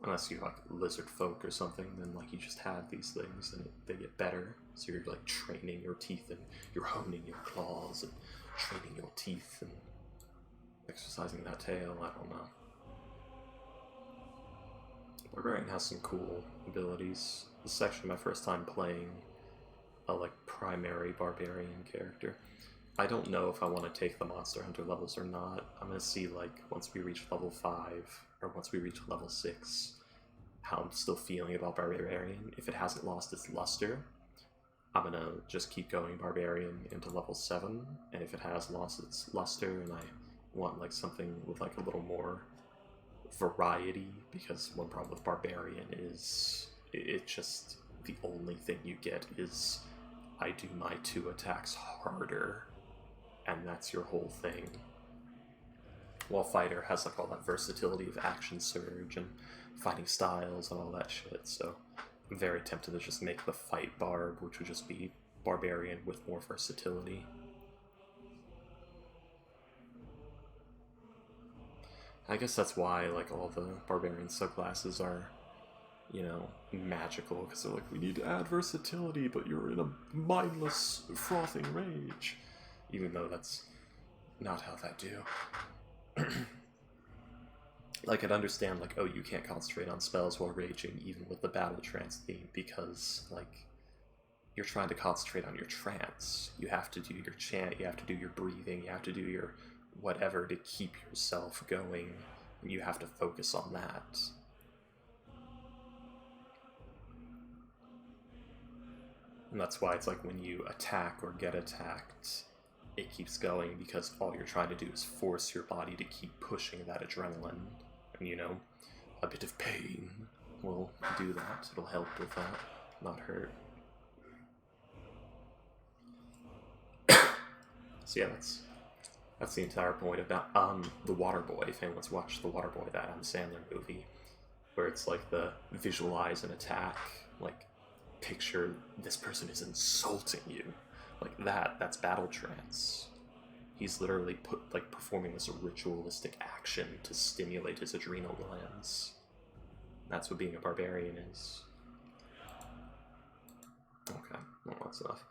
Unless you're, like, lizard folk or something, then, like, you just have these things and they get better. So you're, like, training your teeth and you're honing your claws and training your teeth and exercising that tail. I don't know. Barbarian has some cool abilities. This is actually my first time playing a, like, primary barbarian character. I don't know if I want to take the Monster Hunter levels or not. I'm gonna see, like, once we reach level 5, or once we reach level 6, how I'm still feeling about Barbarian. If it hasn't lost its luster, I'm gonna just keep going Barbarian into level 7, and if it has lost its luster and I want, like, something with, like, a little more variety, because one problem with Barbarian is it just, the only thing you get is I do my 2 attacks harder, and that's your whole thing. While Fighter has, like, all that versatility of action surge and fighting styles and all that shit, so I'm very tempted to just make the fight Barb, which would just be Barbarian with more versatility. I guess that's why, like, all the Barbarian subclasses are, you know, magical, because they're like, we need to add versatility, but you're in a mindless, frothing rage. Even though that's not how that do. Like, I'd understand, like, oh, you can't concentrate on spells while raging, even with the battle trance theme, because, like, you're trying to concentrate on your trance. You have to do your chant, you have to do your breathing, you have to do your whatever to keep yourself going, and you have to focus on that. And that's why it's like when you attack or get attacked, it keeps going, because all you're trying to do is force your body to keep pushing that adrenaline. And, you know, a bit of pain will do that. It'll help with that, not hurt. So yeah, that's the entire point about the Waterboy. If anyone's watched the Waterboy, that Adam Sandler movie, where it's like the visualize an attack, like, picture this person is insulting you, like that's battle trance. He's literally performing this ritualistic action to stimulate his adrenal glands. That's what being a barbarian is. Okay, well, that's enough.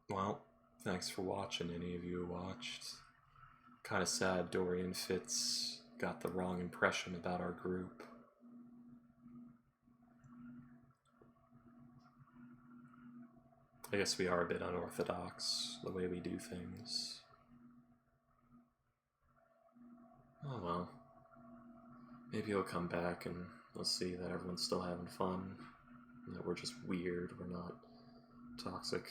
Well, thanks for watching, any of you who watched. Kind of sad Dorian Fitz got the wrong impression about our group. I guess we are a bit unorthodox, the way we do things. Oh well. Maybe he'll come back and we'll see that everyone's still having fun, and that we're just weird, we're not toxic.